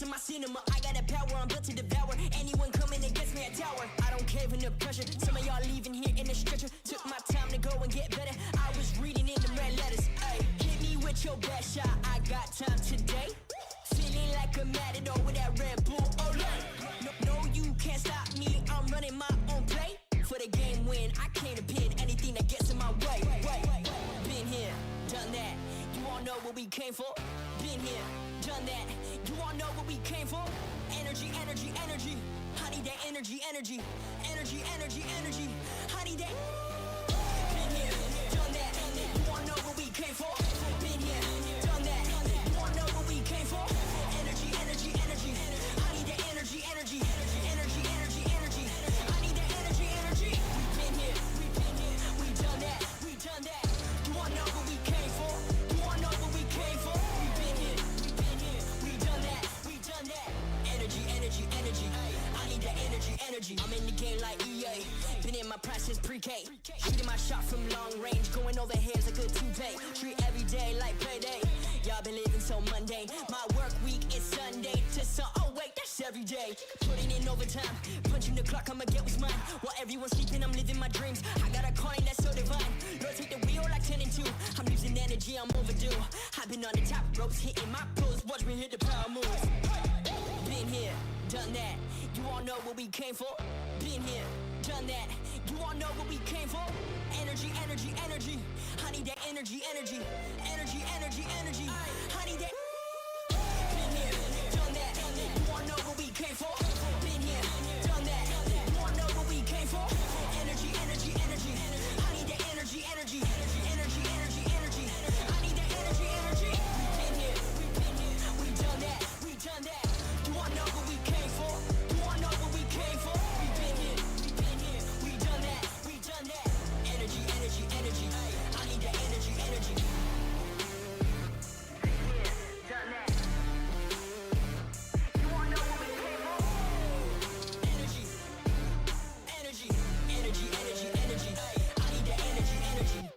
in my cinema. I got a power, I'm built to devour. Anyone coming against me, I tower. I don't cave under pressure. Some of y'all leaving here in a stretcher. Took my time to go and get better. I was reading in the red letters. Ay, hit me with your best shot. I got time today. Feeling like a matador with that Red Bull. Oh, no, you can't stop me. I'm running my own play. For the game win, I can't pin anything that gets in my way. Been here, done that. You all know what we came for. Been here, done that. You all know what we came for. Energy, energy, energy. I need that energy, energy. Energy, energy, energy. I need that. Been here, done that. You all know what we came for. Been here, done that. You all know what we came for. Energy, energy, energy. I need that energy, energy. Energy, energy, energy. I need that energy, energy. We've been here, we done that, we done that. You all know what we came for. You all know what we came for. We've been here, we done that, we done that. Energy, energy, energy. I need that energy, energy. I'm in the game like EA. Been in my prime since pre-K. Shooting my shot from long range, going over heads like a toupee. Treat every day like payday. Y'all been living so mundane. My work week is Sunday to oh wait, that's every day. Putting in overtime, punching the clock, I'ma get what's mine. While everyone's sleeping, I'm living my dreams. I got a calling that's so divine. Lord, take the wheel like 10 and 2. I'm losing energy, I'm overdue. I've been on the top ropes, hitting my pose. Watch me hit the power moves. Been here, done that. You all know what we came for. Been here, done that. You all know what we came for. Energy, energy, energy. I need that energy, energy. Energy, energy, energy. I need that. Been here, done that. You all know what we came for. Been here, done that. You all know what we came for. Energy, energy, energy. I need that energy, energy. Energy, energy, energy. I need that energy, energy. We've been here, we done that, we done that. You all know what we came for. You all know what we came for. We've been here, we done that, we done that. Energy, energy, energy. I need that energy, energy. Done that. You all know what we came for. Energy, energy, energy, energy, energy. I need that energy, energy.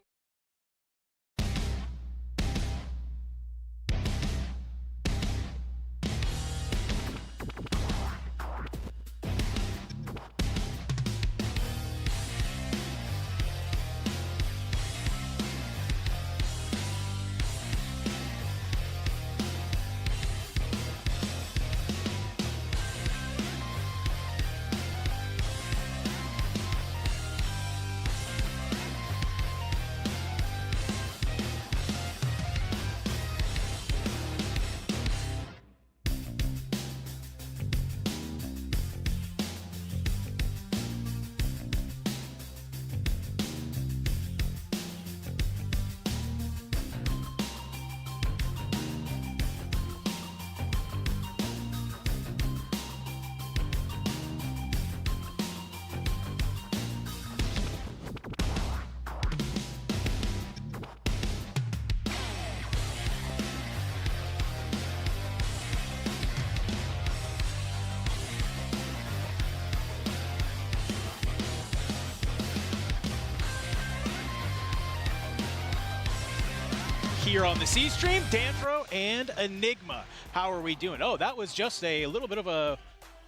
Here on the C Stream, Danfro and Enigma. How are we doing? Oh, that was just a little bit of a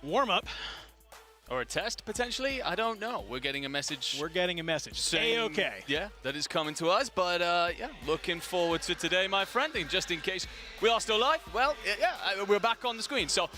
warm-up. Or a test, potentially? I don't know. We're getting a message. We're getting a message. Saying, A-okay. Yeah, that is coming to us. But, yeah, looking forward to today, my friend. And just in case we are still live, well, yeah, we're back on the screen. So,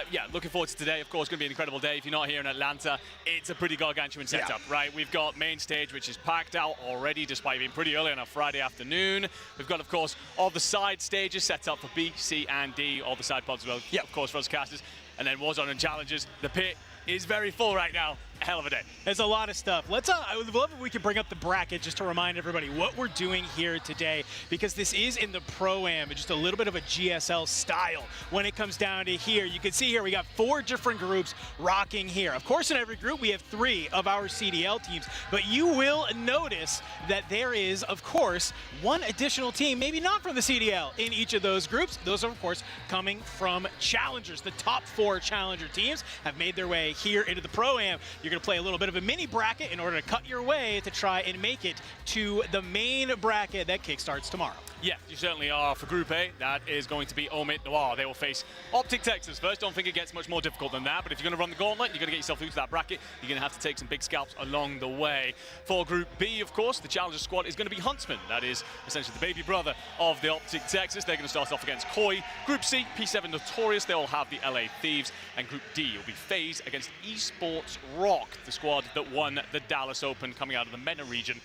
yeah, looking forward to today. Of course, going to be an incredible day. If you're not here in Atlanta, it's a pretty gargantuan setup, right? We've got main stage, which is packed out already, despite being pretty early on a Friday afternoon. We've got, of course, all the side stages set up for B, C, and D, all the side pods as well, of course, for us casters. And then Warzone and Challengers. The pit is very full right now. A hell of a day. There's a lot of stuff. Let's. I would love if we could bring up the bracket just to remind everybody what we're doing here today, because this is in the Pro-Am, just a little bit of a GSL style when it comes down to here. You can see here we got 4 different groups rocking here. Of course, in every group we have 3 of our CDL teams, but you will notice that there is, of course, 1 additional team, maybe not from the CDL, in each of those groups. Those are, of course, coming from Challengers. The top 4 Challenger teams have made their way here into the Pro-Am. You're You're going to play a little bit of a mini bracket in order to cut your way to try and make it to the main bracket that kickstarts tomorrow. Yeah, you certainly are. For Group A, that is going to be Omit Noir. They will face Optic Texas first. Don't think it gets much more difficult than that, but if you're going to run the gauntlet, you're going to get yourself through to that bracket. You're going to have to take some big scalps along the way. For Group B, of course, the Challenger squad is going to be Huntsman. That is essentially the baby brother of the Optic Texas. They're going to start off against Koi. Group C, P7 Notorious. They will have the LA Thieves. And Group D will be FaZe against Esports Rock, the squad that won the Dallas Open coming out of the MENA region.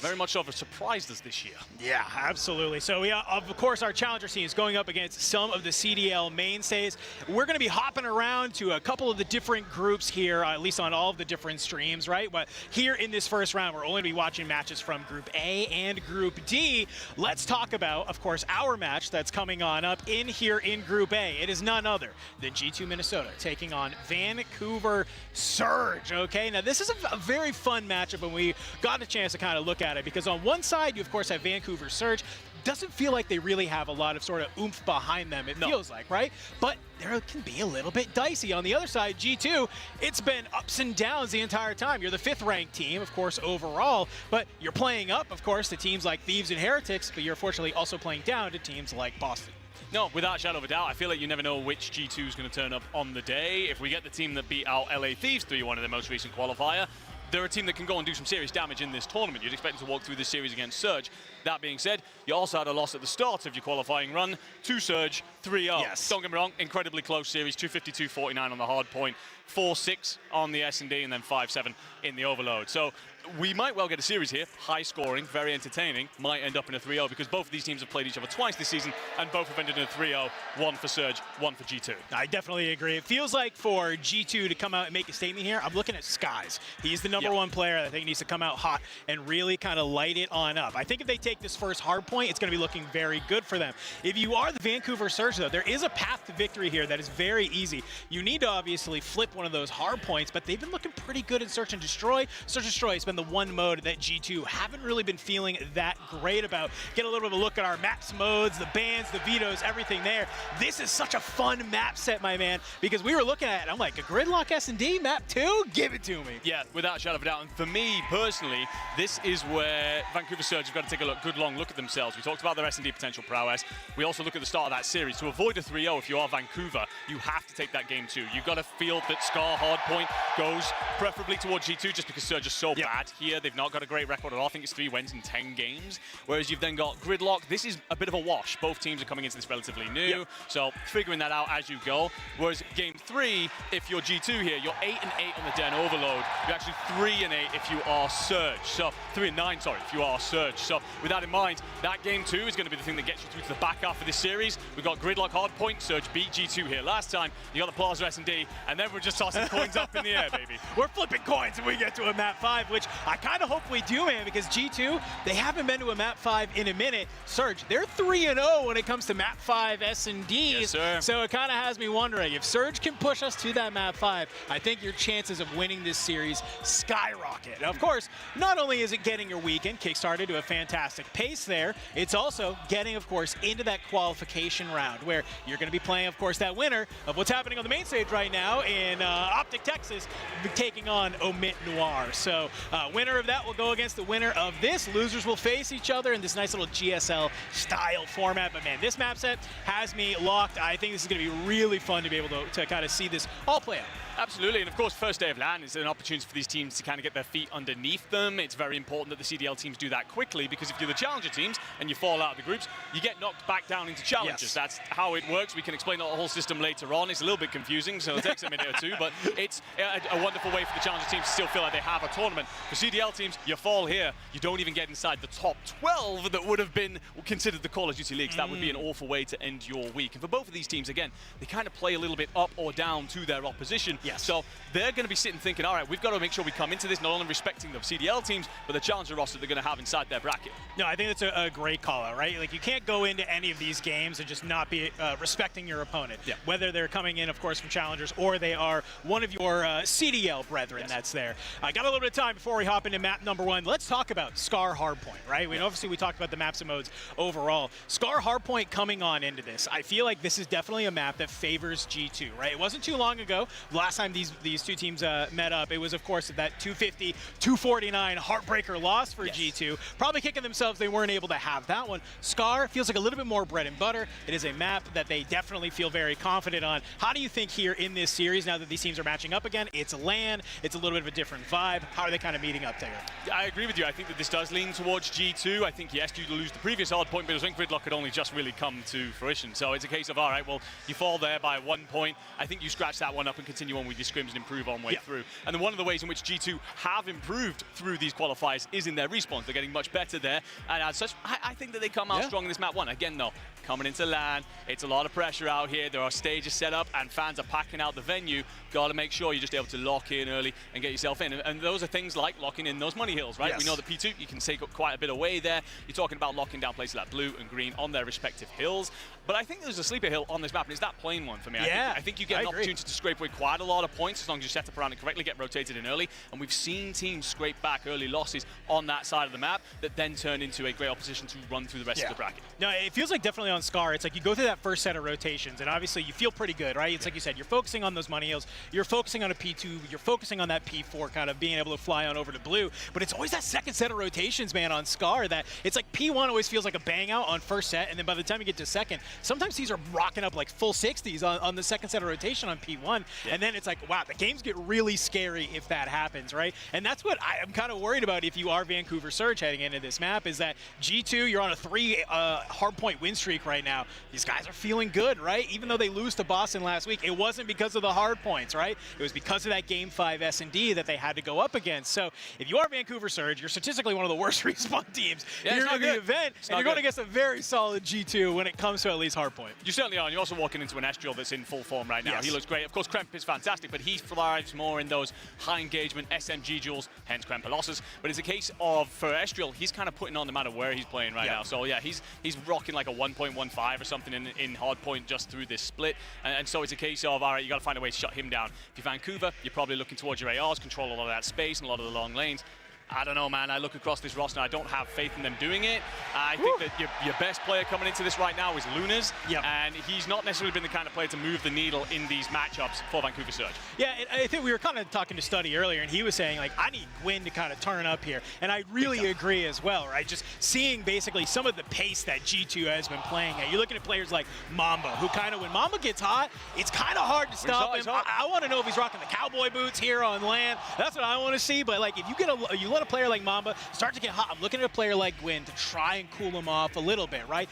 Very much of a surprised us this year. Yeah, absolutely. So we, of course, our challenger scene is going up against some of the CDL mainstays. We're going to be hopping around to a couple of the different groups here, at least on all of the different streams, right? But here in this first round, we're only going to be watching matches from Group A and Group D. Let's talk about, of course, our match that's coming on up in here in Group A. It is none other than G2 Minnesota taking on Vancouver Surge. Okay, now this is a very fun matchup, and we got a chance to kind of look at it, because on one side you of course have Vancouver Surge. Doesn't feel like they really have a lot of sort of oomph behind them, it feels like, right? But there can be a little bit dicey. On the other side, G2, it's been ups and downs the entire time. You're the 5th ranked team, of course, overall, but you're playing up, of course, to teams like Thieves and Heretics, but you're unfortunately also playing down to teams like Boston. No, without a shadow of a doubt, I feel like you never know which G2 is going to turn up on the day. If we get the team that beat out LA Thieves 3-1 in the most recent qualifier, they're a team that can go and do some serious damage in this tournament. You'd expect them to walk through this series against Surge. That being said, you also had a loss at the start of your qualifying run to Surge, 3-0. Yes. Don't get me wrong, incredibly close series, 252-49 on the hard point, 4-6 on the S&D, and then 5-7 in the overload. So we might well get a series here, high scoring, very entertaining, might end up in a 3-0 because both of these teams have played each other twice this season and both have ended in a 3-0, one for Surge, one for G2. I definitely agree. It feels like for G2 to come out and make a statement here, I'm looking at Skies. He's the number one player. I think he needs to come out hot and really kind of light it on up. I think if they take this first hard point, it's going to be looking very good for them. If you are the Vancouver Surge, though, there is a path to victory here that is very easy. You need to obviously flip one of those hard points, but they've been looking pretty good in Search and Destroy. Search and Destroy has been the one mode that G2 haven't really been feeling that great about. Get a little bit of a look at our maps modes, the bans, the vetoes, everything there. This is such a fun map set, my man, because we were looking at it, I'm like, a Gridlock S&D map 2? Give it to me. Yeah, without a shadow of a doubt. And for me, personally, this is where Vancouver Surge have got to take a good long look at themselves. We talked about their S&D potential prowess. We also look at the start of that series. To avoid a 3-0, if you are Vancouver, you have to take that game too. You've got to feel that Scar Hardpoint goes preferably towards G2 just because Surge is so bad here. They've not got a great record at all. I think it's 3 wins in 10 games. Whereas you've then got Gridlock. This is a bit of a wash. Both teams are coming into this relatively new. So figuring that out as you go. Whereas game 3, if you're G2 here, you're 8-8 on the Den Overload. You're actually 3-8 if you are Surge. So 3-9, sorry, if you are Surge. So with that in mind, that game 2 is going to be the thing that gets you through to the back half of this series. We've got Gridlock Hardpoint. Surge beat G2 here last time. You got the Plaza S&D, and then we're just tossing coins up in the air, baby. We're flipping coins when we get to a map 5, which I kind of hope we do, man, because G2, they haven't been to a map 5 in a minute. Surge, they're 3-0 when it comes to map 5 S&Ds. Yes, sir. So it kind of has me wondering, if Surge can push us to that map 5, I think your chances of winning this series skyrocket. Now, of course, not only is it getting your weekend kickstarted to a fantastic pace there, it's also getting, of course, into that qualification round where you're going to be playing, of course, that winner of what's happening on the main stage right now in Optic Texas, taking on Omit Noir. So winner of that will go against the winner of this. Losers will face each other in this nice little GSL style format. But man, this map set has me locked. I think this is going to be really fun to be able to kind of see this all play out. Absolutely, and of course, first day of LAN is an opportunity for these teams to kind of get their feet underneath them. It's very important that the CDL teams do that quickly, because if you're the challenger teams and you fall out of the groups, you get knocked back down into challengers. Yes. That's how it works. We can explain the whole system later on. It's a little bit confusing, so it takes a minute or two, but it's a wonderful way for the challenger teams to still feel like they have a tournament. For CDL teams, you fall here, you don't even get inside the top 12 that would have been considered the Call of Duty leagues. That would be an awful way to end your week. And for both of these teams, again, they kind of play a little bit up or down to their opposition. Yes. So they're going to be sitting thinking, all right, we've got to make sure we come into this not only respecting the CDL teams, but the challenger roster they're going to have inside their bracket. No, I think that's a great call out, right? Like, you can't go into any of these games and just not be respecting your opponent. Yeah. Whether they're coming in, of course, from challengers, or they are one of your CDL brethren that's there. I got a little bit of time before we hop into map number 1. Let's talk about Scar Hardpoint, right? Obviously, we talked about the maps and modes overall. Scar Hardpoint coming on into this. I feel like this is definitely a map that favors G2, right? It wasn't too long ago. Last time these two teams met up, it was, of course, that 250-249 heartbreaker loss for G2. Probably kicking themselves they weren't able to have that one. Scar feels like a little bit more bread and butter. It is a map that they definitely feel very confident on. How do you think here in this series, now that these teams are matching up again, it's LAN, it's a little bit of a different vibe. How are they kind of meeting up there? I agree with you. I think that this does lean towards G2. I think, yes, you lose the previous hard point, but I think Gridlock had only just really come to fruition. So it's a case of, all right, well, you fall there by 1 point. I think you scratch that one up and continue on with your scrims and improve on way through. And then one of the ways in which G2 have improved through these qualifiers is in their respawns. They're getting much better there. And as such, I think that they come out strong in this map 1. Again, though, coming into LAN, it's a lot of pressure out here. There are stages set up and fans are packing out the venue. Got to make sure you're just able to lock in early and get yourself in. And those are things like locking in those money hills, right? We know that P2, you can take up quite a bit away there. You're talking about locking down places like blue and green on their respective hills. But I think there's a sleeper hill on this map, and it's that plain one for me. I think you get an opportunity to scrape away quite a lot of points as long as you set up around it correctly, get rotated in early. And we've seen teams scrape back early losses on that side of the map that then turn into a great opposition to run through the rest of the bracket. No, it feels like definitely on Scar, it's like you go through that first set of rotations, and obviously you feel pretty good, right? It's like you said, you're focusing on those money hills, you're focusing on a P2, you're focusing on that P4 kind of being able to fly on over to blue, but it's always that second set of rotations, man, on Scar that it's like P1 always feels like a bang out on first set, and then by the time you get to second, sometimes these are rocking up like full 60s on the second set of rotation on P1, and then it's like, wow, the games get really scary if that happens, right? And that's what I'm kind of worried about if you are Vancouver Surge heading into this map, is that G2, you're on a 3 hardpoint win streak right now. These guys are feeling good, right? Even though they lose to Boston last week, it wasn't because of the hard points, right? It was because of that Game 5 S&D that they had to go up against. So if you are Vancouver Surge, you're statistically one of the worst respawn teams here in the event, and you're going against a very solid G2 when it comes to at least hardpoint. You certainly are, and you're also walking into an Estriel that's in full form right now. He looks great. Of course, Kremp is fantastic, but he thrives more in those high engagement SMG duels, hence Kremp losses. But it's a case of, for Estriel, he's kind of putting on no matter where he's playing right now. So yeah, he's rocking like a 1.15 or something in hardpoint just through this split. And so it's a case of, all right, you got to find a way to shut him down. If you're Vancouver, you're probably looking towards your ARs, control a lot of that space and a lot of the long lanes. I don't know, man. I look across this roster, I don't have faith in them doing it. I think that your best player coming into this right now is Lunas, and he's not necessarily been the kind of player to move the needle in these matchups for Vancouver Surge. Yeah, I think we were kind of talking to Studdy earlier, and he was saying, like, I need Gwyn to kind of turn up here, and I really agree as well, right? Just seeing basically some of the pace that G2 has been playing at. You're looking at players like Mamba, who kind of, when Mamba gets hot, it's kind of hard to stop him. I want to know if he's rocking the cowboy boots here on LAN. That's what I want to see, but, like, if you get you let a player like Mamba start to get hot, I'm looking at a player like Gwyn to try and cool him off a little bit, right?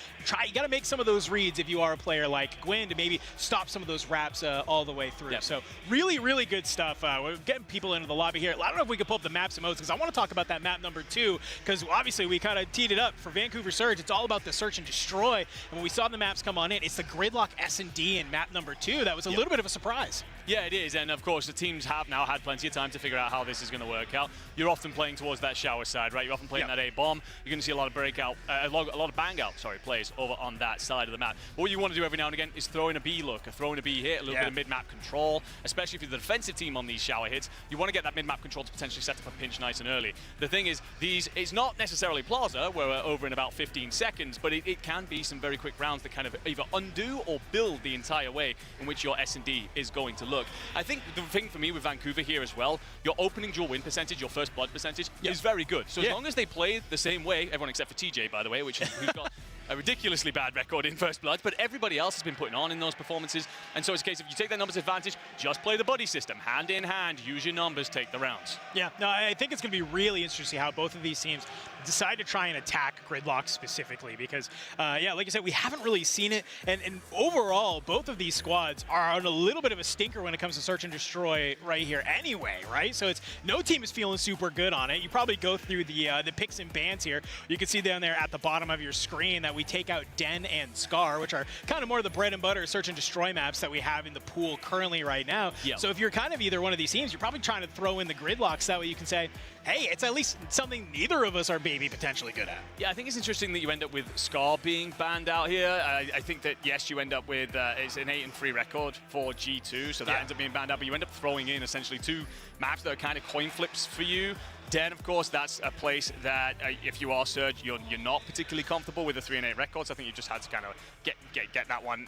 You got to make some of those reads if you are a player like Gwyn to maybe stop some of those wraps all the way through. So really, really good stuff. We're getting people into the lobby here. I don't know if we can pull up the maps and modes because I want to talk about that map number 2 because obviously we kind of teed it up for Vancouver Surge. It's all about the search and destroy. And when we saw the maps come on in, it's the Gridlock S&D in map number 2. That was a little bit of a surprise. Yeah, it is, and of course the teams have now had plenty of time to figure out how this is going to work out. You're often playing towards that shower side, right? You're often playing that A-bomb. You're going to see a lot of breakout, a lot of bang-out, plays over on that side of the map. But what you want to do every now and again is throw in a B look, throw in a B hit, a little bit of mid-map control, especially if you're the defensive team on these shower hits. You want to get that mid-map control to potentially set up a pinch nice and early. The thing is, it's not necessarily Plaza, where we're over in about 15 seconds, but it can be some very quick rounds that kind of either undo or build the entire way in which your S&D is going to look. I think the thing for me with Vancouver here as well, your opening duel win percentage, your first blood percentage, is very good. So as long as they play the same way, everyone except for TJ, by the way, who's got a ridiculously bad record in First Blood, but everybody else has been putting on in those performances. And so it's a case of you take that numbers advantage, just play the buddy system, hand in hand, use your numbers, take the rounds. Yeah, no, I think it's going to be really interesting to see how both of these teams decide to try and attack Gridlock specifically because, yeah, like I said, we haven't really seen it. And overall, both of these squads are on a little bit of a stinker when it comes to search and destroy right here anyway, right? So it's no team is feeling super good on it. You probably go through the picks and bans here. You can see down there at the bottom of your screen that we take out Den and Scar, which are kind of more the bread and butter search and destroy maps that we have in the pool currently right now. So if you're kind of either one of these teams, you're probably trying to throw in the Gridlocks. That way you can say, hey, it's at least something neither of us are maybe potentially good at. Yeah, I think it's interesting that you end up with Scar being banned out here. I think that, yes, you end up with it's an 8-3 record for G2, so that ends up being banned out, but you end up throwing in essentially 2 maps that are kind of coin flips for you. Den, of course, that's a place that if you are Surge, you're not particularly comfortable with the 3-8 records. I think you just had to kind of get that one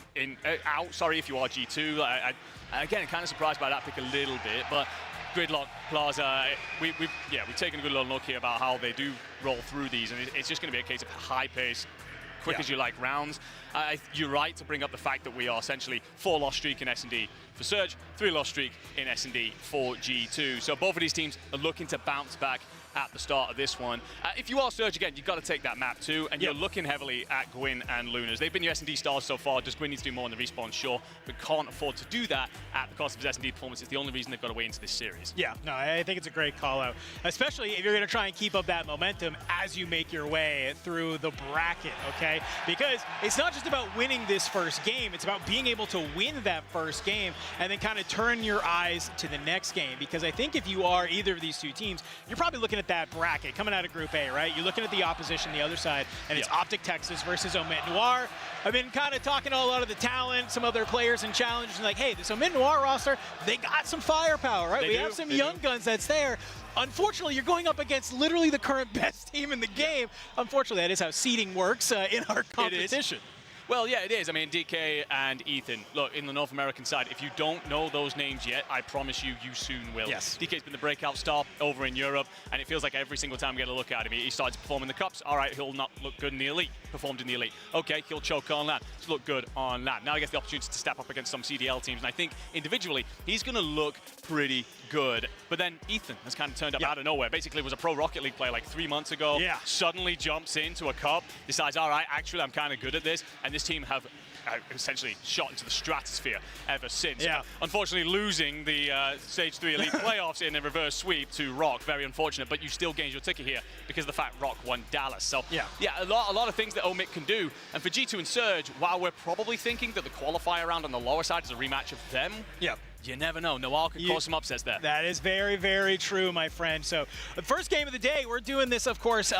out. Sorry, if you are G2. Again, kind of surprised by that pick a little bit, but Gridlock, Plaza, we've taken a good little look here about how they do roll through these, and it's just going to be a case of high pace, quick as you like rounds. You're right to bring up the fact that we are essentially 4-loss streak in S&D for Surge, 3-loss streak in S&D for G2. So both of these teams are looking to bounce back at the start of this one. If you are Surge, again, you've got to take that map too, and you're looking heavily at Gwyn and Lunas. They've been your S&D stars so far. Does Gwyn need to do more in the respawn? Sure, but can't afford to do that at the cost of his S&D performance. It's the only reason they've got to wait into this series. Yeah, no, I think it's a great call out, especially if you're going to try and keep up that momentum as you make your way through the bracket, okay? Because it's not just about winning this first game, it's about being able to win that first game and then kind of turn your eyes to the next game. Because I think if you are either of these 2 teams, you're probably looking at that bracket coming out of Group A, right? You're looking at the opposition, the other side, and it's Optic Texas versus Omid Noir. I've been kind of talking to a lot of the talent, some other players and challengers, and like, hey, this Omid Noir roster, they got some firepower, right? We have some young guns that's there. Unfortunately, you're going up against literally the current best team in the game. Unfortunately, that is how seeding works in our competition. Well, yeah, it is. I mean, DK and Ethan, look, in the North American side, if you don't know those names yet, I promise you, you soon will. Yes. DK's been the breakout star over in Europe, and it feels like every single time we get a look at him, he starts to perform in the Cups. All right, he'll not look good in the Elite. Performed in the Elite. Okay, he'll choke on LAN. He's look good on LAN. Now he gets the opportunity to step up against some CDL teams, and I think individually, he's going to look pretty good. But then Ethan has kind of turned up out of nowhere. Basically was a pro Rocket League player like 3 months ago. Suddenly jumps into a Cup, decides, all right, actually, I'm kind of good at this, and this team have essentially shot into the stratosphere ever since. Unfortunately, losing the Stage 3 Elite playoffs in a reverse sweep to Rock, very unfortunate, but you still gained your ticket here because of the fact Rock won Dallas. So yeah, a lot of things that Omid can do. And for G2 and Surge, while we're probably thinking that the qualifier round on the lower side is a rematch of them, you never know. Noir could cause some upsets there. That is very, very true, my friend. So the first game of the day, we're doing this, of course,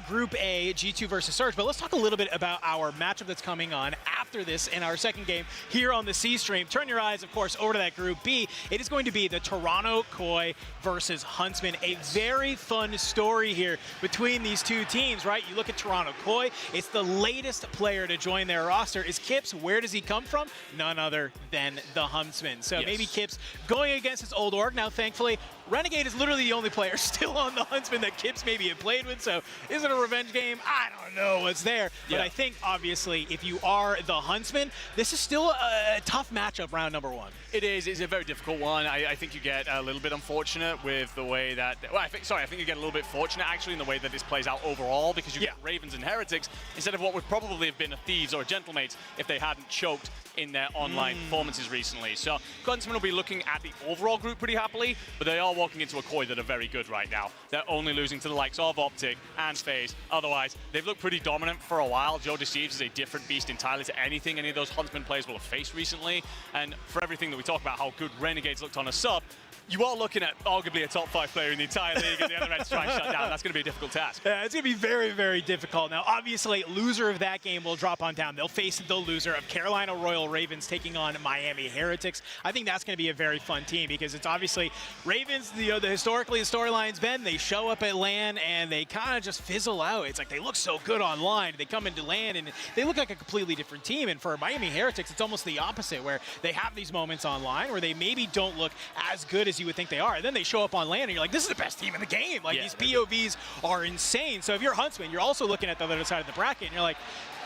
Group A, G2 versus Surge. But let's talk a little bit about our matchup that's coming on after this in our second game here on the C Stream. Turn your eyes, of course, over to that Group B. It is going to be the Toronto Koi versus Huntsmen. A very fun story here between these 2 teams, right? You look at Toronto Koi, it's the latest player to join their roster. Is Kips, where does he come from? None other than the Huntsmen. So maybe Kips going against his old org. Now, thankfully, Renegade is literally the only player still on the Huntsman that Kips maybe had played with, so is it a revenge game? I don't know what's there. But I think, obviously, if you are the Huntsman, this is still a tough matchup round number 1. It is. It's a very difficult one. I think you get a little bit unfortunate with the way that... Well, I think you get a little bit fortunate, actually, in the way that this plays out overall, because you get Ravens and Heretics instead of what would probably have been a Thieves or a Gentlemates if they hadn't choked in their online performances recently. So Huntsmen will be looking at the overall group pretty happily, but they are walking into a Koi that are very good right now. They're only losing to the likes of Optic and FaZe. Otherwise, they've looked pretty dominant for a while. Joe Deceives is a different beast entirely to anything any of those Huntsmen players will have faced recently. And for everything that we talk about how good Renegades looked on a sub, you are looking at arguably a top 5 player in the entire league, and the other end to try and shut down. That's going to be a difficult task. Yeah, it's going to be very, very difficult. Now, obviously, loser of that game will drop on down. They'll face the loser of Carolina Royal Ravens taking on Miami Heretics. I think that's going to be a very fun team because it's obviously Ravens, historically the storyline's been they show up at LAN and they kind of just fizzle out. It's like they look so good online. They come into LAN and they look like a completely different team. And for Miami Heretics, it's almost the opposite, where they have these moments online where they maybe don't look as good as you would think they are. And then they show up on LAN and you're like, this is the best team in the game. Like, these POVs are insane. So if you're Huntsman, you're also looking at the other side of the bracket and you're like,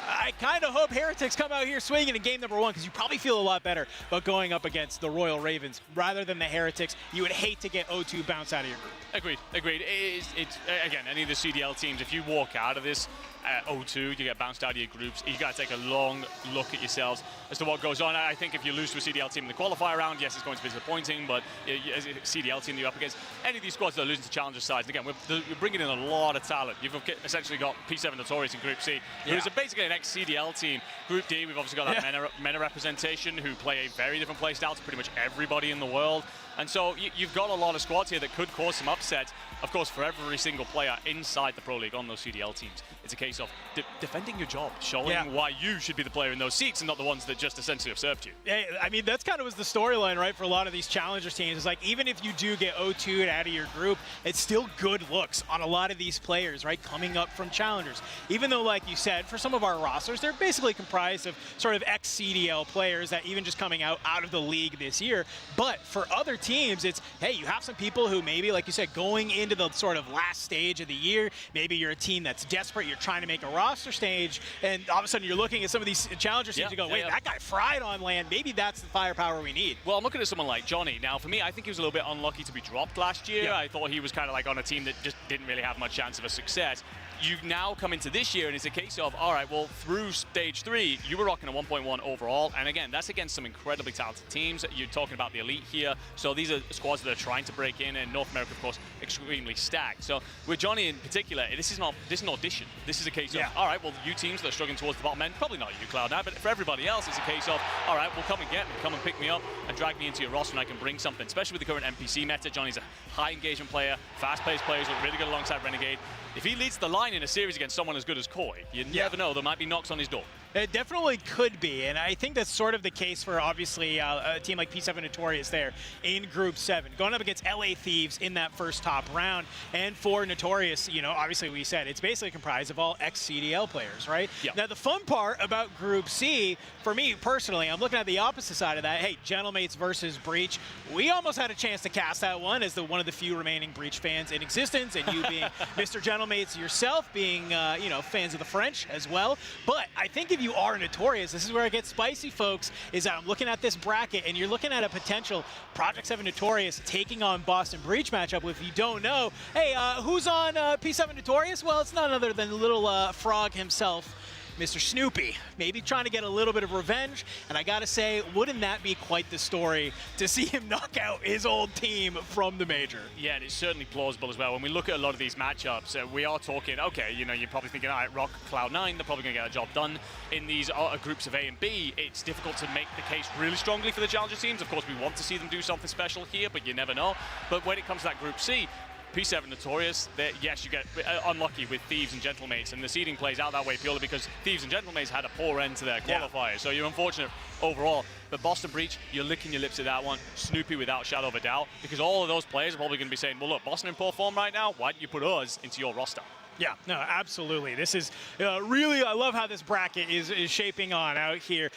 I kind of hope Heretics come out here swinging in game number 1 because you probably feel a lot better about going up against the Royal Ravens rather than the Heretics. You would hate to get O2 bounce out of your group. Agreed. It's again, any of the CDL teams, if you walk out of this O2, you get bounced out of your groups. You got to take a long look at yourselves as to what goes on. I think if you lose to a CDL team in the qualifier round, yes, it's going to be disappointing, but as a CDL team you're up against, any of these squads that are losing to challenger sides, and again, we're bringing in a lot of talent. You've essentially got P7 Notorious in Group C, who's basically an ex-CDL team. Group D, we've obviously got that MENA representation who play a very different play style to pretty much everybody in the world. And so you've got a lot of squads here that could cause some upsets. Of course, for every single player inside the Pro League on those CDL teams, it's a case of defending your job, showing why you should be the player in those seats and not the ones that just essentially have served you. Hey, I mean, that's kind of was the storyline, right, for a lot of these Challengers teams. It's like, even if you do get O2'd out of your group, it's still good looks on a lot of these players, right, coming up from Challengers. Even though, like you said, for some of our rosters, they're basically comprised of sort of ex-CDL players that even just coming out of the league this year. But for other teams, it's, hey, you have some people who maybe, like you said, going into the sort of last stage of the year, maybe you're a team that's desperate, you're trying to make a roster stage, and all of a sudden you're looking at some of these Challenger teams and go, wait, that guy fried on land. Maybe that's the firepower we need. Well, I'm looking at someone like Johnny. Now, for me, I think he was a little bit unlucky to be dropped last year. I thought he was kind of like on a team that just didn't really have much chance of a success. You now come into this year and it's a case of, all right, well, through stage 3, you were rocking a 1.1 overall. And again, that's against some incredibly talented teams. You're talking about the elite here. So these are squads that are trying to break in, and North America, of course, extremely stacked. So with Johnny in particular, this is an audition. This is a case of, all right, well, you teams that are struggling towards the bottom end, probably not you, Cloud9, but for everybody else, it's a case of, all right, well, come and get me, come and pick me up and drag me into your roster and I can bring something, especially with the current NPC meta. Johnny's a high engagement player, fast-paced players, look really good alongside Renegade. If he leads the line in a series against someone as good as Koi, you never know, there might be knocks on his door. It definitely could be, and I think that's sort of the case for, obviously, a team like P7 Notorious there in Group 7, going up against LA Thieves in that first top round. And for Notorious, you know, obviously we said it's basically comprised of all ex-CDL players, right? Now, the fun part about Group C, for me personally, I'm looking at the opposite side of that. Hey, Gentlemates versus Breach. We almost had a chance to cast that one as one of the few remaining Breach fans in existence, and you being Mr. Gentlemates yourself, being, you know, fans of the French as well. But I think if you are Notorious, this is where it gets spicy, folks, is that I'm looking at this bracket and you're looking at a potential Project 7 Notorious taking on Boston Breach matchup. If you don't know, hey, who's on P7 Notorious? Well, it's none other than little Frog himself, Mr. Snoopy, maybe trying to get a little bit of revenge. And I gotta say, wouldn't that be quite the story to see him knock out his old team from the major? Yeah, and it's certainly plausible as well. When we look at a lot of these matchups, we are talking, okay, you know, you're probably thinking, all right, Rock, Cloud9, they're probably gonna get a job done. In these groups of A and B, it's difficult to make the case really strongly for the Challenger teams. Of course, we want to see them do something special here, but you never know. But when it comes to that Group C, P7 Notorious, yes, you get unlucky with Thieves and Gentlemates, and the seeding plays out that way purely because Thieves and Gentlemates had a poor end to their qualifiers, so you're unfortunate overall. But Boston Breach, you're licking your lips at that one. Snoopy without a shadow of a doubt, because all of those players are probably going to be saying, well, look, Boston in poor form right now, why don't you put us into your roster? Yeah, no, absolutely. This is really, I love how this bracket is shaping on out here.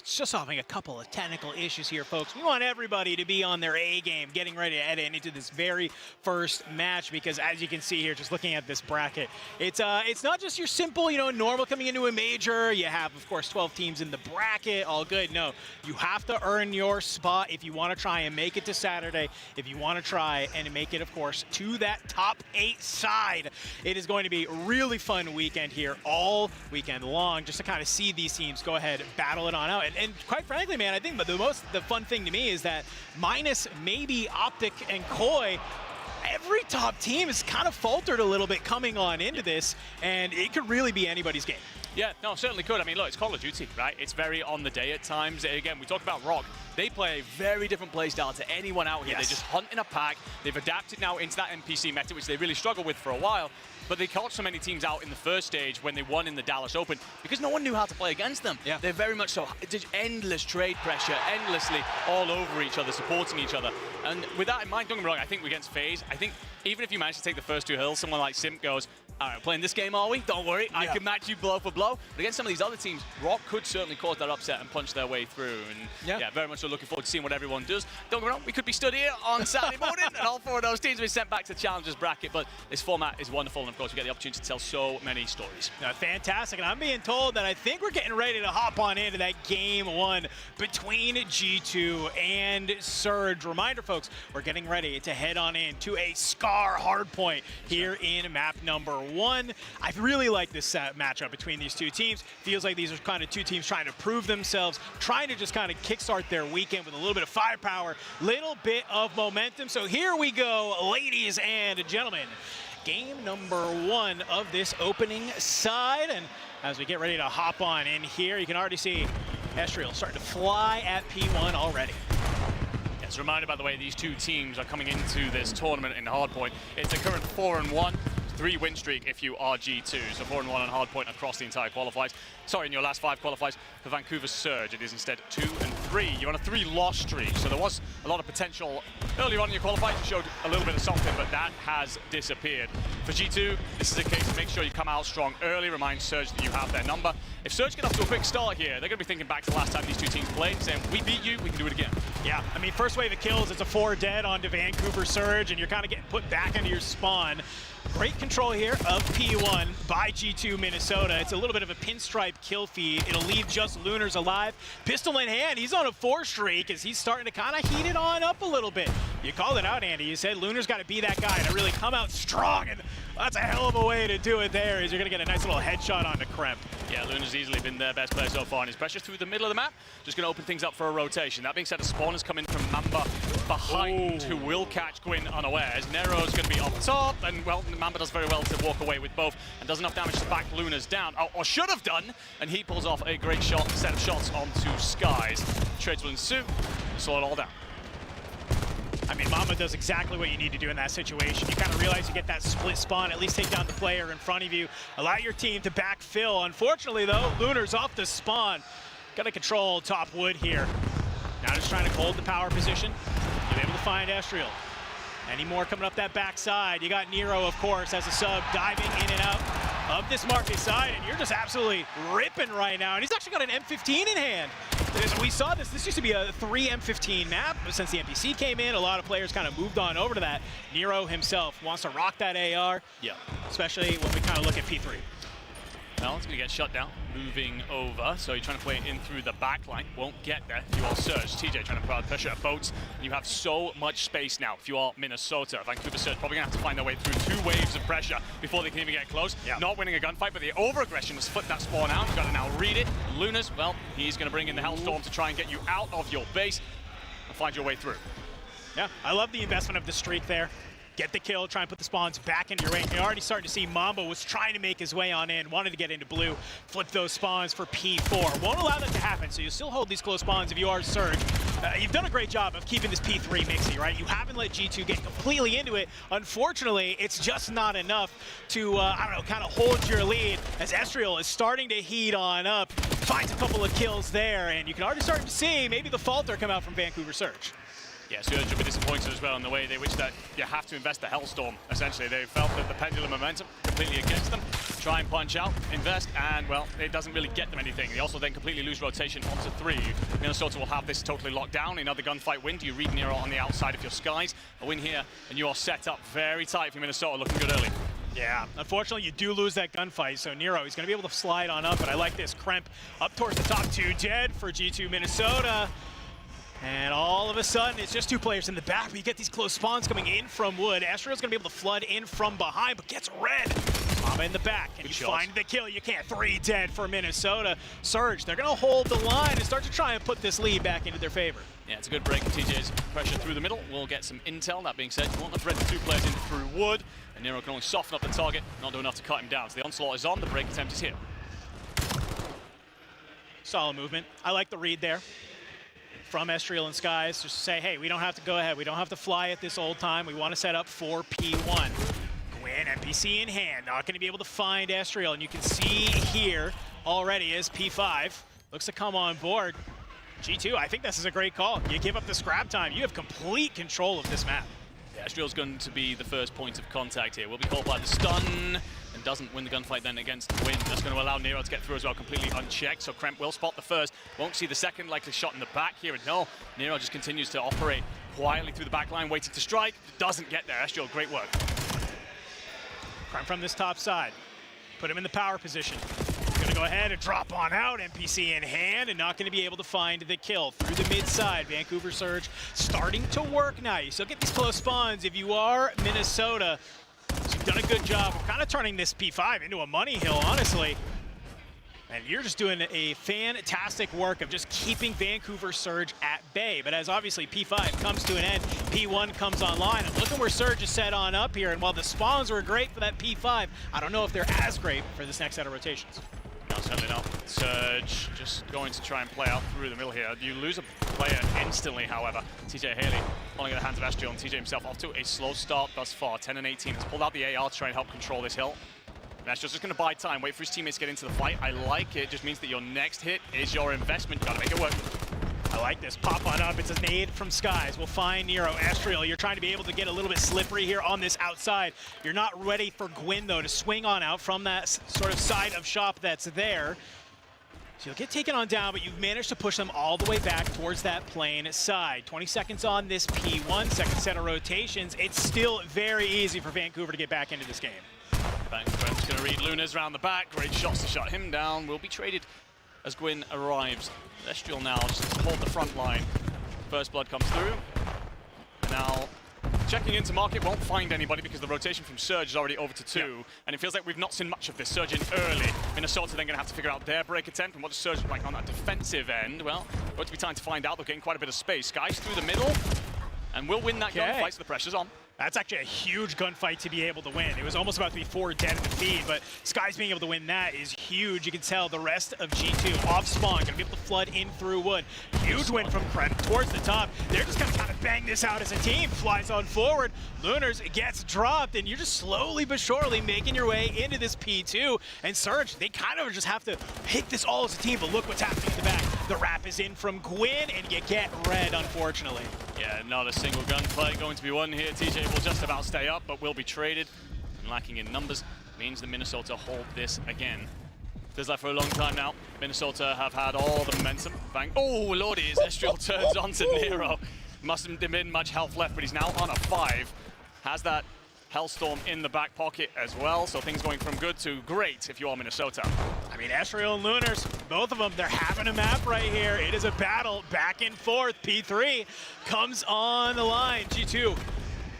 Just solving a couple of technical issues here, folks. We want everybody to be on their A game, getting ready to head into this very first match, because as you can see here, just looking at this bracket, it's not just your simple, you know, normal coming into a major. You have, of course, 12 teams in the bracket, all good. No, you have to earn your spot if you want to try and make it to Saturday, if you want to try and make it, of course, to that top 8 side. It is going to be a really fun weekend here all weekend long, just to kind of see these teams go ahead and battle it on out. And quite frankly, man, I think the fun thing to me is that minus maybe Optic and Koi, every top team has kind of faltered a little bit coming on into this, and it could really be anybody's game. Yeah, no, certainly could. I mean, look, it's Call of Duty, right? It's very on the day at times. Again, we talk about Rock. They play a very different play style to anyone out here. They just hunt in a pack. They've adapted now into that NPC meta, which they really struggled with for a while. But they caught so many teams out in the first stage when they won in the Dallas Open because no one knew how to play against them. Yeah. They're very much so, just endless trade pressure, endlessly all over each other, supporting each other. And with that in mind, don't get me wrong, I think against FaZe, I think even if you manage to take the first 2 hills, someone like Simp goes, all right, playing this game, are we? Don't worry, I can match you blow for blow. But against some of these other teams, Rock could certainly cause that upset and punch their way through. And yeah, very much so looking forward to seeing what everyone does. Don't get me wrong, we could be stood here on Saturday morning and all 4 of those teams will be sent back to Challengers bracket. But this format is wonderful, and of course, we get the opportunity to tell so many stories. Fantastic, and I'm being told that I think we're getting ready to hop on into that game 1 between G2 and Surge. Reminder, folks, we're getting ready to head on into a Scar hardpoint here in map number 1. I really like this matchup between these 2 teams. Feels like these are kind of 2 teams trying to prove themselves, trying to just kind of kickstart their weekend with a little bit of firepower, little bit of momentum. So here we go, ladies and gentlemen. game number 1 of this opening side. And as we get ready to hop on in here, you can already see Ezreal starting to fly at P1 already. As a reminder, by the way, these two teams are coming into this tournament in Hardpoint. It's a current 4-1, 3-win streak if you are G2. So 4-1 on Hardpoint across the entire qualifiers. Sorry, in your last 5 qualifiers for Vancouver Surge, it is instead 2-3. You're on a 3-loss streak, so there was a lot of potential earlier on in your qualifiers. You showed a little bit of something, but that has disappeared. For G2, this is a case of make sure you come out strong early. Remind Surge that you have their number. If Surge get off to a quick start here, they're going to be thinking back to the last time these two teams played, saying, we beat you, we can do it again. Yeah, I mean, first wave of kills, it's a 4 dead onto Vancouver Surge, and you're kind of getting put back into your spawn. Great control here of P1 by G2 Minnesota. It's a little bit of a pinstripe kill feed. It'll leave just Lunars alive. Pistol in hand, he's on a 4 streak as he's starting to kind of heat it on up a little bit. You called it out, Andy. You said Lunar's got to be that guy to really come out strong, and that's a hell of a way to do it there, is you're going to get a nice little headshot onto Kremp. Yeah, Lunar's easily been their best player so far, and his pressure through the middle of the map just going to open things up for a rotation. That being said, a spawn is coming from Mamba behind, who will catch Gwyn unawares. Nero's going to be up top, and well, Mamba does very well to walk away with both, and does enough damage to back Lunars down, or should have done, and he pulls off a great set of shots onto Skies. Trades will ensue, slow it all down. I mean, Mamba does exactly what you need to do in that situation. You kind of realize you get that split spawn, at least take down the player in front of you, allow your team to backfill. Unfortunately, though, Lunar's off the spawn. Got to control top wood here. Now just trying to hold the power position. You're able to find Ezreal. Any more coming up that backside? You got Nero, of course, as a sub, diving in and out of this market side, and you're just absolutely ripping right now. And he's actually got an M15 in hand. As we saw this used to be a 3 M15 map, but since the NPC came in, a lot of players kind of moved on over to that. Nero himself wants to rock that AR, yeah, especially when we kind of look at P3. Well, it's going to get shut down, moving over, so you're trying to play it in through the back line. Won't get there if you are Surge. TJ trying to put pressure at boats, and you have so much space now if you are Minnesota. Vancouver Surge probably going to have to find their way through 2 waves of pressure before they can even get close. Yeah. Not winning a gunfight, but the over-aggression has flipped that spawn out. You've got to now read it. Lunars, well, he's going to bring in the Hellstorm to try and get you out of your base and find your way through. Yeah, I love the investment of the streak there. Get the kill, try and put the spawns back into your range. You're already starting to see Mamba was trying to make his way on in, wanted to get into blue, flip those spawns for P4. Won't allow that to happen, so you still hold these close spawns if you are Surge. You've done a great job of keeping this P3 mixy, right? You haven't let G2 get completely into it. Unfortunately, it's just not enough to, I don't know, kind of hold your lead as Ezreal is starting to heat on up, finds a couple of kills there, and you can already start to see maybe the falter come out from Vancouver Surge. Yeah, Surge will be disappointed as well in the way they wish that you have to invest the Hellstorm, essentially. They felt that the pendulum momentum completely against them. Try and punch out, invest, and, well, it doesn't really get them anything. They also then completely lose rotation onto 3. Minnesota will have this totally locked down. Another gunfight win. Do you read Nero on the outside of your Skies? A win here, and you are set up very tight for Minnesota, looking good early. Yeah, unfortunately, you do lose that gunfight, so Nero, he's going to be able to slide on up, but I like this. Kremp up towards the top 2, dead for G2 Minnesota. And all of a sudden, it's just 2 players in the back, but you get these close spawns coming in from wood. Ezreal's gonna be able to flood in from behind, but gets red. Mamba in the back, and you find the kill. You can't. 3 dead for Minnesota. Surge, they're gonna hold the line and start to try and put this lead back into their favor. Yeah, it's a good break. TJ's pressure through the middle. We'll get some intel. That being said, you won't have to red the 2 players in through wood, and Nero can only soften up the target, not do enough to cut him down. So the onslaught is on, the break attempt is here. Solid movement. I like the read there from Ezreal and Skies, just to say, hey, we don't have to go ahead. We don't have to fly at this old time. We want to set up for P1. Gwyn, NPC in hand, not going to be able to find Ezreal. And you can see here already as P5 looks to come on board. G2, I think this is a great call. You give up the scrap time. You have complete control of this map. Yeah, Ezreal's going to be the first point of contact here. Will be called by the stun, and doesn't win the gunfight then against Gwyn. That's going to allow Nero to get through as well, completely unchecked. So Kremp will spot the first, won't see the second, likely shot in the back here. And no, Nero just continues to operate quietly through the back line, waiting to strike. Doesn't get there. Ezreal, great work. Kremp from this top side. Put him in the power position. Gonna go ahead and drop on out, NPC in hand, and not gonna be able to find the kill through the mid side. Vancouver Surge starting to work now. You still get these close spawns if you are Minnesota. So you've done a good job of kind of turning this P5 into a money hill, honestly. And you're just doing a fantastic work of just keeping Vancouver Surge at bay. But as obviously P5 comes to an end, P1 comes online. I'm looking where Surge is set on up here. And while the spawns were great for that P5, I don't know if they're as great for this next set of rotations. No, certainly not. Surge just going to try and play out through the middle here. You lose a player instantly, however. TJ Haley falling in the hands of Estriel, and TJ himself off to a slow start thus far. 10 and 18 has pulled out the AR to try and help control this hill. Estriel's just going to buy time, wait for his teammates to get into the fight. I like it. It just means that your next hit is your investment. You got to make it work. I like this. Pop on up. It's a nade from Skies. We'll find Nero. Estriel, you're trying to be able to get a little bit slippery here on this outside. You're not ready for Gwyn, though, to swing on out from that sort of side of shop that's there. So you'll get taken on down, but you've managed to push them all the way back towards that plane side. 20 seconds on this P1, second set of rotations. It's still very easy for Vancouver to get back into this game. Gwyn's going to read Lunas around the back. Great shots to shut him down. Will be traded as Gwyn arrives. Estriel now just hold the front line. First blood comes through. Now checking into market, won't find anybody because the rotation from Surge is already over to 2. Yep. And it feels like we've not seen much of this. Surge in early. Minnesota then going to have to figure out their break attempt. And what does Surge look like on that defensive end? Well, going to be time to find out. They're getting quite a bit of space. Skies through the middle. And will win that gunfight, so the pressure's on. That's actually a huge gunfight to be able to win. It was almost about to be 4 dead in the feed, but Skies being able to win that is huge. You can tell the rest of G2 off spawn, gonna be able to flood in through wood. Huge win from Kren towards the top. They're just gonna kind of bang this out as a team. Flies on forward. Lunars gets dropped, and you're just slowly but surely making your way into this P2. And Surge, they kind of just have to hit this all as a team, but look what's happening in the back. The wrap is in from Gwyn, and you get red, unfortunately. Yeah, not a single gunfight going to be won here. TJ will just about stay up, but will be traded. And lacking in numbers means the Minnesota hold this again. Feels like for a long time now, Minnesota have had all the momentum. Bang. Oh, lordy, as Estriel turns onto Nero. Mustn't have been much health left, but he's now on a 5. Has that Hellstorm in the back pocket as well, so things going from good to great if you are Minnesota. I mean, Estriel and Lunars, both of them, they're having a map right here. It is a battle back and forth. P3 comes on the line. G2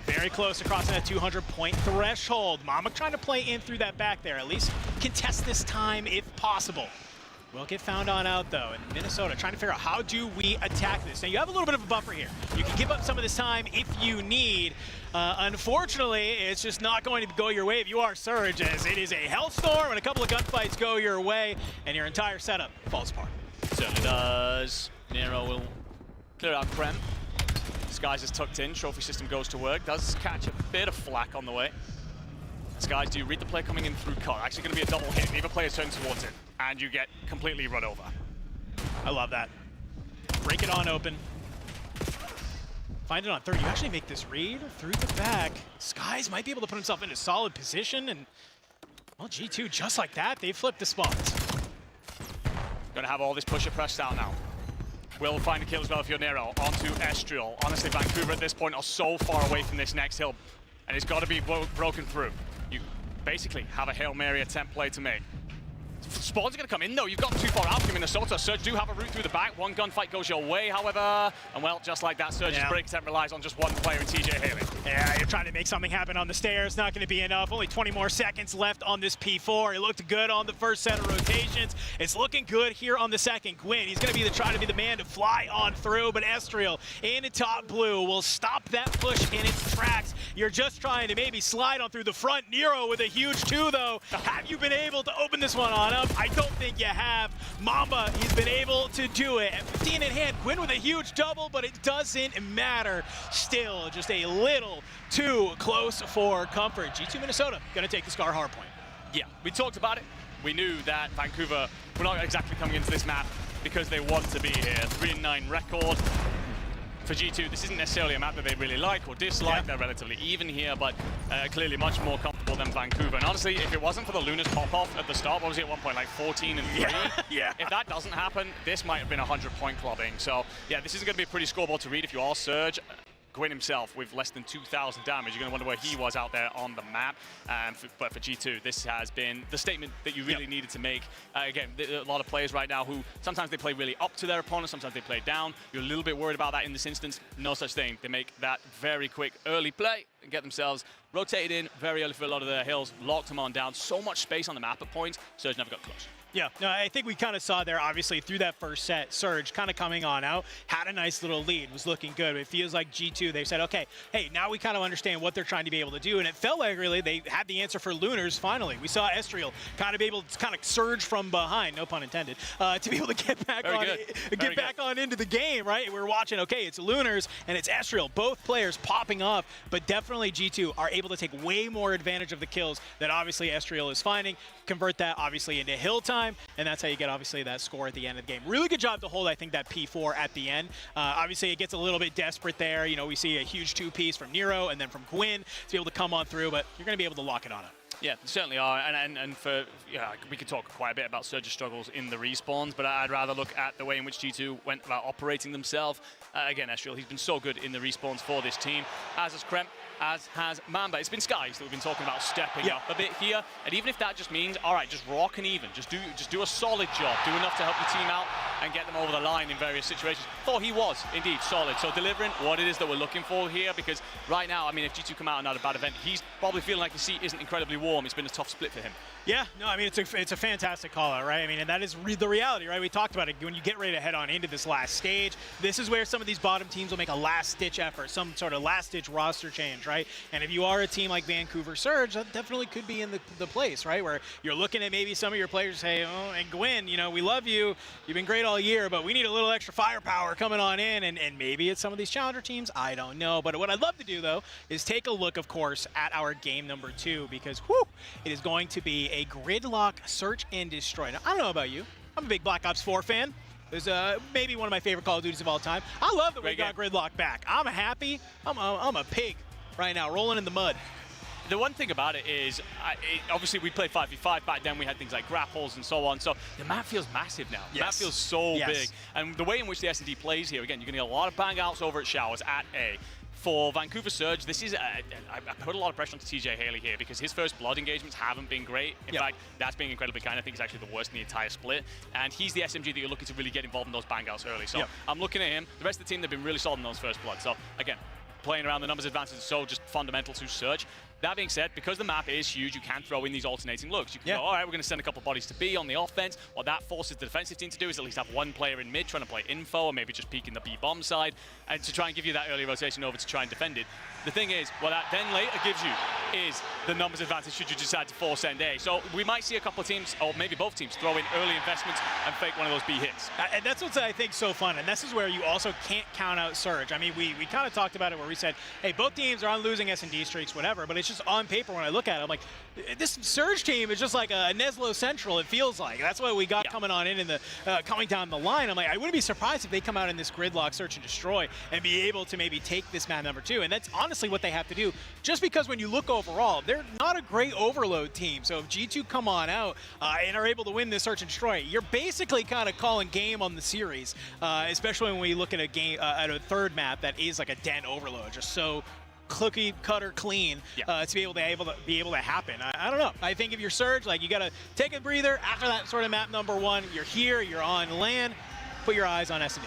very close to crossing that 200-point threshold. Mama trying to play in through that back there, at least contest this time if possible. Will get found on out, though, and Minnesota trying to figure out how do we attack this. Now, you have a little bit of a buffer here. You can give up some of this time if you need. Unfortunately, it's just not going to go your way if you are Surge, as it is a Hellstorm and a couple of gunfights go your way, and your entire setup falls apart. Certainly does. Nero will clear out Krem. Skies is tucked in. Trophy system goes to work. Does catch a bit of flack on the way. Skies, do you read the play coming in through cut? Actually going to be a double hit. Neither player turns towards it, and you get completely run over. I love that. Break it on open. Find it on 30. You actually make this read through the back. Skies might be able to put himself in a solid position, and well, G2 just like that, they flipped the spots. Gonna have all this pusher pressed out now. Will find a kill as well if you're Nero. Onto Estriel. Honestly, Vancouver at this point are so far away from this next hill, and it's got to be broken through. You basically have a Hail Mary attempt play to make. Spawns are going to come in, though. You've gotten too far out from Minnesota. Surge do have a route through the back. One gunfight goes your way, however. And, well, just like that, Surge's break attempt relies on just one player in TJ Haley. Yeah, you're trying to make something happen on the stairs. Not going to be enough. Only 20 more seconds left on this P4. It looked good on the first set of rotations. It's looking good here on the second. Gwyn, he's going to be trying to be the man to fly on through, but Estriel in the top blue will stop that push in its tracks. You're just trying to maybe slide on through the front. Nero with a huge 2, though. Have you been able to open this one on up? I don't think you have. Mamba, he's been able to do it. At 15 in hand, Gwyn with a huge double, but it doesn't matter. Still, just a little too close for comfort. G2 Minnesota gonna take the Scar hardpoint. Yeah, we talked about it. We knew that Vancouver were not exactly coming into this map because they want to be here. 3-9 record. For G2, this isn't necessarily a map that they really like or dislike. They're relatively even here, but clearly much more comfortable than Vancouver. And honestly, if it wasn't for the Lunas pop-off at the start, what was it at one point, like 14 and 3? Yeah. If that doesn't happen, this might have been 100-point clubbing. So yeah, this isn't going to be a pretty scoreboard to read if you are Surge. Gwyn himself with less than 2,000 damage. You're going to wonder where he was out there on the map. But for G2, this has been the statement that you really needed to make. Again, a lot of players right now who sometimes they play really up to their opponents, sometimes they play down. You're a little bit worried about that in this instance. No such thing. They make that very quick early play. and get themselves rotated in very early for a lot of their hills, locked them on down. So much space on the map at points, Surge never got close. Yeah, no, I think we kind of saw there, obviously, through that first set, Surge kind of coming on out, had a nice little lead, was looking good. It feels like G2, they said, okay, hey, now we kind of understand what they're trying to be able to do, and it felt like really they had the answer for Lunars finally. We saw Estriel kind of be able to kind of surge from behind, no pun intended, to be able to get back on into the game, right? We're watching, okay, it's Lunars and it's Estriel, both players popping off, but definitely G2 are able to take way more advantage of the kills that obviously Estriel is finding, convert that obviously into hill time, and that's how you get obviously that score at the end of the game. Really good job to hold, I think, that P4 at the end. Obviously it gets a little bit desperate there. You know, we see a huge 2-piece from Nero and then from Gwyn to be able to come on through, but you're going to be able to lock it on it. Yeah, certainly are, and for, yeah, we could talk quite a bit about Surge's struggles in the respawns, but I'd rather look at the way in which G2 went about operating themselves. Again, Estriel, he's been so good in the respawns for this team, as has Kremp, as has Mamba. It's been Skies that we've been talking about stepping up a bit here, and even if that just means, all right, just rock and even, just do a solid job, do enough to help your team out and get them over the line in various situations. Thought he was indeed solid, so delivering what it is that we're looking for here, because right now, I mean, if G2 come out and not a bad event, he's probably feeling like his seat isn't incredibly warm. It's been a tough split for him. Yeah, no, I mean, it's a fantastic call out, right? I mean, and that is the reality, right? We talked about it. When you get ready to head on into this last stage, this is where some of these bottom teams will make a last-ditch effort, some sort of last-ditch roster change, right? And if you are a team like Vancouver Surge, that definitely could be in the place, right? Where you're looking at maybe some of your players say, oh, and Gwyn, you know, we love you. You've been great all year, but we need a little extra firepower coming on in. And maybe it's some of these challenger teams. I don't know. But what I'd love to do, though, is take a look, of course, at our game number 2, because, whew, it is going to be a gridlock search and destroy. Now, I don't know about you. I'm a big Black Ops 4 fan. It's maybe one of my favorite Call of Duties of all time. I love that we got Gridlock back. I'm happy. I'm a pig right now, rolling in the mud. The one thing about it is, obviously we played 5v5, back then we had things like grapples and so on, so the map feels massive now. The map feels so big. And the way in which the S&D plays here, again, you're going to get a lot of bang outs over at Showers at A. For Vancouver Surge, this is, I put a lot of pressure onto TJ Haley here because his first blood engagements haven't been great. In fact, that's being incredibly kind. I think it's actually the worst in the entire split. And he's the SMG that you're looking to really get involved in those bang outs early. So I'm looking at him. The rest of the team, they've been really solid in those first blood. So again, playing around the numbers advances is so just fundamental to Surge. That being said, because the map is huge, you can throw in these alternating looks. You can go, all right, we're going to send a couple bodies to B on the offense. What that forces the defensive team to do is at least have one player in mid trying to play info, or maybe just peeking the B bomb side, and to try and give you that early rotation over to try and defend it. The thing is, what that then later gives you is the numbers advantage should you decide to force end A. So we might see a couple of teams, or maybe both teams, throw in early investments and fake one of those B hits. And that's what's, I think, so fun. And this is where you also can't count out Surge. I mean, we kind of talked about it where we said, hey, both teams are on losing S&D streaks, whatever, but it's just on paper when I look at it, I'm like, this Surge team is just like a Neslo Central, it feels like. That's what we got coming on in the coming down the line. I'm like, I wouldn't be surprised if they come out in this gridlock search and destroy and be able to maybe take this map number 2. And that's honestly what they have to do, just because when you look overall, they're not a great overload team. So if G2 come on out and are able to win this search and destroy, you're basically kind of calling game on the series, especially when we look at a game at a third map that is like a den overload, just so cookie cutter clean to be able to happen. I don't know. I think if you're Surge, like, you got to take a breather after that sort of map number 1. You're here, you're on land, put your eyes on S&D.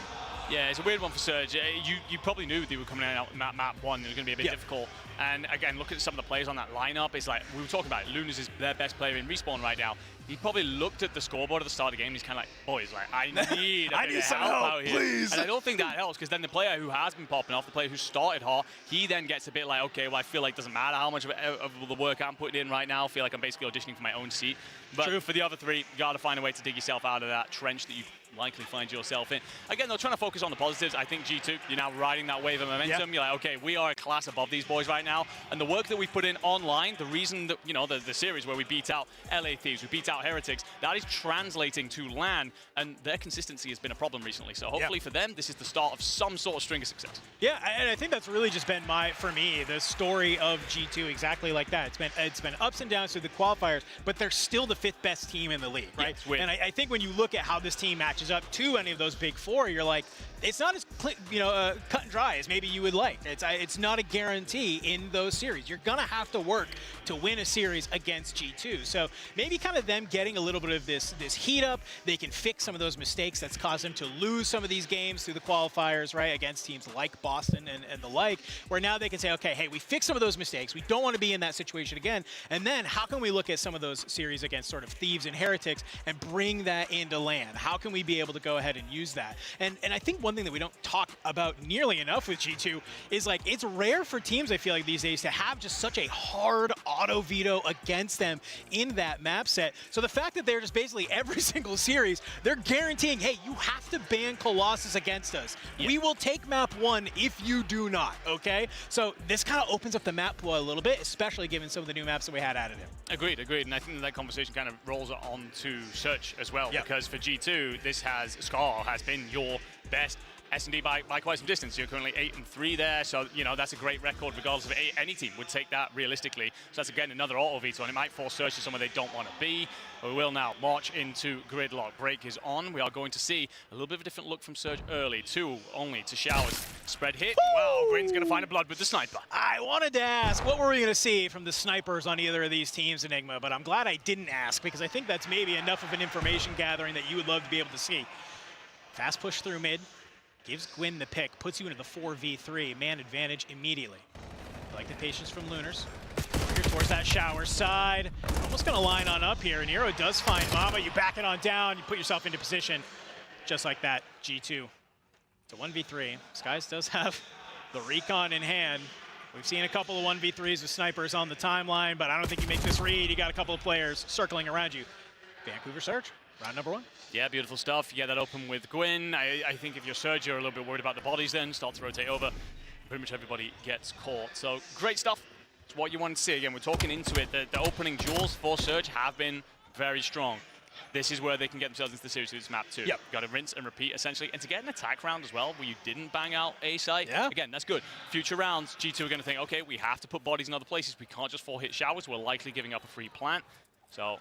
Yeah, it's a weird one for Surge. You probably knew they were coming out in map 1. It was going to be a bit difficult. And again, look at some of the players on that lineup. It's like, we were talking about it, Lunars is their best player in Respawn right now. He probably looked at the scoreboard at the start of the game and he's kind of like, boys, like, I need a bit of help out here. Please. And I don't think that helps, because then the player who has been popping off, the player who started hot, he then gets a bit like, okay, well, I feel like it doesn't matter how much of the work I'm putting in right now. I feel like I'm basically auditioning for my own seat. But for the other 3, you got to find a way to dig yourself out of that trench that you likely find yourself in. Again, they're trying to focus on the positives. I think G2, you're now riding that wave of momentum. You're like, okay, we are a class above these boys right now. And the work that we've put in online, the reason that, you know, the series where we beat out LA Thieves, we beat out Heretics, that is translating to LAN, and their consistency has been a problem recently. So hopefully for them, this is the start of some sort of string of success. Yeah, and I think that's really just been for me, the story of G2, exactly like that. It's been ups and downs through the qualifiers, but they're still the 5th best team in the league, right? Yeah, and I think when you look at how this team matches matches up to any of those big four, you're like, it's not as cut and dry as maybe you would like. It's not a guarantee in those series. You're gonna have to work to win a series against G2. So maybe kind of them getting a little bit of this heat up, they can fix some of those mistakes that's caused them to lose some of these games through the qualifiers, right, against teams like Boston and the like, where now they can say, okay, hey, we fixed some of those mistakes. We don't want to be in that situation again. And then how can we look at some of those series against sort of Thieves and Heretics and bring that into land? How can we be able to go ahead and use that? And I think one thing that we don't talk about nearly enough with G2 is, like, it's rare for teams, I feel like, these days to have just such a hard auto veto against them in that map set. So the fact that they're just basically every single series, they're guaranteeing, hey, you have to ban Colossus against us. Yeah. We will take map 1 if you do not, okay? So this kind of opens up the map pool a little bit, especially given some of the new maps that we had added in. Agreed. And I think that conversation kind of rolls on to Search as well, because for G2, Scar has been your best S&D by quite some distance. You're currently 8-3 there, so that's a great record regardless of any team would take that realistically. So that's again another auto veto, and it might force Search to somewhere they don't want to be. But we will now march into Gridlock. Break is on. We are going to see a little bit of a different look from Surge early. 2 only to Showers. Spread hit. Wow, Gwyn's going to find a blood with the sniper. I wanted to ask, what were we going to see from the snipers on either of these teams, Enigma? But I'm glad I didn't ask, because I think that's maybe enough of an information gathering that you would love to be able to see. Fast push through mid. Gives Gwyn the pick, puts you into the 4v3, man advantage immediately. I like the patience from Lunars. Here towards that Shower side. Almost gonna line on up here. Nero does find Mama, you back it on down, you put yourself into position. Just like that, G2. It's a 1v3. Skies does have the recon in hand. We've seen a couple of 1v3s with snipers on the timeline, but I don't think you make this read. You got a couple of players circling around you. Vancouver Surge, round number 1. Yeah, beautiful stuff. You get that open with Gwyn. I think if you're Surge, you're a little bit worried about the bodies then. Start to rotate over. Pretty much everybody gets caught. So great stuff. It's what you want to see. Again, we're talking into it. The opening duels for Surge have been very strong. This is where they can get themselves into the series with this map too. Yep. Got to rinse and repeat, essentially. And to get an attack round as well, where you didn't bang out A site, again, that's good. Future rounds, G2 are going to think, okay, we have to put bodies in other places. We can't just 4-hit Showers. We're likely giving up a free plant. So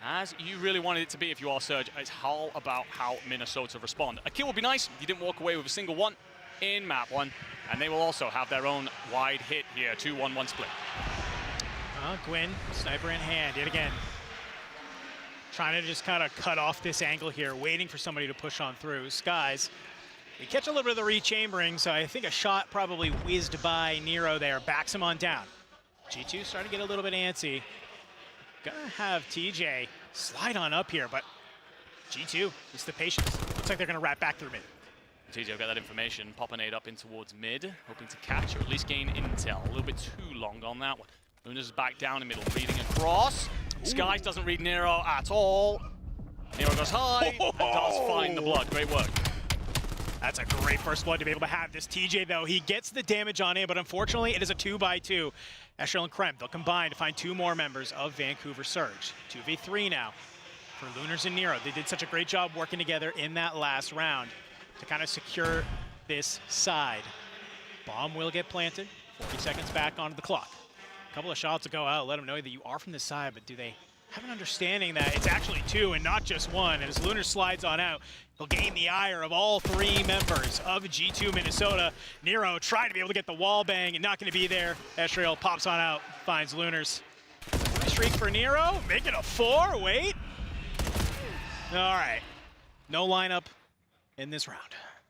as you really wanted it to be if you are Surge, it's all about how Minnesota respond. A kill will be nice. You didn't walk away with a single one in map 1. And they will also have their own wide hit here, 2-1-1 split. Gwyn, sniper in hand, yet again. Trying to just kind of cut off this angle here, waiting for somebody to push on through. Skies, we catch a little bit of the rechambering, so I think a shot probably whizzed by Nero there, backs him on down. G2 starting to get a little bit antsy. Gonna have TJ slide on up here, but G2, it's the patience. Looks like they're gonna wrap back through mid. TJ got that information, popping it up in towards mid, hoping to catch or at least gain intel. A little bit too long on that one. Lunas is back down in middle, reading across. Skies doesn't read Nero at all. Nero goes high and does find the blood. Great work. That's a great first blood to be able to have this. TJ, though, he gets the damage on it, but unfortunately it is a 2x2. Eshrel and Krem, they'll combine to find 2 more members of Vancouver Surge. 2v3 now for Lunars and Nero. They did such a great job working together in that last round to kind of secure this side. Bomb will get planted. 40 seconds back onto the clock. A couple of shots to go out, let them know that you are from this side, but do they have an understanding that it's actually 2 and not just 1? And as Lunar slides on out, he'll gain the ire of all 3 members of G2 Minnesota. Nero trying to be able to get the wall bang and not going to be there. Eshrel pops on out, finds Lunars. Streak for Nero, make it a 4, wait. All right, no lineup in this round.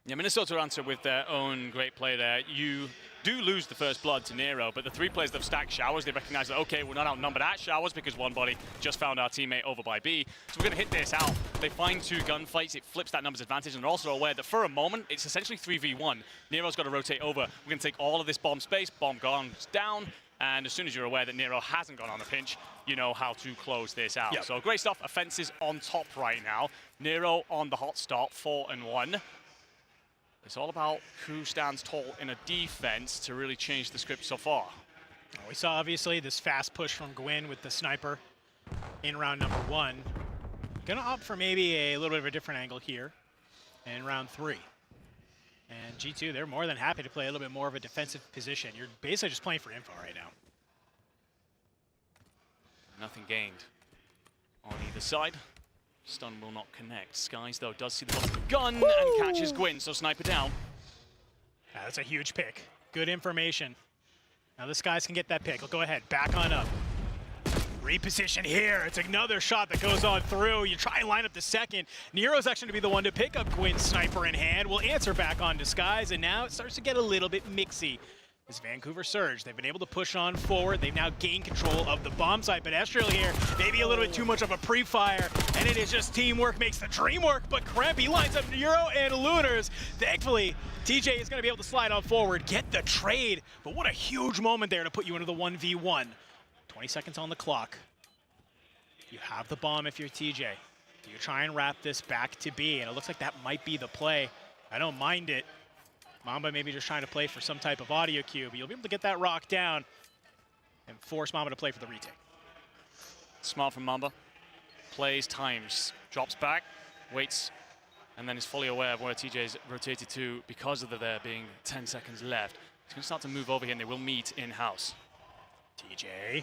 Yeah, Minnesota answer with their own great play there. You do lose the first blood to Nero, but the 3 players that have stacked Showers, they recognize that, okay, we're not outnumbered at Showers because one body just found our teammate over by B. So we're going to hit this out. They find 2 gunfights. It flips that numbers advantage, and they're also aware that for a moment, it's essentially 3v1. Nero's got to rotate over. We're going to take all of this bomb space. Bomb goes down. And as soon as you're aware that Nero hasn't gone on the pinch, you know how to close this out. Yep. So great stuff. Offenses on top right now. Nero on the hot start, 4-1. It's all about who stands tall in a defense to really change the script so far. We saw, obviously, this fast push from Gwyn with the sniper in round number 1. Gonna opt for maybe a little bit of a different angle here in round 3. And G2, they're more than happy to play a little bit more of a defensive position. You're basically just playing for info right now. Nothing gained on either side. Stun will not connect. Skies, though, does see the gun and catches Gwyn, so sniper down. Yeah, that's a huge pick. Good information. Now the Skies can get that pick. He'll go ahead, back on up. Reposition here. It's another shot that goes on through. You try and line up the second. Nero's actually going to be the one to pick up Gwyn's sniper in hand. Will answer back on Skies, and now it starts to get a little bit mixy. This Vancouver Surge, they've been able to push on forward. They've now gained control of the bomb site, but Estriel here, maybe a little bit too much of a pre-fire, and it is just teamwork makes the dream work, but Kremp, he lines up Nero and Lunars. Thankfully, TJ is going to be able to slide on forward, get the trade, but what a huge moment there to put you into the 1v1. 20 seconds on the clock. You have the bomb if you're TJ. Do you try and wrap this back to B? And it looks like that might be the play. I don't mind it. Mamba maybe just trying to play for some type of audio cue, but you'll be able to get that rock down and force Mamba to play for the retake. Smart from Mamba. Plays, times, drops back, waits, and then is fully aware of where TJ's rotated to because of there being 10 seconds left. He's going to start to move over here, and they will meet in-house. TJ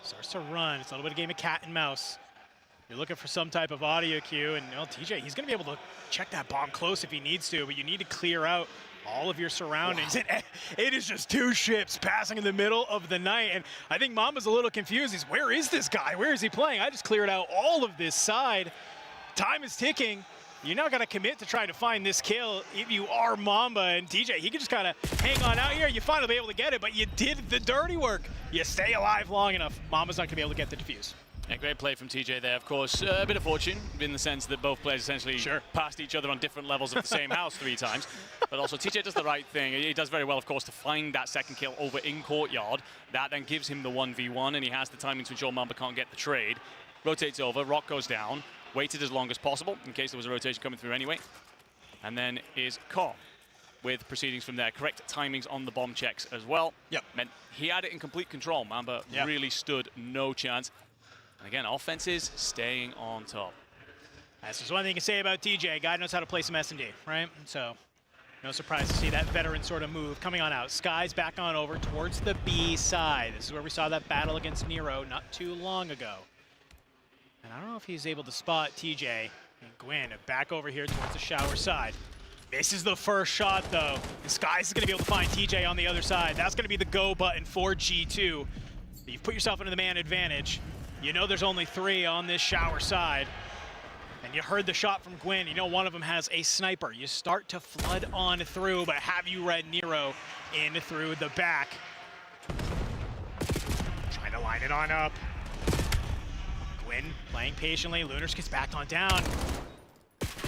starts to run. It's a little bit of a game of cat and mouse. You're looking for some type of audio cue, and well, TJ, he's going to be able to check that bomb close if he needs to, but you need to clear out all of your surroundings. Wow. It is just two ships passing in the middle of the night, and I think Mamba's a little confused. He's, where is this guy? Where is he playing? I just cleared out all of this side. Time is ticking. You're not going to commit to trying to find this kill if you are Mamba, and TJ, he can just kind of hang on out here. You finally be able to get it, but you did the dirty work. You stay alive long enough. Mamba's not going to be able to get the defuse. Yeah, great play from TJ there, of course. A bit of fortune in the sense that both players essentially passed each other on different levels of the same house 3 times. But also TJ does the right thing. He does very well, of course, to find that second kill over in courtyard. That then gives him the 1v1, and he has the timing to ensure Mamba can't get the trade. Rotates over, rock goes down, waited as long as possible in case there was a rotation coming through anyway. And then is calm with proceedings from there. Correct timings on the bomb checks as well. Yep. Meant he had it in complete control. Mamba really stood no chance. And again, offenses staying on top. That's just one thing you can say about TJ. Guy knows how to play some S&D, right? So no surprise to see that veteran sort of move coming on out. Sky's back on over towards the B side. This is where we saw that battle against Nero not too long ago. And I don't know if he's able to spot TJ and Gwyn back over here towards the shower side. Misses the first shot though. And Skies is going to be able to find TJ on the other side. That's going to be the go button for G2. You've put yourself into the man advantage. You know there's only 3 on this shower side. And you heard the shot from Gwyn. You know one of them has a sniper. You start to flood on through, but have you read Nero in through the back? Trying to line it on up. Gwyn playing patiently. Lunars gets back on down.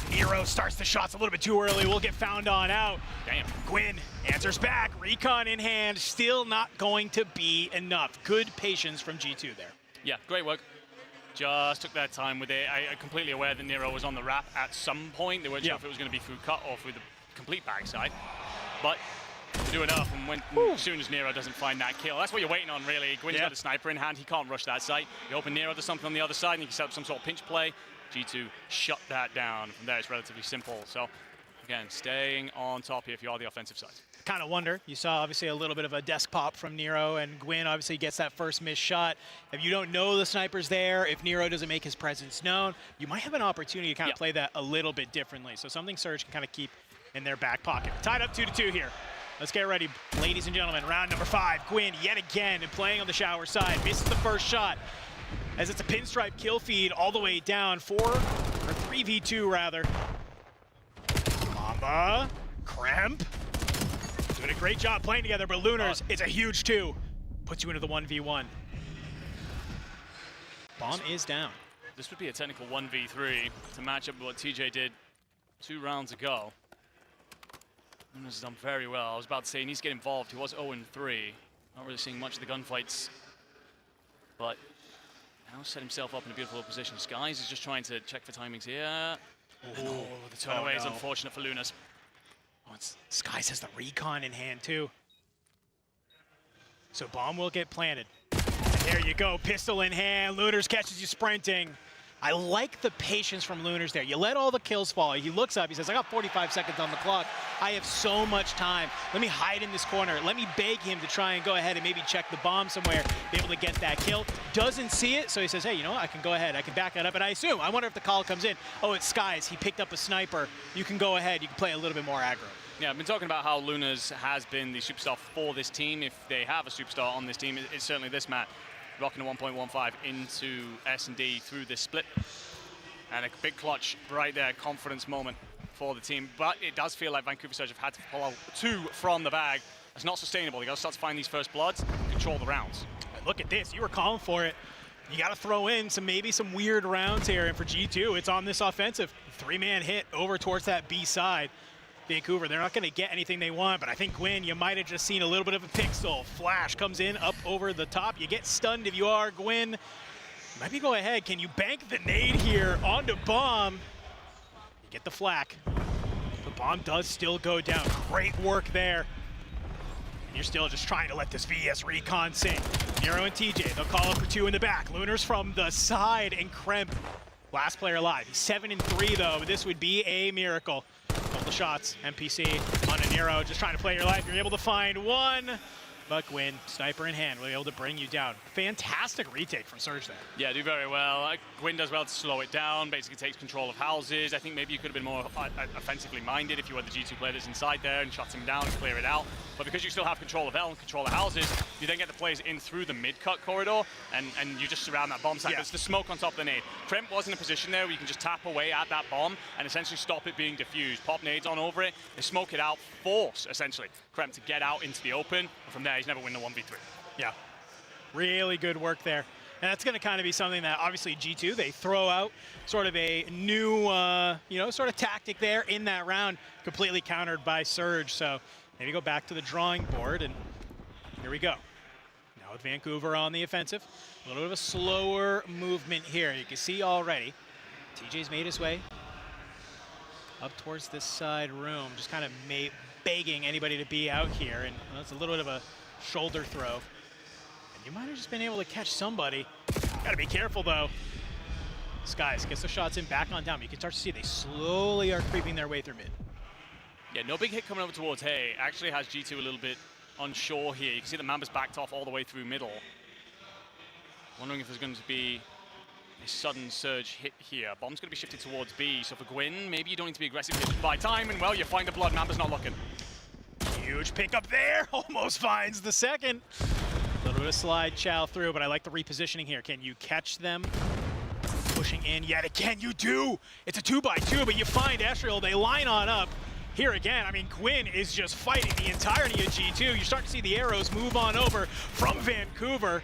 Nero starts the shots a little bit too early. We'll get found on out. Damn. Gwyn answers back. Recon in hand. Still not going to be enough. Good patience from G2 there. Yeah, great work. Just took their time with it. I'm completely aware that Nero was on the wrap at some point. They weren't sure if it was going to be through cut or through the complete backside. But do enough, and when, as soon as Nero doesn't find that kill, that's what you're waiting on, really. Gwyn's got a sniper in hand. He can't rush that site. You open Nero to something on the other side, and you can set up some sort of pinch play. G2 shut that down. From there, it's relatively simple. So, again, staying on top here if you are the offensive side. Kind of wonder. You saw obviously a little bit of a desk pop from Nero, and Gwyn obviously gets that first missed shot. If you don't know the sniper's there, if Nero doesn't make his presence known, you might have an opportunity to kind of play that a little bit differently. So something Surge can kind of keep in their back pocket. Tied up 2-2 here. Let's get ready, ladies and gentlemen. Round number 5. Gwyn yet again and playing on the shower side. Misses the first shot as it's a pinstripe kill feed all the way down. 3v2 rather. Mamba, Kremp. Doing a great job playing together, but Lunars, it's a huge 2. Puts you into the 1v1. Bomb is down. This would be a technical 1v3 to match up with what TJ did 2 rounds ago. Lunars has done very well. I was about to say he needs to get involved. He was 0-3. Not really seeing much of the gunfights. But now set himself up in a beautiful position. Skies is just trying to check for timings here. Oh, the turn away is unfortunate for Lunars. Skies has the recon in hand too. So bomb will get planted. And there you go, pistol in hand. Lunars catches you sprinting. I like the patience from Lunars there. You let all the kills fall. He looks up. He says, I got 45 seconds on the clock. I have so much time. Let me hide in this corner. Let me beg him to try and go ahead and maybe check the bomb somewhere, be able to get that kill. Doesn't see it, so he says, hey, you know what? I can go ahead. I can back that up. And I assume, I wonder if the call comes in. Oh, it's Skies. He picked up a sniper. You can go ahead. You can play a little bit more aggro. Yeah, I've been talking about how Lunars has been the superstar for this team. If they have a superstar on this team, it's certainly this Matt. Rocking a 1.15 into S&D through this split. And a big clutch right there, confidence moment for the team. But it does feel like Vancouver Surge have had to pull out 2 from the bag. It's not sustainable. They got to start to find these first bloods, control the rounds. Look at this. You were calling for it. You got to throw in maybe some weird rounds here. And for G2, it's on this offensive 3-man hit over towards that B side. Vancouver, they're not going to get anything they want, but I think, Gwyn, you might have just seen a little bit of a pixel. Flash comes in up over the top. You get stunned if you are Gwyn. Maybe go ahead. Can you bank the nade here onto Bomb? You get the flak. The Bomb does still go down. Great work there. And you're still just trying to let this VS Recon sink. Nero and TJ, they'll call up for 2 in the back. Lunars from the side, and Kremp, last player alive. He's 7-3 though, but this would be a miracle. Couple shots, MPC on a Nero, just trying to play your life. You're able to find one. But Gwyn, sniper in hand, will be able to bring you down. Fantastic retake from Surge there. Yeah, do very well. Gwyn does well to slow it down, basically takes control of houses. I think maybe you could have been more offensively minded if you had the G2 players inside there and shut him down and clear it out. But because you still have control of L and control of houses, you then get the players in through the mid-cut corridor, and you just surround that bomb site. Yeah. It's the smoke on top of the nade. Kremp was in a position there where you can just tap away at that bomb and essentially stop it being diffused. Pop nades on over it, they smoke it out, force, essentially, Kremp to get out into the open, and from there, he's never win the 1v3. Yeah, really good work there. And that's going to kind of be something that obviously G2, they throw out sort of a new, sort of tactic there in that round, completely countered by Surge. So maybe go back to the drawing board, and here we go. Now with Vancouver on the offensive, a little bit of a slower movement here. You can see already, TJ's made his way up towards this side room, just kind of begging anybody to be out here. And that's a little bit of a shoulder throw. And you might have just been able to catch somebody. Gotta be careful though. Skies gets the shots in back on down. You can start to see they slowly are creeping their way through mid. Yeah, no big hit coming over towards Hay. Actually has G2 a little bit unsure here. You can see the Mamba's backed off all the way through middle. Wondering if there's going to be a sudden surge hit here. Bomb's going to be shifted towards B. So for Gwyn, maybe you don't need to be aggressive here. Just buy time, and well, you find the blood. Mamba's not looking. Huge pickup there. Almost finds the second. A little bit of slide chow through, but I like the repositioning here. Can you catch them? Pushing in yet again. You do. It's a 2x2, but you find Esriel. They line on up. Here again, I mean, Gwyn is just fighting the entirety of G2. You start to see the arrows move on over from Vancouver.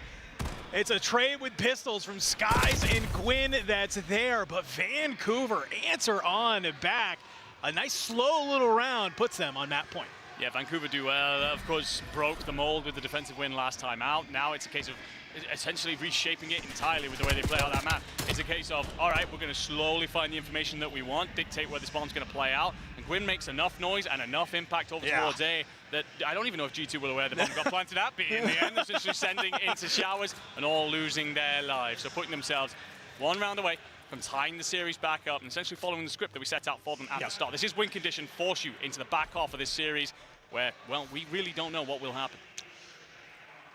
It's a trade with pistols from Skies and Gwyn that's there, but Vancouver answer on back. A nice slow little round puts them on that point. Yeah, Vancouver do well. Of course, broke the mold with the defensive win last time out. Now it's a case of essentially reshaping it entirely with the way they play out that map. It's a case of, all right, we're going to slowly find the information that we want, dictate where this bomb's going to play out, and Gwyn makes enough noise and enough impact over towards A that I don't even know if G2 will aware the bomb got planted at B in the end. It's just sending into showers and all losing their lives. So putting themselves one round away from tying the series back up and essentially following the script that we set out for them at the start. This is win condition, force you into the back half of this series where, well, we really don't know what will happen.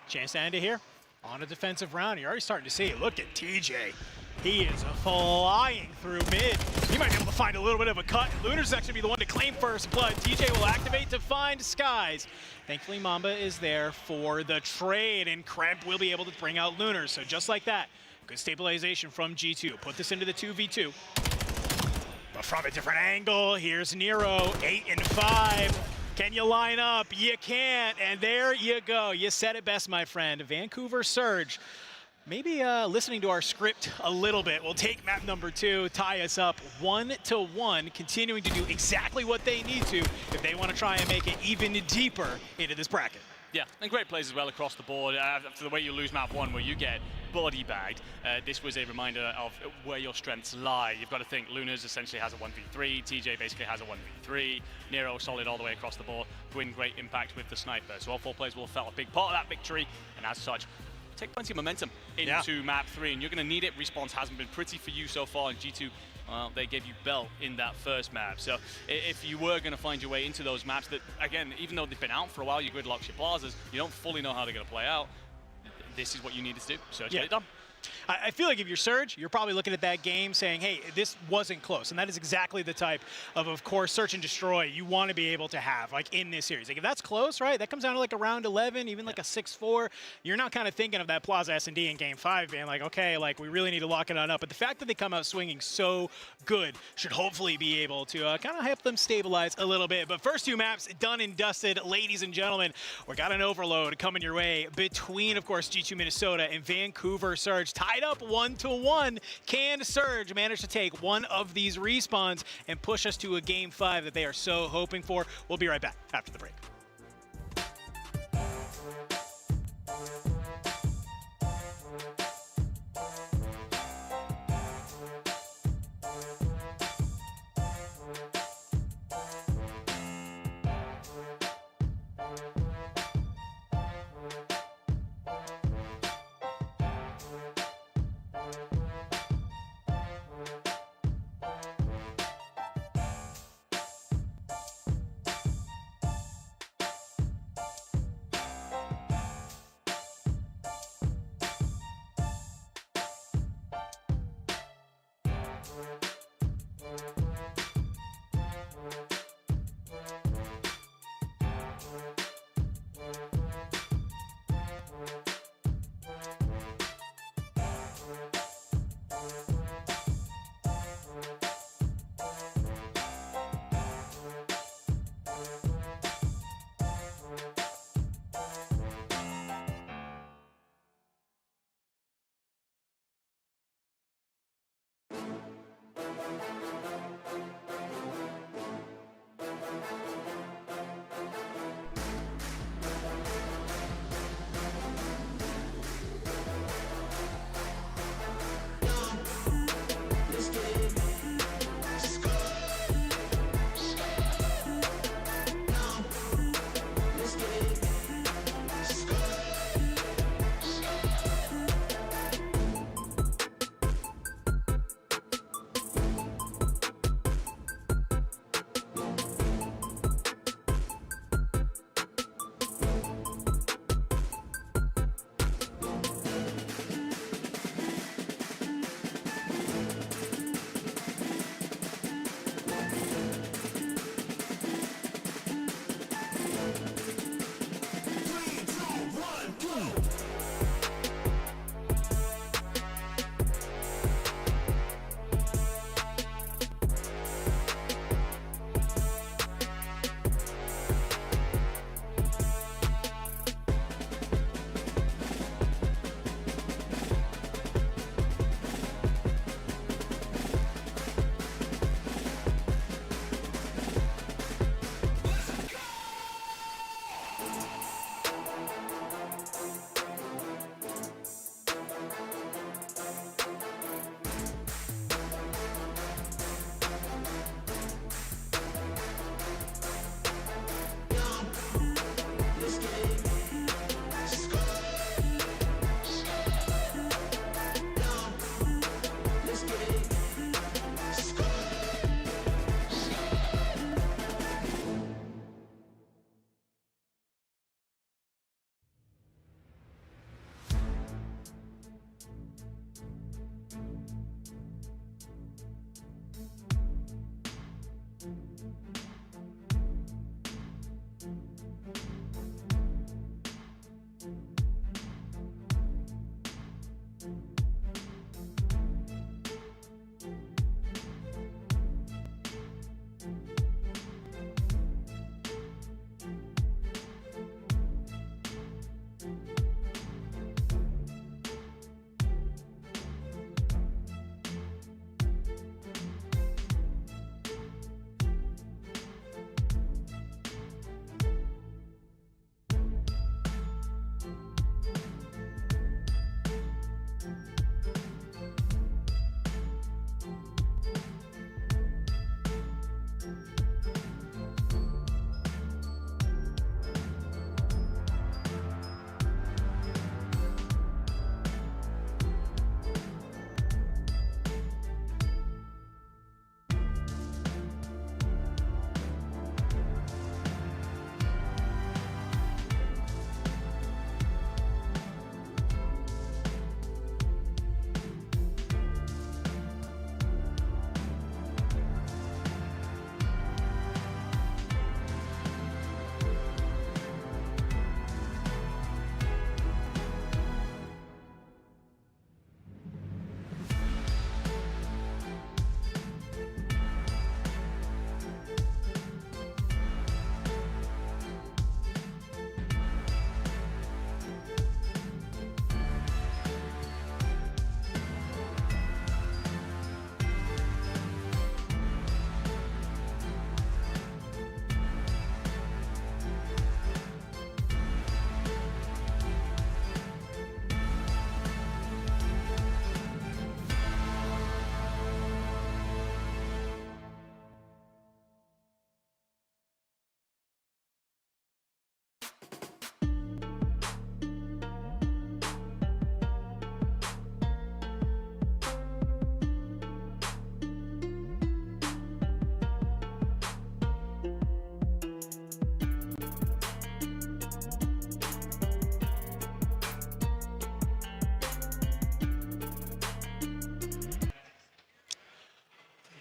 Chance to end it here on a defensive round. You're already starting to see, look at TJ. He is flying through mid. He might be able to find a little bit of a cut. Lunar's actually be the one to claim first blood. TJ will activate to find Skies. Thankfully, Mamba is there for the trade, and Kremp will be able to bring out Lunars. So just like that, good stabilization from G2. Put this into the 2v2. But from a different angle, here's Nero, 8 and 5. Can you line up? You can't, and there you go. You said it best, my friend. Vancouver Surge. Maybe listening to our script a little bit. We'll take map number 2, tie us up 1-1, continuing to do exactly what they need to if they want to try and make it even deeper into this bracket. Yeah, and great plays as well across the board. After the way you lose map 1 where you get body bagged, this was a reminder of where your strengths lie. You've got to think Lunars essentially has a 1v3, TJ basically has a 1v3, Nero solid all the way across the board, Gwyn great impact with the sniper. So all 4 players will have felt a big part of that victory, and as such, take plenty of momentum into map 3, and you're going to need it. Respawn's hasn't been pretty for you so far, and G2, well, they gave you Bell in that first map. So if you were going to find your way into those maps that, again, even though they've been out for a while, your gridlocks, your plazas, you don't fully know how they're going to play out, this is what you needed to do. Surge, get it done. I feel like if you're Surge, you're probably looking at that game saying, hey, this wasn't close. And that is exactly the type of course, search and destroy you want to be able to have, like, in this series. Like, if that's close, right, that comes down to, like, a round 11, even like a 6-4. You're not kind of thinking of that Plaza S&D in Game 5 being like, okay, like, we really need to lock it on up. But the fact that they come out swinging so good should hopefully be able to kind of help them stabilize a little bit. But first 2 maps done and dusted, ladies and gentlemen. We got an overload coming your way between, of course, G2 Minnesota and Vancouver Surge. Tied up 1-1. Can Surge manage to take one of these respawns and push us to a Game 5 that they are so hoping for? We'll be right back after the break.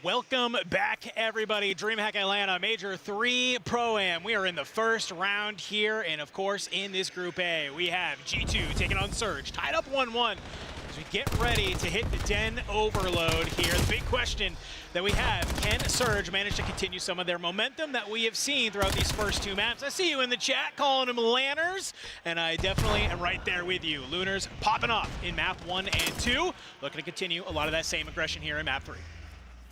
Welcome back, everybody. DreamHack Atlanta Major 3 Pro-Am. We are in the first round here, and of course, in this Group A, we have G2 taking on Surge, tied up 1-1. As we get ready to hit the Den overload here, the big question that we have, can Surge manage to continue some of their momentum that we have seen throughout these first two maps? I see you in the chat calling them Lanners, and I definitely am right there with you. Lunars popping off in map 1 and 2, looking to continue a lot of that same aggression here in map 3.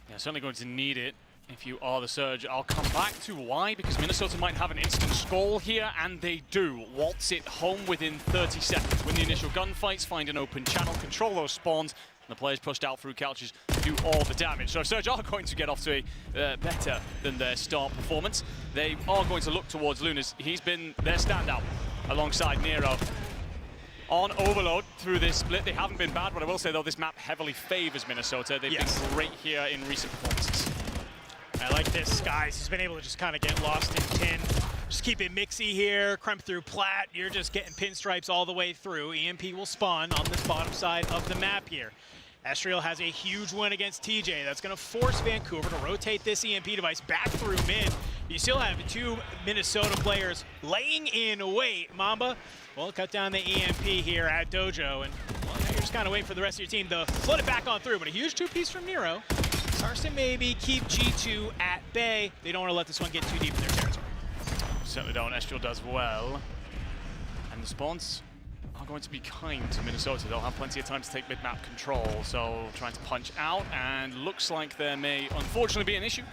Yeah, certainly going to need it if you are the Surge. I'll come back to why, because Minnesota might have an instant stall here, and they do. Waltz it home within 30 seconds. Win the initial gunfights, find an open channel, control those spawns, and the players pushed out through couches do all the damage. So Surge are going to get off to a better than their start performance. They are going to look towards Lunars. He's been their standout alongside Nero. On Overload through this split, they haven't been bad, but I will say, though, this map heavily favors Minnesota. They've been great here in recent performances. I like this, guys. He's been able to just kind of get lost in tin. Just keep it mixy here, crump through plat. You're just getting pinstripes all the way through. EMP will spawn on this bottom side of the map here. Estriel has a huge win against TJ. That's going to force Vancouver to rotate this EMP device back through mid. You still have two Minnesota players laying in wait. Mamba will cut down the EMP here at Dojo. And well, now you're just kind of waiting for the rest of your team to flood it back on through. But a huge two-piece from Nero. Starts to maybe keep G2 at bay. They don't want to let this one get too deep in their territory. Certainly don't. Estriel does well. And the spawns are going to be kind to Minnesota. They'll have plenty of time to take mid-map control. So trying to punch out, and looks like there may unfortunately be an issue.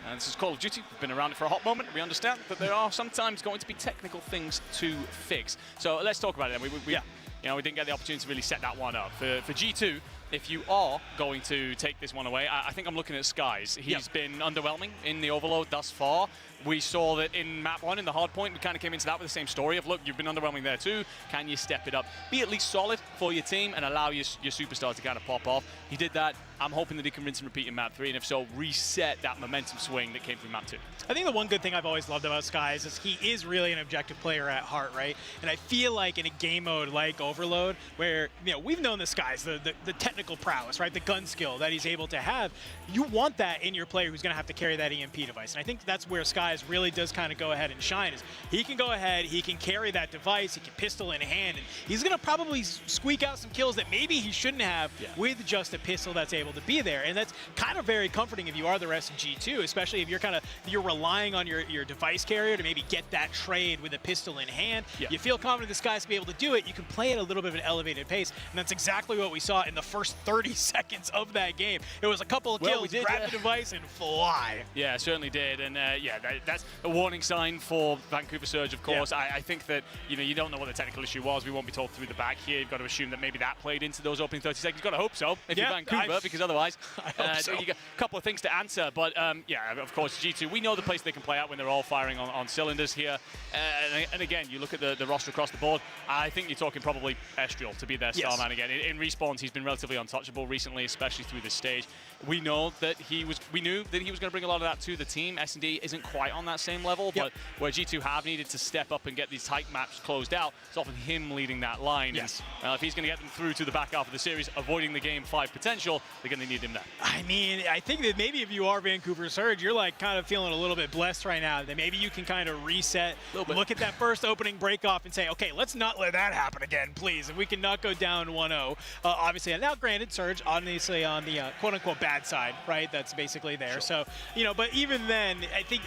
And this is Call of Duty. We've been around it for a hot moment. We understand that there are sometimes going to be technical things to fix. So let's talk about it then. You know, we didn't get the opportunity to really set that one up. For G2, if you are going to take this one away, I think I'm looking at Skies. He's been underwhelming in the Overload thus far. We saw that in map 1, in the hard point, we kind of came into that with the same story of, look, you've been underwhelming there too. Can you step it up? Be at least solid for your team and allow your superstars to kind of pop off. He did that. I'm hoping that he can rinse and repeat in map 3, and if so, reset that momentum swing that came from map 2. I think the one good thing I've always loved about Skies is he is really an objective player at heart, right? And I feel like in a game mode like Overload, where, you know, we've known the Skies, the technical prowess, right? The gun skill that he's able to have. You want that in your player who's going to have to carry that EMP device. And I think that's where Skies really does kind of go ahead and shine, is he can go ahead, he can carry that device, he can pistol in hand, and he's going to probably squeak out some kills that maybe he shouldn't have with just a pistol that's able to be there. And that's kind of very comforting if you are the rest of G2, especially if you're relying on your device carrier to maybe get that trade with a pistol in hand. You feel confident this guy's to be able to do it. You can play at a little bit of an elevated pace, and that's exactly what we saw in the first 30 seconds of that game. It was a couple of kills, grab the device, and fly. Yeah, certainly did. And that's a warning sign for Vancouver Surge, of course. I think that, you don't know what the technical issue was. We won't be told through the back here. You've got to assume that maybe that played into those opening 30 seconds. You've got to hope so if you're Vancouver, because otherwise, you got a couple of things to answer. But of course, G2, we know the place they can play out when they're all firing on cylinders here. And again, you look at the roster across the board, I think you're talking probably Estriel to be their star man again. In respawns, he's been relatively untouchable recently, especially through this stage. We knew that he was going to bring a lot of that to the team. S&D isn't quite on that same level, but where G2 have needed to step up and get these tight maps closed out, it's often him leading that line. And, if he's going to get them through to the back half of the series, avoiding the game 5 potential, they're going to need him there. I mean, I think that maybe if you are Vancouver Surge, you're like kind of feeling a little bit blessed right now. That maybe you can kind of reset, look at that first opening break off and say, okay, let's not let that happen again, please. If we can not go down 1-0, obviously. Now, granted, Surge obviously on the quote-unquote bad side, right? That's basically there. So, but even then, I think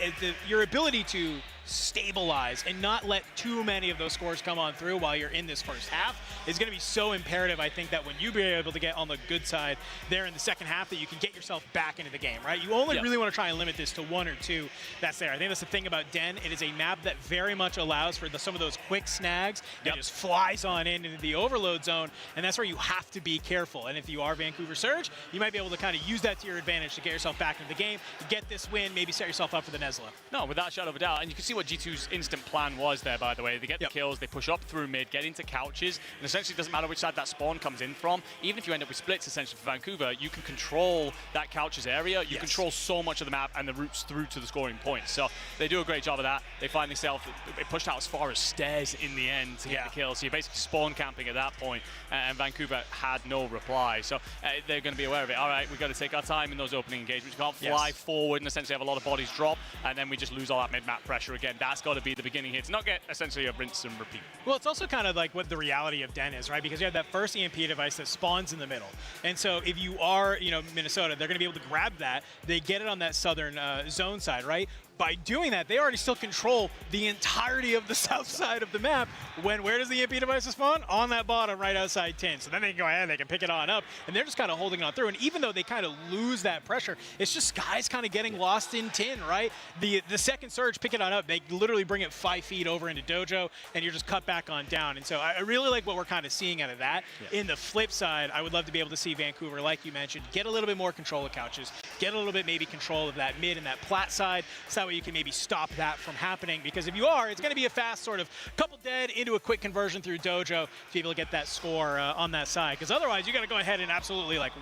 your ability to stabilize and not let too many of those scores come on through while you're in this first half is going to be so imperative. I think that when you be able to get on the good side there in the second half, that you can get yourself back into the game, right? You only really want to try and limit this to 1 or 2 that's there. I think that's the thing about Den. It is a map that very much allows for some of those quick snags. It just flies on into the overload zone, and that's where you have to be careful. And if you are Vancouver Surge, you might be able to kind of use that to your advantage to get yourself back into the game, to get this win, maybe set yourself up for the Nesla. No, without a shadow of a doubt. And you can see what G2's instant plan was there, by the way. They get the kills, they push up through mid, get into couches, and essentially it doesn't matter which side that spawn comes in from. Even if you end up with splits, essentially, for Vancouver, you can control that couches area. You control so much of the map and the routes through to the scoring points. So they do a great job of that. They find themselves, they pushed out as far as stairs in the end to get the kill. So you're basically spawn camping at that point, and Vancouver had no reply. So they're going to be aware of it. All right, we've got to take our time in those opening engagements. We can't fly forward and essentially have a lot of bodies drop, and then we just lose all that mid-map pressure again. That's got to be the beginning here to not get essentially a rinse and repeat. Well, it's also kind of like what the reality of Den is, right? Because you have that first EMP device that spawns in the middle. And so if you are, Minnesota, they're going to be able to grab that. They get it on that southern zone side, right? By doing that, they already still control the entirety of the south side of the map. Where does the EMP device spawn? On that bottom right outside 10. So then they can go ahead, they can pick it on up, and they're just kind of holding it on through. And even though they kind of lose that pressure, it's just guys kind of getting lost in 10, right? The second surge, pick it on up, they literally bring it 5 feet over into Dojo, and you're just cut back on down. And so I really like what we're kind of seeing out of that. In the flip side, I would love to be able to see Vancouver, like you mentioned, get a little bit more control of couches, get a little bit maybe control of that mid and that plat side, so that way you can maybe stop that from happening. Because if you are, it's going to be a fast sort of couple dead into a quick conversion through Dojo to be able to get that score on that side. Because otherwise, you got to go ahead and absolutely like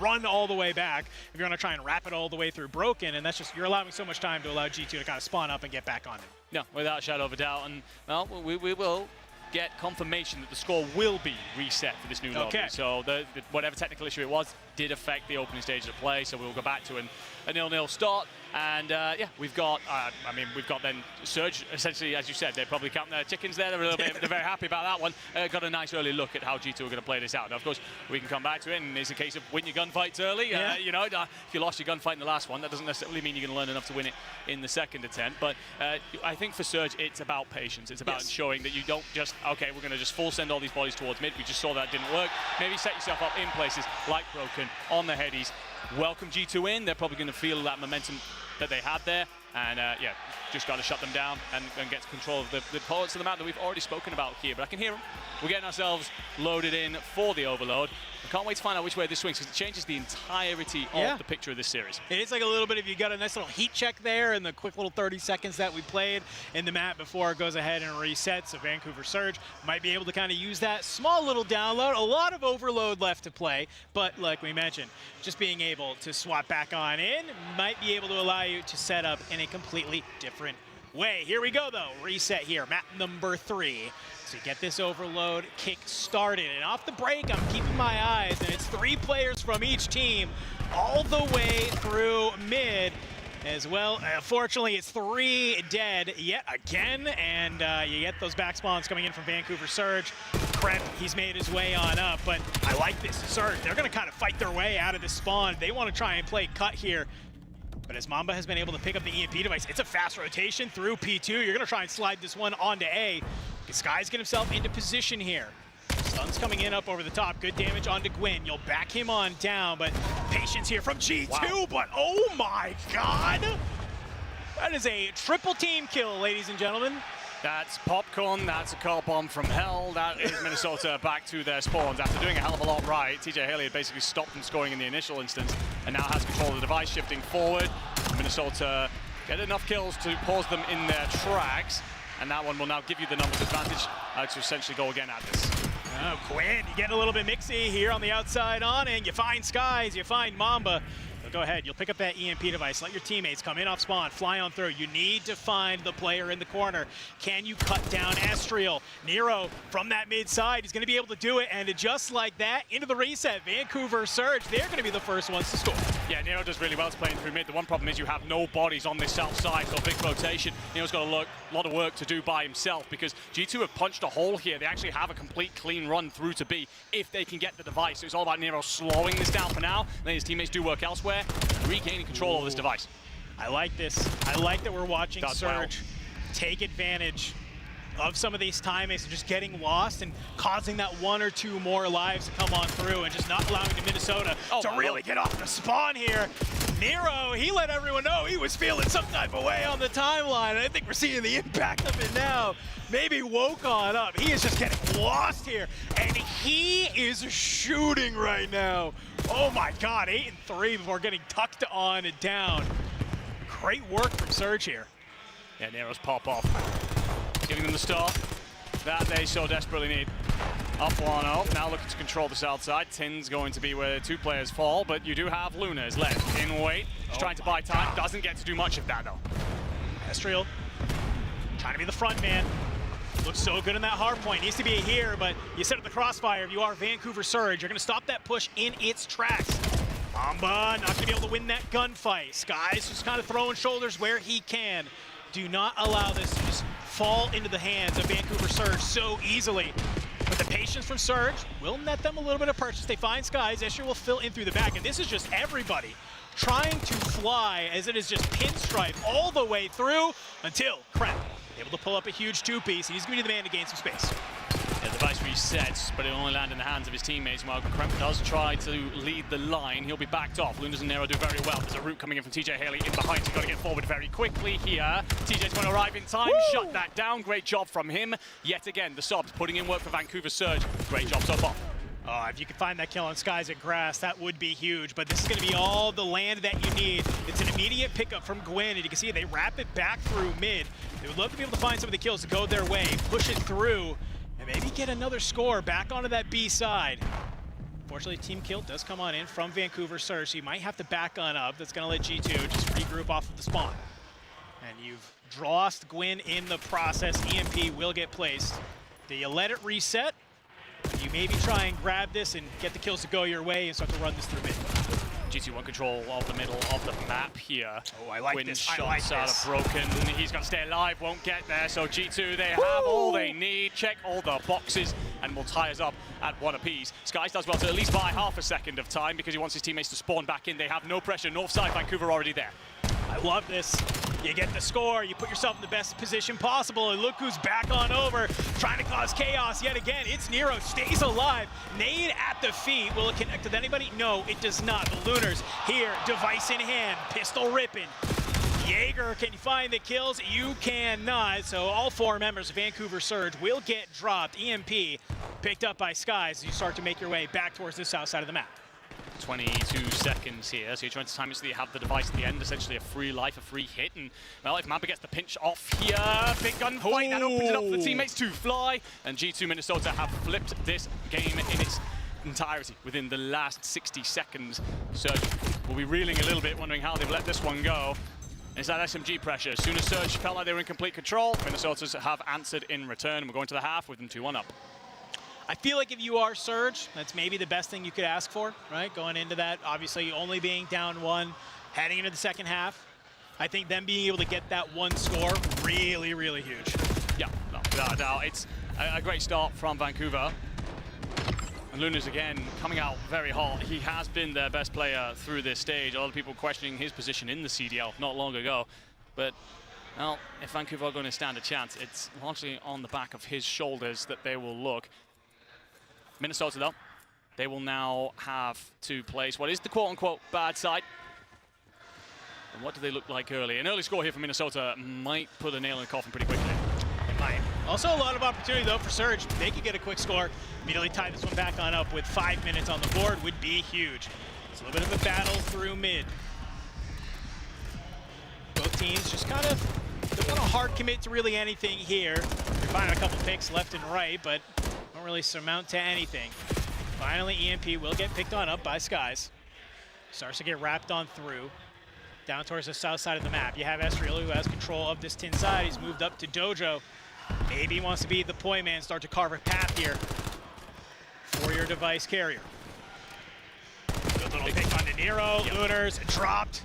run all the way back if you're going to try and wrap it all the way through Broken, and that's just, you're allowing so much time to allow G2 to kind of spawn up and get back on it. No, without a shadow of a doubt, and well, we will get confirmation that the score will be reset for this new lobby. So whatever technical issue it was did affect the opening stage of play, so we'll go back to a 0-0 start. And yeah, we've got then Surge, essentially, as you said, they're probably counting their chickens there. They're a little bit, they're very happy about that one. Got a nice early look at how G2 are going to play this out. Now, of course, we can come back to it, and it's a case of win your gunfights early. If you lost your gunfight in the last one, that doesn't necessarily mean you're going to learn enough to win it in the second attempt. But I think for Surge, it's about patience. It's about ensuring that you don't just, okay, we're going to just full send all these bodies towards mid. We just saw that didn't work. Maybe set yourself up in places like Broken, on the headies. Welcome G2 in. They're probably going to feel that momentum that they had there, and yeah, just got to shut them down and get control of the parts of the map that we've already spoken about here. But I can hear them. We're getting ourselves loaded in for the overload. I can't wait to find out which way this swings, because it changes the entirety of the picture of this series. It's like a little bit, if you got a nice little heat check there in the quick little 30 seconds that we played in the map before it goes ahead and resets. So Vancouver Surge might be able to kind of use that small little download. A lot of overload left to play, but like we mentioned, just being able to swap back on in might be able to allow you to set up in a completely different way. Here we go though, reset here, map number 3. So get this overload kick started, and off the break I'm keeping my eyes, and it's 3 players from each team all the way through mid as well. Fortunately, it's 3 dead yet again, and you get those back spawns coming in from Vancouver Surge. Kremp, he's made his way on up, but I like this. Surge, they're going to kind of fight their way out of this spawn. They want to try and play cut here. But as Mamba has been able to pick up the EMP device, it's a fast rotation through P2. You're going to try and slide this one onto A. Sky's get himself into position here. Stun's coming in up over the top. Good damage onto Gwyn. You'll back him on down, but patience here from G2. But oh my god! That is a triple team kill, ladies and gentlemen. That's Popcorn, that's a car bomb from hell. That is Minnesota back to their spawns after doing a hell of a lot right. TJ Haley had basically stopped from scoring in the initial instance and now has control of the device, shifting forward. Minnesota get enough kills to pause them in their tracks, and that one will now give you the numbers advantage to essentially go again at this. Oh, Quinn, you get a little bit mixy here on the outside on, and you find Skies, you find Mamba. Go ahead, you'll pick up that EMP device, let your teammates come in off spawn, fly on through. You need to find the player in the corner. Can you cut down Estriel? Nero from that mid side is going to be able to do it, and just like that, into the reset. Vancouver Surge, they're going to be the first ones to score. Yeah, Nero does really well to playing through mid. The one problem is you have no bodies on this south side, so big rotation. Nero's got a lot of work to do by himself, because G2 have punched a hole here. They actually have a complete clean run through to B if they can get the device. So it's all about Nero slowing this down for now, then his teammates do work elsewhere, regaining control of this device. I like this. I like that we're watching Surge take advantage of some of these timings and just getting lost and causing that 1 or 2 more lives to come on through, and just not allowing the Minnesota to really get off the spawn here. Nero, he let everyone know he was feeling some type of way on the timeline, and I think we're seeing the impact of it now. Maybe woke on up. He is just getting lost here, and he is shooting right now. Oh my god, 8 and 3 before getting tucked on and down. Great work from Surge here. Yeah, Nero's pop off. Giving them the start that they so desperately need. Up 1-0, now looking to control the south side. Tin's going to be where two players fall, but you do have Lunas left in wait. He's trying to buy time, doesn't get to do much of that though. Estriel trying to be the front man. Looks so good in that hard point. Needs to be a here, but you set up the crossfire. If you are Vancouver Surge, you're going to stop that push in its tracks. Mamba not going to be able to win that gunfight. Sky's just kind of throwing shoulders where he can. Do not allow this to just fall into the hands of Vancouver Surge so easily. But the patience from Surge will net them a little bit of purchase. They find Skies. Escher will fill in through the back, and this is just everybody trying to fly as it is just pinstripe all the way through until Kremp able to pull up a huge two-piece. He's going to be the man to gain some space. Yeah, the device resets, but it'll only land in the hands of his teammates. While Kremp does try to lead the line, he'll be backed off. Lunas and Nero do very well. There's a route coming in from TJ Haley in behind, so you've got to get forward very quickly here. TJ's going to arrive in time, shut that down. Great job from him. Yet again, the subs putting in work for Vancouver Surge. Great job so far. Oh, if you could find that kill on Skies at Grass, that would be huge. But this is going to be all the land that you need. It's an immediate pickup from Gwyn, and you can see they wrap it back through mid. They would love to be able to find some of the kills to go their way, push it through, and maybe get another score back onto that B side. Fortunately, team kill does come on in from Vancouver Surge, so you might have to back on up. That's going to let G2 just regroup off of the spawn. And you've drossed Gwyn in the process. EMP will get placed. Do you let it reset? You maybe try and grab this and get the kills to go your way and start to run this through mid. G2 won control of the middle of the map here. Oh, I like Gwyn's this. shots I like out this. of broken. He's going to stay alive, won't get there. So G2, they have all they need. Check all the boxes and will tie us up at one apiece. Skies does well to at least buy half a second of time because he wants his teammates to spawn back in. They have no pressure. North side, Vancouver already there. I love this. You get the score, you put yourself in the best position possible, and look who's back on over, trying to cause chaos yet again. It's Nero, stays alive. Nade at the feet. Will it connect with anybody? No, it does not. The Lunars here, device in hand, pistol ripping. Jaeger, can you find the kills? You cannot. So all four members of Vancouver Surge will get dropped. EMP picked up by Skies as you start to make your way back towards the south side of the map. 22 seconds here, so you're trying to time it so that you have the device at the end, essentially a free life, a free hit, and well, if Mamba gets the pinch off here, big gunfight, that opens it up for the teammates to fly, and G2 Minnesota have flipped this game in its entirety within the last 60 seconds. Surge will be reeling a little bit, wondering how they've let this one go. It's that SMG pressure. As soon as Surge felt like they were in complete control, Minnesota's have answered in return, and we're going to the half with them 2-1 up. I feel like if you are Surge, that's maybe the best thing you could ask for, right? Going into that, obviously only being down one, heading into the second half. I think them being able to get that one score, really, really huge. Yeah, no, without a doubt. It's a great start from Vancouver. And Lunas again coming out very hot. He has been their best player through this stage. A lot of people questioning his position in the CDL not long ago. But well, if Vancouver are going to stand a chance, it's largely on the back of his shoulders that they will look. Minnesota, though, they will now have to place what is the quote-unquote bad side. And what do they look like early? An early score here for Minnesota might put a nail in the coffin pretty quickly. It might. Also a lot of opportunity, though, for Surge. They could get a quick score, immediately tie this one back on up with 5 minutes on the board would be huge. It's a little bit of a battle through mid. Both teams just kind of, they're not a hard commit to really anything here. You're finding a couple picks left and right, but don't really surmount to anything. Finally, EMP will get picked on up by Skies. Starts to get wrapped on through. Down towards the south side of the map. You have Estriel, who has control of this tin side. He's moved up to Dojo. Maybe he wants to be the poi man, start to carve a path here for your device carrier. Good little pick on De Niro. Lunars dropped.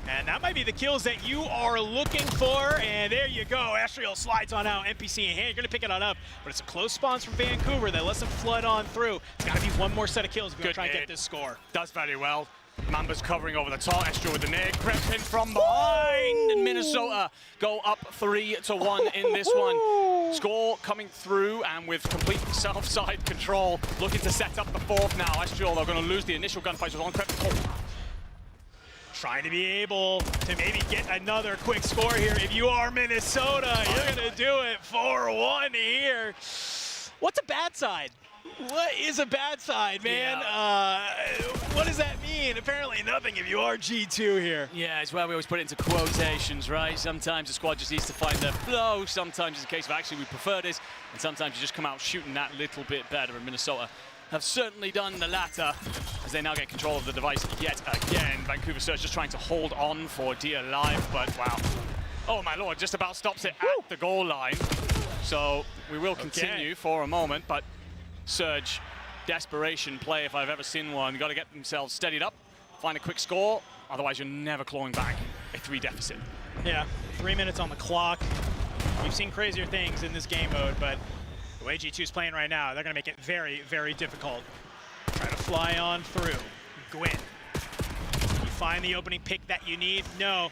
And that might be the kills that you are looking for. And there you go. Estriel slides on out. NPC in hand. You're going to pick it on up. But it's a close spawns from Vancouver that lets them flood on through. It's got to be one more set of kills if we're going to try and get this score. Does very well. Mamba's covering over the top. Estriel with the nade. Crept in from behind. And Minnesota go up 3-1 in this one. Score coming through and with complete south-side control. Looking to set up the fourth now. Estriel, they're going to lose the initial gunfight. So on Crept. Trying to be able to maybe get another quick score here. If you are Minnesota, you're going to do it 4-1 here. What's a bad side? What is a bad side, man? What does that mean? Apparently nothing if you are G2 here. Yeah, it's where we always put it into quotations, right? Sometimes the squad just needs to find their flow. Sometimes it's a case of actually we prefer this. And sometimes you just come out shooting that little bit better. And Minnesota have certainly done the latter as they now get control of the device yet again. Vancouver Surge just trying to hold on for dear life, but wow. Oh my lord, just about stops it at the goal line. So we will continue for a moment, but Surge, desperation play if I've ever seen one. Got to get themselves steadied up, find a quick score, otherwise you're never clawing back a 3 deficit. Yeah, 3 minutes on the clock. You've seen crazier things in this game mode, but the way G2's playing right now, they're going to make it very, very difficult. Try to fly on through. Gwyn. You find the opening pick that you need? No.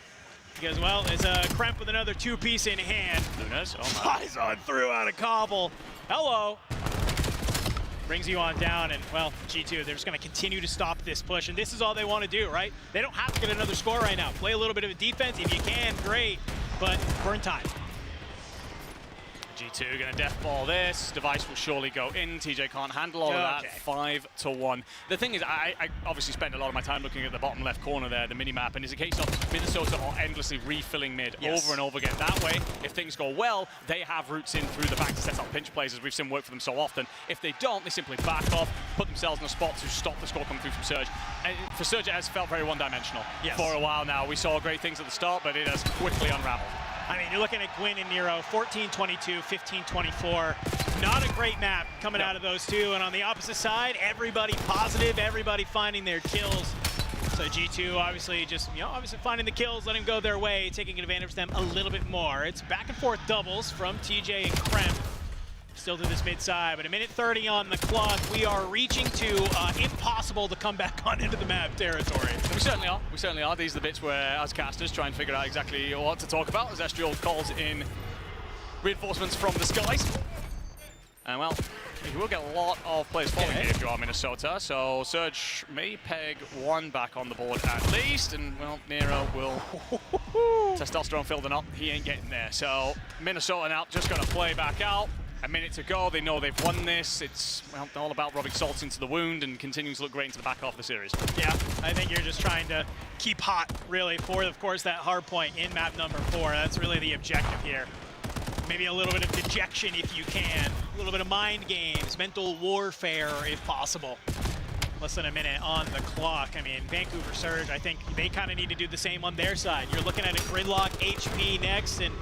Because, well, it's a Kremp with another 2-piece in hand. Lunas, Flies on through out of Cobble. Hello. Brings you on down, and, well, G2, they're just going to continue to stop this push, and this is all they want to do, right? They don't have to get another score right now. Play a little bit of a defense. If you can, great, but burn time. G2 going to death ball this. Device will surely go in. TJ can't handle all of that. 5-1. The thing is, I obviously spend a lot of my time looking at the bottom left corner there, the mini-map, and it's a case of Minnesota are endlessly refilling mid over and over again. That way, if things go well, they have routes in through the back to set up pinch plays, as we've seen work for them so often. If they don't, they simply back off, put themselves in a spot to stop the score coming through from Surge. And for Surge, it has felt very one-dimensional for a while now. We saw great things at the start, but it has quickly unraveled. I mean, you're looking at Gwyn and Nero, 14-22, 15-24. Not a great map coming out of those two. And on the opposite side, everybody positive, everybody finding their kills. So G2 obviously just, obviously finding the kills, letting them go their way, taking advantage of them a little bit more. It's back and forth doubles from TJ and Kremp. Still to this mid side, but 1:30 on the clock. We are reaching to impossible to come back on into the map territory. We certainly are. We certainly are. These are the bits where, as casters, try and figure out exactly what to talk about as Estriel calls in reinforcements from the skies. And, well, you will get a lot of players following you if you are Minnesota, so Surge may peg one back on the board at least, and, well, Nero will testosterone filled or not, he ain't getting there. So Minnesota now just going to play back out. A minute to go, they know they've won this. It's, well, all about rubbing salt into the wound and continuing to look great into the back half of the series. Yeah, I think you're just trying to keep hot, really, for, of course, that hard point in map number 4. That's really the objective here. Maybe a little bit of dejection if you can. A little bit of mind games, mental warfare if possible. Less than a minute on the clock. I mean, Vancouver Surge, I think they kind of need to do the same on their side. You're looking at a gridlock HP next, and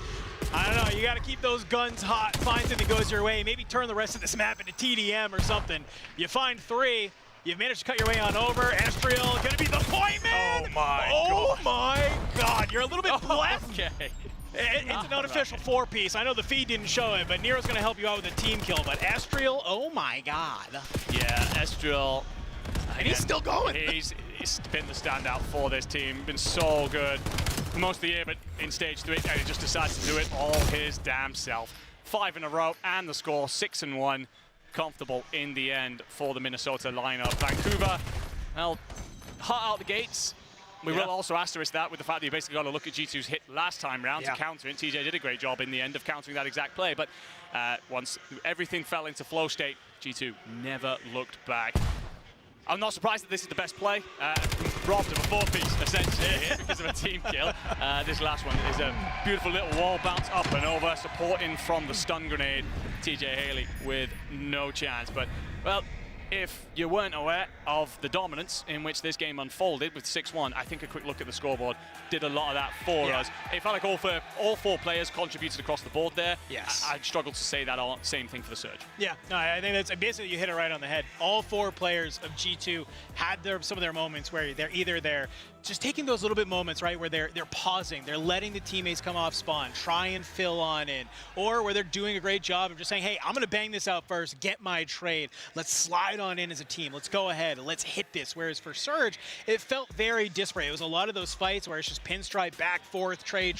I don't know, you got to keep those guns hot, find something that goes your way, maybe turn the rest of this map into TDM or something. You find 3, you've managed to cut your way on over. Estriel gonna be the point man! Oh my god, you're a little bit blessed. Okay. It's an unofficial 4-piece. I know the feed didn't show it, but Nero's gonna help you out with a team kill, but Estriel, oh my god. Yeah, Estriel. And he's still going. He's been the standout for this team, been so good for most of the year, but in stage 3, and he just decides to do it all his damn self. 5 in a row, and the score, 6-1. Comfortable in the end for the Minnesota lineup. Vancouver, well, hot out the gates. We will also asterisk that with the fact that you basically got to look at G2's hit last time round to counter it. TJ did a great job in the end of countering that exact play, but once everything fell into flow state, G2 never looked back. I'm not surprised that this is the best play. Robbed of a 4-piece, essentially, because of a team kill. This last one is a beautiful little wall bounce up and over, supporting from the stun grenade. TJ Haley with no chance. But, well, if you weren't aware of the dominance in which this game unfolded with 6-1, I think a quick look at the scoreboard did a lot of that for us. It felt like all 4 players contributed across the board there. Yes. I'd struggle to say that same thing for the Surge. Yeah, no, I think that's basically, you hit it right on the head. All 4 players of G2 had some of their moments where they're either just taking those little bit moments, right, where they're pausing, they're letting the teammates come off spawn, try and fill on in, or where they're doing a great job of just saying, hey, I'm going to bang this out first, get my trade, let's slide on in as a team, let's go ahead, let's hit this. Whereas for Surge, it felt very disparate. It was a lot of those fights where it's just pinstripe, back, forth, trade,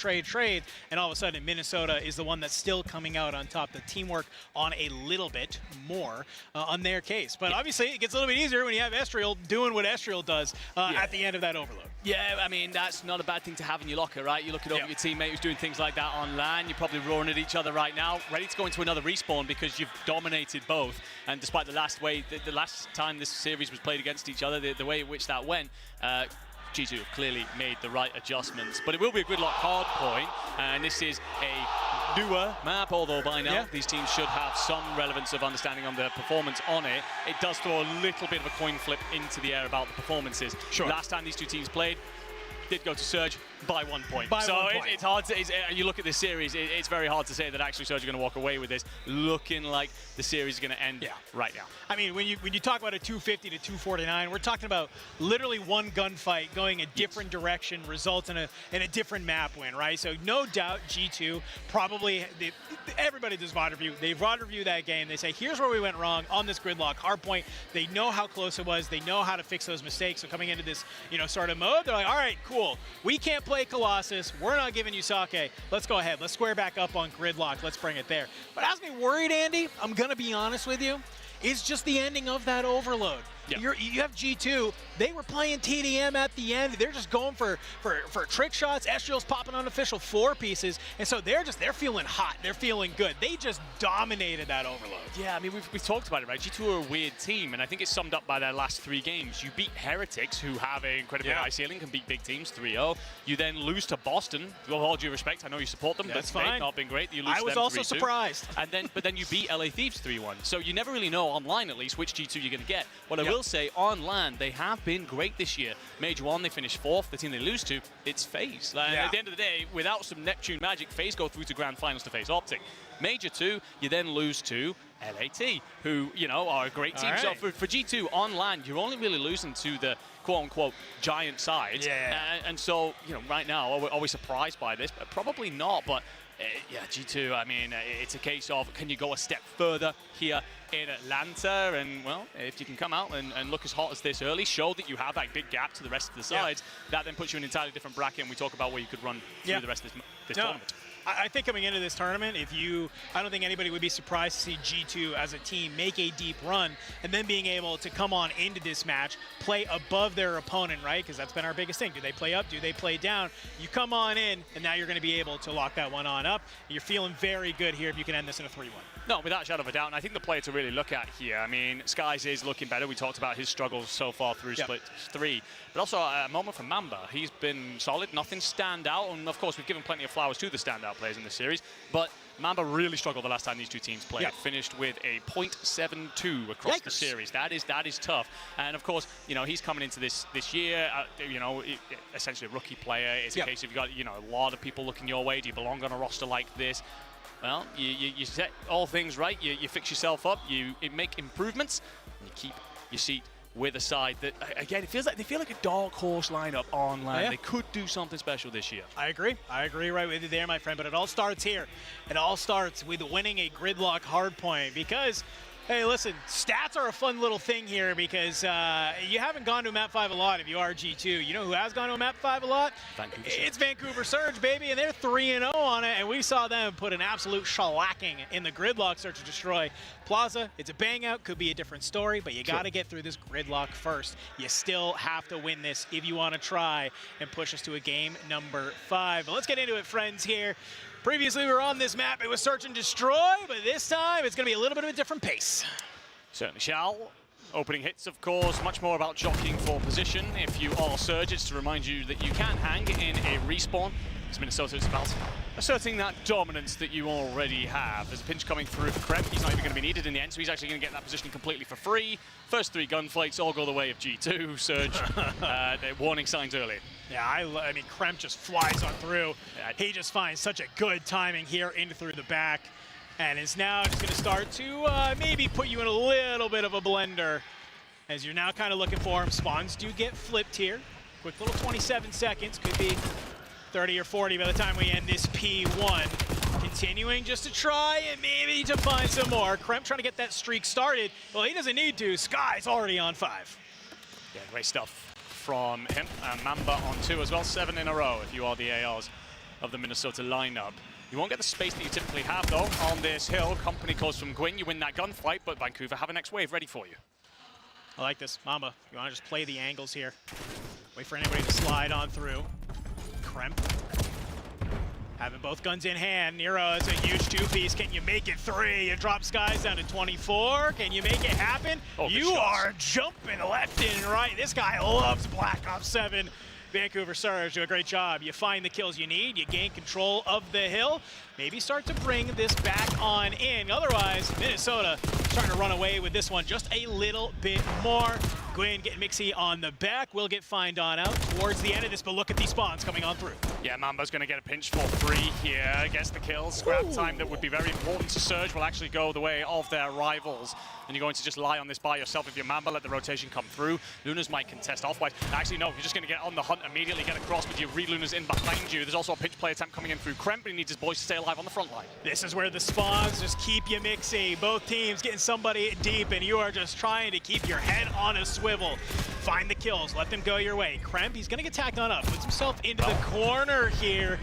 and all of a sudden Minnesota is the one that's still coming out on top. The teamwork on a little bit more on their case. But obviously it gets a little bit easier when you have Estriel doing what Estriel does at the end of that overload. Yeah, I mean, that's not a bad thing to have in your locker, right? You're looking over your teammate who's doing things like that on LAN. You're probably roaring at each other right now, ready to go into another respawn because you've dominated both. And despite the last time this series was played against each other, the way in which that went, G2 have clearly made the right adjustments. But it will be a Gridlock hard point, and this is a newer map, although by now these teams should have some relevance of understanding on the performance on it. It does throw a little bit of a coin flip into the air about the performances. Sure. Last time these two teams played, did go to Surge by 1 point. It's hard to, you look at this series, it's very hard to say that actually Surge are going to walk away with this, looking like the series is going to end right now. I mean, when you talk about a 250 to 249, we're talking about literally one gunfight going a different direction, results in a different map win, right? So no doubt G2 probably, everybody does VOD review. They VOD review that game. They say, here's where we went wrong on this Gridlock hardpoint. They know how close it was. They know how to fix those mistakes. So coming into this, sort of mode, they're like, all right, cool. We can't play Colossus. We're not giving you Sake. Let's go ahead. Let's square back up on Gridlock. Let's bring it there. What has me worried, Andy, I'm going to be honest with you, is just the ending of that overload. You have G2. They were playing TDM at the end. They're just going for trick shots. Estriel's popping unofficial 4 pieces, and so they're feeling hot. They're feeling good. They just dominated that overload. Yeah, I mean we've talked about it, right? G2 are a weird team, and I think it's summed up by their last 3 games. You beat Heretics, who have an incredibly high ceiling, can beat big teams 3-0. You then lose to Boston. With all due respect, I know you support them. That's but fine. They've not been great. You lose I was to them also 3-2. surprised. But then you beat LA Thieves 3-1. So you never really know online, at least, which G2 you're going to get. What I will say, on LAN, they have been great this year. Major 1, they finished 4th. The team they lose to, it's FaZe. At the end of the day, without some Neptune magic, FaZe go through to Grand Finals to face Optic. Major 2, you then lose to LAT, who, are a great team. So for G2 on LAN, you're only really losing to the quote-unquote giant side. And so, right now, are we surprised by this? Probably not, but G2, I mean, it's a case of, can you go a step further here in Atlanta? And, well, if you can come out and look as hot as this early, show that you have that big gap to the rest of the sides, that then puts you in an entirely different bracket, and we talk about where you could run through the rest of this tournament. I think coming into this tournament, I don't think anybody would be surprised to see G2 as a team make a deep run and then being able to come on into this match, play above their opponent, right? Because that's been our biggest thing. Do they play up? Do they play down? You come on in, and now you're going to be able to lock that one on up. You're feeling very good here if you can end this in a 3-1. No, without a shadow of a doubt. And I think the player to really look at here, I mean, Skies is looking better. We talked about his struggles so far through Split 3. But also a moment for Mamba. He's been solid, nothing stand out. And of course, we've given plenty of flowers to the standout players in this series. But Mamba really struggled the last time these two teams played. Finished with a .72 across the series. That is tough. And of course, he's coming into this year, essentially a rookie player. It's a case of you got, a lot of people looking your way. Do you belong on a roster like this? Well, you set all things right, you fix yourself up, you make improvements, and you keep your seat with a side that, again, they feel like a dark horse lineup on LAN. They could do something special this year. I agree right with you there, my friend, but it all starts here. It all starts with winning a Gridlock hardpoint because, hey, listen, stats are a fun little thing here because you haven't gone to a Map 5 a lot if you are G2. You know who has gone to a Map 5 a lot? Vancouver It's Vancouver Surge, baby, and they're 3-0 on it, and we saw them put an absolute shellacking in the Gridlock Search and Destroy. Plaza, it's a bang out, could be a different story, but you got to get through this Gridlock first. You still have to win this if you want to try and push us to a game number 5. But let's get into it, friends, here. Previously, we were on this map. It was Search and Destroy, but this time it's going to be a little bit of a different pace. Certainly shall. Opening hits, of course, much more about jockeying for position. If you are Surge, it's to remind you that you can hang in a respawn. It's Minnesota, it's about asserting that dominance that you already have. There's a pinch coming through for Kremp. He's not even going to be needed in the end, so he's actually going to get that position completely for free. First 3 gunfights all go the way of G2. Surge, they're warning signs early. Yeah, I mean, Kremp just flies on through. He just finds such a good timing here in through the back. And is now just going to start to maybe put you in a little bit of a blender. As you're now kind of looking for him. Spawns do get flipped here. Quick little 27 seconds. Could be 30 or 40 by the time we end this P1. Continuing just to try and maybe to find some more. Kremp trying to get that streak started. Well, he doesn't need to. Sky's already on 5. Yeah, great stuff from him. Mamba on 2 as well. 7 in a row if you are the ARs of the Minnesota lineup. You won't get the space that you typically have, though, on this hill. Company calls from Gwyn. You win that gunfight, but Vancouver have a next wave ready for you. I like this. Mamba, you want to just play the angles here. Wait for anybody to slide on through. Kremp. Having both guns in hand. Nero is a huge two-piece. Can you make it 3? You drop Skies down to 24. Can you make it happen? Oh, you are jumping left and right. This guy loves Black Ops 7. Vancouver Surge do a great job. You find the kills you need. You gain control of the hill. Maybe start to bring this back on in. Otherwise, Minnesota starting to run away with this one just a little bit more. Gwyn getting Mixie on the back. Will get fined on out towards the end of this, but look at these spawns coming on through. Yeah, Mambo's going to get a pinch for 3 here. Gets the kills. Scrap time that would be very important to Surge will actually go the way of their rivals. And you're going to just lie on this by yourself. If you're Mamba, let the rotation come through. Lunas might contest off-white. Actually, no, you're just going to get on the hunt immediately, get across, but you read Lunas in behind you. There's also a pinch play attempt coming in through Kremp, but he needs his boys to stay alive on the front line. This is where the spawns just keep you Mixie. Both teams getting somebody deep, and you are just trying to keep your head on a swivel. Find the kills, let them go your way. Kremp, he's gonna get tacked on up, puts himself into the corner here.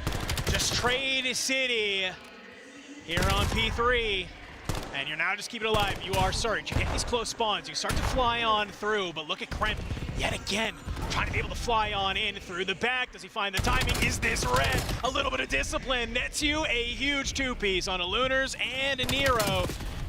Just trade City here on P3. And you're now just keeping it alive. You are Surge. You get these close spawns. You start to fly on through, but look at Kremp yet again, trying to be able to fly on in through the back. Does he find the timing? Is this red? A little bit of discipline nets you a huge two-piece on a Lunars and a Nero.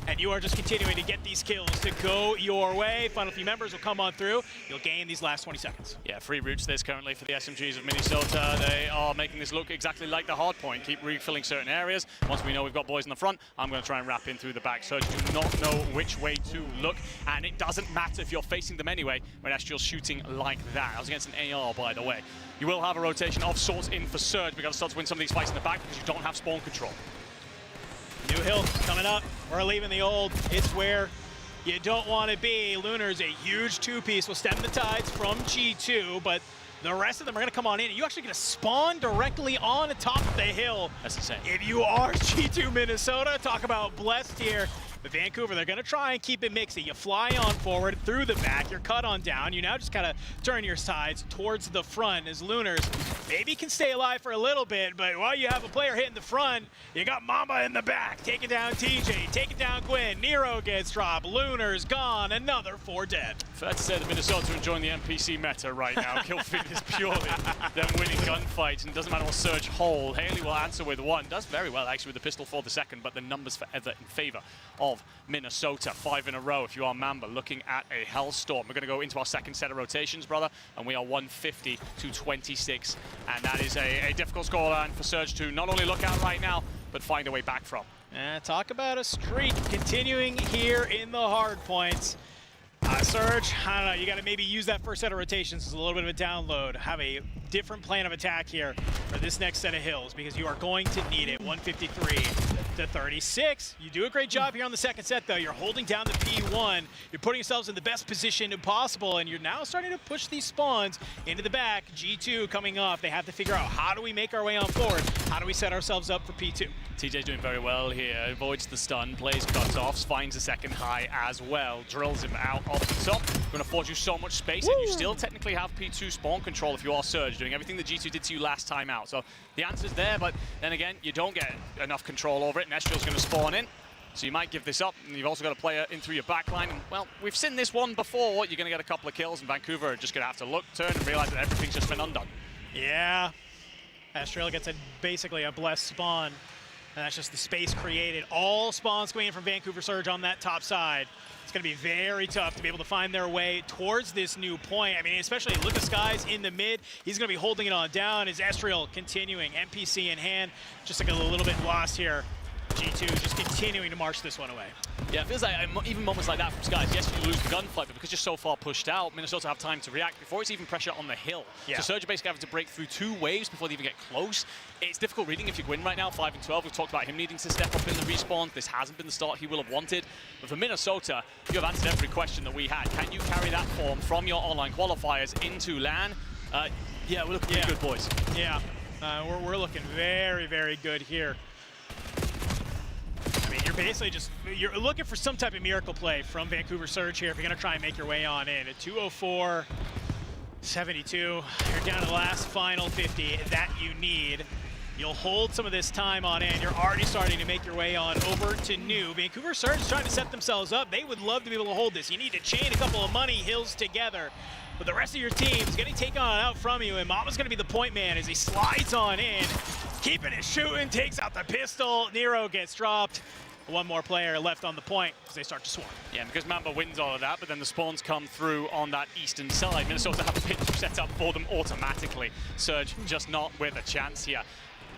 And you are just continuing to get these kills to go your way. Final few members will come on through. You'll gain these last 20 seconds. Yeah, free routes this currently for the SMGs of Minnesota. They are making this look exactly like the hard point. Keep refilling certain areas. Once we know we've got boys in the front, I'm going to try and wrap in through the back. Surge do not know which way to look, and it doesn't matter if you're facing them anyway when Estriel's shooting like that. I was against an AR, by the way. You will have a rotation of sorts in for Surge. We've got to start to win some of these fights in the back because you don't have spawn control. New hill coming up. We're leaving the old. It's where you don't want to be. Lunar's a huge two-piece. Will stem the tides from G2, but the rest of them are going to come on in. And you actually get to spawn directly on the top of the hill. That's insane. If you are G2 Minnesota, talk about blessed here. But Vancouver, they're going to try and keep it mixy. You fly on forward through the back. You're cut on down. You now just kind of turn your sides towards the front as Lunars maybe can stay alive for a little bit, but while you have a player hitting the front, you got Mamba in the back. Taking down TJ, taking down Gwyn. Nero gets dropped. Lunars gone. Another 4 dead. Fair to say that Minnesota are enjoying the NPC meta right now. Kill feed is purely them winning gunfights, and it doesn't matter what Surge hold. Haley will answer with 1. Does very well actually with the pistol for the second, but the numbers forever in favor of Minnesota. 5 in a row if you are Mamba, looking at a hellstorm. We're going to go into our second set of rotations, brother, and we are 150 to 26, and that is a difficult scoreline for Surge to not only look at right now, but find a way back from. Talk about a streak continuing here in the hard points. Surge, I don't know, you got to maybe use that first set of rotations as a little bit of a download. Have a different plan of attack here for this next set of hills because you are going to need it. 153 to 36. You do a great job here on the second set, though. You're holding down the P1. You're putting yourselves in the best position possible, and you're now starting to push these spawns into the back. G2 coming off. They have to figure out, how do we make our way on forward? How do we set ourselves up for P2? TJ's doing very well here. Avoids the stun, plays cutoffs, finds a second high as well. Drills him out off the top. Going to afford you so much space, and you still technically have P2 spawn control if you are Surge, doing everything that G2 did to you last time out. So the answer's there, but then again, you don't get enough control over it, and Estriel's going to spawn in. So you might give this up, and you've also got a player in through your backline. And, well, we've seen this one before. You're going to get a couple of kills, and Vancouver are just going to have to look, turn, and realize that everything's just been undone. Yeah. Estriel gets basically a blessed spawn. And that's just the space created. All spawns going in from Vancouver Surge on that top side. It's going to be very tough to be able to find their way towards this new point. I mean, especially look at Skies in the mid. He's going to be holding it on down. Is Estriel continuing, NPC in hand. Just like a little bit lost here. G2 just continuing to march this one away. Yeah, it feels like even moments like that from Skies, yes, you lose the gunfight, but because you're so far pushed out, Minnesota have time to react before it's even pressure on the hill. Yeah. So Surge basically having to break through 2 waves before they even get close. It's difficult reading if you win right now, 5 and 12. We've talked about him needing to step up in the respawn. This hasn't been the start he will have wanted. But for Minnesota, you have answered every question that we had. Can you carry that form from your online qualifiers into LAN? Yeah, we're looking pretty good, boys. Yeah, we're looking very, very good here. I mean, you're basically you're looking for some type of miracle play from Vancouver Surge here if you're going to try and make your way on in. At 204-72, you're down to the last final 50 that you need. You'll hold some of this time on in. You're already starting to make your way on over to new. Vancouver Surge is trying to set themselves up. They would love to be able to hold this. You need to chain a couple of money hills together. but the rest of your team is getting taken on out from you, and Mama's going to be the point man as he slides on in, keeping it shooting, takes out the pistol. Nero gets dropped. One more player left on the point as they start to swarm. Yeah, because Mamba wins all of that, but then the spawns come through on that eastern side. Minnesota have a pitch set up for them automatically. Surge just not with a chance here.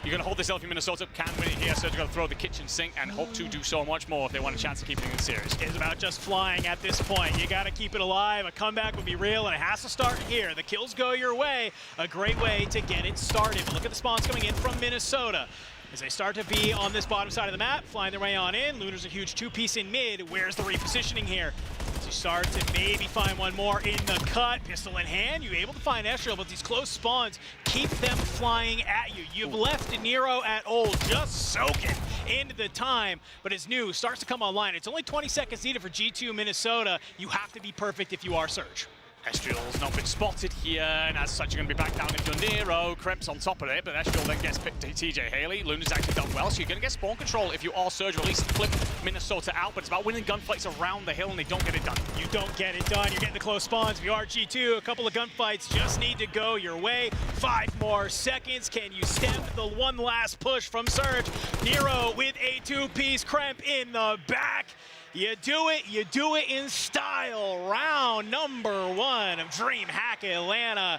You're going to hold this L if you're Minnesota, can win it here. Surge are going to throw the kitchen sink and hope to do so much more if they want a chance of keeping it in the series. It's about just flying at this point. You got to keep it alive. A comeback would be real, and it has to start here. The kills go your way. A great way to get it started. But look at the spawns coming in from Minnesota. As they start to be on this bottom side of the map, flying their way on in. Lunar's a huge two-piece in mid. Where's the repositioning here? As you start to maybe find one more in the cut. Pistol in hand, you're able to find Ezreal, but these close spawns keep them flying at you. You've left Nero at ult, just soaking into the time, but as new starts to come online. It's only 20 seconds needed for G2 Minnesota. You have to be perfect if you are Surge. Ezreal's not been spotted here, and as such, you're going to be back down into Nero. Kremps on top of it, but Ezreal then gets picked to TJ Haley. Luna's actually done well, so you're going to get spawn control if you are Surge, or at least flip Minnesota out, but it's about winning gunfights around the hill, and they don't get it done. You don't get it done. You're getting the close spawns. If you are G2, a couple of gunfights just need to go your way. 5 more seconds. Can you stem the one last push from Surge? Nero with a two-piece Kremp in the back. You do it in style. Round number 1 of DreamHack Atlanta.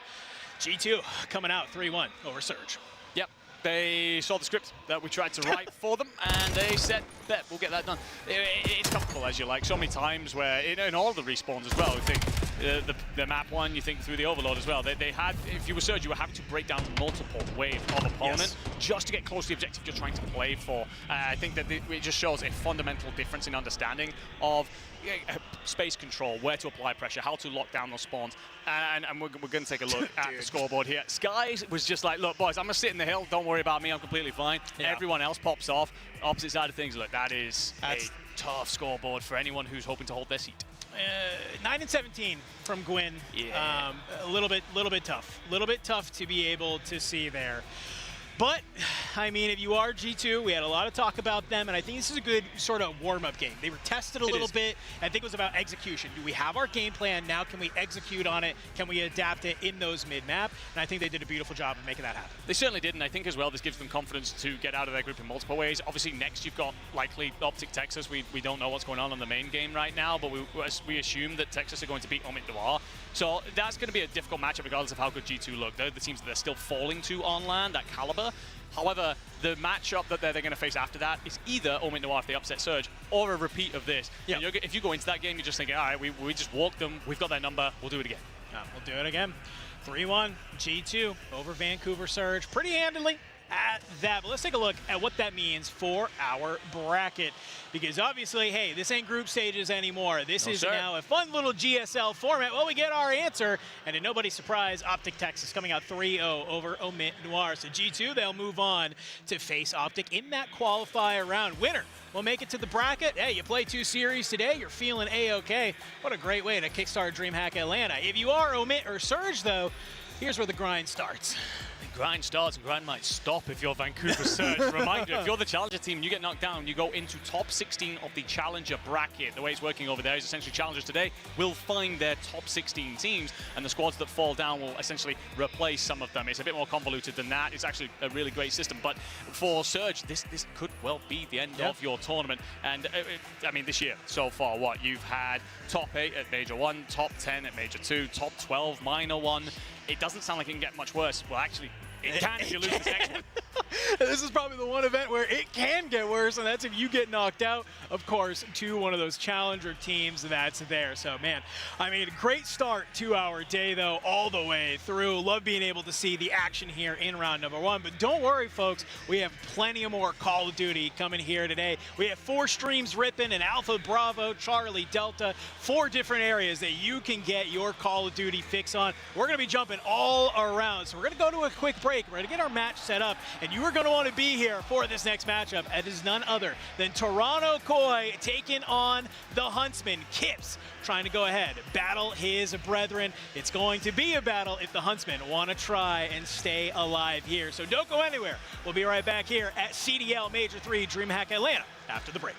G2 coming out 3-1 over Surge. Yep, they saw the script that we tried to write for them, and they said, bet, we'll get that done. It's comfortable, as you like, so many times where, in all the respawns as well, we think the map one, you think through the Overlord as well. They had, if you were Surge, you were having to break down multiple waves of opponent just to get close to the objective you're trying to play for. I think that it just shows a fundamental difference in understanding of space control, where to apply pressure, how to lock down those spawns. And we're going to take a look at the scoreboard here. Sky was just like, look, boys, I'm going to sit in the hill. Don't worry about me. I'm completely fine. Yeah. Everyone else pops off. Opposite side of things, look, that's a tough scoreboard for anyone who's hoping to hold their seat. 9 and 17 from Gwyn. Yeah. A little bit tough. A little bit tough to be able to see there. But, I mean, if you are G2, we had a lot of talk about them, and I think this is a good sort of warm-up game. They were tested a little bit. I think it was about execution. Do we have our game plan? Now can we execute on it? Can we adapt it in those mid-map? And I think they did a beautiful job of making that happen. They certainly did, and I think as well this gives them confidence to get out of their group in multiple ways. Obviously, next you've got likely Optic Texas. We don't know what's going on the main game right now, but we assume that Texas are going to beat Omid Noir. So that's going to be a difficult matchup regardless of how good G2 look. They're the teams that they're still falling to on land, that caliber. However, the matchup that they're going to face after that is either Omid Noir if they upset Surge, or a repeat of this. Yep. And if you go into that game, you're just thinking, all right, we just walked them, we've got their number, we'll do it again. We'll do it again. 3-1, G2 over Vancouver Surge pretty handily at that. But let's take a look at what that means for our bracket. Because obviously, hey, this ain't group stages anymore. This is now a fun little GSL format. Well, we get our answer. And to nobody's surprise, Optic Texas coming out 3-0 over Omid Noir. So G2, they'll move on to face Optic in that qualifier round. Winner will make it to the bracket. Hey, you play 2 series today, you're feeling A-OK. What a great way to kickstart DreamHack Atlanta. If you are Omid or Surge, though, here's where the grind starts. The grind starts and grind might stop if you're Vancouver Surge. Reminder, if you're the Challenger team, you get knocked down, you go into top 16 of the Challenger bracket. The way it's working over there is essentially Challengers today will find their top 16 teams, and the squads that fall down will essentially replace some of them. It's a bit more convoluted than that. It's actually a really great system, but for Surge, this could well be the end of your tournament. And I mean, this year so far, what you've had top 8 at Major 1, top 10 at Major 2, top 12 Minor 1. It doesn't sound like it can get much worse. Well, actually, it can if you lose this next one. This is probably the one event where it can get worse, and that's if you get knocked out, of course, to one of those Challenger teams that's there. So, man, I mean, great start to our day, though, all the way through. Love being able to see the action here in round number 1. But don't worry, folks. We have plenty of more Call of Duty coming here today. We have 4 streams ripping in Alpha, Bravo, Charlie, Delta, 4 different areas that you can get your Call of Duty fix on. We're going to be jumping all around. So we're going to go to a quick break. We're going to get our match set up, and you are going to want to be here for this next matchup. It is none other than Toronto Koi taking on the Huntsman. Kips trying to go ahead, battle his brethren. It's going to be a battle if the Huntsmen want to try and stay alive here. So don't go anywhere. We'll be right back here at CDL Major 3 DreamHack Atlanta after the break.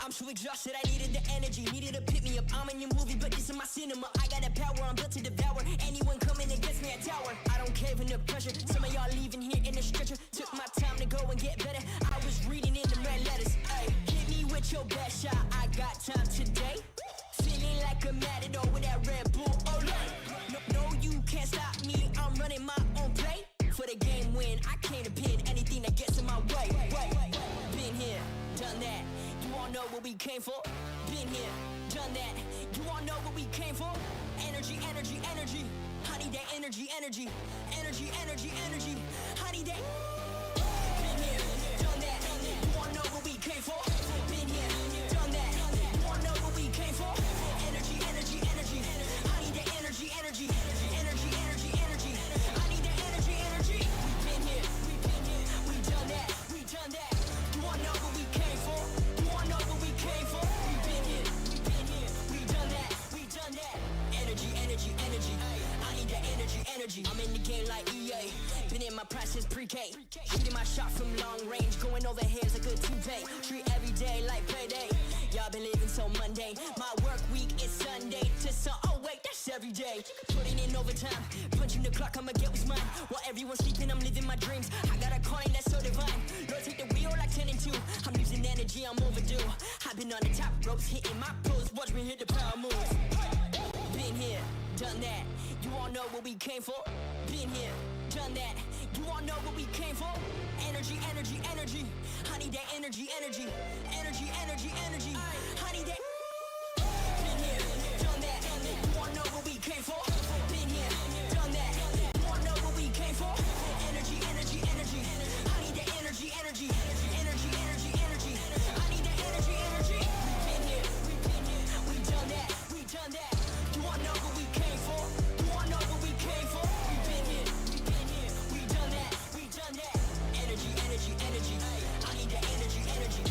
I'm so exhausted, I needed the energy, needed to pick me up. I'm in your movie, but this is my cinema. I got the power, I'm built to devour. Anyone coming against me, I tower. I don't cave under pressure. Some of y'all leaving here in a stretcher. Took my time to go and get better. I was reading in the red letters. Ay, hit me with your best shot. I got time today. Feeling like a matador with that Red Bull. Oh, no, you can't stop me. I'm running my own play. For the game win, I came to pin anything that gets in my way. Been here, done that. You all know what we came for. Been here, done that. You all know what we came for. Energy, energy, energy. I need that energy, energy. Energy, energy, energy. I need that. Been here, done that. You all know what we came for. Been here, done that. You all know what we came for. Energy, energy, energy. I need that energy, energy. Energy, energy, energy. I need that energy, energy. We been here, we done that. We done that. You all know what we came for. You all know what we came for. We been here, we done that. We done that. Energy, energy, energy. I need that energy, energy. I'm in the game like EA. Been in my prime since pre-K. Shooting my shot from long range. Going over here's a good toupee. Treat every day like payday. Y'all been living so mundane. My work week is Sunday to Sun. Oh wait, that's every day. Putting in overtime. Punching the clock, I'ma get what's mine. While everyone's sleeping, I'm living my dreams. I got a calling that's so divine. Lord, take the wheel like 10 and 2. I'm losing energy, I'm overdue. I've been on the top ropes, hitting my pros. Watch me hit the power moves. Been here, done that. You all know what we came for. Been here, done that. You all know what we came for. Energy, energy, energy. I need that energy, energy. Energy, energy, energy. I need that. Been here, done that. You all know what we came for. Been here, done that. You all know what we came for. Energy, energy, energy. I need that energy, energy. Energy, energy, energy. I need that energy, energy. We been here, we done that. We done that. You all know what we came for. You all know what we came for. We been here, we done that. We done that. Energy, energy, energy. I need that energy, energy.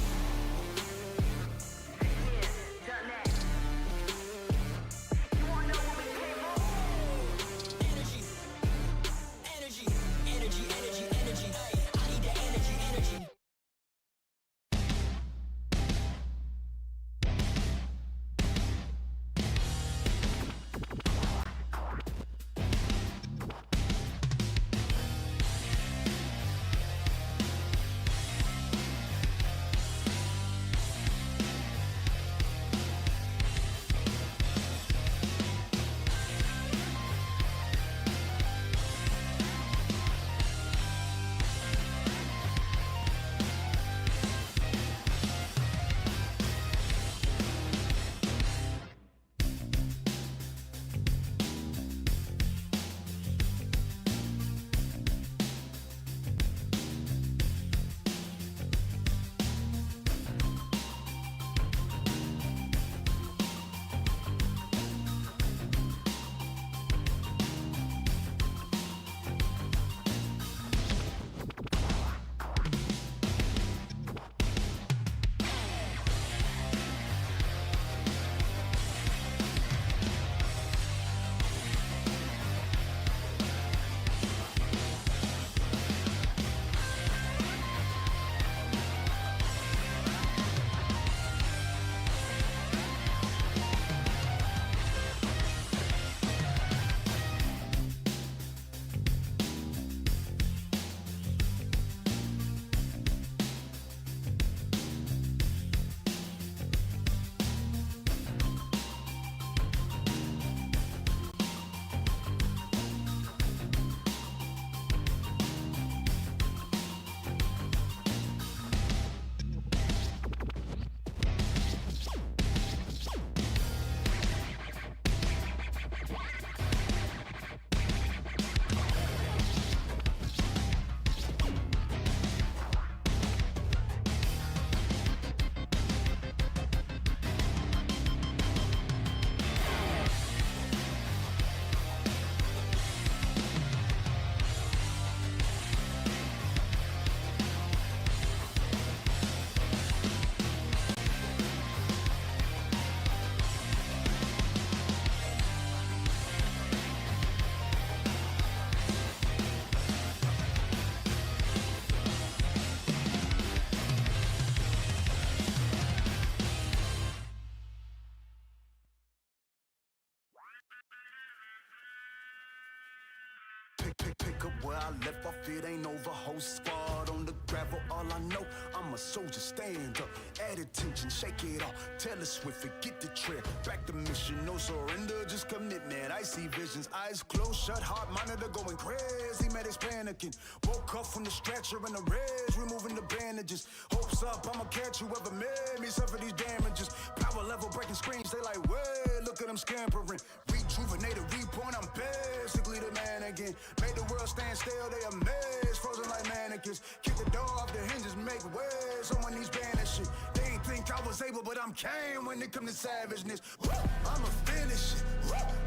pick up where I left off, it ain't over. Whole squad on the gravel, all I know, I'm a soldier, stand up. Add attention, shake it off. Taylor Swift, forget the trip. Back to mission, no surrender, just commitment. I see visions, eyes closed, shut, heart monitor going crazy. Medics panicking. Woke up from the stretcher in the reds, removing the bandages. Hopes up, I'ma catch whoever made me suffer these damages. Power level breaking screens, they like, way, look at them scampering. Rejuvenated, reborn, I'm basically the man again. Made the world stand still, they amazed, frozen like mannequins. Kick the door off the hinges, make way, someone needs banishing. They ain't think I was able, but I'm Kane when it come to savageness. I'ma finish it,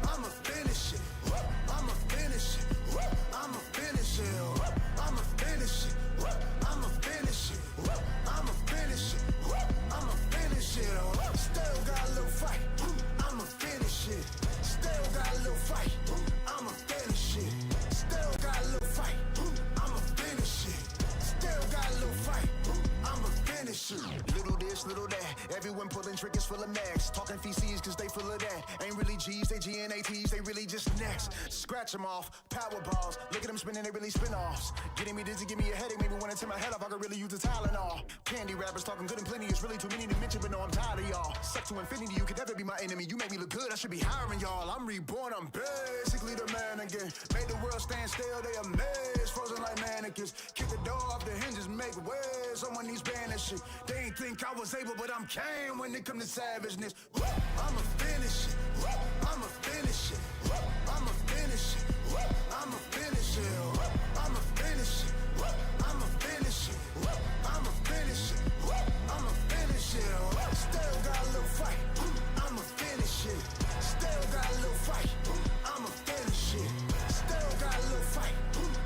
I'ma finish it, I'ma finish it, I'ma finish it, I'ma finish it, I'ma finish it, I'ma finish it, I'ma finish it. Still got a little fight, I'ma finish it. Still got a little fight, I'ma finish it. Still got a little fight, I'ma finish it. Still got a little fight, I'ma finish it. Little this, little that, everyone pulling triggers full of max. Talking feces cause they full of that. Ain't really G's, they GNATs, they really just next. Scratch them off, power balls. Look at them spinning, they really spin offs. Getting me dizzy, give me a headache, maybe wanna tear my head off. I could really use the Tylenol. Candy rappers talking good and plenty, it's really too many to mention, but no, I'm tired of y'all. Suck to infinity, you could never be my enemy. You make me look good, I should be hiring y'all. I'm reborn, I'm basically the man again. Made the world stand still, they amazed, frozen like mannequins. Kick the door off the hinges, make way, someone needs banishing. They ain't think I was able, but I'm Kane when it come to savageness. I'ma finish it, I'ma finish it, I'ma finish it, I'ma finish it, I'ma finish it, I'ma finish it, I'ma finish it, I'ma finish it. Still got a little fight, I'ma finish it. Still got a little fight, I'ma finish it. Still got a little fight,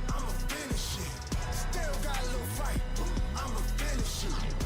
I'ma finish it. Still got a little fight, I'ma finish it.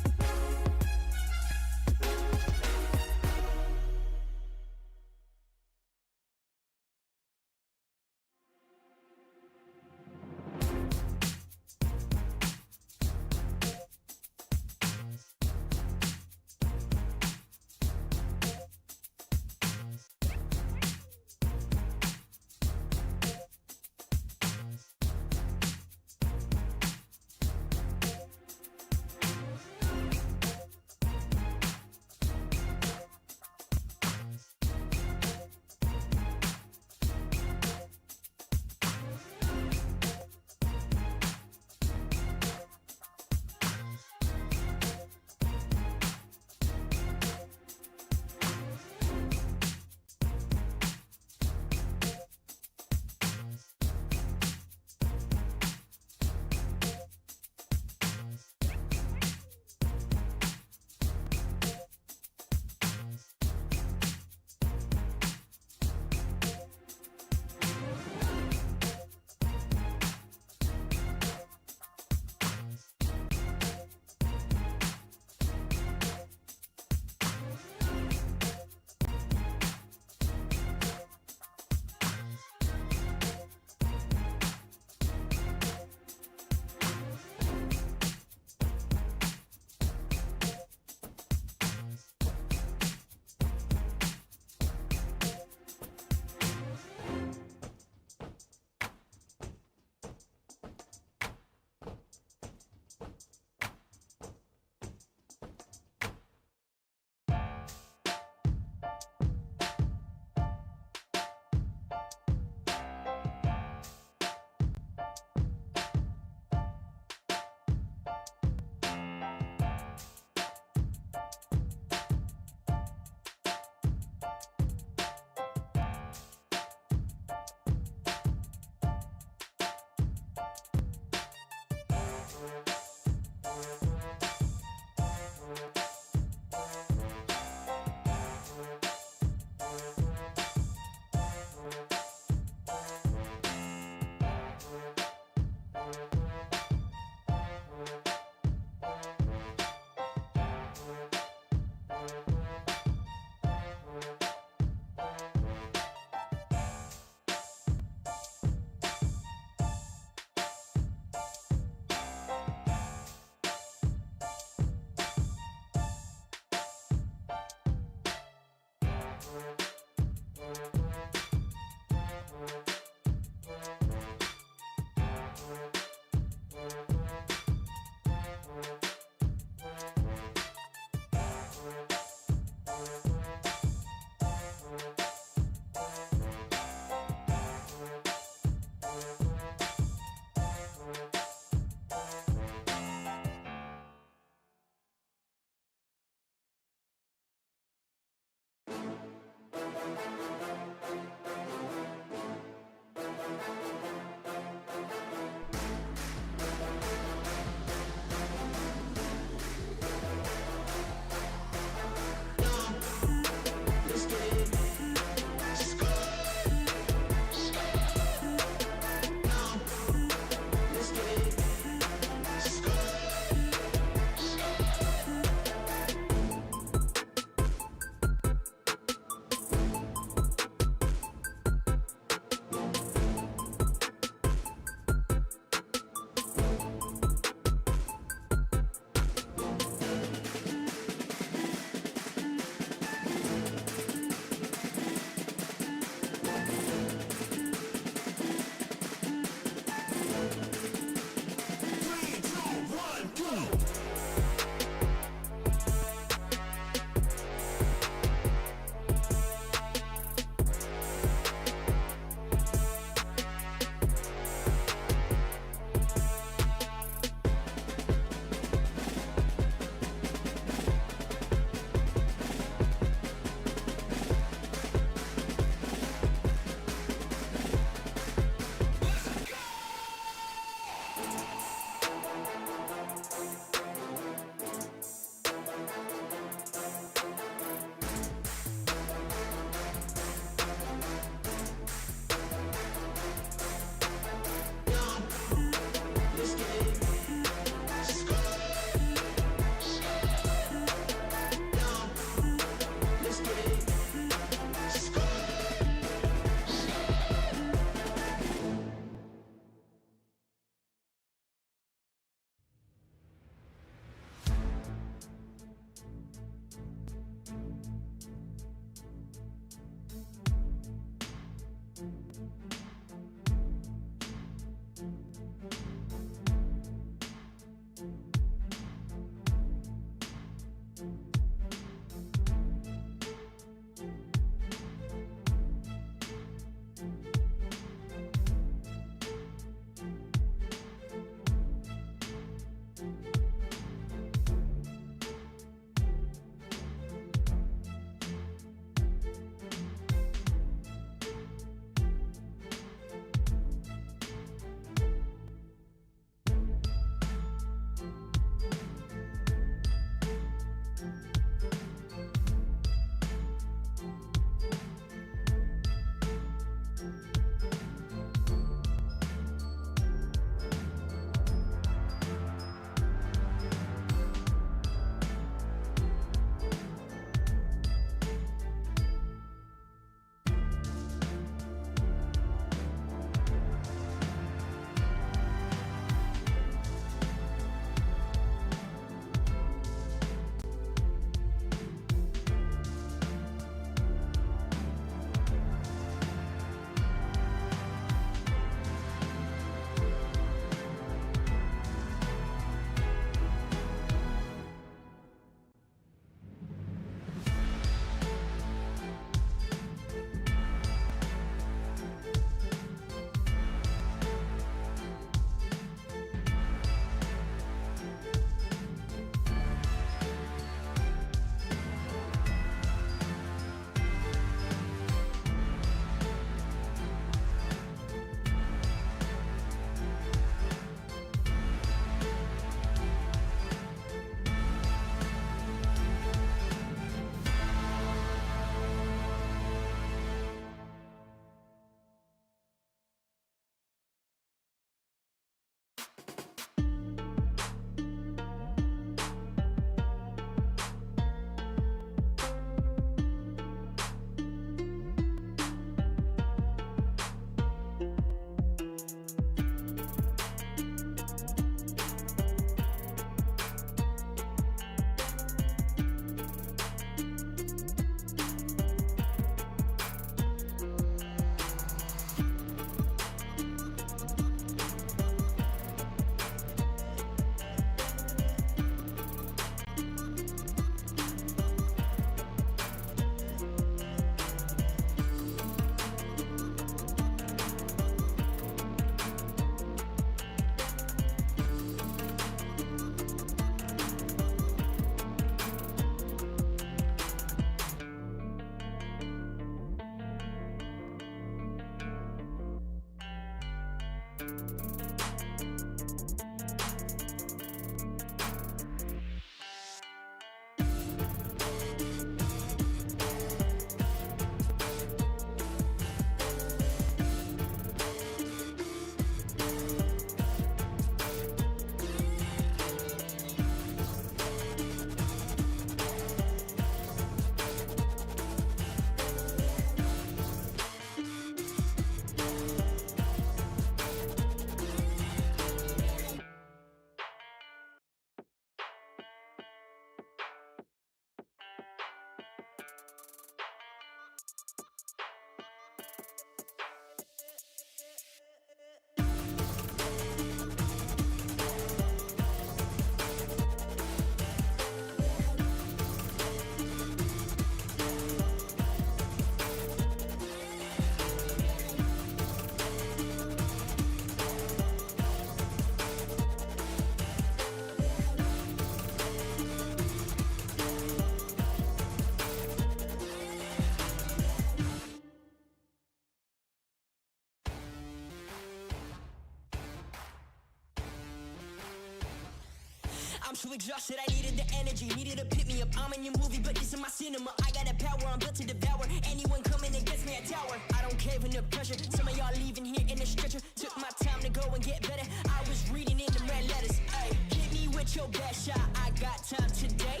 I'm so exhausted, I needed the energy, needed to pick me up. I'm in your movie, but this is my cinema. I got the power, I'm built to devour. Anyone coming against me, I tower. I don't cave under pressure. Some of y'all leaving here in a stretcher. Took my time to go and get better. I was reading in the red letters. Ay, hit me with your best shot. I got time today.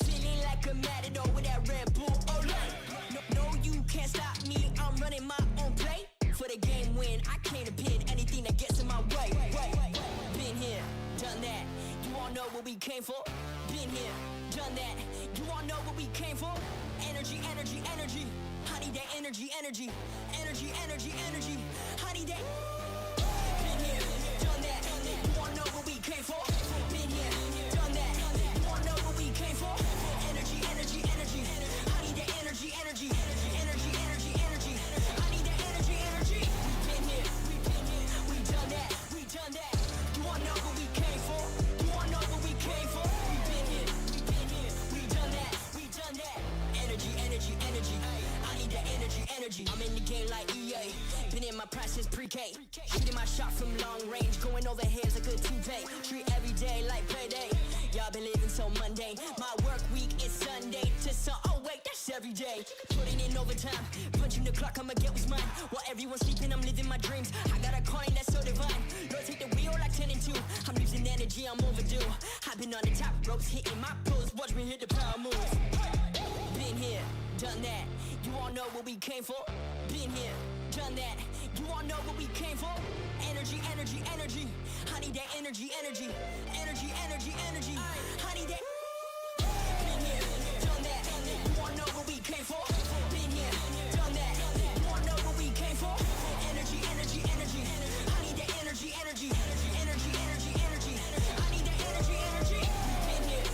Feeling like a matador with that Red Bull. Oh, no, you can't stop me. I'm running my own play. For the game win, I came to pin anything that gets in my way. Been here, done that. You all know what we came for. Been here, done that. You all know what we came for. Energy, energy, energy. I need that energy, energy. Energy, energy, energy. I need that. Been here, done that. You all know what we came for. Been here, done that. You all know what we came for. Energy, energy, energy. I need that energy, energy. Energy, energy, energy. I need that energy, energy. We been here, we done that. We done that. You all know what we came for. You all know what we came for. We been here, we done that. We done that. Energy, energy, energy. I need that energy, energy. I'm in the game like EA. Been in my prime since pre-K. Shooting my shot from long range. Going over here's a good toupee. Treat every day like payday. Y'all been living so mundane. My work week is Sunday to oh wait, that's every day. Putting in overtime. Punching the clock, I'ma get what's mine. While everyone's sleeping, I'm living my dreams. I got a coin that's so divine. Lord, take the wheel like 10 and 2. I'm losing energy, I'm overdue. I've been on the top ropes, hitting my pose. Watch me hit the power moves. Been here, done that. You all know what we came for. Been here, done that. You all know what we came for. Energy, energy, energy. I need that energy, energy. Energy, energy, energy. I need that. Been here, done that. You all know what we came for. Been here, done that. You all know what we came for. Energy, energy, energy. I need that energy, energy. Energy, energy, energy. I need that energy, energy. Been here,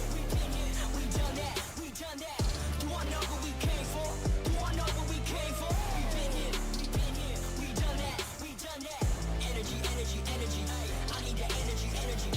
we done that. We done that. You all know what we came for. You all know what we came for. We been here, we done that. We done that. Energy, energy, energy. I need that energy, energy.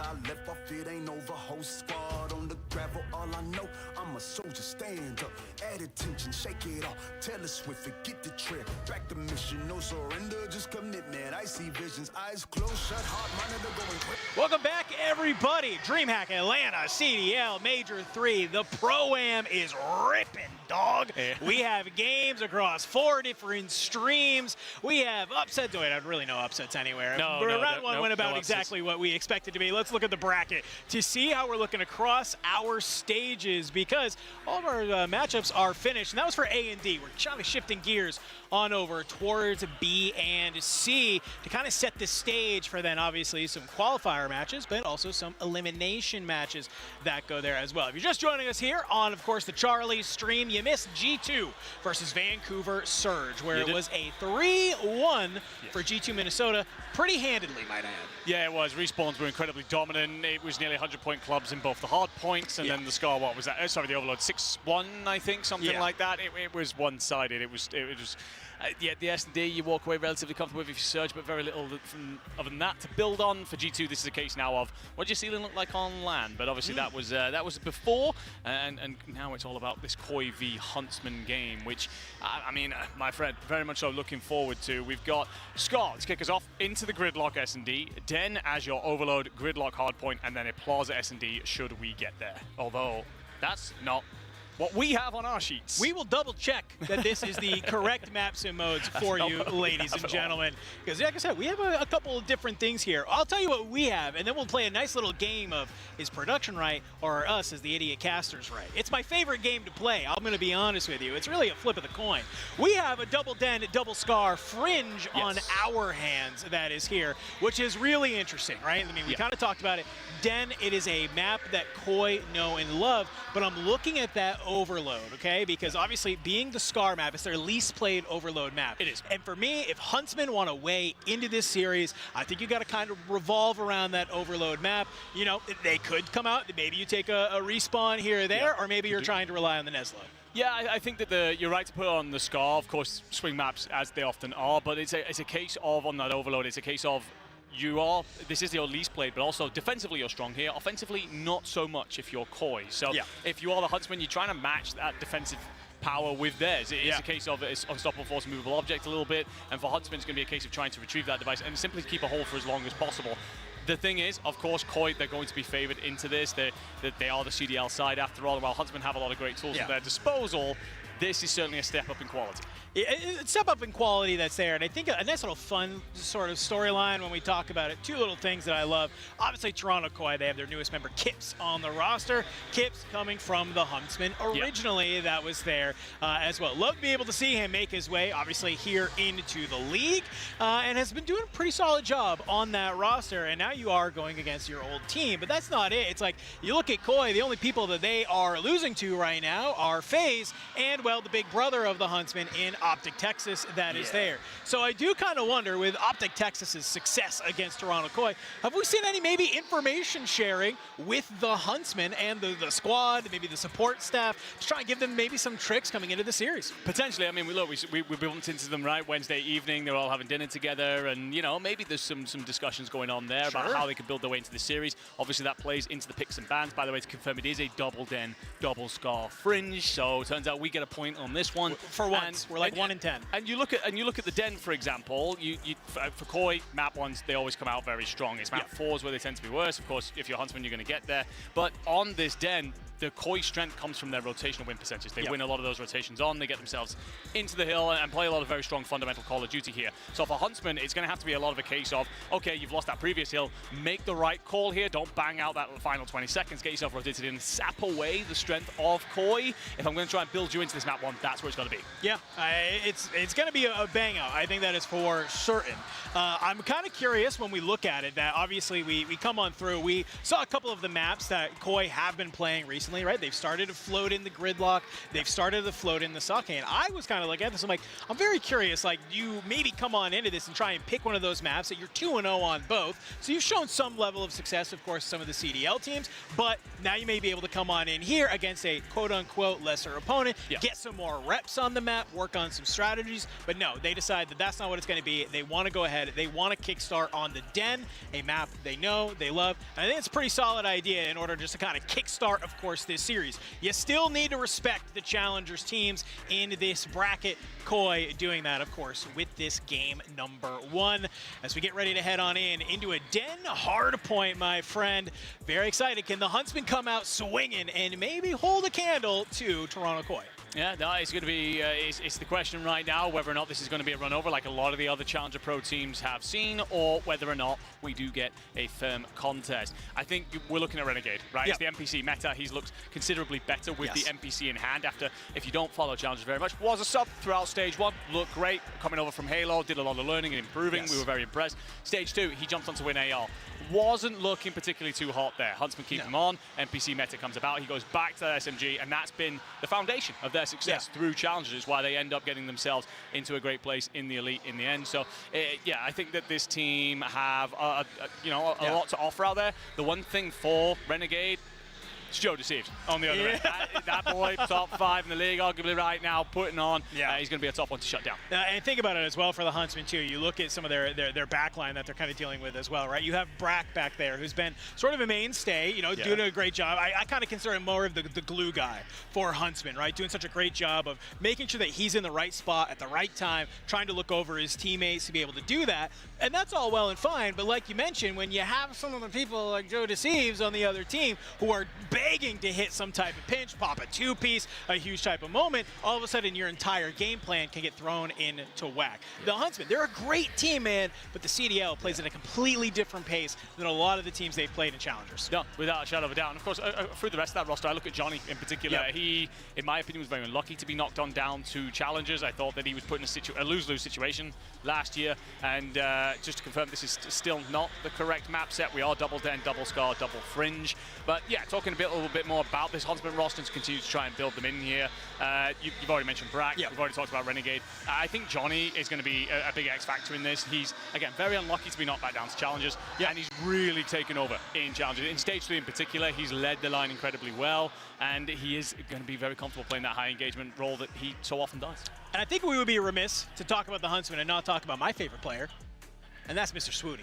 I left off, it ain't over. Whole squad on the gravel, all I know, I'm a soldier, stand up. Add attention, shake it off. Taylor Swift, forget the trip. Back to mission, no surrender, just commitment. I see visions, eyes closed, shut, heart monitor going quick. Welcome back, everybody. DreamHack Atlanta, CDL, Major 3. The Pro-Am is ripping, dog. Yeah. We have games across 4 different streams. We have upsets. Wait, I don't really know upsets anywhere. No, But no, round no, one no, went about no upsets. exactly what we expected to be. Let's look at the bracket to see how we're looking across our stages, because all of our matchups are finished, and that was for A and D. We're kind of shifting gears on over towards B and C to kind of set the stage for then obviously some qualifier matches, but also some elimination matches that go there as well. If you're just joining us here on, of course, the Charlie stream, you missed G2 versus Vancouver Surge, where it was a 3-1 for G2 Minnesota, pretty handedly, might I add. Yeah, it was. Respawns were incredibly dominant. It was nearly 100-point clubs in both the hard points and then the score. What was that? Sorry, the Overload 6-1, I think, something like that. It was one-sided. It was. Yeah, the S&D you walk away relatively comfortable with if you Surge, but very little other than that to build on. For G2, this is a case now of what does your ceiling look like on LAN? But obviously that was before, and now it's all about this Koi v Huntsman game, which I mean, my friend, very much so looking forward to. We've got Scar to kick us off into the Gridlock S&D, Den as your Overload Gridlock hardpoint, and then a Plaza S&D should we get there. Although that's not what we have on our sheets. We will double check that this is the correct map sim modes for you, ladies and gentlemen. Because like I said, we have a couple of different things here. I'll tell you what we have, and then we'll play a nice little game of is production right or us as the idiot casters right. It's my favorite game to play, I'm going to be honest with you. It's really a flip of the coin. We have a double Den, double Scar Fringe on our hands that is here, which is really interesting, right? I mean, we kind of talked about it. Den, it is a map that Koi know and love, but I'm looking at that Overload, okay? Because obviously being the Scar map, it's their least played Overload map. It is. And for me, if Huntsmen want to weigh into this series, I think you got to kind of revolve around that Overload map. You know, they could come out, maybe you take a respawn here or there, or maybe you're trying to rely on the Neslo. Yeah, I think that you're right to put on the Scar, of course, swing maps as they often are, but it's a case of, on that Overload, it's a case of this is your least played, but also defensively you're strong here. Offensively, not so much if you're Koi. So if you are the Huntsman, you're trying to match that defensive power with theirs. It's a case of it's unstoppable force, movable object a little bit, and for Huntsman it's going to be a case of trying to retrieve that device and simply keep a hold for as long as possible. The thing is, of course, Koi, they're going to be favored into this. They are the CDL side after all, and while Huntsmen have a lot of great tools at their disposal, this is certainly a step up in quality. It's a step up in quality that's there, and I think a nice little fun sort of storyline when we talk about it. Two little things that I love. Obviously, Toronto Koi, they have their newest member, Kips, on the roster. Kips coming from the Huntsman. Originally, that was there as well. Love to be able to see him make his way, obviously, here into the league, and has been doing a pretty solid job on that roster, and now you are going against your old team, but that's not it. It's like, you look at Koi, the only people that they are losing to right now are FaZe, and, well, the big brother of the Huntsman in Optic Texas that is there. So I do kind of wonder, with Optic Texas's success against Toronto Koi, have we seen any maybe information sharing with the Huntsman and the squad, maybe the support staff, to try and give them maybe some tricks coming into the series? Potentially. I mean, we bumped into them, right, Wednesday evening. They're all having dinner together, and, you know, maybe there's some discussions going on there about how they could build their way into the series. Obviously, that plays into the picks and bans. By the way, to confirm, it is a double Den, double Scar Fringe, so it turns out we get a point on this one. For once, we're like 1 in 10. And you look at the Den, for example. For Koi, map 1s, they always come out very strong. It's map 4s where they tend to be worse. Of course, if you're Huntsman, you're going to get there. But on this Den, the Koi strength comes from their rotational win percentage. They win a lot of those rotations on. They get themselves into the hill and play a lot of very strong fundamental Call of Duty here. So for Huntsman, it's going to have to be a lot of a case of, okay, you've lost that previous hill. Make the right call here. Don't bang out that final 20 seconds. Get yourself rotated in. Sap away the strength of Koi. If I'm going to try and build you into this map 1, that's where it's going to be. Yeah, it's going to be a bang out. I think that is for certain. I'm kind of curious when we look at it that obviously we come on through. We saw a couple of the maps that Koi have been playing recently, right? They've started to float in the Gridlock. They've started to float in the Sake. And I was kind of looking at this. I'm like, I'm very curious. Like, you maybe come on into this and try and pick one of those maps that you're 2-0 on both. So you've shown some level of success, of course, some of the CDL teams. But now you may be able to come on in here against a quote-unquote lesser opponent, get get some more reps on the map, work on some strategies. But no, they decide that that's not what it's going to be. They want to go ahead. They want to kickstart on the Den, a map they know, they love. And I think it's a pretty solid idea in order just to kind of kickstart, of course, this series. You still need to respect the challengers teams in this bracket. Koi doing that, of course, with this game number 1. As we get ready to head on into a Den hard point, my friend. Very excited. Can the Huntsmen come out swinging and maybe hold a candle to Toronto Koi? Yeah, no, it's going to be, it's the question right now whether or not this is going to be a run over like a lot of the other Challenger Pro teams have seen, or whether or not we do get a firm contest. I think we're looking at Renegade, right? Yep. It's the NPC meta. He's looked considerably better with Yes. the NPC in hand after, if you don't follow Challengers very much, was a sub throughout Stage 1, looked great, coming over from Halo, did a lot of learning and improving. Yes. We were very impressed. Stage 2, he jumped onto win AR. Wasn't looking particularly too hot there. Huntsman keep him on, NPC meta comes about, he goes back to SMG, and that's been the foundation of their success through Challengers. Is why they end up getting themselves into a great place in the Elite in the end. So, yeah, I think that this team have, a lot to offer out there. The one thing for Renegade, it's Joe Deceives on the other end. That boy, top 5 in the league, arguably right now, putting on. He's going to be a tough one to shut down. And think about it as well for the Huntsmen, too. You look at some of their backline that they're kind of dealing with as well, right? You have Brack back there, who's been sort of a mainstay, doing a great job. I kind of consider him more of the glue guy for Huntsmen, right? Doing such a great job of making sure that he's in the right spot at the right time, trying to look over his teammates to be able to do that. And that's all well and fine, but like you mentioned, when you have some of the people like Joe Deceives on the other team who are begging to hit some type of pinch, pop a 2-piece, a huge type of moment, all of a sudden your entire game plan can get thrown into whack. The Huntsmen, they're a great team, man, but the CDL plays at a completely different pace than a lot of the teams they've played in Challengers. No, without a shadow of a doubt. And of course, through the rest of that roster, I look at Johnny in particular. He, in my opinion, was very unlucky to be knocked on down to Challengers. I thought that he was put in a lose-lose situation last year. And just to confirm, this is still not the correct map set. We are double Den, double Scar, double Fringe. But yeah, talking a little bit more about this Huntsman roster and continue to try and build them in here. You've already mentioned Brack. We've already talked about Renegade. I think Johnny is going to be a big X factor in this. He's, again, very unlucky to be knocked back down to Challengers. And he's really taken over in Challengers. In Stage 3 in particular, he's led the line incredibly well. And he is going to be very comfortable playing that high engagement role that he so often does. And I think we would be remiss to talk about the Huntsmen and not talk about my favorite player, and that's Mr. Swooty.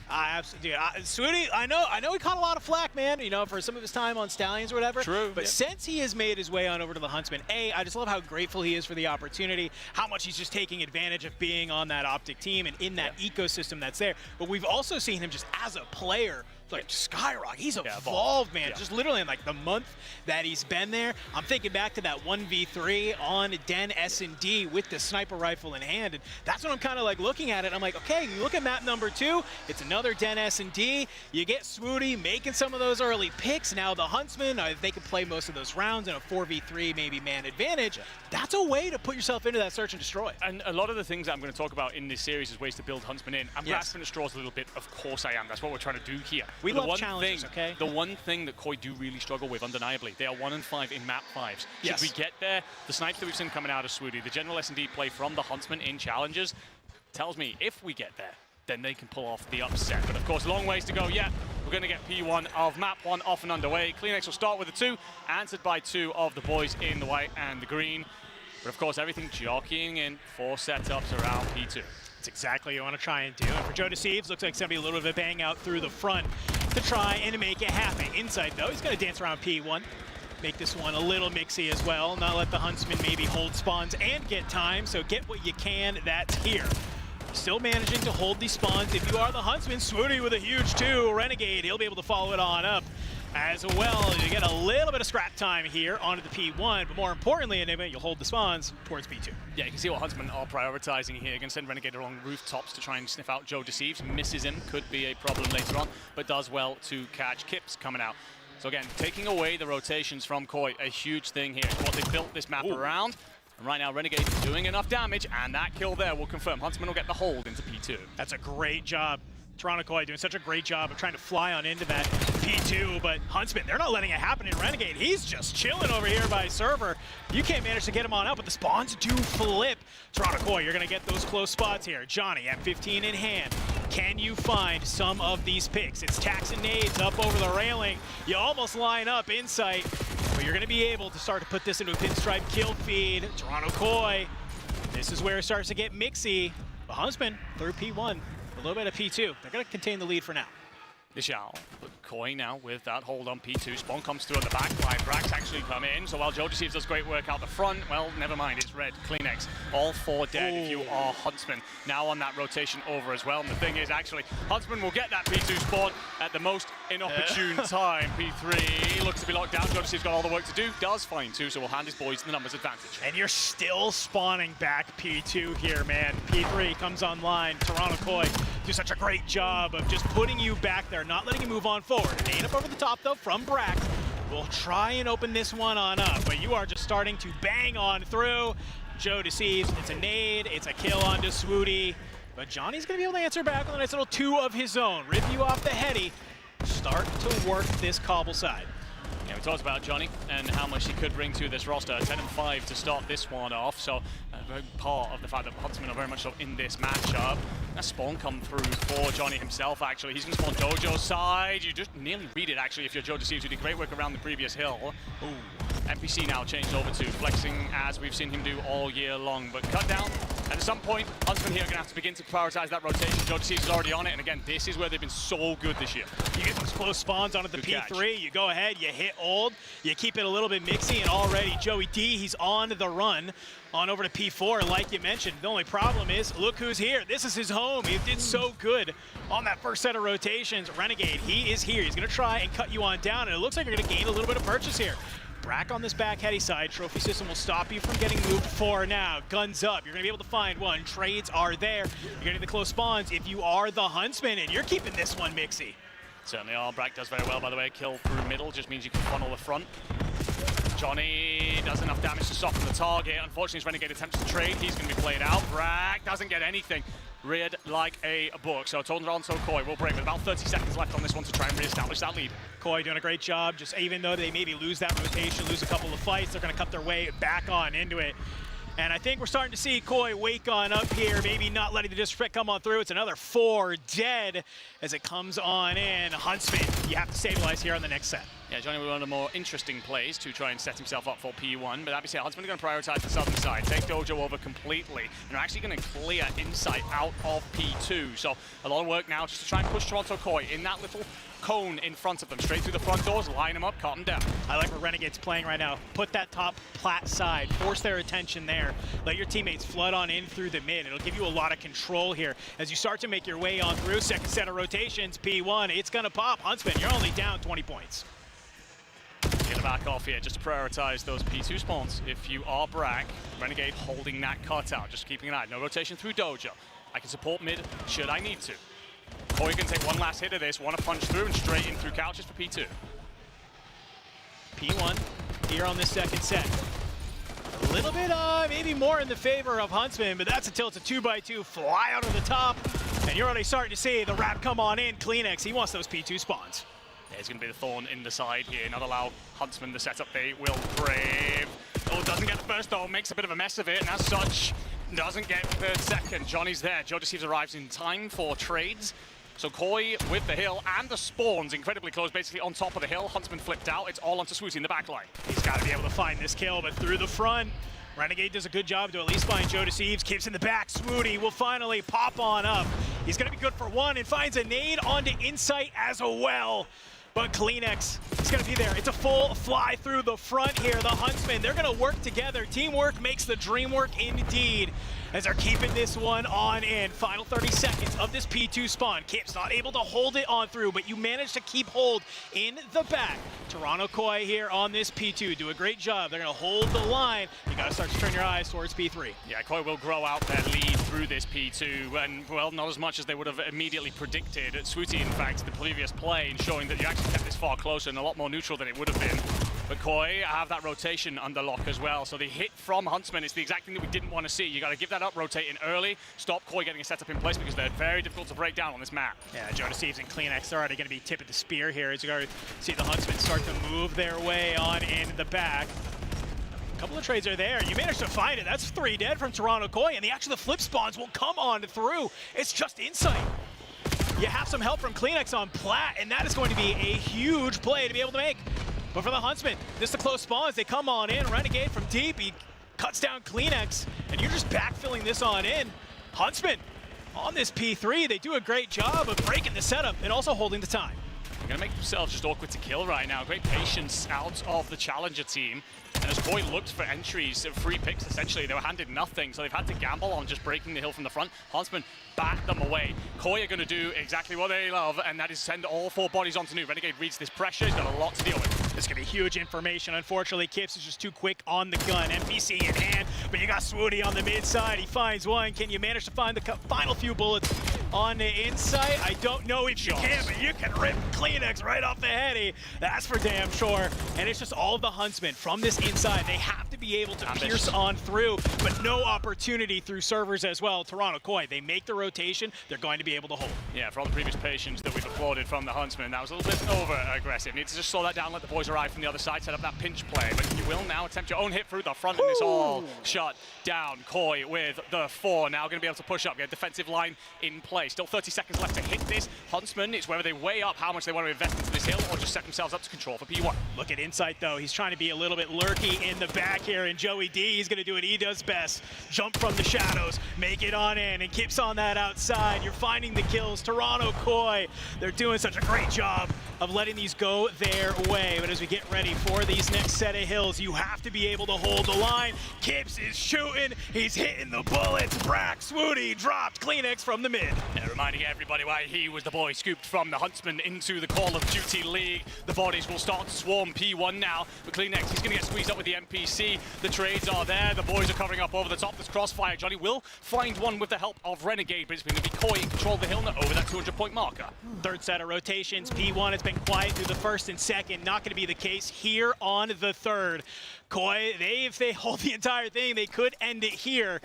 Absolutely, Swooty. I know he caught a lot of flack, man. For some of his time on Stallions or whatever. True. But since he has made his way on over to the Huntsmen, I just love how grateful he is for the opportunity, how much he's just taking advantage of being on that Optic team and in that ecosystem that's there. But we've also seen him just as a player, like skyrocket. He's evolved, man. Just literally in like the month that he's been there. I'm thinking back to that 1v3 on Den S&D with the sniper rifle in hand, and that's when I'm kind of like looking at it. I'm like, okay, you look at map number 2. It's another Den S&D. You get Swooty making some of those early picks. Now the Huntsmen, they can play most of those rounds in a 4v3, maybe man advantage. That's a way to put yourself into that search and destroy. And a lot of the things that I'm going to talk about in this series is ways to build Huntsmen in. I'm grasping at straws a little bit. Of course I am. That's what we're trying to do here. We love challenges, okay? The one thing that Koi do really struggle with, undeniably, they are 1-5 in map 5s. Should we get there, the snipes that we've seen coming out of Swooty, the general S&D play from the Huntsmen in Challengers, tells me if we get there, then they can pull off the upset. But of course, long ways to go yet. We're going to get P1 of map 1 off and underway. CleanX will start with a 2, answered by 2 of the boys in the white and the green. But of course, everything jockeying in 4 setups around P2. That's exactly what you want to try and do. And for Joe Deceives, looks like it's going to be a little bit of a bang out through the front to try and make it happen. Inside, though, he's going to dance around P1. Make this one a little mixy as well. Not let the Huntsmen maybe hold spawns and get time. So get what you can. That's here. Still managing to hold these spawns. If you are the Huntsman, Swooty with a huge 2. Renegade, he'll be able to follow it on up. As well, you get a little bit of scrap time here onto the P1, but more importantly, you'll hold the spawns towards P2. Yeah, you can see what Huntsmen are prioritizing here. Going to send Renegade along rooftops to try and sniff out Joe Deceives. Misses him, could be a problem later on, but does well to catch Kips coming out. So again, taking away the rotations from Koi, a huge thing here. It's what they built this map around. And right now, Renegade doing enough damage, and that kill there will confirm Huntsmen will get the hold into P2. That's a great job. Toronto Koi doing such a great job of trying to fly on into that P2, but Huntsman, they're not letting it happen in Renegade. He's just chilling over here by server. You can't manage to get him on up, but the spawns do flip. Toronto Koi, you're going to get those close spots here. Johnny, M15 in hand. Can you find some of these picks? It's tacks and nades up over the railing. You almost line up in sight. But you're going to be able to start to put this into a pinstripe kill feed. Toronto Koi, this is where it starts to get mixy. The Huntsman, third P1, a little bit of P2. They're going to contain the lead for now. Xiao, but Koi now with that hold on P2. Spawn comes through on the back line. Brax actually come in. So while Jodeceivs does great work out the front, well, never mind. It's red. Kleenex. All 4 dead if you are Huntsman. Now on that rotation over as well. And the thing is, actually, Huntsman will get that P2 spawn at the most inopportune time. P3 looks to be locked down. Jodeceivs got all the work to do. Does find 2, so we'll hand his boys the numbers advantage. And you're still spawning back P2 here, man. P3 comes online. Toronto Koi do such a great job of just putting you back there, not letting you move on forward. Nade up over the top, though, from Brax. We'll try and open this one on up, but you are just starting to bang on through. Jodeceivs, it's a nade, it's a kill onto Swooty, but Johnny's going to be able to answer back with a nice little 2 of his own. Rip you off the heady. Start to work this cobble side. Yeah, we talked about Johnny and how much he could bring to this roster. 10-5 to start this one off, so a very part of the fact that Huntsman are very much so in this matchup. That spawn come through for Johnny himself, actually. He's going to spawn Dojo's side. You just nearly read it, actually, if you're Jodeceivs, who did great work around the previous hill. Ooh. NPC now changed over to flexing, as we've seen him do all year long. But cut down, and at some point, Huntsman here are going to have to begin to prioritize that rotation. Jodeceivs is already on it, and again, this is where they've been so good this year. You get those close spawns onto the Good P3, catch. you go ahead, you hit old, you keep it a little bit mixy, and already Joey D, he's on the run. On over to P4, like you mentioned. The only problem is, look who's here. This is his home. He did so good on that first set of rotations. Renegade, he is here. He's going to try and cut you on down, and it looks like you're going to gain a little bit of purchase here. Brack on this back heady side. Trophy system will stop you from getting moved for now. Guns up. You're going to be able to find one. Trades are there. You're getting the close spawns if you are the Huntsman, and you're keeping this one mixy. Certainly are. Brack does very well, by the way. Kill through middle just means you can funnel the front. Johnny does enough damage to soften the target. Unfortunately, his Renegade attempts to trade. He's going to be played out. Brack doesn't get anything. Reared like a book. So Toronto Koi will break with about 30 seconds left on this one to try and re-establish that lead. Koi doing a great job. Just even though they maybe lose that rotation, lose a couple of fights, they're going to cut their way back on into it. And I think we're starting to see Koi wake on up here, maybe not letting the disrespect come on through. It's another 4 dead as it comes on in. Huntsman, you have to stabilize here on the next set. Yeah, Johnny with one of the more interesting plays to try and set himself up for P1, but obviously Huntsman are going to prioritize the southern side, take Dojo over completely, and they're actually going to clear Insight out of P2. So a lot of work now just to try and push Toronto Koi in that little cone in front of them, straight through the front doors, line them up, cut them down. I like where Renegade's playing right now. Put that top plat side, force their attention there. Let your teammates flood on in through the mid. It'll give you a lot of control here. As you start to make your way on through, second set of rotations, P1, it's gonna pop. Huntsman, you're only down 20 points. Get it back off here, just to prioritize those P2 spawns. If you are Brack, Renegade holding that cutout, just keeping an eye. No rotation through Dojo. I can support mid, should I need to. Koi can take one last hit of this, want to punch through and straight in through couches for P2. P1 here on this second set. A little bit, maybe more in the favor of Huntsman, but that's until it's a 2x2 fly out of the top. And you're already starting to see the wrap come on in. Kleenex, he wants those P2 spawns. There's going to be the thorn in the side here, not allow Huntsman the setup. They will brave. Oh, doesn't get the first though, makes a bit of a mess of it, and as such, doesn't get the third second. Johnny's there. Jodeceivs arrives in time for trades. So Koi with the hill and the spawns incredibly close, basically on top of the hill. Huntsman flipped out. It's all onto Swooty in the back line. He's got to be able to find this kill, but through the front, Renegade does a good job to at least find Jodeceivs. Keeps in the back. Swooty will finally pop on up. He's going to be good for one and finds a nade onto Insight as well. But Kleenex is going to be there. It's a full fly through the front here. The Huntsmen, they're going to work together. Teamwork makes the dream work indeed, as they're keeping this one on in. Final 30 seconds of this P2 spawn. Kip's not able to hold it on through, but you manage to keep hold in the back. Toronto Koi here on this P2 do a great job. They're going to hold the line. You got to start to turn your eyes towards P3. Yeah, Koi will grow out their lead through this P2, and, well, not as much as they would have immediately predicted. Swooty, in fact, the previous play, ensuring that you actually kept this far closer and a lot more neutral than it would have been. But Koi have that rotation under lock as well, so the hit from Huntsman is the exact thing that we didn't want to see. You got to give that up, rotate in early, stop Koi getting a setup in place because they're very difficult to break down on this map. Yeah, Jodeceivs and Kleenex are already going to be tipping the spear here as you go see the Huntsmen start to move their way on in the back. A couple of trades are there. You managed to find it. That's 3 dead from Toronto Koi, and the flip spawns will come on through. It's just Insight. You have some help from Kleenex on plat, and that is going to be a huge play to be able to make. But for the Huntsmen, this is the close spawns. They come on in. Renegade from deep. He cuts down Kleenex, and you're just backfilling this on in. Huntsmen on this P3, they do a great job of breaking the setup and also holding the time. They're going to make themselves just awkward to kill right now. Great patience out of the challenger team. And as Koi looked for entries, free picks essentially, they were handed nothing, so they've had to gamble on just breaking the hill from the front. Huntsmen back them away. Koi are going to do exactly what they love, and that is send all 4 bodies onto New. Renegade reads this pressure, he's got a lot to deal with. This could be huge information. Unfortunately, Kips is just too quick on the gun. NPC in hand, but you got Swoody on the mid side. He finds one. Can you manage to find the final few bullets on the inside? I don't know if you can, but you can rip Kleenex right off the heady. That's for damn sure. And it's just all of the Huntsmen from this inside. They have to be able to pierce on through, but no opportunity through servers as well. Toronto Koi, they make the rotation. They're going to be able to hold. Yeah, for all the previous patience that we've applauded from the Huntsmen, that was a little bit over-aggressive. Need to just slow that down, let the boys arrive from the other side, set up that pinch play, but you will now attempt your own hit through the front, and it's all shut down. Koi with the 4, now going to be able to push up, get a defensive line in play. Still 30 seconds left to hit this. Huntsmen, it's whether they weigh up how much they want to invest into this hill or just set themselves up to control for P1. Look at Insight, though. He's trying to be a little bit lurky in the back here, and Joey D, he's going to do what he does best. Jump from the shadows, make it on in, and keeps on that outside. You're finding the kills. Toronto Koi, they're doing such a great job of letting these go their way. But as we get ready for these next set of hills, you have to be able to hold the line. Kips is shooting. He's hitting the bullets. Brack, Swoody dropped Kleenex from the mid. Yeah, reminding everybody why he was the boy scooped from the Huntsman into the Call of Duty League. The bodies will start to swarm P1 now. But Kleenex, he's going to get squeezed up with the NPC. The trades are there. The boys are covering up over the top. This crossfire. Johnny will find one with the help of Renegade, but it's going to be Koi in control of the hill now over that 200-point marker. Third set of rotations. P1 has been quiet through the first and second. Not going to be the case here on the third. Koi, if they hold the entire thing, they could end it here.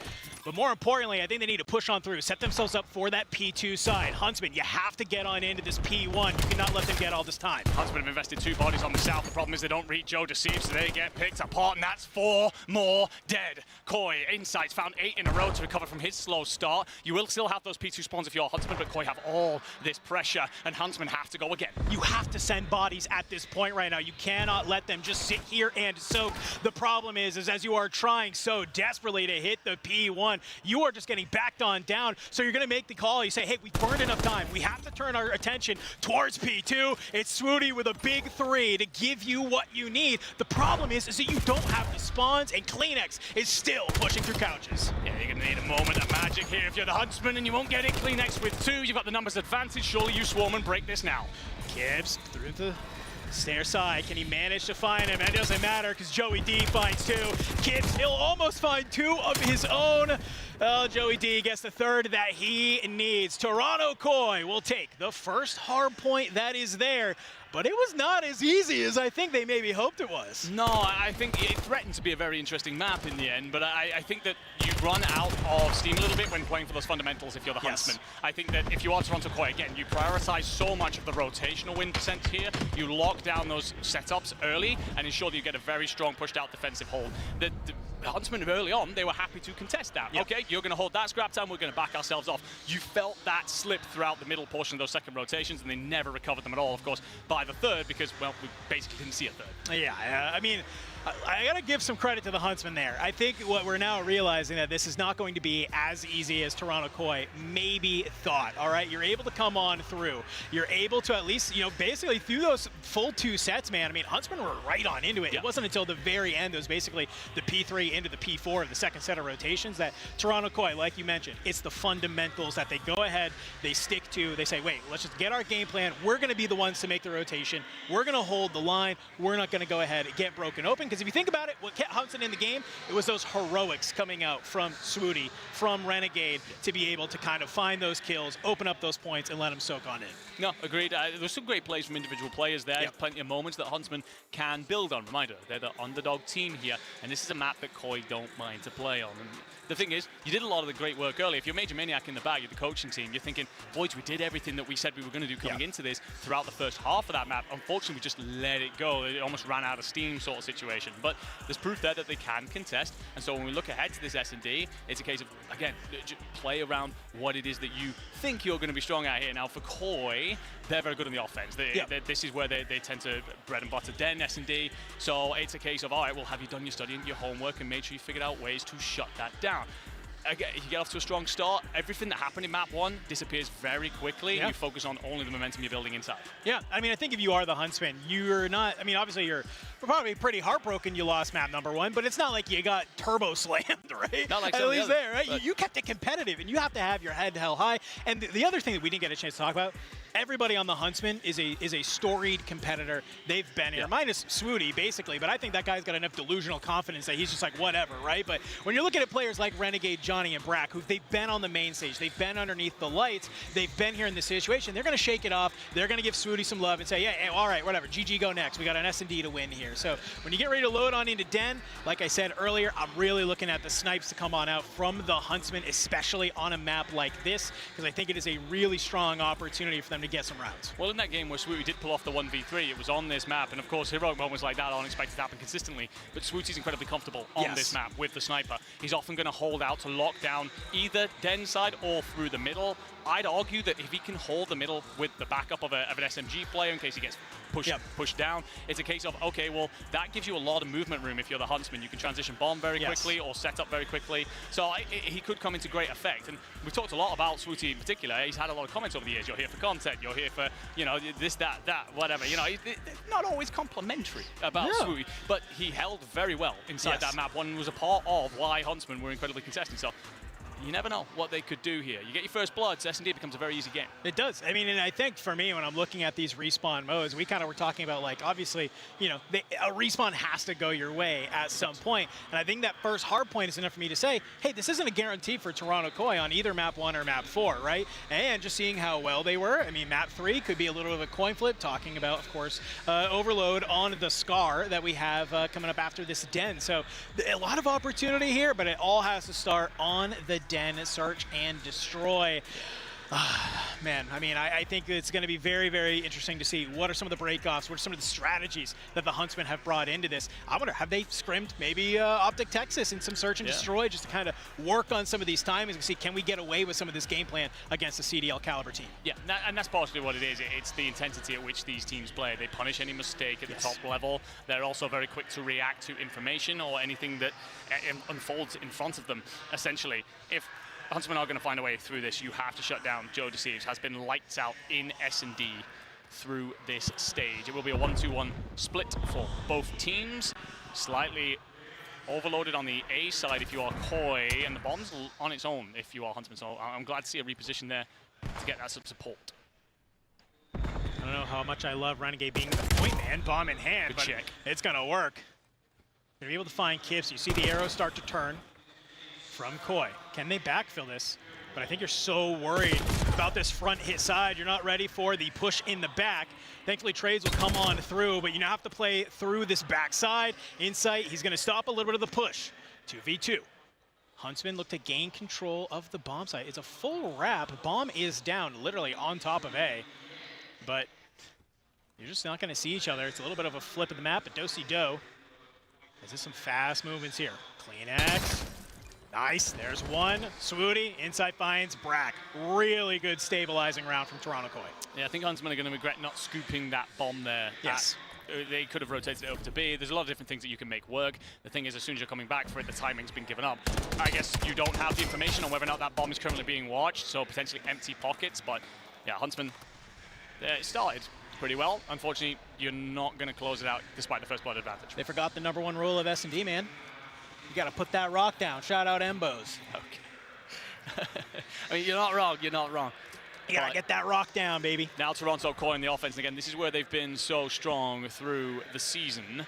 But more importantly, I think they need to push on through, set themselves up for that P2 side. Huntsman, you have to get on into this P1. You cannot let them get all this time. Huntsman have invested 2 bodies on the south. The problem is they don't reach Joe Deceive, so they get picked apart, and that's 4 more dead. Koi, Insights found 8 in a row to recover from his slow start. You will still have those P2 spawns if you're Huntsman, but Koi have all this pressure, and Huntsman have to go again. You have to send bodies at this point right now. You cannot let them just sit here and soak. The problem is as you are trying so desperately to hit the P1, you are just getting backed on down. So you're going to make the call. You say, hey, we've burned enough time. We have to turn our attention towards P2. It's Swoody with a big 3 to give you what you need. The problem is that you don't have the spawns, and Kleenex is still pushing through couches. Yeah, you're going to need a moment of magic here if you're the Huntsman, and you won't get it. Kleenex with 2. You've got the numbers advantage. Surely you swarm and break this now. Kips through the stair side. Can he manage to find him? It doesn't matter because Joey D finds 2. Kips, he'll almost find 2 of his own. Well, Joey D gets the 3rd that he needs. Toronto Koi will take the first hard point that is there, but it was not as easy as I think they maybe hoped it was. No, I think it threatened to be a very interesting map in the end, but I think that you run out of steam a little bit when playing for those fundamentals if you're the Huntsman. I think that if you are Toronto Koi, again, you prioritize so much of the rotational win percent here. You lock down those setups early and ensure that you get a very strong pushed out defensive hold. The Huntsmen early on, they were happy to contest that. Yep. Okay, you're going to hold that scrap time, we're going to back ourselves off. You felt that slip throughout the middle portion of those second rotations, and they never recovered them at all, of course, by the third, because, well, we basically didn't see a third. Yeah, I mean, I got to give some credit to the Huntsmen there. I think what we're now realizing that this is not going to be as easy as Toronto Koi maybe thought, all right? You're able to come on through. You're able to at least, basically through those full 2 sets, man, I mean, Huntsmen were right on into it. Yeah. It wasn't until the very end, it was basically the P3 into the P4 of the second set of rotations that Toronto Koi, like you mentioned, it's the fundamentals that they go ahead, they stick to, they say, wait, let's just get our game plan. We're going to be the ones to make the rotation. We're going to hold the line. We're not going to go ahead and get broken open. Because if you think about it, what kept Huntsman in the game, it was those heroics coming out from Swoody, from Renegade, to be able to kind of find those kills, open up those points, and let them soak on in. No, agreed. There's some great plays from individual players there. Yep. Plenty of moments that Huntsman can build on. Reminder, they're the underdog team here, and this is a map that Koi don't mind to play on. And the thing is, you did a lot of the great work early. If you're Major Maniac in the bag, you're the coaching team, you're thinking, boys, we did everything that we said we were going to do coming into this throughout the first half of that map. Unfortunately, we just let it go. It almost ran out of steam sort of situation. But there's proof there that they can contest. And so when we look ahead to this S&D, it's a case of, again, just play around what it is that you think you're going to be strong at here. Now, for Koi, they're very good on the offense. This is where they tend to bread and butter den S&D. So it's a case of, all right, well, have you done your studying, your homework, and made sure you figured out ways to shut that down? Again, you get off to a strong start. Everything that happened in map 1 disappears very quickly. And you focus on only the momentum you're building inside. Yeah, I mean, I think if you are the Huntsman, you're not, I mean, obviously you're probably pretty heartbroken you lost map number 1, but it's not like you got turbo slammed, right? Not like at least there, right? But You kept it competitive, and you have to have your head held high. And the other thing that we didn't get a chance to talk about, everybody on the Huntsman is a storied competitor. They've been here, minus Swooty, basically, but I think that guy's got enough delusional confidence that he's just like, whatever, right? But when you're looking at players like Renegade, Johnny, and Brack, who they've been on the main stage, they've been underneath the lights, they've been here in this situation, they're going to shake it off, they're going to give Swooty some love and say, yeah, hey, all right, whatever, GG, go next. We got an S&D to win here. So when you get ready to load on into Den, like I said earlier, I'm really looking at the snipes to come on out from the Huntsman, especially on a map like this, because I think it is a really strong opportunity for them to get some rounds. Well, in that game where Swooty did pull off the 1v3, it was on this map, and of course, heroic moments like that aren't expected to happen consistently, but Swooty's incredibly comfortable on this map with the sniper. He's often going to hold out to lock down either Den side or through the middle. I'd argue that if he can hold the middle with the backup of an SMG player in case he gets pushed down, it's a case of, okay, well, that gives you a lot of movement room if you're the Huntsman. You can transition bomb very quickly or set up very quickly. So he could come into great effect. And we've talked a lot about Swooty in particular. He's had a lot of comments over the years. You're here for content. You're here for, you know, this, that, whatever. You know, not always complimentary about Swooty, but he held very well inside that map. One was a part of why Huntsmen were incredibly contested. So you never know what they could do here. You get your first bloods, S&D becomes a very easy game. It does. I mean, and I think for me, when I'm looking at these respawn modes, we kind of were talking about, like, obviously, you know, a respawn has to go your way at some point. And I think that first hard point is enough for me to say, hey, this isn't a guarantee for Toronto Koi on either map 1 or map 4, right? And just seeing how well they were, I mean, map 3 could be a little bit of a coin flip, talking about, of course, Overload on the Scar that we have coming up after this Den. So a lot of opportunity here, but it all has to start on the Den search and destroy. Man, I mean, I think it's going to be very, very interesting to see what are some of the breakoffs, what are some of the strategies that the Huntsmen have brought into this. I wonder, have they scrimmed maybe Optic Texas in some search and destroy just to kind of work on some of these timings and see, can we get away with some of this game plan against the CDL caliber team? Yeah, and that's partially what it is. It's the intensity at which these teams play. They punish any mistake at the top level. They're also very quick to react to information or anything that unfolds in front of them, essentially. If Huntsmen are going to find a way through this, you have to shut down Joe Deceives. Has been lights out in S&D through this stage. It will be a 1-2-1 split for both teams. Slightly overloaded on the A side if you are Koi, and the bomb's on its own if you are Huntsman. So I'm glad to see a reposition there to get that support. I don't know how much I love Renegade being the point man, bomb in hand, Good but check. It's going to work. They're able to find Kips. You see the arrows start to turn from Koi. Can they backfill this? But I think you're so worried about this front hit side. You're not ready for the push in the back. Thankfully, Trades will come on through, but you now have to play through this backside. Insight, he's going to stop a little bit of the push. 2v2. Huntsmen look to gain control of the bomb site. It's a full wrap. Bomb is down, literally on top of A. But you're just not going to see each other. It's a little bit of a flip of the map, but Do-Si-Do. There's some fast movements here. Clean X. Nice, there's one. Swooty, inside finds Brack. Really good stabilizing round from Toronto Koi. Yeah, I think Huntsmen are going to regret not scooping that bomb there. Yes. They could have rotated it over to B. There's a lot of different things that you can make work. The thing is, as soon as you're coming back for it, the timing's been given up. I guess you don't have the information on whether or not that bomb is currently being watched, so potentially empty pockets. But yeah, Huntsmen, it started pretty well. Unfortunately, you're not going to close it out despite the first blood advantage. They forgot the #1 rule of S&D, man. You got to put that rock down. Shout out Embos. Okay. I mean, you're not wrong. You're not wrong. You got to get that rock down, baby. Now Toronto Koi in the offense. And again, this is where they've been so strong through the season.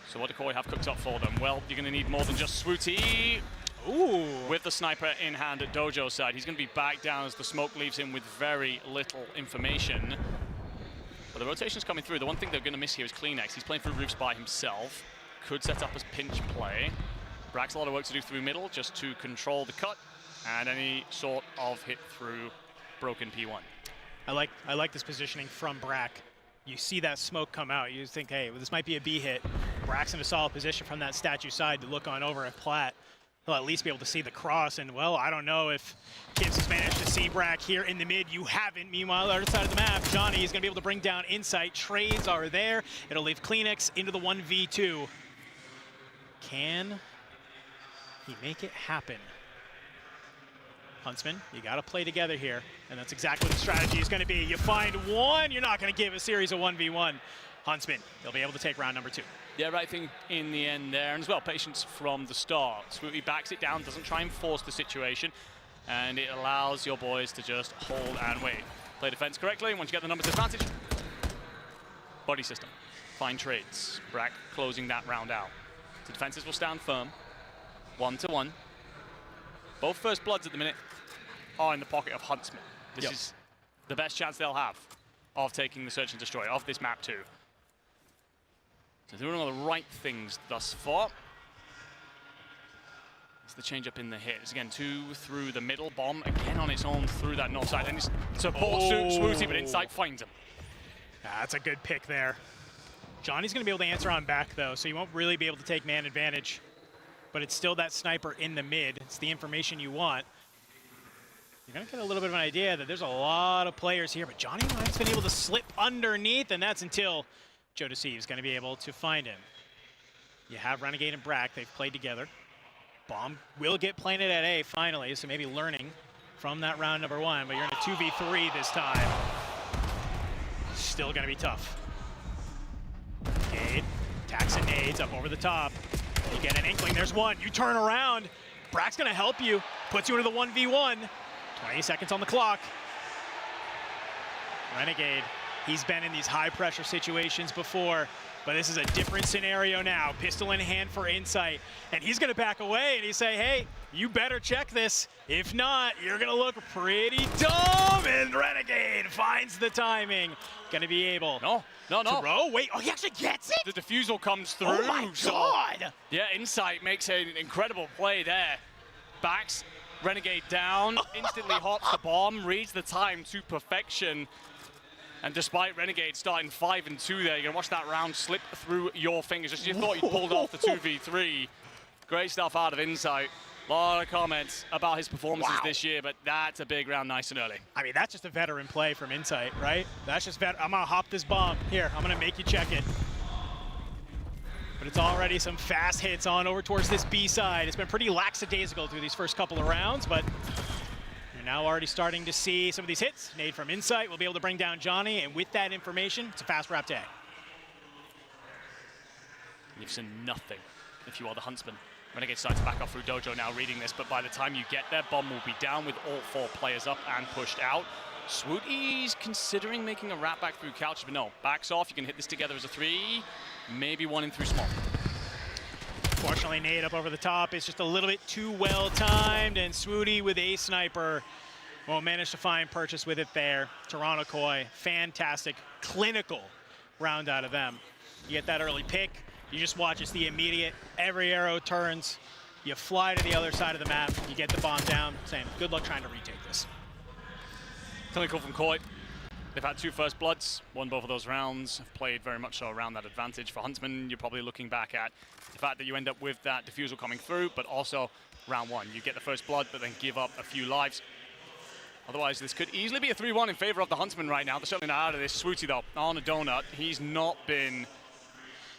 So what do Koi have cooked up for them? Well, you're going to need more than just Swooty. Ooh. With the sniper in hand at Dojo's side. He's going to be back down as the smoke leaves him with very little information. But the rotation's coming through. The one thing they're going to miss here is Kleenex. He's playing through roofs by himself. Could set up as pinch play. Brack's a lot of work to do through middle just to control the cut and any sort of hit through broken P1. I like this positioning from Brack. you see that smoke come out, you think, hey, well, this might be a B hit. Brack's in a solid position from that statue side to look on over at Platt. He'll at least be able to see the cross, and well, I don't know if Kibs has managed to see Brack here in the mid. You haven't. Meanwhile, the other side of the map, Johnny is going to be able to bring down Insight. Trades are there. It'll leave Kleenex into the 1v2. Can he make it happen? Huntsman, you got to play together here, and that's exactly what the strategy is going to be. You find one, you're not going to give a series of 1v1. Huntsman, they'll be able to take round number 2. Yeah, right thing in the end there, and as well, patience from the start. Swooty backs it down, doesn't try and force the situation, and it allows your boys to just hold and wait. Play defense correctly, and once you get the numbers advantage, body system, find trades. Brack closing that round out. The defenses will stand firm, 1-1. Both first bloods at the minute are in the pocket of Huntsman. This is the best chance they'll have of taking the Search and Destroy of this map too. So they're doing all the right things thus far. It's the change up in the hits. Again, 2 through the middle. Bomb again on its own through that north side. And it's support Swooty, but Insight finds him. That's a good pick there. Johnny's going to be able to answer on back, though, so you won't really be able to take man advantage. But it's still that sniper in the mid. It's the information you want. You're going to get a little bit of an idea that there's a lot of players here, but Johnny Knight's been able to slip underneath, and that's until Joe Deceives going to be able to find him. You have Renegade and Brack. They've played together. Bomb will get planted at A finally, so maybe learning from that round number 1, but you're in a 2v3 this time. Still going to be tough. Gade, attacks and nades up over the top. You get an inkling, there's one. You turn around. Brack's going to help you, puts you into the 1v1. 20 seconds on the clock. Renegade, he's been in these high-pressure situations before, but this is a different scenario now. Pistol in hand for Insight, and he's going to back away, and he's say, hey, you better check this. If not, you're going to look pretty dumb, and Renegade finds the timing. Going to be able No. to row. Wait, oh, he actually gets it? The defusal comes through. Oh, my God. Yeah, Insight makes an incredible play there. Backs Renegade down, instantly hops the bomb, reads the time to perfection. And despite Renegade starting 5-2 there, you're gonna watch that round slip through your fingers. Just you thought you pulled off the 2v3. Great stuff out of Insight. A lot of comments about his performances this year, but that's a big round nice and early. I mean, that's just a veteran play from Insight, right? That's just I'm gonna hop this bomb. Here, I'm gonna make you check it. But it's already some fast hits on over towards this B side. It's been pretty lackadaisical through these first couple of rounds, but you're now already starting to see some of these hits. Nade from Insight will be able to bring down Johnny, and with that information, it's a fast wrap day. You've seen nothing if you are the Huntsman. Renegade starts to back off through Dojo now reading this, but by the time you get there, Bomb will be down with all 4 players up and pushed out. Swooty's considering making a wrap back through couches, but no, backs off. You can hit this together as a 3, maybe 1 in through small. Fortunately, Nade up over the top is just a little bit too well timed, and Swooty with a sniper won't manage to find purchase with it there. Toronto Koi, fantastic, clinical round out of them. You get that early pick, you just watch it's the immediate, every arrow turns, you fly to the other side of the map, you get the bomb down, saying good luck trying to retake this. Clinical from Koi. They've had 2 first bloods, won both of those rounds, have played very much so around that advantage. For Huntsman, you're probably looking back at the fact that you end up with that defusal coming through, but also round 1. You get the first blood, but then give up a few lives. Otherwise, this could easily be a 3-1 in favor of the Huntsman right now. They're certainly not out of this. Swooty, though, on a donut. He's not been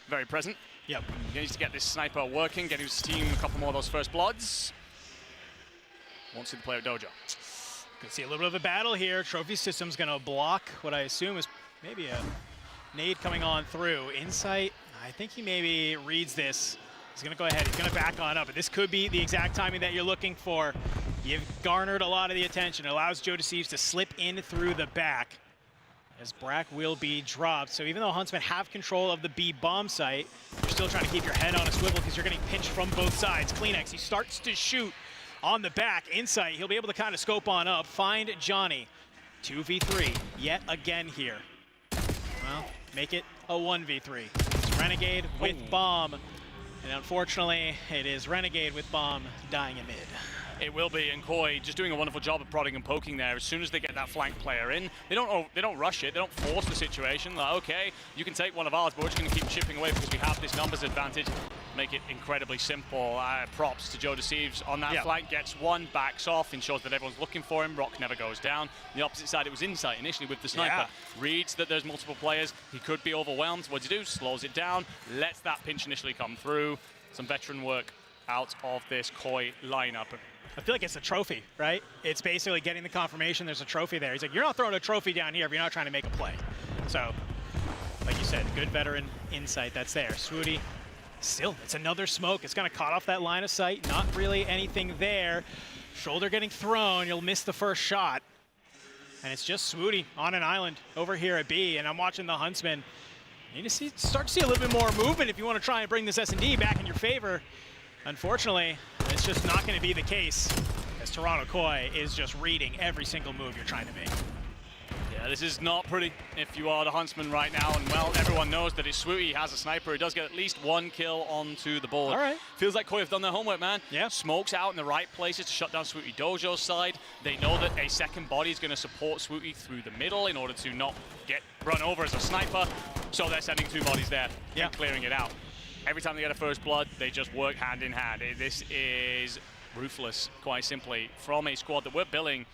very present. Yep. He needs to get this sniper working, get his team a couple more of those first bloods. Won't see the player at Dojo. Can see a little bit of a battle here. Trophy System's gonna block what I assume is maybe a nade coming on through. Insight, I think he maybe reads this. He's gonna go ahead, he's gonna back on up, but this could be the exact timing that you're looking for. You've garnered a lot of the attention. It allows Joe Deceives to slip in through the back as Brack will be dropped. So even though Huntsmen have control of the B bomb site, you're still trying to keep your head on a swivel because you're getting pinched from both sides. Kleenex, he starts to shoot on the back. Insight, he'll be able to kind of scope on up, find Johnny. 2v3 yet again here. Well, make it a 1v3. It's Renegade with bomb. And unfortunately, it is Renegade with bomb dying in mid. It will be, and Koi just doing a wonderful job of prodding and poking there. As soon as they get that flank player in, they don't rush it, they don't force the situation. Like, okay, you can take one of ours, but we're just going to keep chipping away because we have this numbers advantage. Make it incredibly simple. Props to Joe Deceives on that flank. Gets one, backs off, ensures that everyone's looking for him. Rock never goes down. On the opposite side, it was Insight initially with the sniper. Reads that there's multiple players. He could be overwhelmed. What does he do? Slows it down, lets that pinch initially come through. Some veteran work out of this Koi lineup. I feel like it's a trophy, right? It's basically getting the confirmation there's a trophy there. He's like, you're not throwing a trophy down here if you're not trying to make a play. So, like you said, good veteran insight that's there. Swooty, still, it's another smoke. It's going to cut off that line of sight. Not really anything there. Shoulder getting thrown. You'll miss the first shot. And it's just Swooty on an island over here at B. And I'm watching the Huntsman. You need to start to see a little bit more movement if you want to try and bring this S&D back in your favor. Unfortunately, it's just not going to be the case, as Toronto Koi is just reading every single move you're trying to make. Yeah, this is not pretty if you are the Huntsman right now, and well, everyone knows that it's Swooty. He has a sniper. He does get at least one kill onto the board. All right. Feels like Koi have done their homework, man. Yeah. Smokes out in the right places to shut down Swooty Dojo's side. They know that a second body is going to support Swooty through the middle in order to not get run over as a sniper. So they're sending two bodies there and clearing it out. Every time they get a first blood, they just work hand in hand. This is ruthless, quite simply, from a squad that we're billing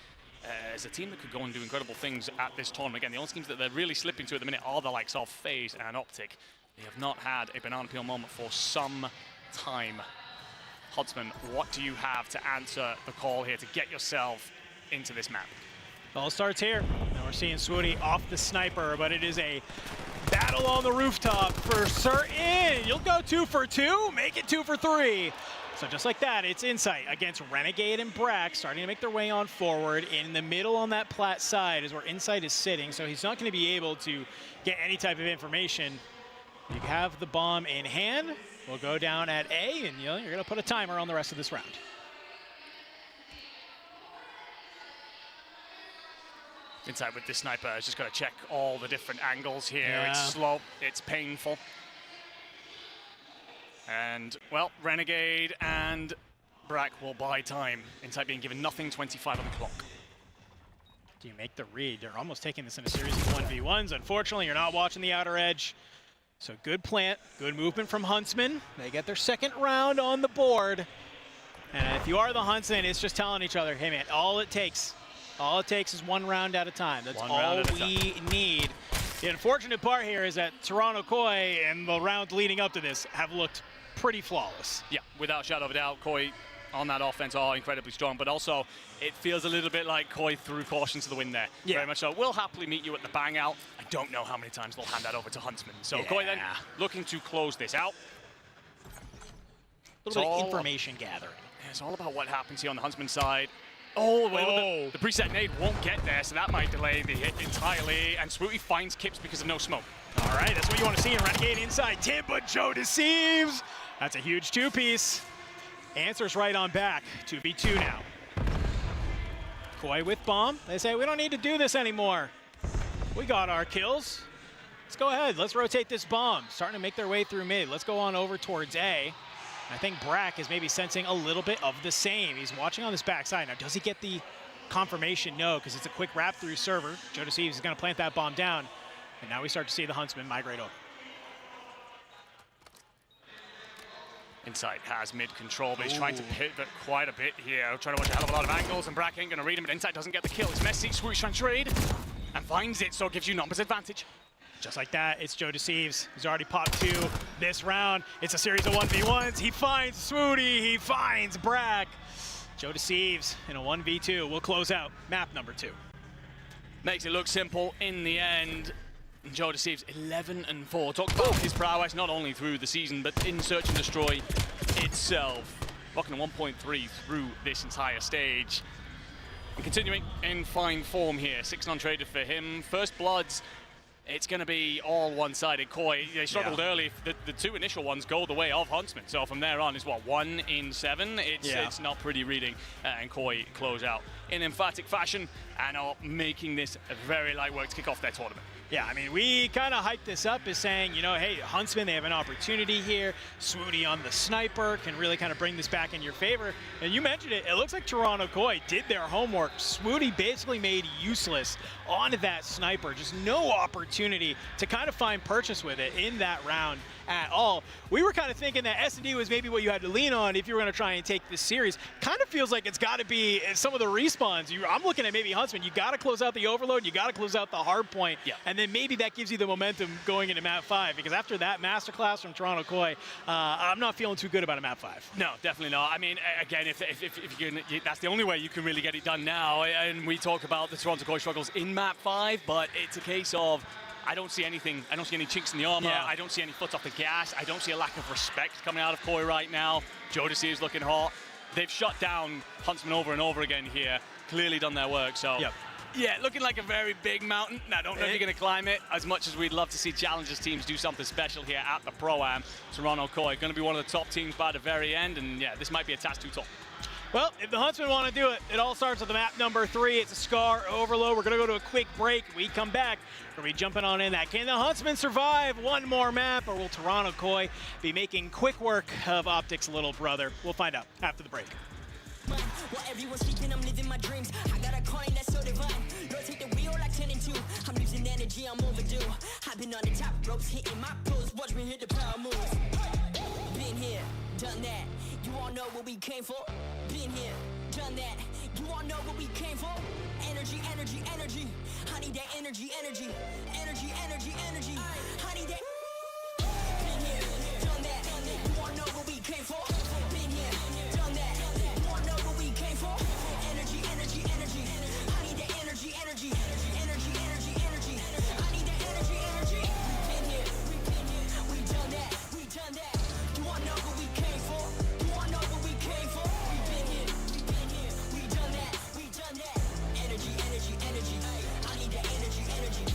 as a team that could go and do incredible things at this tournament. Again, the only teams that they're really slipping to at the minute are the likes of FaZe and Optic. They have not had a banana peel moment for some time. Huntsman, what do you have to answer the call here to get yourself into this map? All starts here. Now we're seeing Swooty off the sniper, but it is a battle on the rooftop for certain. You'll go 2 for 2, make it 2 for 3. So just like that, it's Insight against Renegade and Brack starting to make their way on forward. In the middle on that plat side is where Insight is sitting, so he's not going to be able to get any type of information. You have the bomb in hand. We'll go down at A, and you're going to put a timer on the rest of this round. Insight with this sniper has just got to check all the different angles here. Yeah. It's slow, it's painful. And, well, Renegade and Brack will buy time. Insight being given nothing, 25 on the clock. Do you make the read? They're almost taking this in a series of 1v1s. Unfortunately, you're not watching the outer edge. So good plant, good movement from Huntsman. They get their second round on the board. And if you are the Huntsman, it's just telling each other, hey man, all it takes is one round at a time. That's all we need. The unfortunate part here is that Toronto Koi and the rounds leading up to this have looked pretty flawless. Yeah, without a shadow of a doubt, Koi on that offense are incredibly strong, but also it feels a little bit like Koi threw caution to the wind there. Yeah. Very much so. We'll happily meet you at the bang out. I don't know how many times they'll hand that over to Huntsman. So Koi then looking to close this out. A little bit of information gathering. It's all about what happens here on the Huntsman side. Oh, well, the preset nade won't get there, so that might delay the hit entirely. And Swooty finds Kips because of no smoke. All right, that's what you want to see in Renegade inside tip, but Joe Deceives. That's a huge two-piece. Answers right on back. 2v2 now. Koi with bomb. They say, we don't need to do this anymore. We got our kills. Let's go ahead. Let's rotate this bomb. Starting to make their way through mid. Let's go on over towards A. I think Brack is maybe sensing a little bit of the same. He's watching on this backside. Now, does he get the confirmation? No, because it's a quick wrap through server. Joe Deceives is going to plant that bomb down. And now we start to see the Huntsman migrate over. Insight has mid control, but he's trying to pivot quite a bit here. Trying to watch a hell of a lot of angles, and Brack ain't going to read him, but Insight doesn't get the kill. It's messy. Swooty's trying to trade and finds it, so it gives you numbers advantage. Just like that, it's Joe Deceives. He's already popped 2 this round. It's a series of 1v1s. He finds Swooty. He finds Brack. Joe Deceives in a 1v2 will close out map number 2. Makes it look simple in the end. And Joe Deceives 11-4. Talk about his prowess not only through the season, but in Search and Destroy itself. Rocking a 1.3 through this entire stage. And continuing in fine form here. 6 non-traded for him. First Bloods. It's going to be all one-sided. Koi, they struggled early. The 2 initial ones go the way of Huntsman. So from there on, it's what, 1 in 7? It's not pretty reading. And Koi close out in emphatic fashion and are making this very light work to kick off their tournament. Yeah, I mean, we kind of hyped this up as saying, you know, hey, Huntsman, they have an opportunity here. Swooty on the sniper can really kind of bring this back in your favor. And you mentioned it, it looks like Toronto Koi did their homework. Swooty basically made useless onto that sniper. Just no opportunity to kind of find purchase with it in that round at all. We were kind of thinking that S&D was maybe what you had to lean on if you were going to try and take this series. Kind of feels like it's got to be some of the respawns. I'm looking at maybe Huntsman. You got to close out the overload. You got to close out the hard point. Yeah. And then maybe that gives you the momentum going into map 5, because after that masterclass from Toronto Koi, I'm not feeling too good about a map 5. No, definitely not. I mean, again, if you can, that's the only way you can really get it done now. And we talk about the Toronto Koi struggles in map 5, but it's a case of I don't see anything. I don't see any chinks in the armor. Yeah. I don't see any foot off the gas. I don't see a lack of respect coming out of Koi right now. Jodeci is looking hot. They've shut down Huntsman over and over again here. Clearly done their work. So. Yep. Yeah, looking like a very big mountain. I don't know if you're going to climb it, as much as we'd love to see Challengers teams do something special here at the Pro-Am. Toronto Koi going to be one of the top teams by the very end, and yeah, this might be a task too tall. Well, if the Huntsmen want to do it, it all starts with the map number 3. It's a Scar Overload. We're going to go to a quick break. We come back. We're going to be jumping on in that. Can the Huntsmen survive one more map, or will Toronto Koi be making quick work of Optic's little brother? We'll find out after the break. While everyone's sleeping, I'm living my dreams. I got a coin that's so divine. Lord, take the wheel like 10 and 2. I'm losing energy, I'm overdue. I've been on the top ropes, hitting my pose. Watch me hit the power moves. Been here, done that. You all know what we came for. Been here, done that. You all know what we came for. Energy, energy, energy. I need that energy, energy. Energy, energy, energy. I need that. Been here, done that. You all know what we came for. Been here, done that. You all know what we came for. Energy, energy, energy. I need that energy, energy. Energy, energy, energy. I need that energy, energy. Been here, we done that. We done that. You all know what we came for. You all know what we came for. We been here, we done that. We done that. Energy, energy, energy. I need that energy, energy.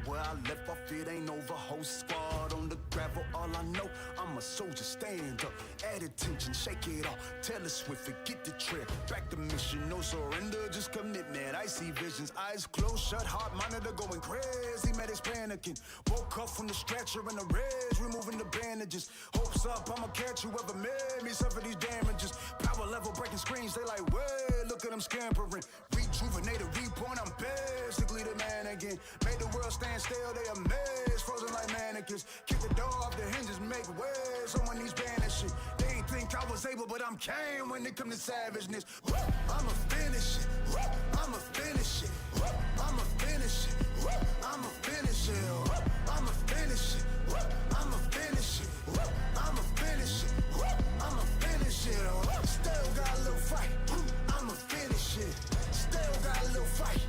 where I left off, it ain't over. Whole squad on the gravel, all I know, I'm a soldier, stand up. Add attention, shake it off. Taylor Swift, forget the trip. Back to mission, no surrender, just commitment. I see visions, eyes closed, shut, heart monitor going crazy. Medics panicking. Woke up from the stretcher in the reds, removing the bandages. Hopes up, I'ma catch whoever made me suffer these damages. Power level breaking screens, they like, way, look at them scampering. Rejuvenated, reborn, I'm basically the man again. Made the world stand still, they amazed, frozen like mannequins. Kick the door off the hinges, make way, someone needs banishing. They ain't think I was able, but I'm Kane when it come to savageness. I'ma finish it, I'ma finish it, I'ma finish it, I'ma finish it, I'ma finish it, I'ma finish it, I'ma finish it, I'ma finish it. Still got a little fight, I'ma finish it. Still got a little fight,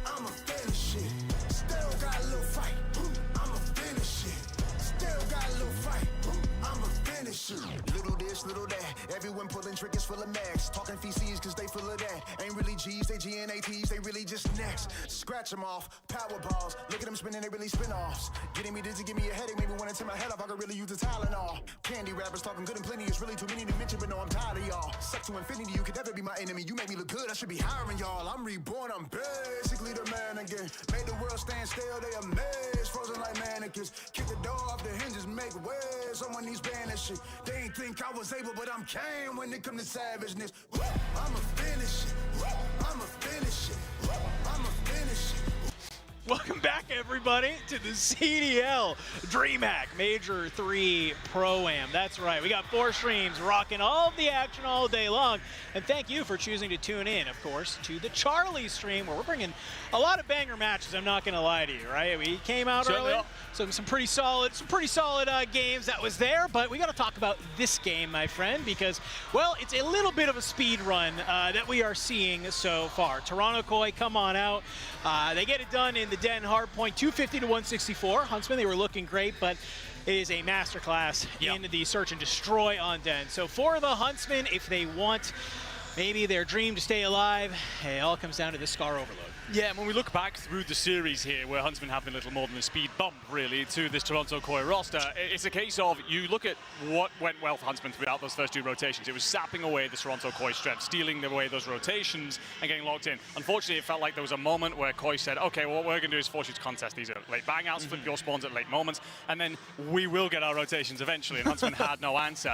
I'ma finish it. Still got a little fight, I'ma finish it. Still got a little fight, I'ma finish it. Little this, little that, everyone pulling triggers full of max. Talking feces cause they full of that. Ain't really G's, they GNATs, they really just next. Scratch them off, power balls. Look at them spinning, they really spin offs. Getting me dizzy, give me a headache, maybe wanna tear my head off, I could really use the Tylenol. Candy rappers talking good and plenty, it's really too many to mention, but no, I'm tired of y'all. Suck to infinity, you could never be my enemy. You make me look good, I should be hiring y'all. I'm reborn, I'm basically the man again. Made the world stand still, they amazed, frozen like mannequins. Kick the door off the hinges, make way, someone needs banishing. They ain't think I was able, but I'm Kane when it come to savageness. I'ma finish it, I'ma finish it, I'ma finish it. Welcome back, everybody, to the CDL DreamHack Major 3 Pro-Am. That's right, we got 4 streams rocking all of the action all day long. And thank you for choosing to tune in, of course, to the Charlie stream, where we're bringing a lot of banger matches, I'm not going to lie to you, right? We came out early, some pretty solid games that was there, but we got to talk about this game, my friend, because, well, it's a little bit of a speed run that we are seeing so far. Toronto Koi come on out. They get it done in the Den Hardpoint, 250 to 164. Huntsman, they were looking great, but it is a masterclass in the search and destroy on Den. So for the Huntsman, if they want maybe their dream to stay alive, it all comes down to the Scar Overload. Yeah, when we look back through the series here, where Huntsman have been a little more than a speed bump, really, to this Toronto Koi roster, it's a case of, you look at what went well for Huntsman throughout those first 2 rotations. It was sapping away the Toronto Koi strength, stealing away those rotations and getting locked in. Unfortunately, it felt like there was a moment where Koi said, okay, well, what we're going to do is force you to contest these late bang-outs, flip your spawns at late moments, and then we will get our rotations eventually. And Huntsman had no answer.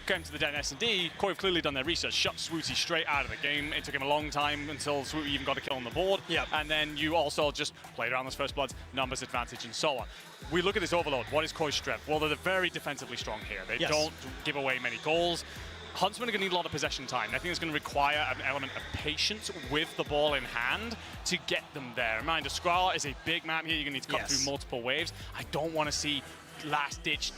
Came to the Den S&D, Koi have clearly done their research, shut Swooty straight out of the game. It took him a long time until Swooty even got a kill on the board. Yep. And then you also just played around those first bloods, numbers advantage, and so on. We look at this Overload. What is Koi's strength? Well, they're very defensively strong here. They don't give away many goals. Huntsmen are going to need a lot of possession time. I think it's going to require an element of patience with the ball in hand to get them there. Reminder, Skrar is a big map here. You're going to need to cut through multiple waves. I don't want to see last-ditch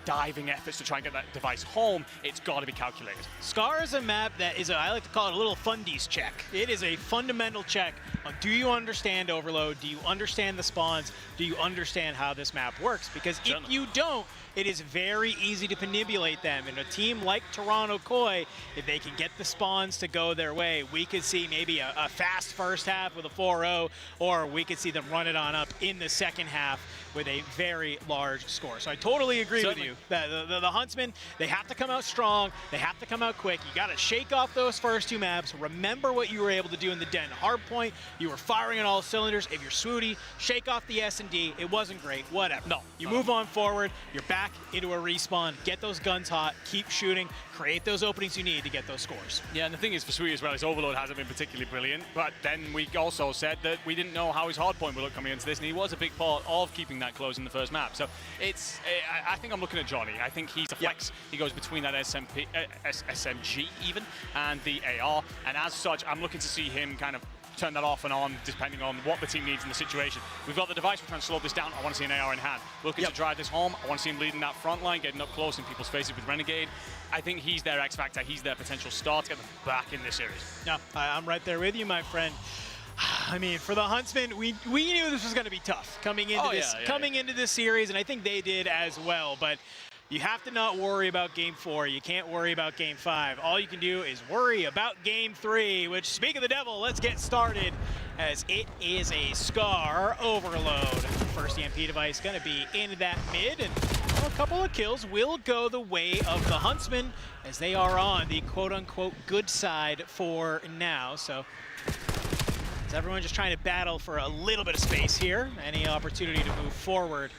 diving efforts to try and get that device home. It's got to be calculated. Scar is a map that is, I like to call it a little fundies check. It is a fundamental check on, do you understand Overload? Do you understand the spawns? Do you understand how this map works? Because if you don't, it is very easy to manipulate them. And a team like Toronto Koi, if they can get the spawns to go their way, we could see maybe a fast first half with a 4-0, or we could see them run it on up in the second half with a very large score. So I totally agree with you. The Huntsmen, they have to come out strong. They have to come out quick. You got to shake off those first 2 maps. Remember what you were able to do in the Den Hardpoint. You were firing on all cylinders. If you're Swooty, shake off the S&D. It wasn't great. Whatever. No. You move on forward. You're back into a respawn. Get those guns hot. Keep shooting. Create those openings you need to get those scores. Yeah, and the thing is for Swooty as well, his Overload hasn't been particularly brilliant, but then we also said that we didn't know how his hardpoint would look coming into this, and he was a big part of keeping that close in the first map. So it's, I think I'm looking at Johnny. I think he's a flex. He goes between that SMG even and the AR, and as such, I'm looking to see him kind of turn that off and on depending on what the team needs in the situation. We've got the device, we're trying to slow this down. I want to see an AR in hand. Looking to drive this home. I want to see him leading that front line, getting up close in people's faces with Renegade. I think he's their X Factor. He's their potential star to get them back in this series. Yeah, I'm right there with you, my friend. I mean, for the Huntsmen, we knew this was going to be tough coming into into this series, and I think they did as well. But You have to not worry about Game 4. You can't worry about Game 5. All you can do is worry about Game 3, which, speak of the devil, let's get started as it is a Scar overload. First EMP device going to be in that mid, and a couple of kills will go the way of the Huntsmen as they are on the quote-unquote good side for now. So is everyone just trying to battle for a little bit of space here? Any opportunity to move forward?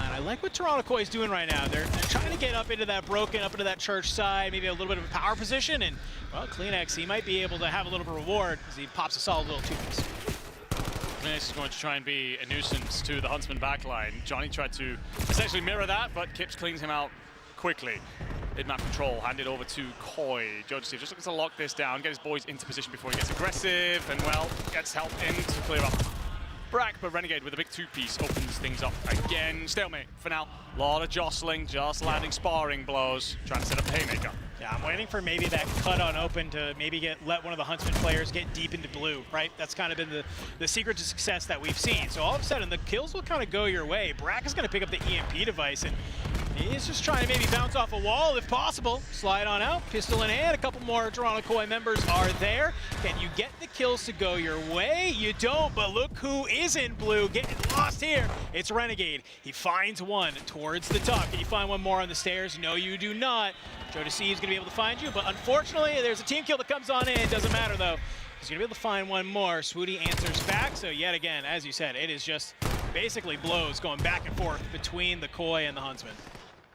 And I like what Toronto Koi is doing right now. They're trying to get up into that broken, up into that church side, maybe a little bit of a power position. And, well, CleanX, he might be able to have a little bit of reward as he pops a solid little two-piece. CleanX is going to try and be a nuisance to the Huntsman backline. Johnny tried to essentially mirror that, but Kips cleans him out quickly. Mid-map control handed over to Koi. Jodeci just looking to lock this down, get his boys into position before he gets aggressive, and, well, gets help in to clear up Brack, but Renegade with a big two-piece opens things up again. Stalemate for now. A lot of jostling, just landing sparring blows, trying to set up a haymaker. Yeah, I'm waiting for maybe that cut on open to maybe let one of the Huntsman players get deep into blue, right? That's kind of been the secret to success that we've seen. So all of a sudden, the kills will kind of go your way. Brack is going to pick up the EMP device, and he's just trying to maybe bounce off a wall if possible. Slide on out, pistol in hand. A couple more Toronto Koi members are there. Can you get the kills to go your way? You don't, but look who is in blue getting lost here. It's Renegade. He finds one towards the top. Can you find one more on the stairs? No, you do not. Jodeci is going to be able to find you, but unfortunately, there's a team kill that comes on in. Doesn't matter, though. He's going to be able to find one more. Swooty answers back, so yet again, as you said, it is just basically blows going back and forth between the Koi and the Huntsman.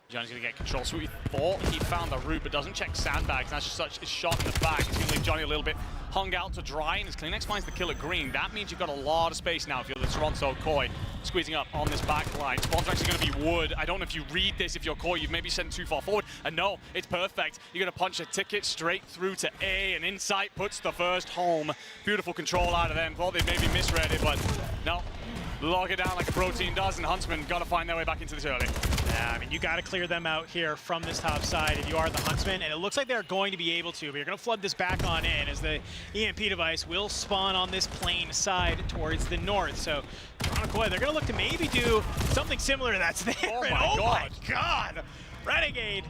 Johnny's going to get control. So he thought he found the route, but doesn't check sandbags. That's just such a shot in the back. It's going to leave Johnny a little bit hung out to dry, and as CleanX finds the kill at green, that means you've got a lot of space now if you're the Toronto Koi. Squeezing up on this back line. Spawn's actually going to be wood. I don't know if you read this, if you're Koi, you've maybe sent too far forward. And no, it's perfect. You're going to punch a ticket straight through to A, and Insight puts the first home. Beautiful control out of them. Thought they maybe misread it, but no. Log it down like a protein does, and Huntsman got to find their way back into this early. Yeah, I mean, you got to clear them out here from this top side if you are the Huntsman, and it looks like they're going to be able to, but you're going to flood this back on in as the EMP device will spawn on this plain side towards the north. So Toronto Koi, they're going to look to maybe do something similar to that's there. Oh my God! Renegade,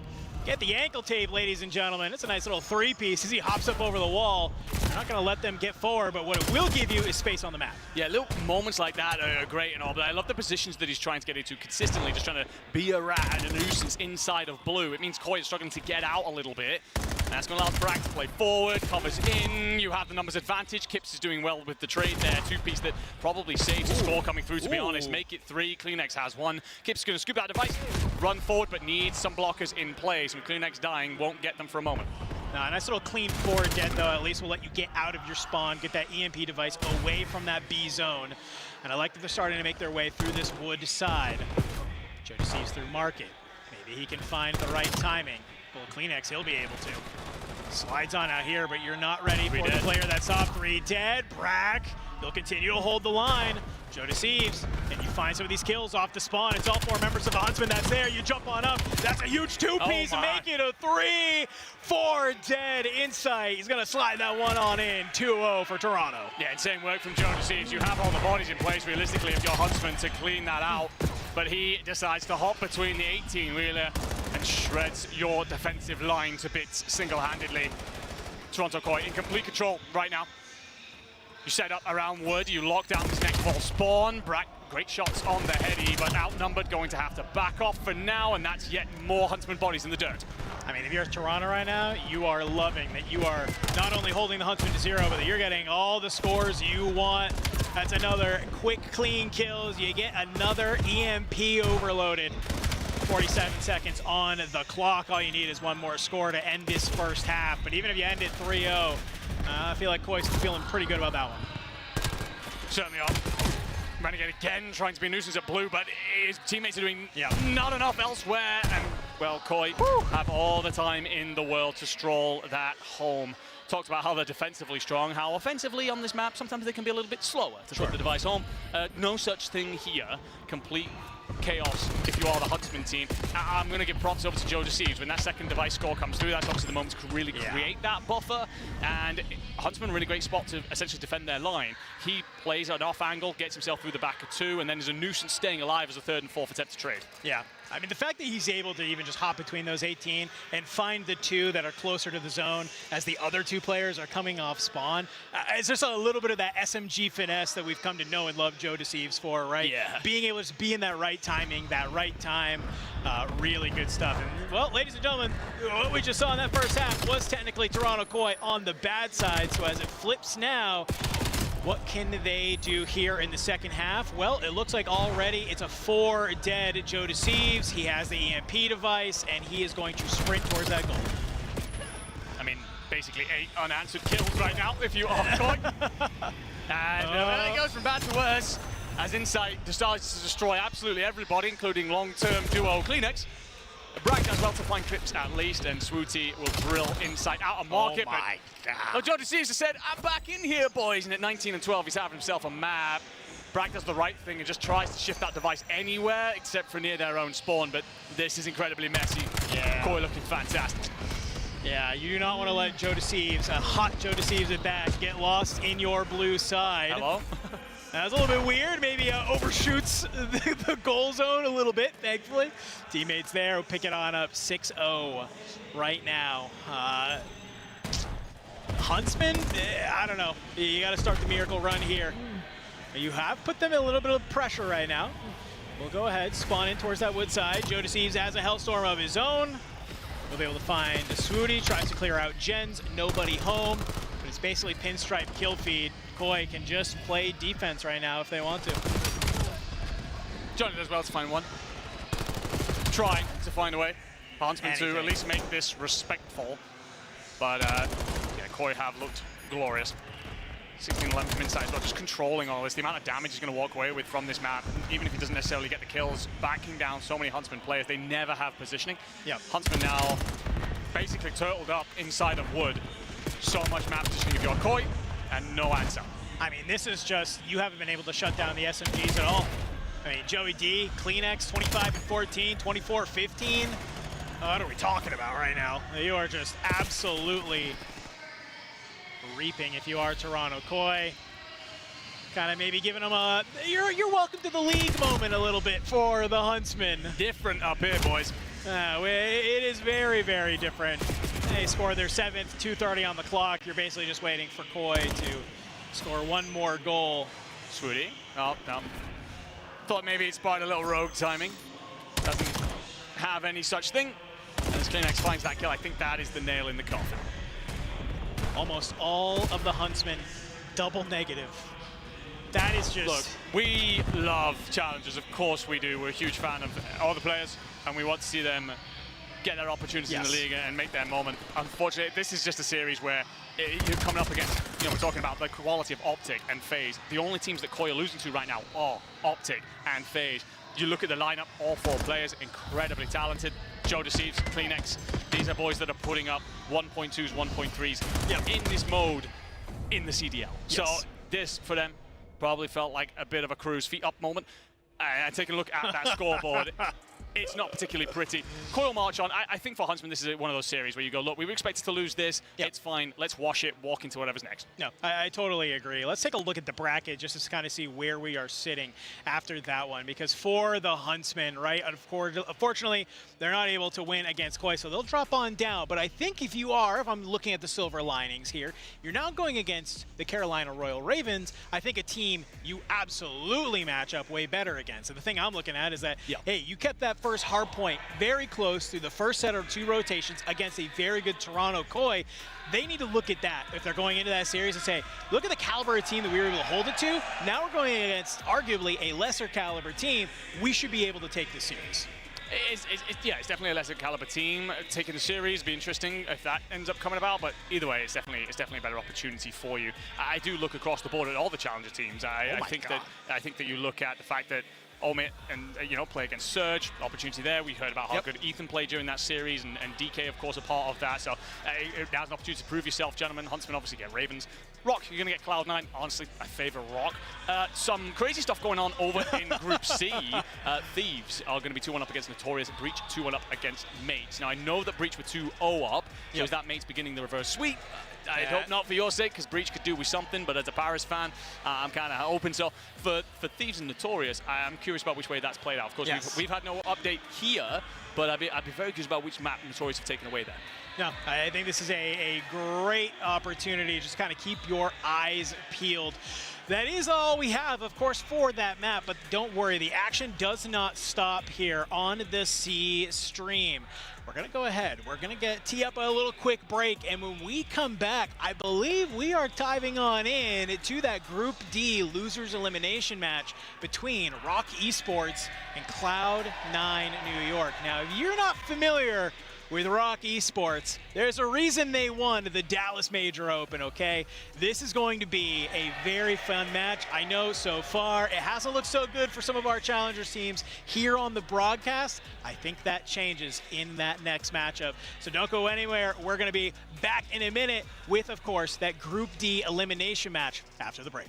get the ankle tape, ladies and gentlemen. It's a nice little three-piece as he hops up over the wall. You're not going to let them get forward, but what it will give you is space on the map. Yeah, little moments like that are great and all, but I love the positions that he's trying to get into consistently, just trying to be a rat and a nuisance inside of blue. It means Koi is struggling to get out a little bit. And that's going to allow Brack to play forward, covers in. You have the numbers advantage. Kips is doing well with the trade there. Two-piece that probably saves a score coming through, to be honest. Make it 3. CleanX has 1. Kips is going to scoop that device, run forward, but needs some blockers in place. And CleanX dying won't get them for a moment. A nice little clean forward dead, though. At least will let you get out of your spawn, get that EMP device away from that B zone. And I like that they're starting to make their way through this wood side. Jody sees through market. Maybe he can find the right timing. Well, CleanX, he'll be able to. Slides on out here, but you're not ready for the player that's off. 3 dead. Brack, they'll continue to hold the line. Joe deceives, and you find some of these kills off the spawn. It's all 4 members of the Huntsman that's there. You jump on up. That's a huge two-piece, make it a 3. 4 dead. Insight. He's going to slide that one on in. 2-0 for Toronto. Yeah, insane work from Joe deceives. You have all the bodies in place, realistically, if you're Huntsman, to clean that out. But he decides to hop between the 18-wheeler and shreds your defensive line to bits single-handedly. Toronto Koi in complete control right now. You set up around wood, you lock down this next ball spawn. Brack, great shots on the heady, but outnumbered, going to have to back off for now, and that's yet more Huntsman bodies in the dirt. I mean, if you're Toronto right now, you are loving that you are not only holding the Huntsman to 0, but that you're getting all the scores you want. That's another quick, clean kills. You get another EMP overloaded. 47 seconds on the clock. All you need is one more score to end this first half. But even if you end it 3-0, I feel like Koi's feeling pretty good about that one. Certainly are. Renegade again, trying to be a nuisance at blue, but his teammates are doing not enough elsewhere. And, well, Koi have all the time in the world to stroll that home. Talked about how they're defensively strong, how offensively on this map, sometimes they can be a little bit slower to put the device home. No such thing here. Complete chaos if you are the Huntsman team. I'm going to give props over to Joe Deceives. When that second device score comes through, that's obviously the moment to really create that buffer. And Huntsman, really great spot to essentially defend their line. He plays an off angle, gets himself through the back of 2, and then is a nuisance staying alive as a 3rd and 4th attempt to trade. Yeah. I mean, the fact that he's able to even just hop between those 18 and find the 2 that are closer to the zone as the other 2 players are coming off spawn, it's just a little bit of that SMG finesse that we've come to know and love Joe Deceives for, right? Yeah. Being able to just be in that right timing, that right time, really good stuff. And, well, ladies and gentlemen, what we just saw in that first half was technically Toronto Koi on the bad side. So as it flips now, what can they do here in the second half? Well, it looks like already it's a 4 dead Joe Deceives. He has the EMP device, and he is going to sprint towards that goal. I mean, basically 8 unanswered kills right now if you are Koi. And there it goes from bad to worse as Insight decides to destroy absolutely everybody, including long-term duo Kleenex. Bragg does well to find trips at least, and Swooty will drill Insight out of market. Oh my God. Joe Deceives has said, I'm back in here, boys. And at 19 and 12, he's having himself a map. Bragg does the right thing and just tries to shift that device anywhere except for near their own spawn, but this is incredibly messy. Yeah. Koi looking fantastic. Yeah, you do not want to let Joe Deceives, a hot Joe Deceives at bat, get lost in your blue side. Hello? That's a little bit weird. Maybe overshoots the goal zone a little bit, thankfully. Teammates there will pick it on up 6-0 right now. Huntsman, I don't know. You got to start the miracle run here. You have put them in a little bit of pressure right now. We'll go ahead, spawn in towards that wood side. Joe Deceives has a Hellstorm of his own. We'll be able to find Swooty, tries to clear out Gens, nobody home. But it's basically pinstripe kill feed. Koi can just play defense right now if they want to. Johnny does well to find one. Trying to find a way. Huntsman to at least make this respectful. But yeah, Koi have looked glorious. 16-11 from inside as well, just controlling all this. The amount of damage he's going to walk away with from this map, even if he doesn't necessarily get the kills, backing down so many Huntsman players, they never have positioning. Yep. Huntsman now basically turtled up inside of wood. So much map positioning if you're Koi, and no answer. I mean, this is just, you haven't been able to shut down the SMGs at all. I mean, Joey D, Kleenex, 25-14, 24-15. What are we talking about right now? You are just absolutely reaping if you are Toronto Koi. Kind of maybe giving them a, you're welcome to the league moment a little bit for the Huntsmen. Different up here, boys. It is very, very different. They score their 7th, 2:30 on the clock. You're basically just waiting for Koi to score one more goal. Swooty. Oh, no. Thought maybe it spotted a little rogue timing. Doesn't have any such thing. And as Kleenex finds that kill, I think that is the nail in the coffin. Almost all of the Huntsmen double negative. That is just... Look, we love challenges, of course we do. We're a huge fan of all the players, and we want to see them get their opportunities in the league and make their moment. Unfortunately, this is just a series where you're coming up against, you know, we're talking about the quality of Optic and FaZe. The only teams that Koi are losing to right now are Optic and FaZe. You look at the lineup, all 4 players, incredibly talented. Joe Deceives, Kleenex, these are boys that are putting up 1.2s, 1.3s in this mode in the CDL. Yes. So this, for them, probably felt like a bit of a cruise feet up moment. And taking a look at that scoreboard, it's not particularly pretty. Koi will march on. I think for Huntsman, this is one of those series where you go, look, we were expected to lose this. It's fine. Let's wash it, walk into whatever's next. No, I totally agree. Let's take a look at the bracket just to kind of see where we are sitting after that one. Because for the Huntsmen, right, unfortunately, they're not able to win against Koi, so they'll drop on down. But I think if I'm looking at the silver linings here, you're now going against the Carolina Royal Ravens. I think a team you absolutely match up way better against. And the thing I'm looking at is that, hey, you kept that first hard point very close through the first set of 2 rotations against a very good Toronto Koi. They need to look at that if they're going into that series and say, look at the caliber of team that we were able to hold it to. Now we're going against arguably a lesser caliber team. We should be able to take this series. Yeah, it's definitely a lesser caliber team. Taking the series, be interesting if that ends up coming about. But either way, it's definitely a better opportunity for you. I do look across the board at all the challenger teams. I think that you look at the fact that Omit and play against Surge, opportunity there. We heard about how good Ethan played during that series, and DK, of course, a part of that. So now's an opportunity to prove yourself, gentlemen. Huntsman obviously get Ravens. Rock, you're going to get Cloud9. Honestly, I favor Rock. Some crazy stuff going on over in Group C. Thieves are going to be 2-1 up against Notorious. Breach 2-1 up against Mates. Now, I know that Breach were 2-0 up, so is that Mates beginning the reverse sweep? I hope not for your sake, because Breach could do with something, but as a Paris fan, I'm kind of open. So for Thieves and Notorious, I'm curious curious about which way that's played out. Of course, Yes. we've had no update here, but I'd be very curious about which map Notorious have taken away there. No, I think this is a great opportunity to just kind of keep your eyes peeled. That is all we have, of course, for that map, but don't worry, the action does not stop here on the C stream. We're going to go ahead. We're going to tee up a little quick break, and when we come back, I believe we are diving on in to that Group D losers elimination match between Rock Esports and Cloud9 New York. Now, if you're not familiar with Rock Esports, there's a reason they won the Dallas Major Open, okay? This is going to be a very fun match. I know so far it hasn't looked so good for some of our Challengers teams here on the broadcast. I think that changes in that next matchup. So don't go anywhere. We're going to be back in a minute with, of course, that Group D elimination match after the break.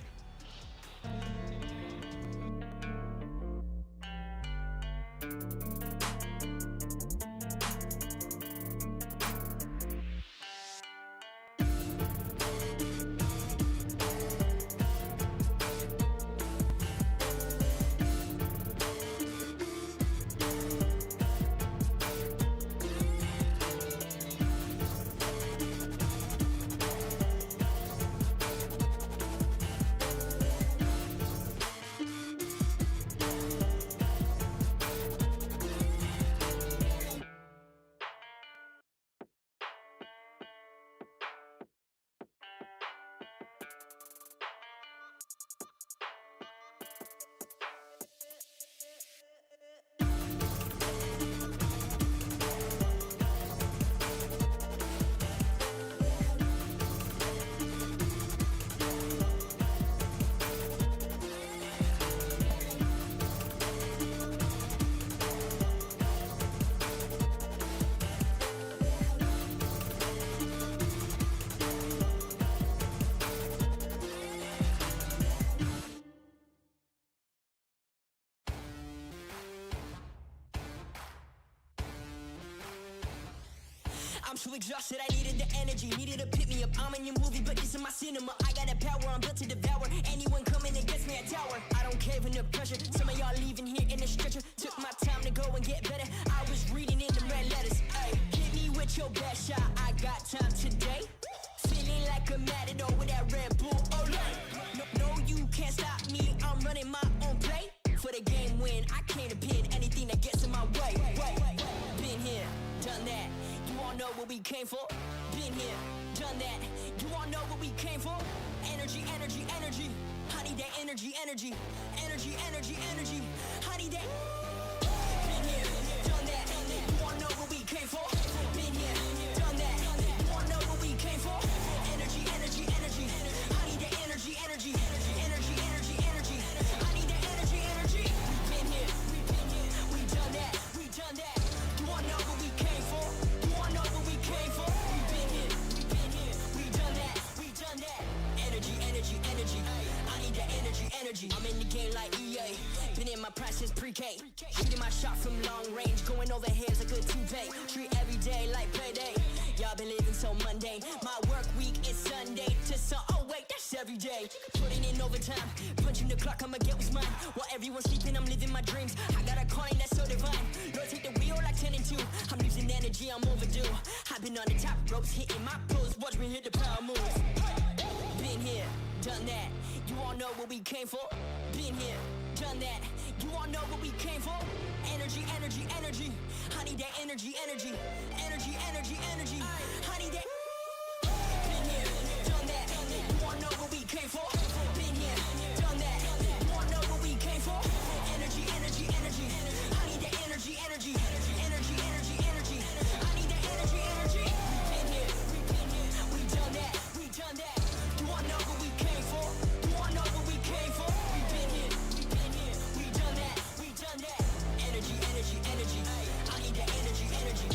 I'm so exhausted, I needed the energy, needed to pick me up. I'm in your movie, but this is my cinema. I got the power, I'm built to devour. Anyone coming against me, I tower. I don't care when the pressure. Some of y'all leaving here in the stretcher. Took my time to go and get better. I was reading in the red letters. Ay, hit me with your best shot. I got time today. Feeling like a matador with that Red Bull. Oh, no, you can't stop me. I'm running my own play. For the game win, I can't pin anything that gets in my way. Been here, done that. You all know what we came for. Been here, done that. You all know what we came for. Energy, energy, energy. I need that energy, energy. Energy, energy, energy. I need that. Been here, done that. You all know what we came for. Been here, done that. You all know what we came for. Energy, energy, energy. I need that energy, energy. Energy, energy, energy. I need that energy, energy. Been here, we done that. We done that. You all know what we came for. You all know what we came for. We been here, we done that. We done that. Energy, energy, energy. I need that energy, energy. I'm in the game like EA. Been in my prime since pre-K. Shooting my shot from long range. Going over heads like a toupee. Treat every day like payday. Y'all been living so mundane. My work week is Sunday to oh wait, that's every day. Putting in overtime. Punching the clock, I'ma get what's mine. While everyone's sleeping, I'm living my dreams. I got a calling that's so divine. Lord, take the wheel like 10 and 2. I'm losing energy, I'm overdue. I've been on the top ropes, hitting my pose. Watch me hit the power moves. Been here, done that. You all know what we came for. Been here, done that. You all know what we came for. Energy, energy, energy. I need that energy, energy. Energy, energy, energy. I need that. Been here, done that. You all know what we came for. Been here, done that. You all know what we came for. Energy, energy, energy. I need that energy, energy. Energy, energy, energy. I need that energy, energy. Been here, we done that. We done that. You all know what we came for. You all know what we came for. We been here, we done that. We done that. Energy, energy, energy. I need that energy, energy.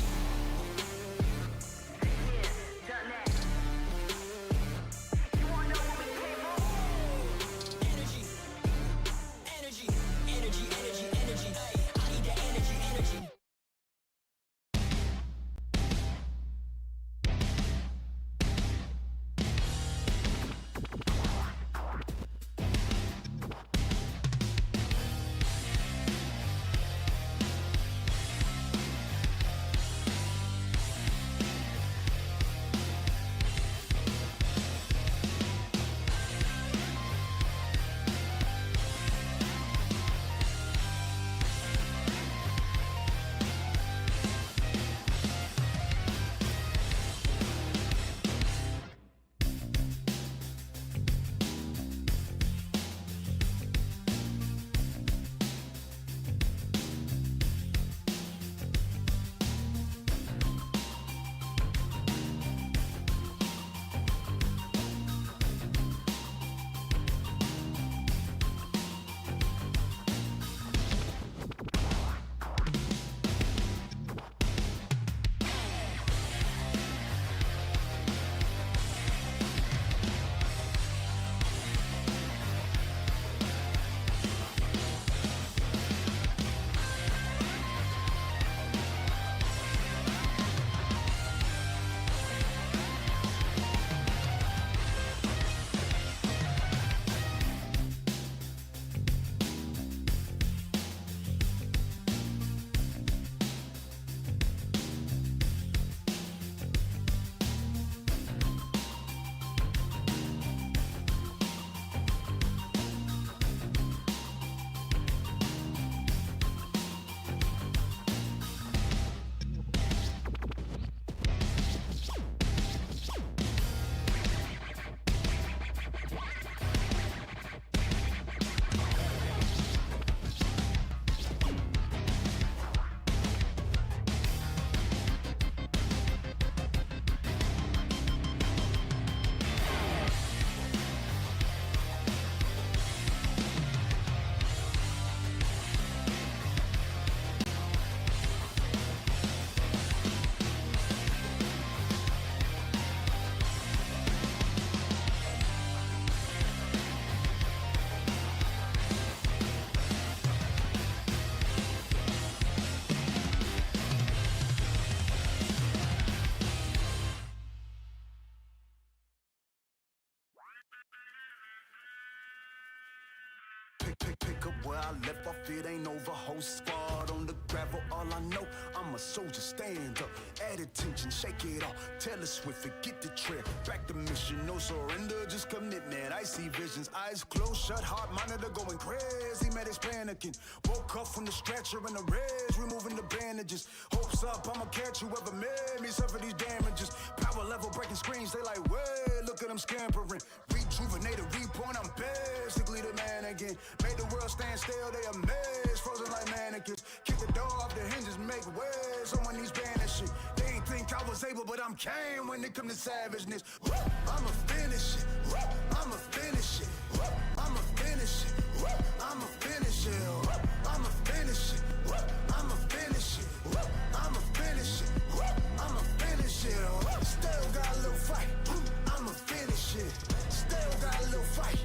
up where I left off, it ain't over. Whole squad on the gravel, all I know, I'm a soldier, stand up. Add attention, shake it off. Taylor Swift, forget the trip. Back to mission, no surrender, just commitment. I see visions, eyes closed, shut, heart monitor going crazy. Medics panicking. Woke up from the stretcher in the reds, removing the bandages. Hopes up, I'ma catch whoever made me suffer these damages. Power level breaking screens, they like, way, look at them scampering. Rejuvenated, reborn, I'm basically the man again. Made the world stand still, they amazed, frozen like mannequins. Kick the door off the hinges, make way, someone needs banishing. They ain't think I was able, but I'm Kane when it come to savageness. I'ma finish it, I'ma finish it, I'ma finish it, I'ma finish it, I'ma finish it, I'ma finish it, I'ma finish it, I'ma finish it. Still got a little fight, I'ma finish it. Still got a little fight,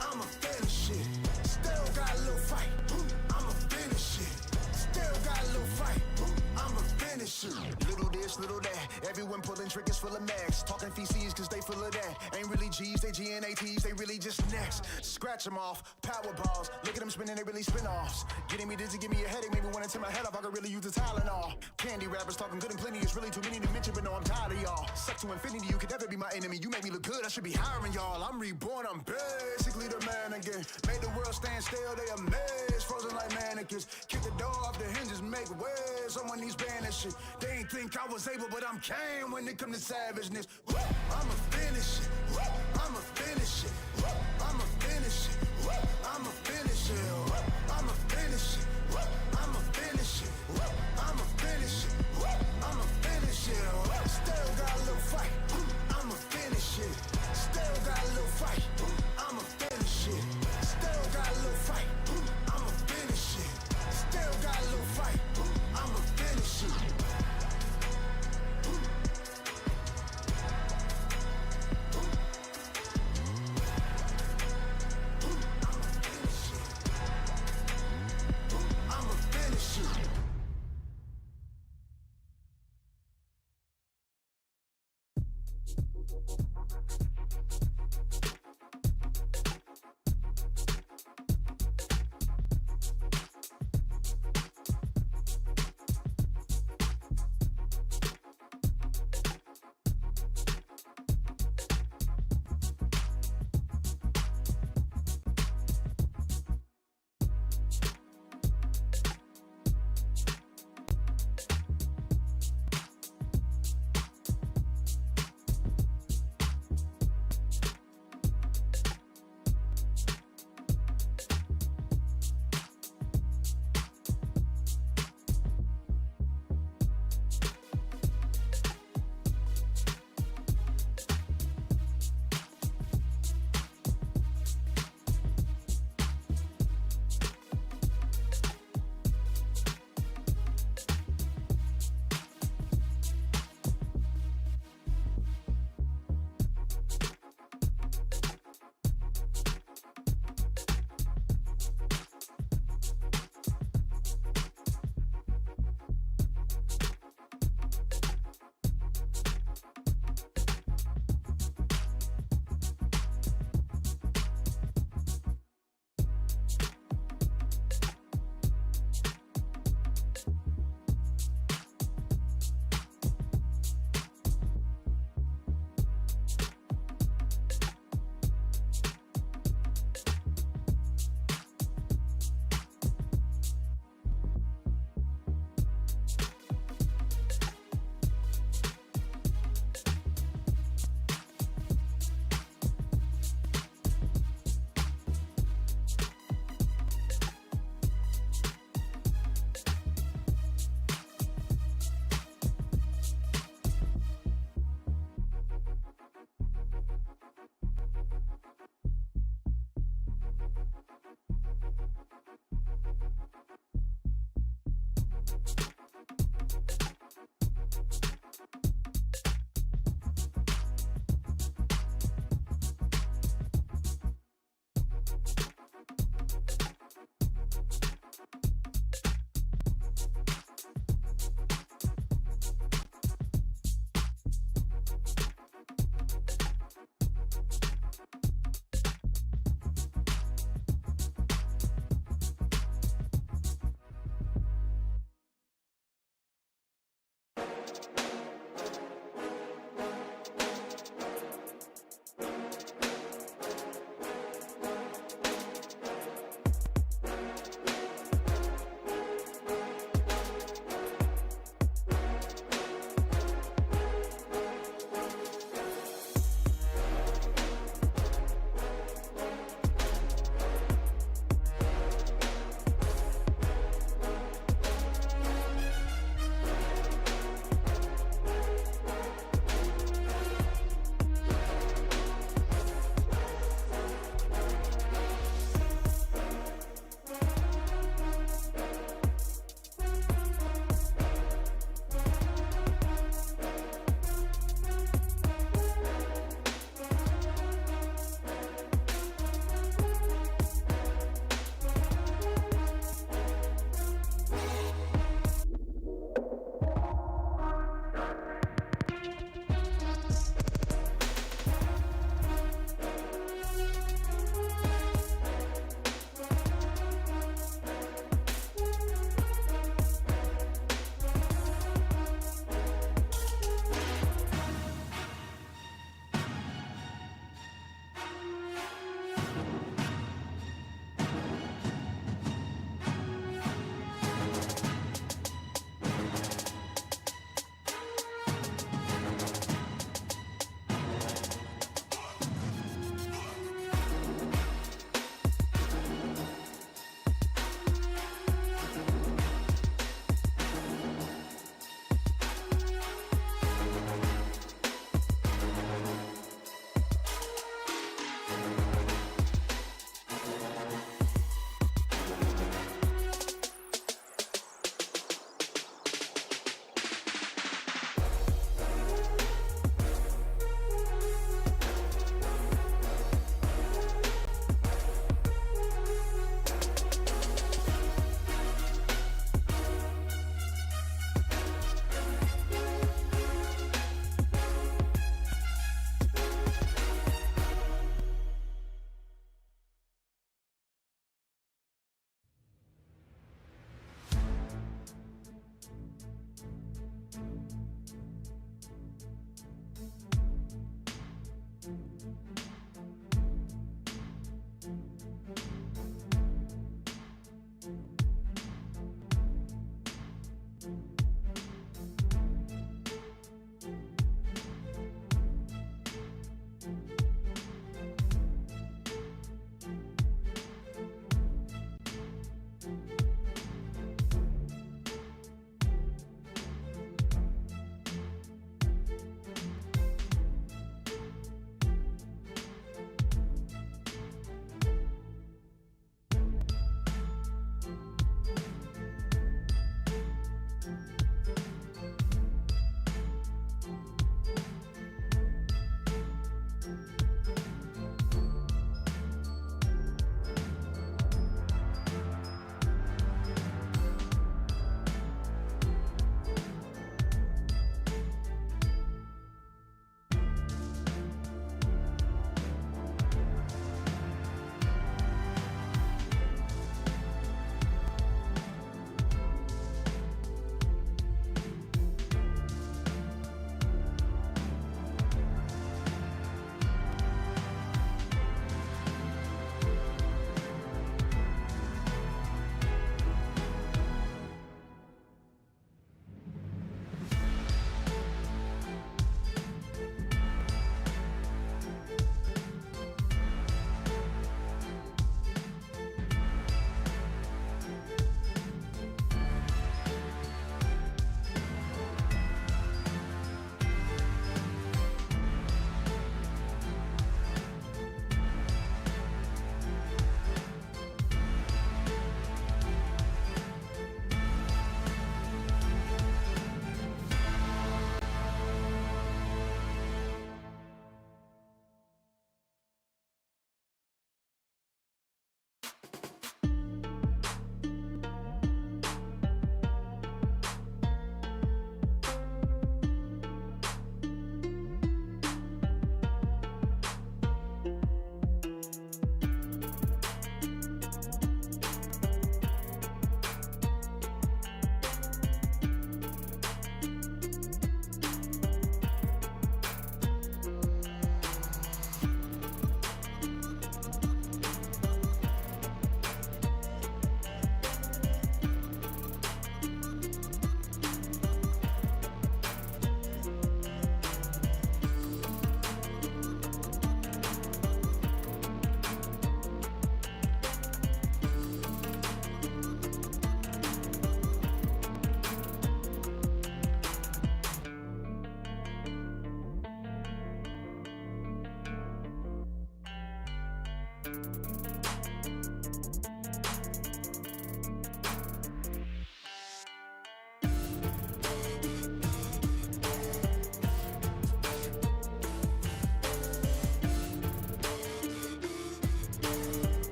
I'ma finish it. Still got a little fight, I'ma finish it. Still got a little fight, I'ma finish it. Little this, little that, everyone pulling triggers full of max. Talking feces cause they full of that. Ain't really G's, they GNATs, they really just next. Scratch them off, power balls. Look at them spinning, they really spin offs. Getting me dizzy, give me a headache, maybe wanna turn my head off. I could really use the Tylenol. Candy rappers talking good and plenty, it's really too many to mention, but no, I'm tired of y'all. Suck to infinity, you could never be my enemy. You make me look good, I should be hiring y'all. I'm reborn, I'm basically the man again. Made the world stand still, they amazed, frozen like mannequins. Kick the door off the hinges, make way, someone needs banishing. They ain't think I was able, but I'm Kane when it come to savageness. I'ma finish it, I'ma finish it, I'ma finish it, I'ma finish it, I'ma finish it, I'ma finish it, I'ma finish it, I'ma finish it. Still got a little fight, I'ma finish it. Still got a little fight, I'ma finish it. Still got a little fight, I'ma finish it. Still got a little fight, I'ma finish it.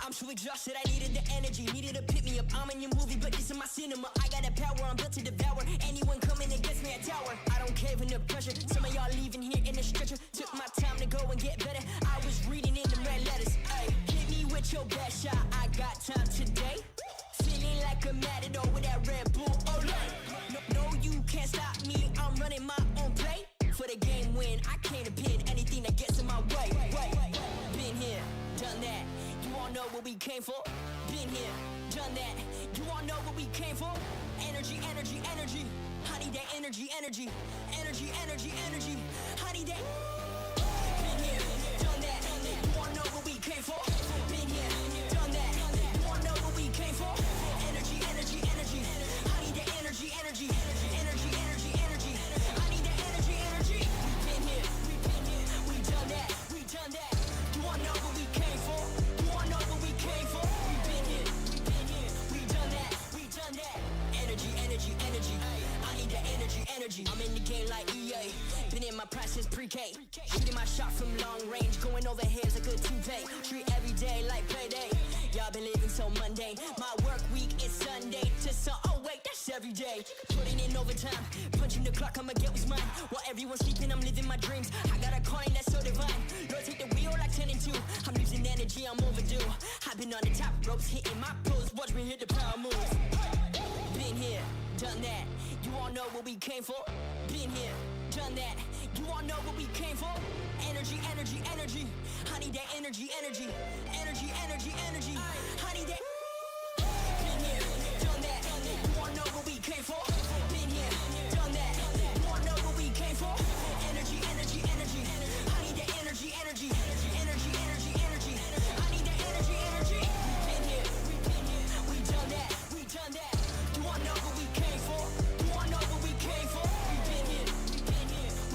I'm too exhausted, I needed the energy, needed to pick me up. I'm in your movie, but this is my cinema. I got the power, I'm built to devour. Anyone coming against me, I tower. I don't cave under pressure. Some of y'all leaving here in the stretcher. Took my time to go and get better. I was reading in the red letters. Ay, hit me with your best shot. I got time today. Feeling like a matador with that Red Bull. Oh, no, you can't stop me. I'm running my own play. For the game win, I came to pin anything that gets in my way. Been here, done that. You all know what we came for. Been here, done that. You all know what we came for. Energy, energy, energy. I need that energy, energy. Energy, energy, energy. I need that. Been here, done that. You all know what we came for. Been here, done that. You all know what we came for. Energy, energy, energy. I need that energy, energy. Energy, energy, energy. I need that energy, energy. Been here, we done that. We done that. You all know what we came for. You all know what we came for. We been here, we done that. We done that. Energy, energy, energy. I need that energy, energy. I'm in the game like EA. Been in my prime since pre-K. Shooting my shot from long range, going over here's a good toupee. Treat every day like payday. Y'all been living so mundane. My work week is Sunday to oh wait, that's every day. Putting in overtime, punching the clock, I'ma get what's mine. While everyone's sleeping, I'm living my dreams. I got a calling that's so divine. Lord, take the wheel like 10 and 2. I'm losing energy, I'm overdue. I've been on the top ropes, hitting my pros. Watch me hit the power moves. Been here, done that. You all know what we came for. Been here, done that. You all know what we came for. Energy, energy, energy. I need that energy, energy. Energy, energy, energy. I need that. Been here, done that. You all know what we came for. Been here, done that. You all know what we came for. Energy, energy, energy. I need that energy, energy. Energy, energy, energy. I need that energy, energy. Been here, we done that. We done that. You all know what we came for. You all know what we came for. We been here,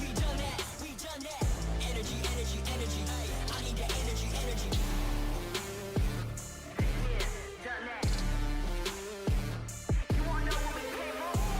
we done that. We done that. Energy, energy, energy. I need that energy, energy. Done that. You all know what we came for.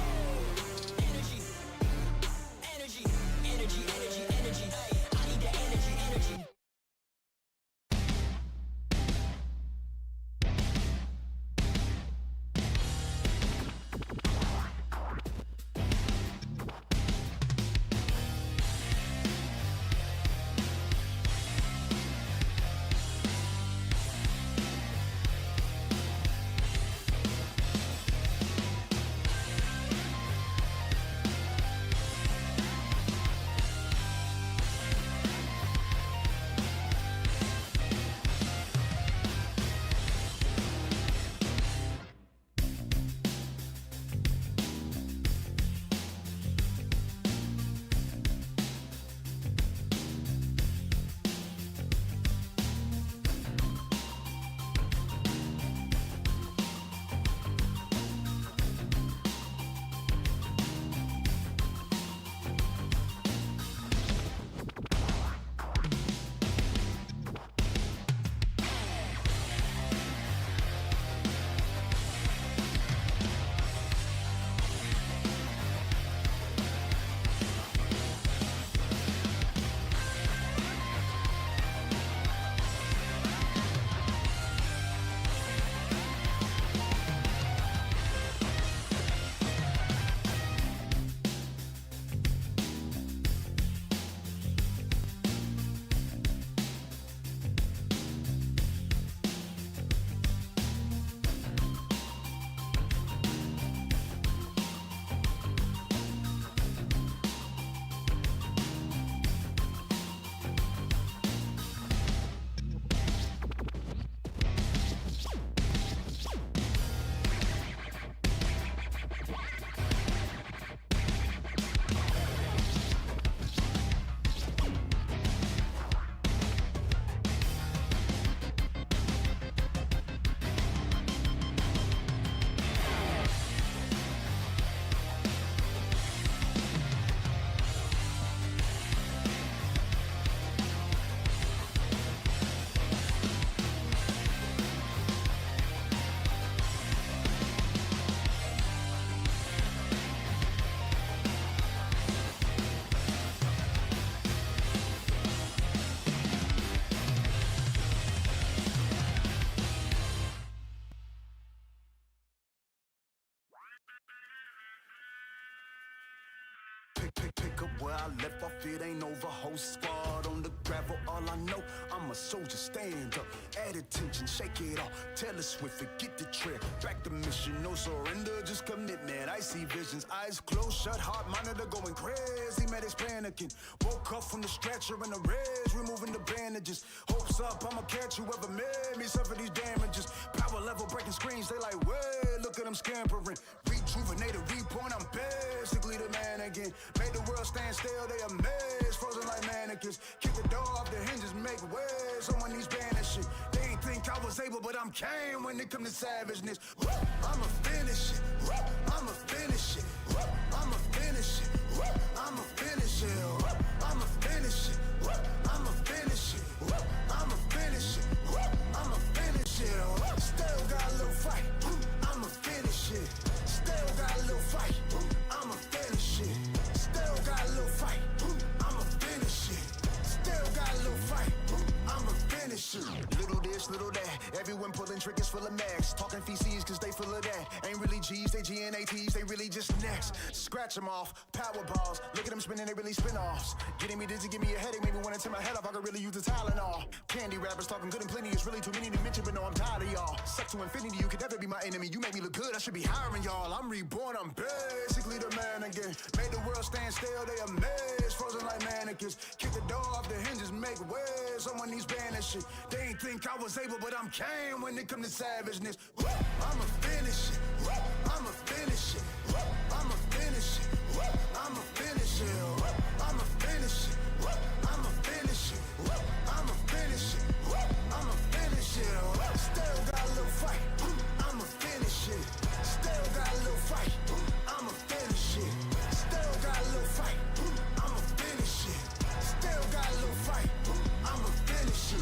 pick up where I left off, it ain't over. Whole squad on the gravel, all I know, I'm a soldier, stand up. Add attention, shake it off. Taylor Swift, forget the trip. Back to mission, no surrender, just commitment. I see visions, eyes closed, shut, heart monitor going crazy. Medics panicking. Woke up from the stretcher in the reds, removing the bandages. Hopes up, I'ma catch whoever made me suffer these damages. Power level breaking screens, they like, way, look at them scampering. Rejuvenated, reborn, I'm basically the man again. Made the world stand still, they amazed, frozen like mannequins. Kick the door off the hinges, make way, someone needs banishing. They ain't think I was able, but I'm Kane when it come to savageness. I'ma finish it, I'ma finish it, I'ma finish it, I'ma finish it, I'ma finish it, I'ma finish it, I'ma finish it, I'ma finish it. Still got a little fight, I'ma finish it. Still got a little fight, I'ma finish it. Still got a little fight, I'ma finish it. Still got a little fight, I'ma finish it. Little this, little that, everyone pulling triggers full of max. Talking feces cause they full of that. Ain't really G's, they GNATs, they really just next. Scratch them off, power balls. Look at them spinning, they really spin offs. Getting me dizzy, give me a headache, maybe wanna tear my head off. I could really use the Tylenol. Candy rappers talking good and plenty, it's really too many to mention, but no, I'm tired of y'all. Suck to infinity, you could never be my enemy. You make me look good, I should be hiring y'all. I'm reborn, I'm basically the man again. Made the world stand still, they amazed, frozen like mannequins. Kick the door off the hinges, make way, someone needs banishing. They ain't think I was able, but I'm Kane when it come to savageness. I'ma finish it, I'ma finish it, I'ma finish it, I'ma finish it, I'ma finish it, I'ma finish it, I'ma finish it, I'ma finish it. Still got a little fight, I'ma finish it. Still got a little fight, I'ma finish it. Still got a little fight, I'ma finish it. Still got a little fight, I'ma finish it.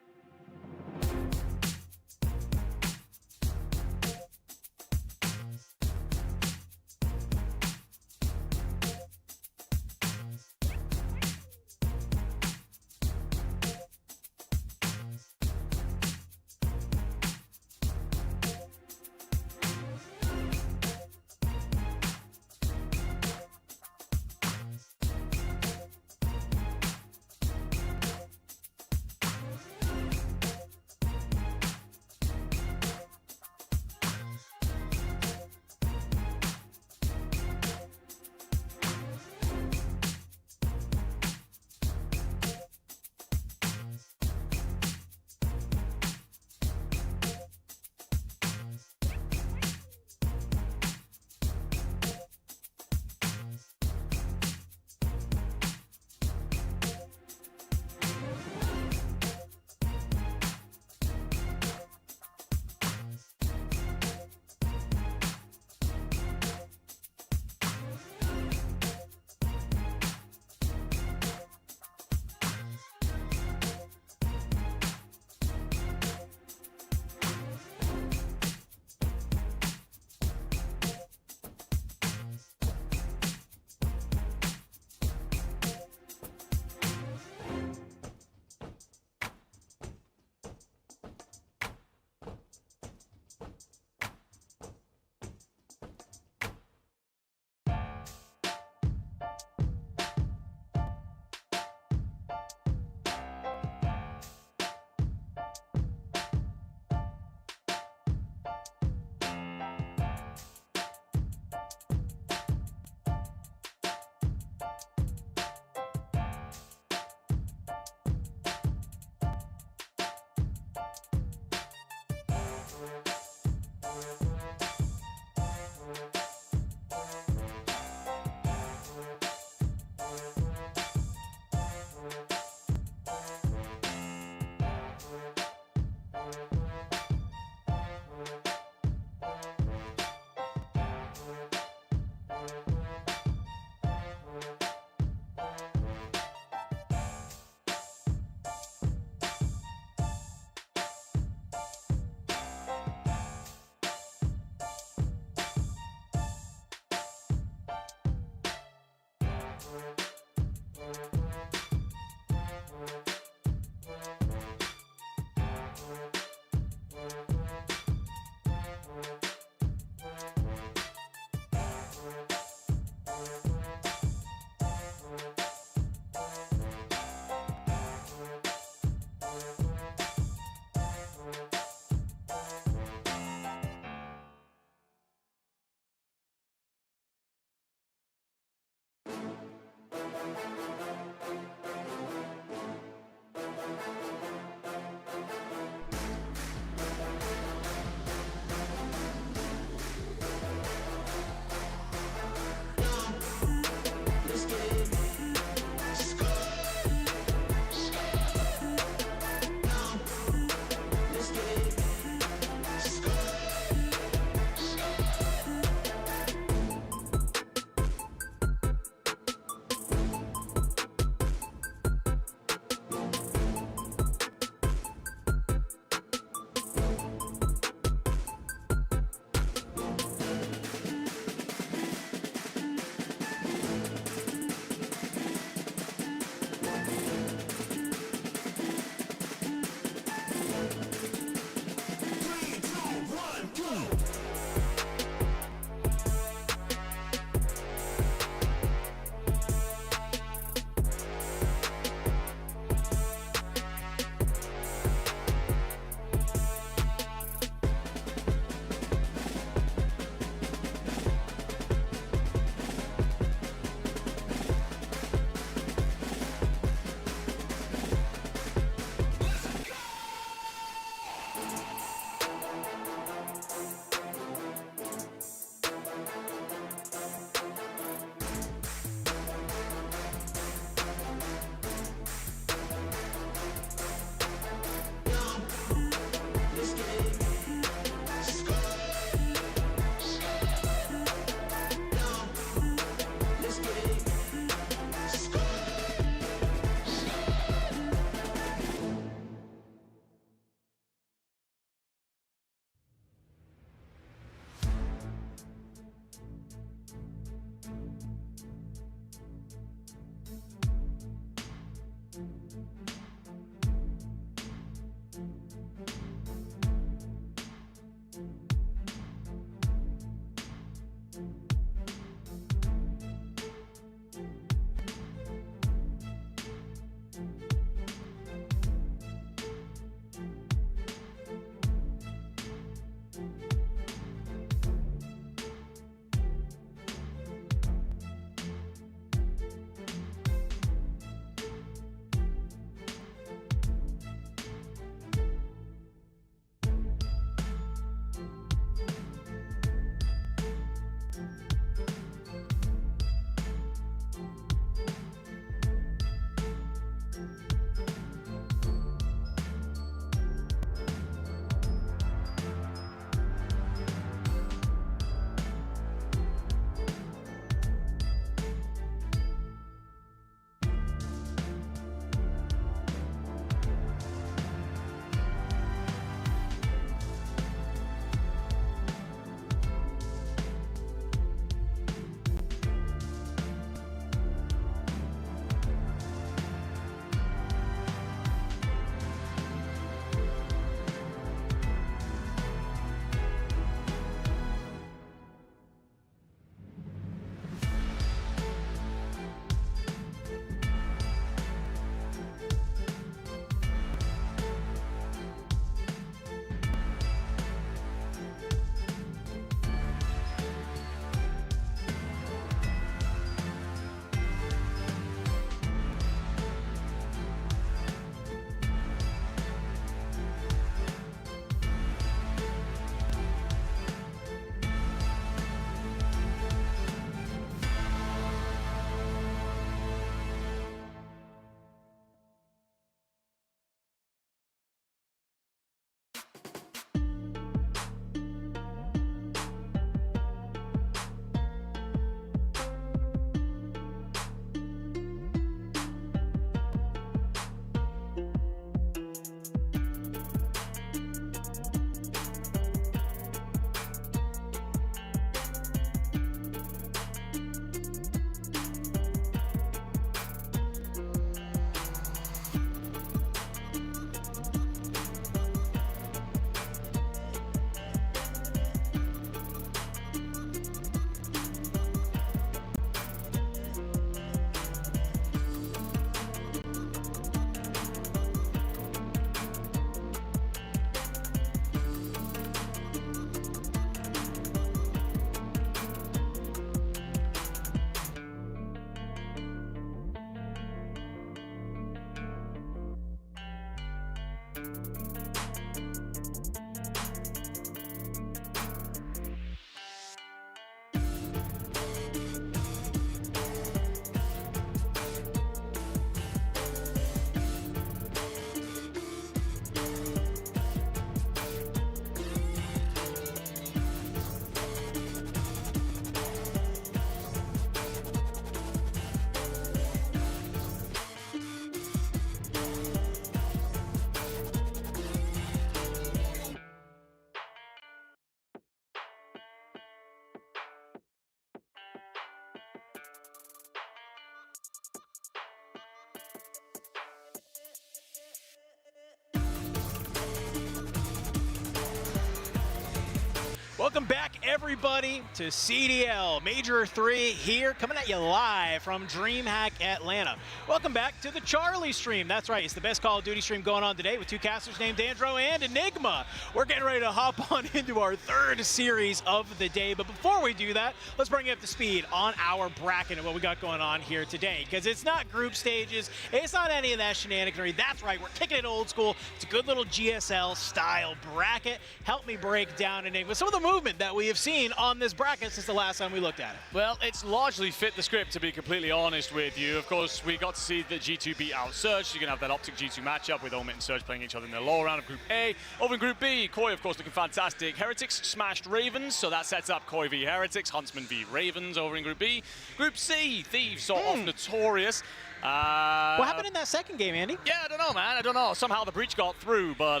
Welcome back, everybody, to CDL Major 3 here, coming at you live from DreamHack Atlanta. Welcome back to the Charlie stream. That's right, it's the best Call of Duty stream going on today with two casters named Andro and Enigma. We're getting ready to hop on into our third series of the day, but before we do that, let's bring you up to speed on our bracket and what we got going on here today, because it's not group stages, it's not any of that shenaniganery. That's right, we're kicking it old school. It's a good little GSL style bracket. Help me break down, Enigma, some of the movement that we have seen on this bracket since the last time we looked at it. Well, it's largely fit the script, to be completely honest with you. Of course, we got to see that G2 beat out Surge, so you're going to have that Optic G2 matchup with Omit and Surge playing each other in the lower round of Group A. Over in Group B, Koi, of course, looking fantastic. Heretics smashed Ravens, so that sets up Koi v Heretics, Huntsman v Ravens over in Group B. Group C, Thieves saw off Notorious. What happened in that second game, Andy? Yeah, I don't know, man. I don't know. Somehow the Breach got through, but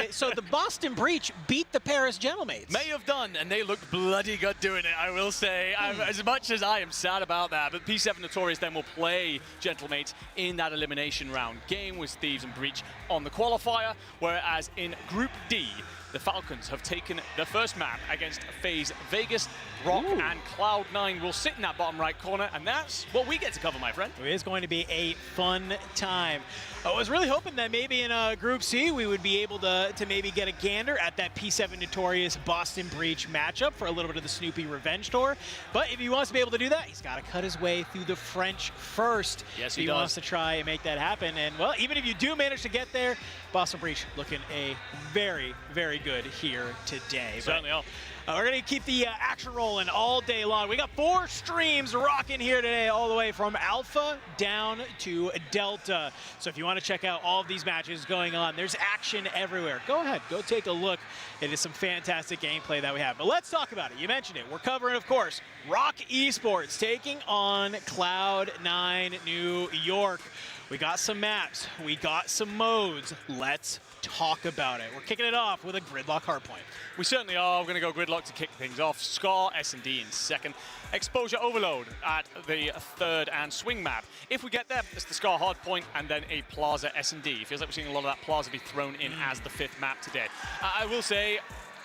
So the Boston Breach beat the Paris Gentlemates. May have done, and they looked bloody good doing it, I will say. As much as I am sad about that, but P7 Notorious then will play Gentlemates in that elimination round. Game was Thieves and Breach on the qualifier, whereas in Group D, the Falcons have taken the first map against FaZe Vegas. Rock and Cloud9 will sit in that bottom right corner, and that's what we get to cover, my friend. It is going to be a fun time. I was really hoping that maybe in Group C we would be able to maybe get a gander at that P7 Notorious Boston Breach matchup for a little bit of the Snoopy revenge tour. But if he wants to be able to do that, he's got to cut his way through the French first. Yes, he wants to try and make that happen. And, well, even if you do manage to get there, Boston Breach looking a very, very good here today. Certainly are. We're going to keep the action rolling all day long. We got 4 streams rocking here today, all the way from Alpha down to Delta. So if you want to check out all of these matches going on, there's action everywhere. Go ahead, go take a look. It is some fantastic gameplay that we have. But let's talk about it. You mentioned it. We're covering, of course, Rock Esports taking on Cloud9 New York. We got some maps. We got some modes. Let's talk about it. We're kicking it off with a Gridlock hardpoint. We certainly are. We're going to go Gridlock to kick things off. Scar, S&D in second. Exposure Overload at the third and Swing map. If we get there, it's the Scar hardpoint and then a Plaza S&D. Feels like we're seeing a lot of that Plaza be thrown in as the 5th map today. I will say,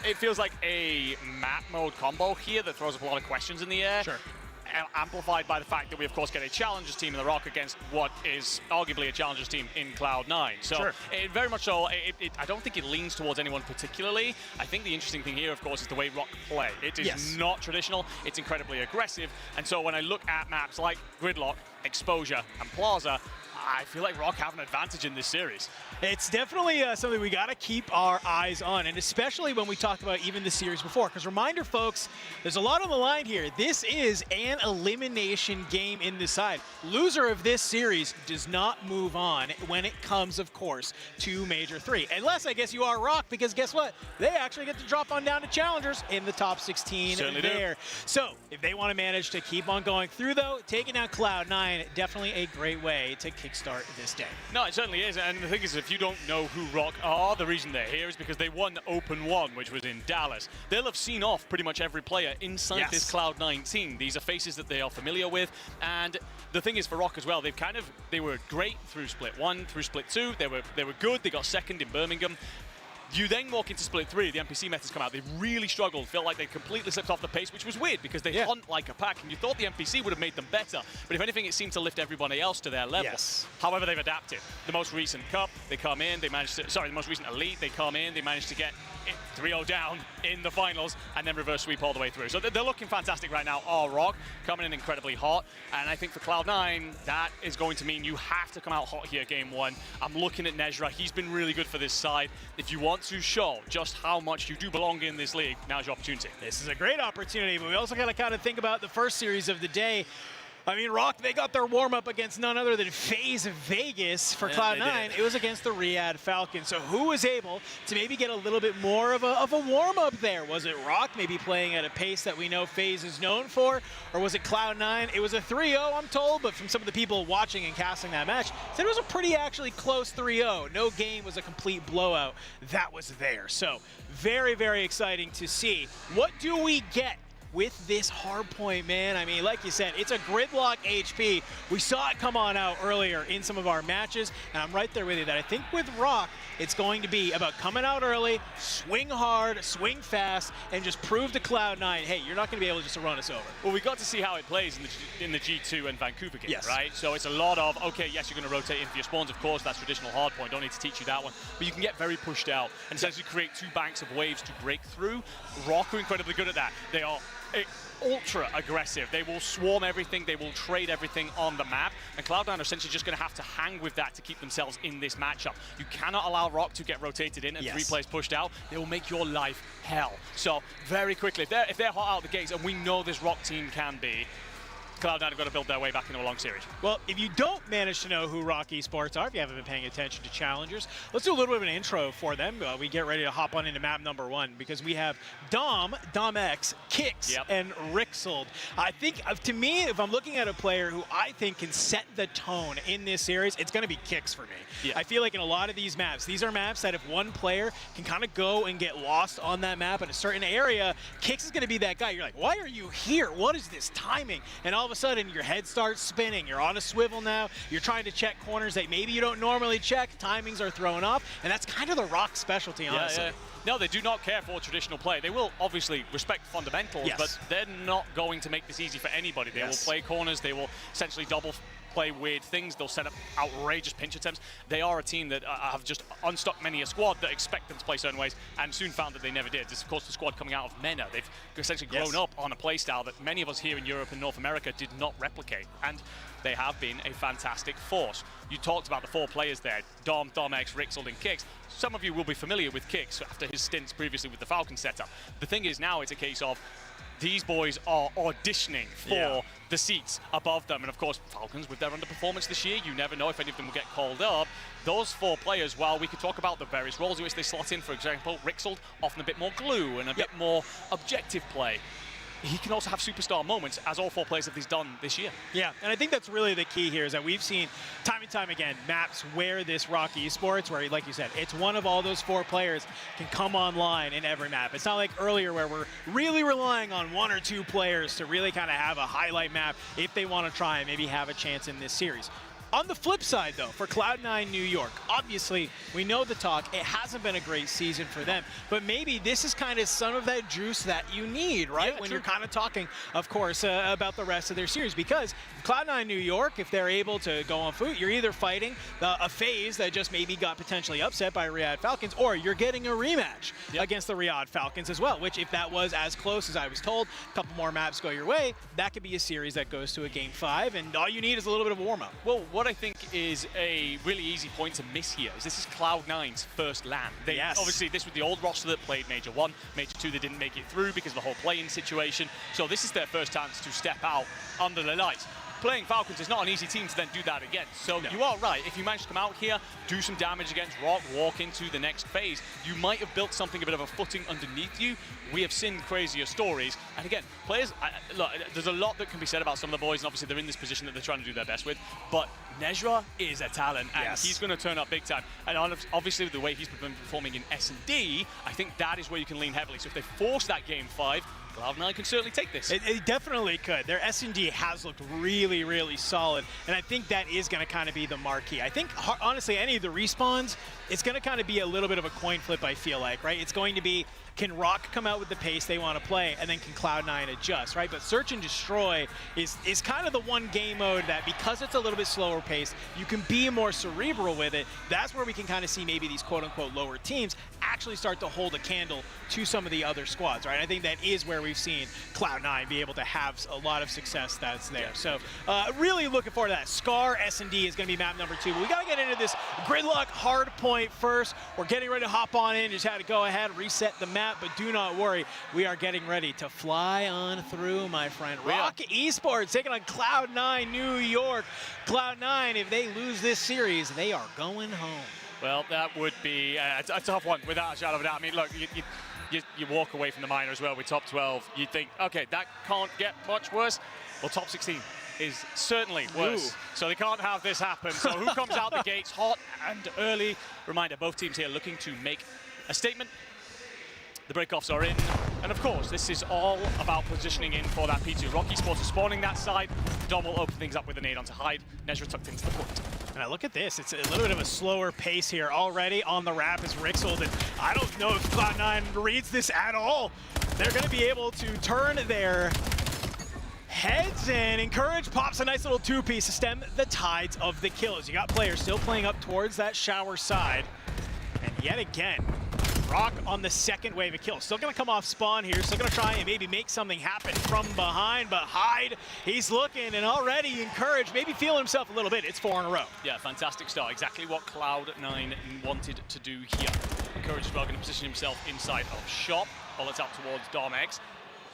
it feels like a map mode combo here that throws up a lot of questions in the air. Sure. Amplified by the fact that we, of course, get a Challengers team in the Rock against what is arguably a Challengers team in Cloud9. So, sure. It very much so, I don't think it leans towards anyone particularly. I think the interesting thing here, of course, is the way Rock play. It is not traditional, it's incredibly aggressive, and so when I look at maps like Gridlock, Exposure, and Plaza, I feel like Rock have an advantage in this series. It's definitely something we got to keep our eyes on, and especially when we talk about even the series before. Because reminder, folks, there's a lot on the line here. This is an elimination game in this side. Loser of this series does not move on when it comes, of course, to Major 3. Unless, I guess, you are Rock, because guess what? They actually get to drop on down to Challengers in the top 16 Certainly there. do. So if they want to manage to keep on going through, though, taking out Cloud9, definitely a great way to kickstart this day. No, it certainly is, and the thing is, if you don't know who Rock are, the reason they're here is because they won Open 1, which was in Dallas. They'll have seen off pretty much every player inside this Cloud9 team. These are faces that they are familiar with, and the thing is for Rock as well, they were great through Split 1, through Split 2, they were good, they got second in Birmingham. You then walk into Split 3, the NPC methods come out, they really struggled, felt like they completely slipped off the pace, which was weird because they hunt like a pack, and you thought the NPC would have made them better, but if anything, it seemed to lift everybody else to their level. Yes. However, they've adapted. The most recent Cup, they come in, they managed to, the most recent Elite, they come in, they managed to get 3-0 down in the finals, and then reverse sweep all the way through. So they're looking fantastic right now. All Rock coming in incredibly hot, and I think for Cloud9, that is going to mean you have to come out hot here game 1. I'm looking at Nezra. He's been really good for this side. If you want to show just how much you do belong in this league, now's your opportunity. This is a great opportunity, but we also got to kind of think about the first series of the day. I mean, Rock, they got their warm-up against none other than FaZe Vegas for Cloud9. It was against the Riyadh Falcons. So who was able to maybe get a little bit more of a warm-up there? Was it Rock maybe playing at a pace that we know FaZe is known for? Or was it Cloud9? It was a 3-0, I'm told, but from some of the people watching and casting that match, said it was a pretty actually close 3-0. No game was a complete blowout. That was there. So very, very exciting to see. What do we get with this hard point, man. I mean, like you said, it's a gridlock HP. We saw it come on out earlier in some of our matches, and I'm right there with you that I think with Rock, it's going to be about coming out early, swing hard, swing fast, and just prove to Cloud9, hey, you're not going to be able just to run us over. Well, we got to see how it plays in the G2 and Vancouver game, Yes. right? So it's a lot of, okay, yes, you're going to rotate in for your spawns, of course, that's traditional hard point, don't need to teach you that one, but you can get very pushed out and essentially create 2 banks of waves to break through. Rock are incredibly good at that. They are ultra aggressive. They will swarm everything, they will trade everything on the map, and Cloud9 are essentially just going to have to hang with that to keep themselves in this matchup. You cannot allow Rock to get rotated in and 3 players pushed out. They will make your life hell. So very quickly, if they're hot out the gates, and we know this Rock team can be, Cloud9 have got to build their way back into a long series. Well, if you don't manage to know who Rock Esports are, if you haven't been paying attention to Challengers, let's do a little bit of an intro for them. We get ready to hop on into map number 1 because we have Dom-X, Kix, and Rixold. I think, to me, if I'm looking at a player who I think can set the tone in this series, it's going to be Kix for me. I feel like in a lot of these maps, these are maps that if one player can kind of go and get lost on that map in a certain area, Kix is going to be that guy. You're like, why are you here? What is this timing? And all of a sudden, your head starts spinning. You're on a swivel now. You're trying to check corners that maybe you don't normally check. Timings are thrown off, and that's kind of the Rock specialty, honestly. No, they do not care for traditional play. They will obviously respect fundamentals, but they're not going to make this easy for anybody. They will play corners. They will essentially double play weird things. They'll set up outrageous pinch attempts. They are a team that have just unstuck many a squad that expect them to play certain ways and soon found that they never did. This is, of course, the squad coming out of MENA. They've essentially grown up on a playstyle that many of us here in Europe and North America did not replicate. And they have been a fantastic force. You talked about the 4 players there, Dom-X, Rixold, and Kix. Some of you will be familiar with Kix after his stints previously with the Falcon setup. The thing is now it's a case of these boys are auditioning for the seats above them. And of course, Falcons, with their underperformance this year, you never know if any of them will get called up. Those 4 players, while we could talk about the various roles in which they slot in, for example, Rixold, often a bit more glue and a bit more objective play. He can also have superstar moments, as all 4 players have done this year. Yeah, and I think that's really the key here is that we've seen time and time again maps where this Rock Esports, where, like you said, it's one of all those 4 players can come online in every map. It's not like earlier where we're really relying on 1 or 2 players to really kind of have a highlight map if they want to try and maybe have a chance in this series. On the flip side, though, for Cloud9 New York, obviously, we know the talk. It hasn't been a great season for them, but maybe this is kind of some of that juice that you need, right? When you're kind of talking, of course, about the rest of their series, because Cloud9 New York, if they're able to go on foot, you're either fighting a phase that just maybe got potentially upset by Riyadh Falcons, or you're getting a rematch against the Riyadh Falcons as well, which if that was as close as I was told, a couple more maps go your way, that could be a series that goes to a Game 5, and all you need is a little bit of a warm-up. Well, what I think is a really easy point to miss here is this is Cloud9's first LAN. Obviously, this was the old roster that played Major 1. Major 2, they didn't make it through because of the whole play-in situation. So this is their first chance to step out under the lights. Playing Falcons is not an easy team to then do that against. So you are right. If you manage to come out here, do some damage against Rock, walk into the next phase, you might have built something a bit of a footing underneath you. We have seen crazier stories. And again, players, look, there's a lot that can be said about some of the boys, and obviously they're in this position that they're trying to do their best with. But Nezra is a talent, and he's going to turn up big time. And obviously, with the way he's been performing in S&D, I think that is where you can lean heavily. So if they force that Game 5, Cloud9 can certainly take this. It definitely could. Their S&D has looked really, really solid, and I think that is going to kind of be the marquee. I think, honestly, any of the respawns, it's going to kind of be a little bit of a coin flip, I feel like, right? It's going to be, can Rock come out with the pace they want to play, and then can Cloud9 adjust, right? But Search and Destroy is kind of the one game mode that, because it's a little bit slower paced, you can be more cerebral with it. That's where we can kind of see maybe these quote-unquote lower teams actually start to hold a candle to some of the other squads, right? I think that is where we've seen Cloud9 be able to have a lot of success that's there. So really looking forward to that. Scar S&D is going to be map number 2. But we got to get into this gridlock hard point first. We're getting ready to hop on in. Just had to go ahead, reset the map, but do not worry. We are getting ready to fly on through, my friend. Rock Esports taking on Cloud9 New York. Cloud9, if they lose this series, they are going home. Well, that would be a tough one, without a shadow of a doubt. I mean, look, you walk away from the minor as well with top 12. You think, okay, that can't get much worse. Well, top 16 is certainly worse. So they can't have this happen. So who comes out the gates hot and early? Reminder, both teams here looking to make a statement. The breakoffs are in. And of course, this is all about positioning in for that P2. Rock Esports are spawning that side. Dom will open things up with a nade onto Hyde. Nezra tucked into the point. And I look at this, it's a little bit of a slower pace here. Already on the wrap is Rixold, and I don't know if Cloud9 reads this at all. They're gonna be able to turn their heads, and Encourage pops a nice little two-piece to stem the tides of the kills. You got players still playing up towards that shower side. And yet again, Rock on the second wave of kills. Still gonna come off spawn here, still gonna try and maybe make something happen from behind, but Hyde, he's looking, and already Encourage, maybe feeling himself a little bit. It's 4 in a row. Yeah, fantastic start. Exactly what Cloud9 wanted to do here. Encourage as well going to position himself inside of shop. Bullets out towards Dom-X.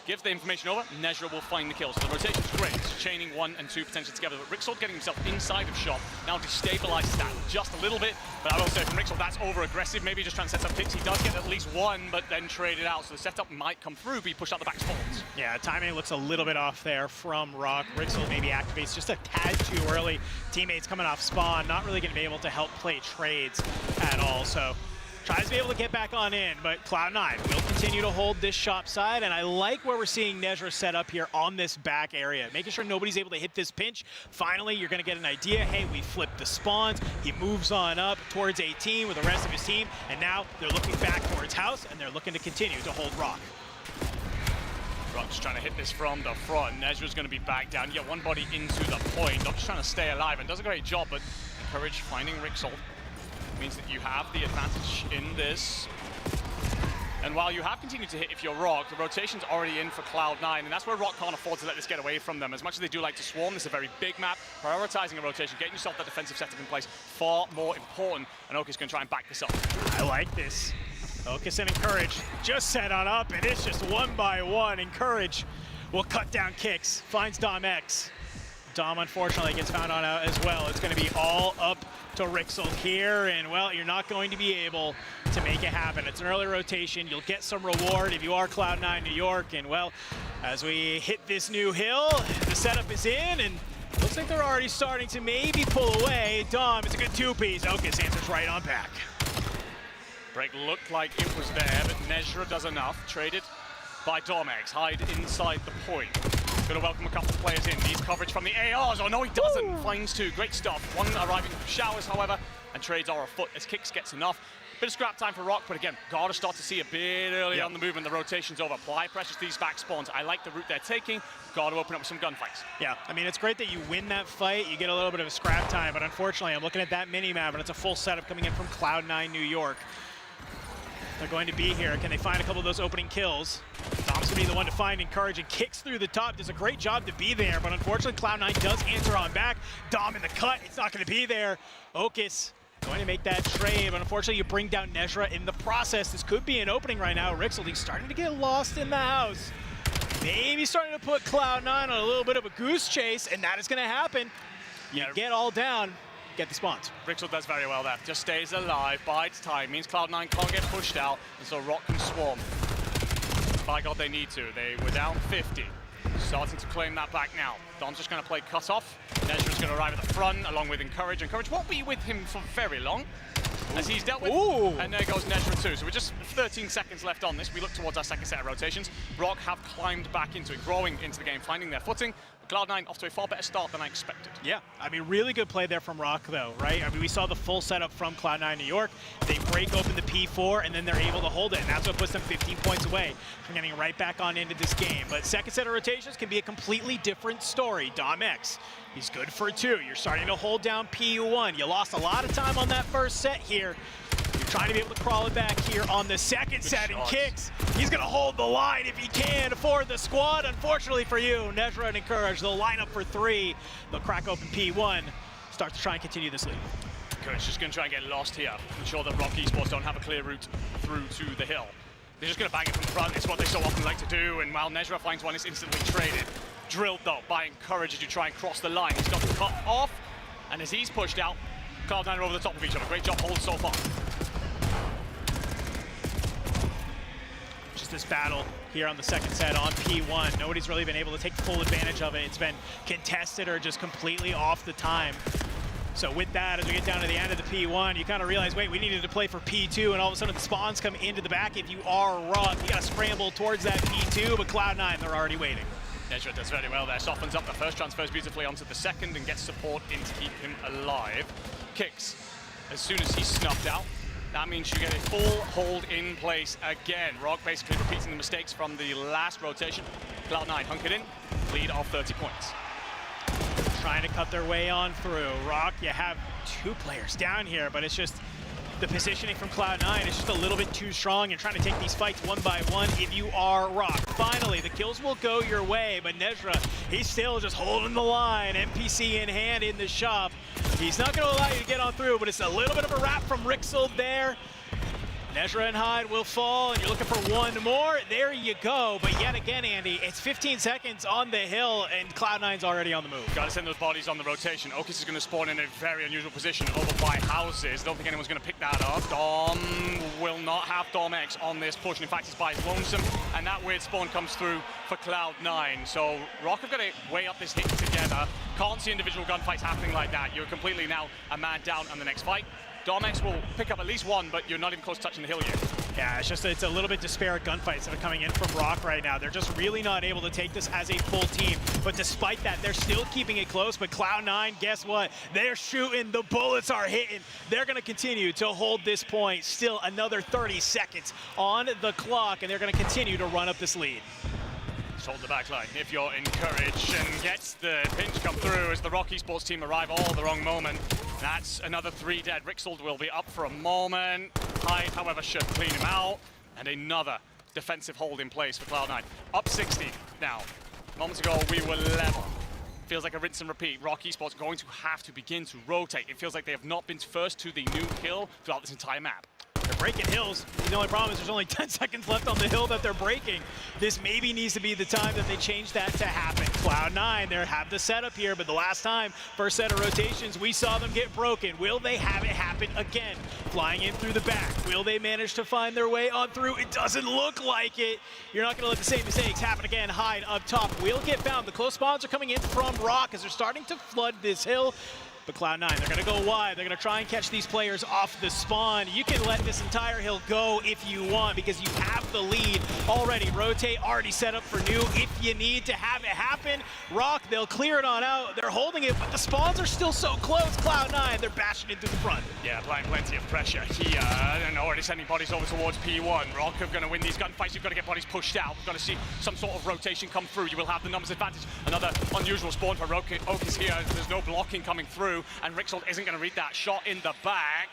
Gives the information over, Nezra will find the kills. So the rotation's great, it's chaining 1 and 2 potentially together, but Rixold getting himself inside of shop now destabilizes that just a little bit, but I will say from Rixold, that's over-aggressive, maybe just trying to set up picks. He does get at least 1, but then traded out, so the setup might come through, but he pushed out the back spawns. Yeah, timing looks a little bit off there from Rock. Rixold maybe activates just a tad too early. Teammates coming off spawn, not really gonna be able to help play trades at all, so tries to be able to get back on in, but Cloud9 will continue to hold this shop side, and I like where we're seeing Nezra set up here on this back area, making sure nobody's able to hit this pinch. Finally, you're gonna get an idea, hey, we flipped the spawns. He moves on up towards 18 with the rest of his team, and now they're looking back towards House, and they're looking to continue to hold Rock. Rock just trying to hit this from the front. Nezra's going to be back down. You get one body into the point. Not just trying to stay alive, and does a great job, but Encourage finding Rixold means that you have the advantage in this. And while you have continued to hit if you're Rock, the rotation's already in for Cloud9, and that's where Rock can't afford to let this get away from them. As much as they do like to swarm, this is a very big map. Prioritizing a rotation, getting yourself that defensive setup in place, far more important, and Okus can try and back this up. I like this. Okus and Encourage just set on up, and it's just 1 by 1. Encourage will cut down kicks, finds Dom-X. Dom, unfortunately, gets found on out as well. It's going to be all up to Rixold here, and, well, you're not going to be able to make it happen. It's an early rotation. You'll get some reward if you are Cloud9 New York, and, well, as we hit this new hill, the setup is in, and looks like they're already starting to maybe pull away. Dom, it's a good two-piece. Okus answers right on back. Break looked like it was there, but Nezra does enough. Traded by Dom-X. Hyde inside the point. Going to welcome a couple of players in. Needs coverage from the ARs. Oh, no, he doesn't. Woo! Finds 2. Great stuff. 1 arriving from showers, however, and trades are afoot as Kicks gets enough. Bit of scrap time for Rock, but again, got to start to see a bit early on the movement. The rotation's over. Apply pressure to these back spawns. I like the route they're taking. Got to open up some gunfights. Yeah, I mean, it's great that you win that fight. You get a little bit of a scrap time, but unfortunately, I'm looking at that mini-map, and it's a full setup coming in from Cloud9 New York. They're going to be here. Can they find a couple of those opening kills? Dom's gonna be the one to find Encourage, and kicks through the top. Does a great job to be there, but unfortunately Cloud9 does answer on back. Dom in the cut, it's not gonna be there. Okus going to make that trade, but unfortunately you bring down Nezra in the process. This could be an opening right now. Rixold, he's starting to get lost in the house. Maybe starting to put Cloud9 on a little bit of a goose chase, and that is gonna happen. You get all down, get the spawns. Rixold does very well there. Just stays alive, bides time, means Cloud9 can't get pushed out, and so Rock can swarm. By God, they need to. They were down 50. Starting to claim that back now. Dom's just going to play cutoff. Nezra's going to arrive at the front, along with Encourage. Encourage won't be with him for very long, as he's dealt with. Ooh. And there goes Nezra too. So we're just 13 seconds left on this. We look towards our second set of rotations. Rock have climbed back into it, growing into the game, finding their footing. Cloud9 off to a far better start than I expected. Yeah, I mean, really good play there from Rock, though, right? I mean, we saw the full setup from Cloud9 New York. They break open the P4, and then they're able to hold it, and that's what puts them 15 points away from getting right back on into this game. But second set of rotations can be a completely different story. Dom-X, he's good for 2. You're starting to hold down PU1. You lost a lot of time on that first set here. You're trying to be able to crawl it back here on the second set, and Kicks, he's gonna hold the line if he can for the squad. Unfortunately for you, Nezra and Encourage, they'll line up for 3. They'll crack open P1, start to try and continue this lead. Encourage just gonna try and get lost here. Ensure that Rock Esports don't have a clear route through to the hill. They're just gonna bang it from the front. It's what they so often like to do, and while Nezra finds one, it's instantly traded. Drilled though by Encourage as you try and cross the line. He's got cut off, and as he's pushed out, Cloud9 are over the top of each other. Great job holding so far. Just this battle here on the second set on P1. Nobody's really been able to take full advantage of it. It's been contested or just completely off the time. So with that, as we get down to the end of the P1, you kind of realize, wait, we needed to play for P2, and all of a sudden the spawns come into the back. If you are Rock, you got to scramble towards that P2, but Cloud9, they're already waiting. Nezra does very well there, softens up the first, transfers beautifully onto the second, and gets support in to keep him alive. Kicks, as soon as he's snuffed out, that means you get a full hold in place again. Rock basically repeating the mistakes from the last rotation. Cloud9 hunkered in, lead of 30 points. Trying to cut their way on through. Rock, you have 2 players down here, but it's just the positioning from Cloud9 is just a little bit too strong. You're trying to take these fights one by one if you are Rock. Finally, the kills will go your way, but Nezra, he's still just holding the line. NPC in hand in the shop. He's not going to allow you to get on through, but it's a little bit of a wrap from Rixel there. Nezra and Hyde will fall, and you're looking for one more. There you go. But yet again, Andy, it's 15 seconds on the hill, and Cloud9's already on the move. Got to send those bodies on the rotation. Okis is going to spawn in a very unusual position over by houses. Don't think anyone's going to pick that up. Dom will not have Dom X on this push. In fact, he's by Lonesome, and that weird spawn comes through for Cloud9. So Rock have got to weigh up this hit together. Can't see individual gunfights happening like that. You're completely now a man down on the next fight. Domex will pick up at least one, but you're not even close to touching the hill yet. Yeah, it's a little bit disparate gunfights that are coming in from Rock right now. They're just really not able to take this as a full team. But despite that, they're still keeping it close. But Cloud9, guess what? They're shooting. The bullets are hitting. They're going to continue to hold this point. Still another 30 seconds on the clock, and they're going to continue to run up this lead. Hold the back line if you're encouraged, and gets the pinch come through as the Rock Esports team arrive all at the wrong moment. That's another 3 dead. Rixel will be up for a moment. Hyde, however, should clean him out. And another defensive hold in place for Cloud9. Up 60 now. Moments ago, we were level. Feels like a rinse and repeat. Rock Esports going to have to begin to rotate. It feels like they have not been first to the new kill throughout this entire map. They're breaking hills. The only problem is there's only 10 seconds left on the hill that they're breaking. This maybe needs to be the time that they change that to happen. Cloud9, they have the setup here, but the last time, first set of rotations, we saw them get broken. Will they have it happen again? Flying in through the back. Will they manage to find their way on through? It doesn't look like it. You're not going to let the same mistakes happen again. Hyde up top will get found. The close spawns are coming in from Rock as they're starting to flood this hill. But Cloud9, they're going to go wide. They're going to try and catch these players off the spawn. You can let this entire hill go if you want because you have the lead already. Rotate already set up for new if you need to have it happen. Rock, they'll clear it on out. They're holding it, but the spawns are still so close. Cloud9, they're bashing into the front. Yeah, applying plenty of pressure here and already sending bodies over towards P1. Rock are going to win these gunfights. You've got to get bodies pushed out. We've got to see some sort of rotation come through. You will have the numbers advantage. Another unusual spawn for Okis here. There's no blocking coming through. And Rixel isn't going to read that shot in the back.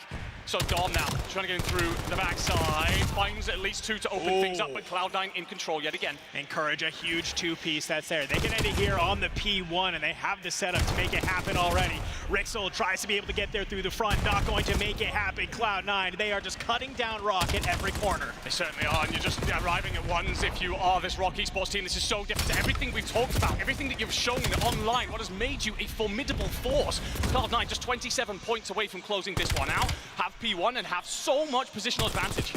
So Dom now trying to get him through the backside. Finds at least 2 to open things up, but Cloud9 in control yet again. Encourage a huge 2-piece that's there. They can end it here on the P1, and they have the setup to make it happen already. Rixel tries to be able to get there through the front, not going to make it happen. Cloud9, they are just cutting down Rock at every corner. They certainly are, and you're just arriving at ones if you are this Rock Esports team. This is so different to everything we've talked about, everything that you've shown online, what has made you a formidable force. Cloud9 just 27 points away from closing this one out. Have P1 and have so much positional advantage.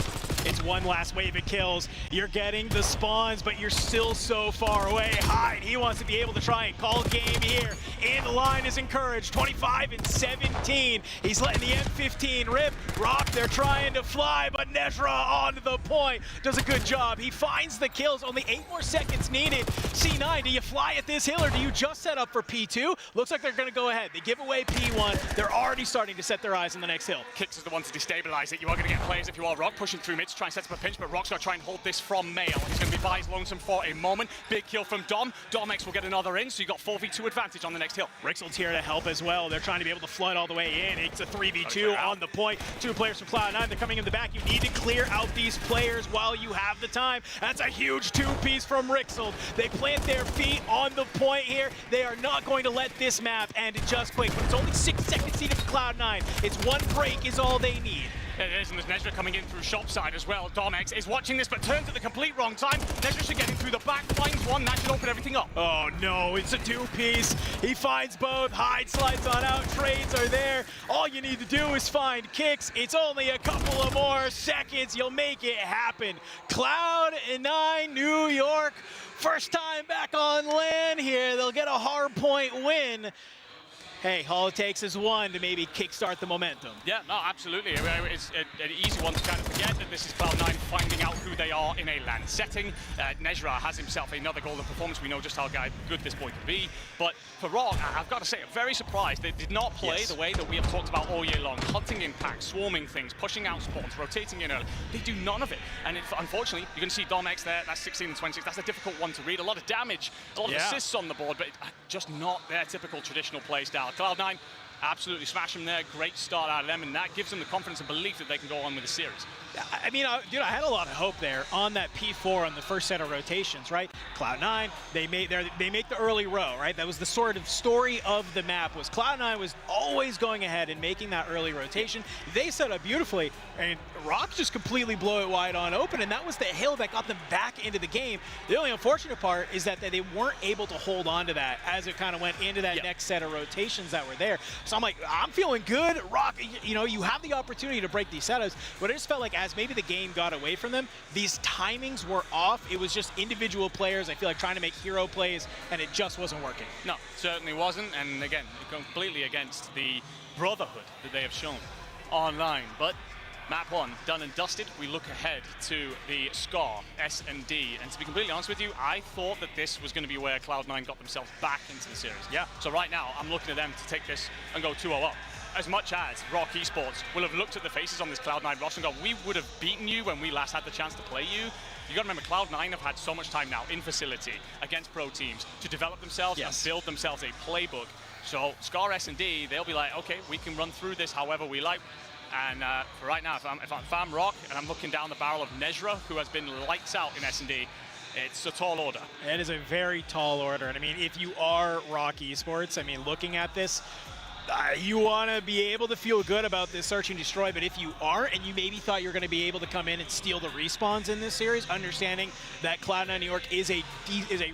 It's one last wave of kills. You're getting the spawns, but you're still so far away. Hyde, he wants to be able to try and call game here. In line is encouraged, 25 and 17. He's letting the M15 rip. Rock, they're trying to fly, but Nezra on the point. Does a good job. He finds the kills, only 8 more seconds needed. C9, do you fly at this hill or do you just set up for P2? Looks like they're gonna go ahead. They give away P1. They're already starting to set their eyes on the next hill. Kicks is the one to destabilize it. You are gonna get players if you are Rock pushing through mid to try and set up a pinch, but Rock's gonna try and hold this from Mail. He's gonna be by his Lonesome for a moment. Big kill from Dom. Domex will get another in, so you got 4v2 advantage on the next hill. Rixel's here to help as well. They're trying to be able to flood all the way in. It's a 3v2 on the point. 2 players from Cloud9. They're coming in the back. You need to clear out these players while you have the time. That's a huge 2-piece from Rixel. They plant their feet on the point here. They are not going to let this map end just quick, but it's only 6 seconds needed for Cloud9. It's one break is all they need. It is, and there's Nezra coming in through shop side as well. Domex is watching this, but turns at the complete wrong time. Nezra should get in through the back, finds one, that should open everything up. Oh no, it's a 2-piece. He finds both. Hyde slides on out, trades are there. All you need to do is find kicks. It's only a couple of more seconds. You'll make it happen. Cloud9, New York, first time back on land here. They'll get a hard point win. hey, all it takes is one to maybe kickstart the momentum. Yeah, no, absolutely. It's an easy one to kind of forget that this is Cloud9 finding out who they are in a LAN setting. Nezra has himself another golden performance. We know just how good this boy can be. But for Rock, I've got to say, I'm very surprised. They did not play the way that we have talked about all year long. Hunting in packs, swarming things, pushing out spawns, rotating in early. They do none of it. And unfortunately, you're going to see Dom X there. That's 16 and 26. That's a difficult one to read. A lot of damage, a lot of assists on the board, but just not their typical traditional play style. Cloud9 absolutely smash them there. Great start out of them, and that gives them the confidence and belief that they can go on with the series. I mean, dude, I had a lot of hope there on that P4 on the first set of rotations, right? Cloud9, they make the early row, right? That was the sort of story of the map, was Cloud9 was always going ahead and making that early rotation. They set up beautifully, and Rock just completely blew it wide on open, and that was the hill that got them back into the game. The only unfortunate part is that they weren't able to hold on to that as it kind of went into that next set of rotations that were there. So I'm like, I'm feeling good. Rock, you know, you have the opportunity to break these setups, but it just felt like as maybe the game got away from them, these timings were off. It was just individual players, I feel like, trying to make hero plays, and it just wasn't working. No, certainly wasn't, and again, completely against the brotherhood that they have shown online. But map 1 done and dusted. We look ahead to the Scar S&D, and to be completely honest with you, I thought that this was going to be where Cloud9 got themselves back into the series. Yeah. So right now, I'm looking at them to take this and go 2-0 up. As much as Rock Esports will have looked at the faces on this Cloud9 roster and gone, we would have beaten you when we last had the chance to play you. You got to remember, Cloud9 have had so much time now in facility against pro teams to develop themselves and build themselves a playbook. So Scar S&D, they'll be like, okay, we can run through this however we like. And for right now, if I'm Rock and I'm looking down the barrel of Nezra, who has been lights out in S&D, it's a tall order. It is a very tall order. And I mean, if you are Rock Esports, I mean, looking at this, you want to be able to feel good about this search and destroy, but if you aren't, and you maybe thought you're going to be able to come in and steal the respawns in this series, understanding that Cloud9 New York is a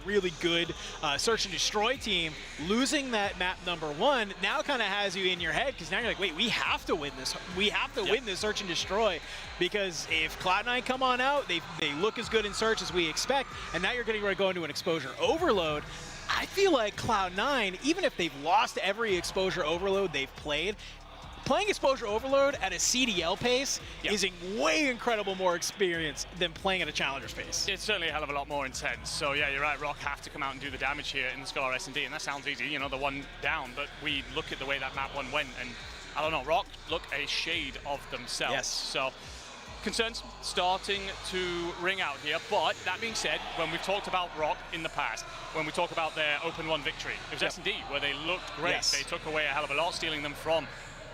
really good search and destroy team, losing that map number 1 now kind of has you in your head, because now you're like, wait, we have to win this. We have to win this search and destroy, because if Cloud9 come on out, they look as good in search as we expect, and now you're going to go into an exposure overload. I feel like Cloud9, even if they've lost every exposure overload they've played, playing exposure overload at a CDL pace is a way incredible more experience than playing at a challenger's pace. It's certainly a hell of a lot more intense. So yeah, you're right, Rock have to come out and do the damage here in the Scar S&D, and that sounds easy, you know, the one down, but we look at the way that map 1 went, and I don't know, Rock look a shade of themselves. Yes. So concerns starting to ring out here, but that being said, when we've talked about Rock in the past, when we talk about their Open 1 victory, it was S&D where they looked great. Yes. They took away a hell of a lot, stealing them from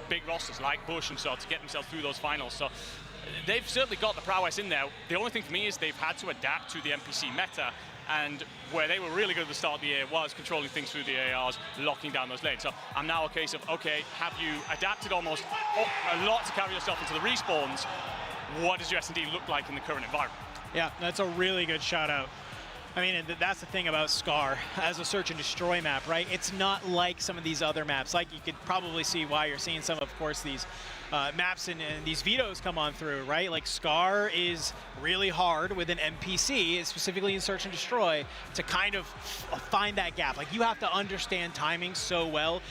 big rosters like Bush and so to get themselves through those finals. So they've certainly got the prowess in there. The only thing for me is they've had to adapt to the NPC meta, and where they were really good at the start of the year was controlling things through the ARs, locking down those lanes. So I'm now a case of, okay, have you adapted almost a lot to carry yourself into the respawns? What does your S&D look like in the current environment? Yeah, that's a really good shout out. I mean, that's the thing about Scar as a search and destroy map, right? It's not like some of these other maps. Like, you could probably see why you're seeing some, of course, these maps and these vetoes come on through, right? Like, Scar is really hard with an NPC, specifically in search and destroy, to kind of find that gap. Like, you have to understand timing so well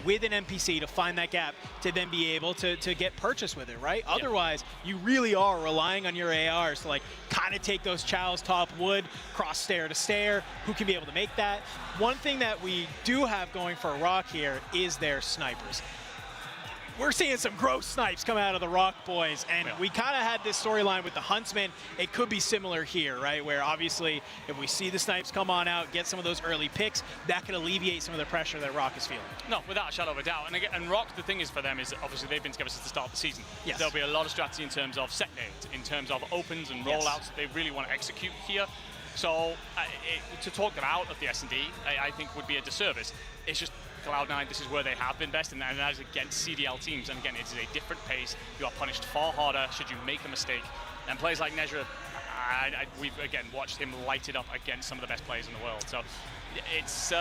with an NPC to find that gap to then be able to get purchase with it, right? Yeah. Otherwise, you really are relying on your ARs to, like, kind of take those chows top wood, cross stair to stair. Who can be able to make that? One thing that we do have going for Rock here is their snipers. We're seeing some gross snipes come out of the Rock boys, and we kind of had this storyline with the Huntsman. It could be similar here, right? Where obviously, if we see the snipes come on out, get some of those early picks, that could alleviate some of the pressure that Rock is feeling. No, without a shadow of a doubt. And again, and Rock, the thing is for them is obviously they've been together since the start of the season. Yes. There'll be a lot of strategy in terms of set names, in terms of opens and rollouts that they really want to execute here. So to talk them out of the S&D, I think would be a disservice. It's just Cloud9, this is where they have been best, and that is against CDL teams. And again, it is a different pace. You are punished far harder should you make a mistake. And players like Nezra, we've again watched him light it up against some of the best players in the world. So it's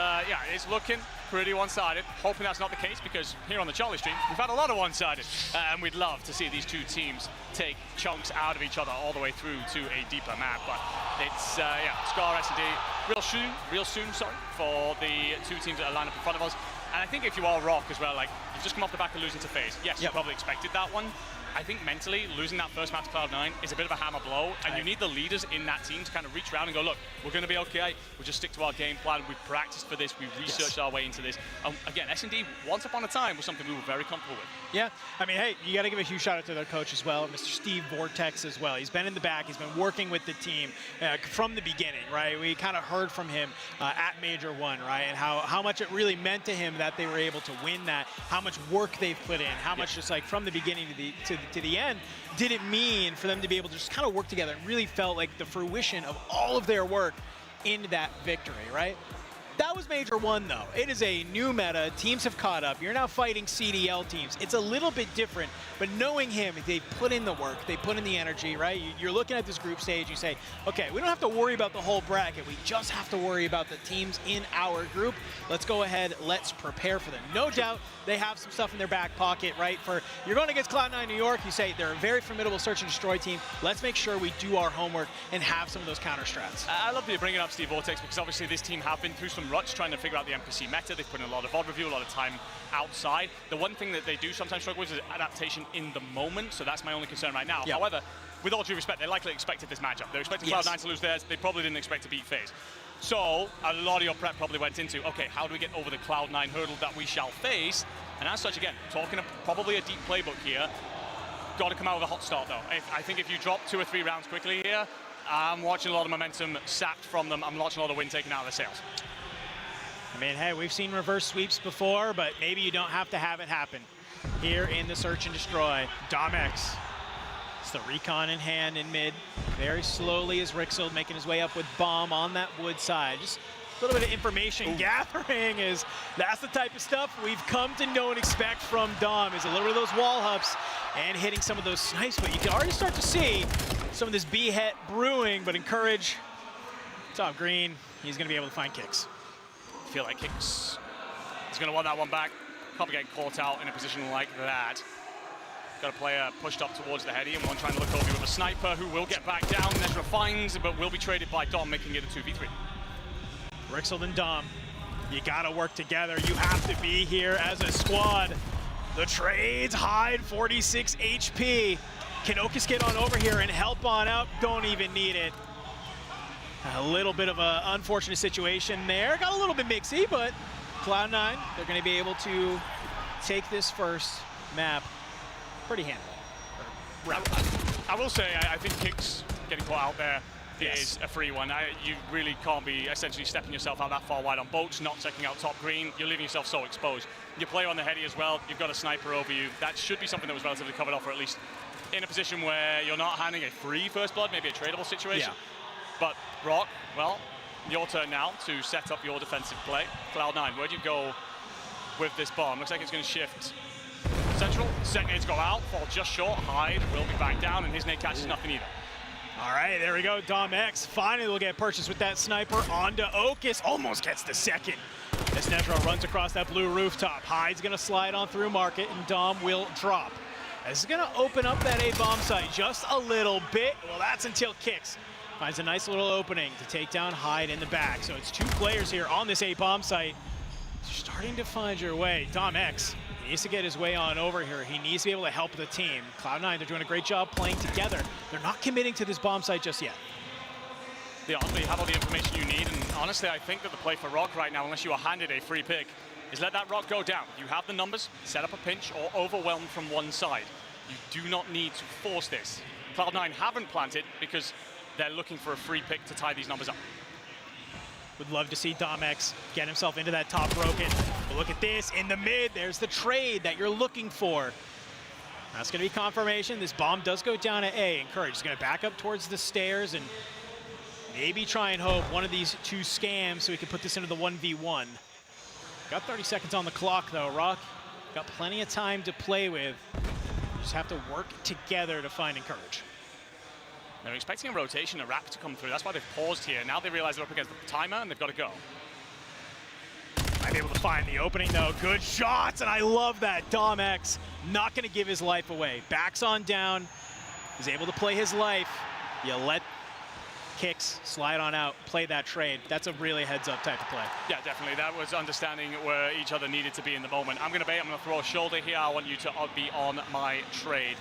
it's looking pretty one-sided. Hoping that's not the case, because here on the Charlie stream we've had a lot of one-sided, and we'd love to see these two teams take chunks out of each other all the way through to a deeper map. But it's Scar S&D real soon for the two teams that are lined up in front of us. And I think if you are Rock as well, like, you've just come off the back of losing to FaZe. Yes, you Yep. probably expected that one. I think mentally, losing that first match to Cloud9 is a bit of a hammer blow, and you need the leaders in that team to kind of reach around and go, look, we're going to be okay, we'll just stick to our game plan, we've practiced for this, we've researched our way into this. Again, S&D, once upon a time, was something we were very comfortable with. Yeah, I mean, hey, you got to give a huge shout out to their coach as well, Mr. Steve Vortex as well. He's been in the back, he's been working with the team from the beginning, right? We kind of heard from him at Major One, right? And how much it really meant to him that they were able to win that, how much work they've put in, how much just like from the beginning to the end did it mean for them to be able to just kind of work together. It really felt like the fruition of all of their work into that victory, right? That was Major One, though. It is a new meta. Teams have caught up. You're now fighting CDL teams. It's a little bit different, but knowing him, they put in the work. They put in the energy, right? You're looking at this group stage. You say, okay, we don't have to worry about the whole bracket. We just have to worry about the teams in our group. Let's go ahead. Let's prepare for them. No doubt they have some stuff in their back pocket, right? You're going against Cloud9 New York. You say they're a very formidable search and destroy team. Let's make sure we do our homework and have some of those counter strats. I love that you're bringing up Steve Vortex, because obviously this team have been through some ruts trying to figure out the NPC meta. They've put in a lot of VOD review, a lot of time outside. The one thing that they do sometimes struggle with is adaptation in the moment, so that's my only concern right now. Yep. However, with all due respect, they likely expected this matchup. They're expecting Yes. Cloud9 to lose theirs. They probably didn't expect to beat FaZe. So a lot of your prep probably went into, okay, how do we get over the Cloud9 hurdle that we shall face? And as such, again, talking probably a deep playbook here. Got to come out with a hot start, though. I think if you drop 2 or 3 rounds quickly here, I'm watching a lot of momentum sapped from them. I'm watching a lot of wind taken out of their sails. I mean, hey, we've seen reverse sweeps before, but maybe you don't have to have it happen here in the search and destroy. Domex. It's the recon in hand in mid. Very slowly is Rixel making his way up with Bomb on that wood side. Just a little bit of information gathering is that's the type of stuff we've come to know and expect from Dom, is a little bit of those wall hops and hitting some of those snipes, but you can already start to see some of this B-het brewing, but encourage top green. He's going to be able to find kicks. I feel like Kicks is going to want that one back. Probably getting caught out in a position like that. Got a player pushed up towards the heady, and one trying to look over with a sniper who will get back down. Nezra finds, but will be traded by Dom, making it a 2v3. Rixel and Dom, you got to work together. You have to be here as a squad. The trades hide 46 HP. Can Okus get on over here and help on out? Don't even need it. A little bit of an unfortunate situation there. Got a little bit mixy, but Cloud9, they're going to be able to take this first map pretty handily. I will say, I think Kicks getting caught out there is a free one. You really can't be essentially stepping yourself out that far wide on boats, not checking out top green. You're leaving yourself so exposed. You play on the heady as well. You've got a sniper over you. That should be something that was relatively covered off, or at least in a position where you're not handing a free first blood, maybe a tradable situation. Yeah. But Rock, well, your turn now to set up your defensive play. Cloud9, where do you go with this bomb? Looks like it's going to shift central. Set nades go out, fall just short. Hyde will be back down, and his nade catches nothing either. All right, there we go. Domex finally will get purchased with that sniper onto Okus. Almost gets the second. As Nezra runs across that blue rooftop. Hyde's going to slide on through market, and Dom will drop. This is going to open up that A-bomb site just a little bit. Well, that's until Kicks finds a nice little opening to take down Hyde in the back. So it's 2 players here on this A-bomb site. You're starting to find your way. Domex needs to get his way on over here. He needs to be able to help the team. Cloud9, they're doing a great job playing together. They're not committing to this bomb site just yet. Yeah, honestly, you have all the information you need, and honestly, I think that the play for Rock right now, unless you are handed a free pick, is let that Rock go down. You have the numbers, set up a pinch, or overwhelm from one side. You do not need to force this. Cloud9 haven't planted because they're looking for a free pick to tie these numbers up. Would love to see Domex get himself into that top broken. But look at this, in the mid, there's the trade that you're looking for. That's gonna be confirmation. This bomb does go down at A. Encourage is gonna back up towards the stairs and maybe try and hope one of these 2 scams so we can put this into the 1v1. Got 30 seconds on the clock though, Rock. Got plenty of time to play with. Just have to work together to find Encourage. They're expecting a rotation, a wrap to come through. That's why they've paused here. Now they realize they're up against the timer and they've got to go. Might be able to find the opening though. Good shots, and I love that. Domex not gonna give his life away. Backs on down, is able to play his life. You let kicks, slide on out, play that trade. That's a really heads-up type of play. Yeah, definitely. That was understanding where each other needed to be in the moment. I'm going to bait. I'm going to throw a shoulder here. I want you to be on my trade.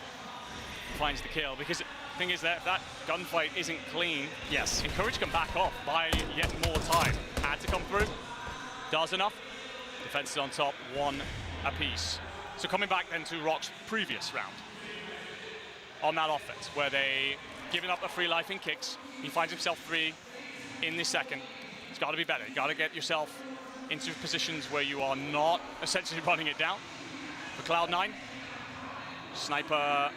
Finds the kill. Because the thing is that if that gunfight isn't clean, Yes. Encourage can back off, buy yet more time. Had to come through. Does enough. Defense is on top, 1 apiece. So coming back then to Rock's previous round. On that offense, where they giving up a free life in kicks. He finds himself 3 in this second. It's got to be better. You got to get yourself into positions where you are not essentially running it down. For Cloud9, Sniper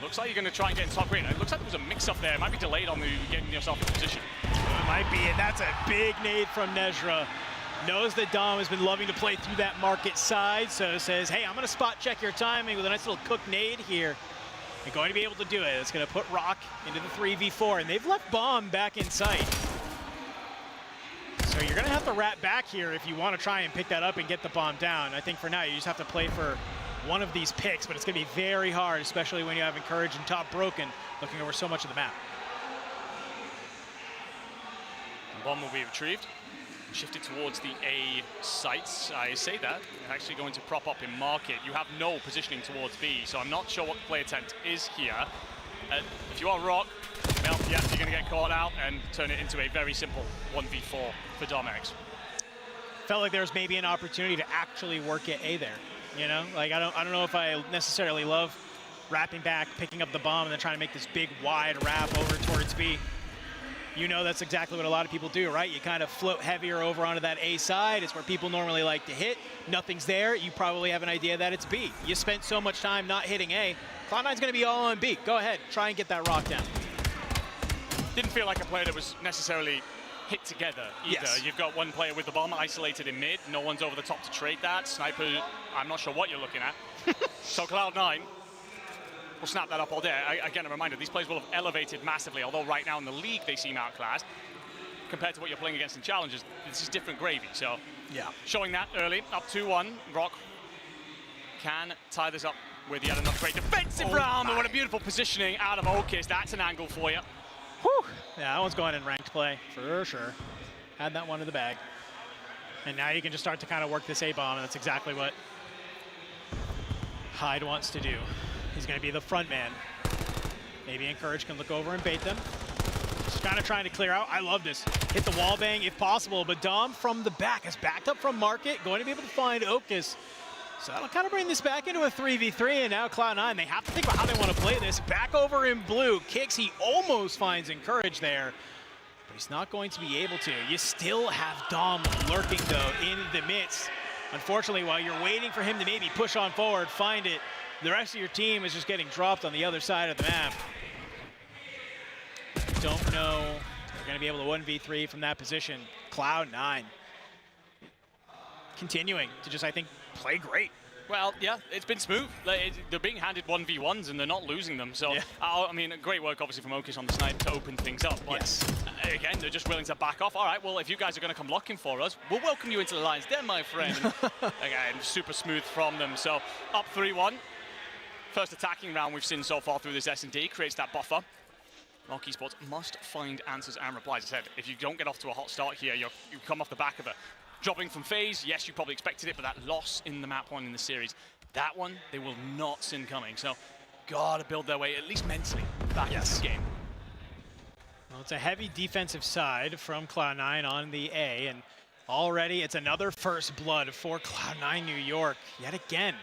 looks like you're going to try and get in top green. It looks like there was a mix-up there. It might be delayed on the getting yourself in position. It might be, and that's a big nade from Nezra. Knows that Dom has been loving to play through that market side, so says, hey, I'm going to spot check your timing with a nice little cook nade here. You're going to be able to do it. It's going to put Rock into the 3v4, and they've left Bomb back in sight. So you're going to have to rat back here if you want to try and pick that up and get the bomb down. I think for now you just have to play for one of these picks, but it's going to be very hard, especially when you have Encourage and Top Broken looking over so much of the map. Bomb will be retrieved. Shifted towards the A sites. I say that, actually going to prop up in market. You have no positioning towards B, so I'm not sure what the play attempt is here. If you are Rock, well, yeah, you're going to get caught out and turn it into a very simple 1v4 for Domex. Felt like there was maybe an opportunity to actually work at A there. You know, like I don't know if I necessarily love wrapping back, picking up the bomb, and then trying to make this big wide wrap over towards B. You know that's exactly what a lot of people do, right? You kind of float heavier over onto that A side. It's where people normally like to hit. Nothing's there. You probably have an idea that it's B. You spent so much time not hitting A. Cloud9's going to be all on B. Go ahead. Try and get that rock down. Didn't feel like a play that was necessarily hit together either. Yes. You've got one player with the bomb isolated in mid. No one's over the top to trade that. Sniper, I'm not sure what you're looking at. So Cloud9 will snap that up all day. Again, a reminder, these players will have elevated massively, although right now in the league they seem outclassed. Compared to what you're playing against in challenges, this is different gravy. So Yeah. showing that early, up 2-1. Rock can tie this up with yet another great defensive round. And what a beautiful positioning out of Okis. That's an angle for you. Whew. Yeah, that one's going in ranked play for sure. Had that one in the bag. And now you can just start to kind of work this A-bomb, and that's exactly what Hyde wants to do. He's going to be the front man. Maybe Encourage can look over and bait them. Just kind of trying to clear out. I love this. Hit the wall bang if possible, but Dom from the back has backed up from market, going to be able to find Okis. So that'll kind of bring this back into a 3v3, and now Cloud9, they have to think about how they want to play this. Back over in blue, kicks, he almost finds Encourage there, but he's not going to be able to. You still have Dom lurking, though, in the midst. Unfortunately, while you're waiting for him to maybe push on forward, find it, the rest of your team is just getting dropped on the other side of the map. Don't know if they're going to be able to 1v3 from that position. Cloud9 continuing to just, I think, play great. Well, yeah, it's been smooth. They're being handed 1v1s and they're not losing them. So, Yeah. I mean, great work obviously from Okis on the snipe to open things up. But Yes. again, they're just willing to back off. All right, well, if you guys are going to come locking for us, we'll welcome you into the Lions Den, my friend. Again, super smooth from them. So, up 3-1. First attacking round we've seen so far through this S&D creates that buffer. Rock Esports must find answers and replies. I said, if you don't get off to a hot start here, you come off the back of a dropping from phase. Yes, you probably expected it, but that loss in the map one in the series, that one, they will not see coming. So, gotta build their way, at least mentally, back into this game. Well, it's a heavy defensive side from Cloud9 on the A, and already it's another first blood for Cloud9 New York. Yet again,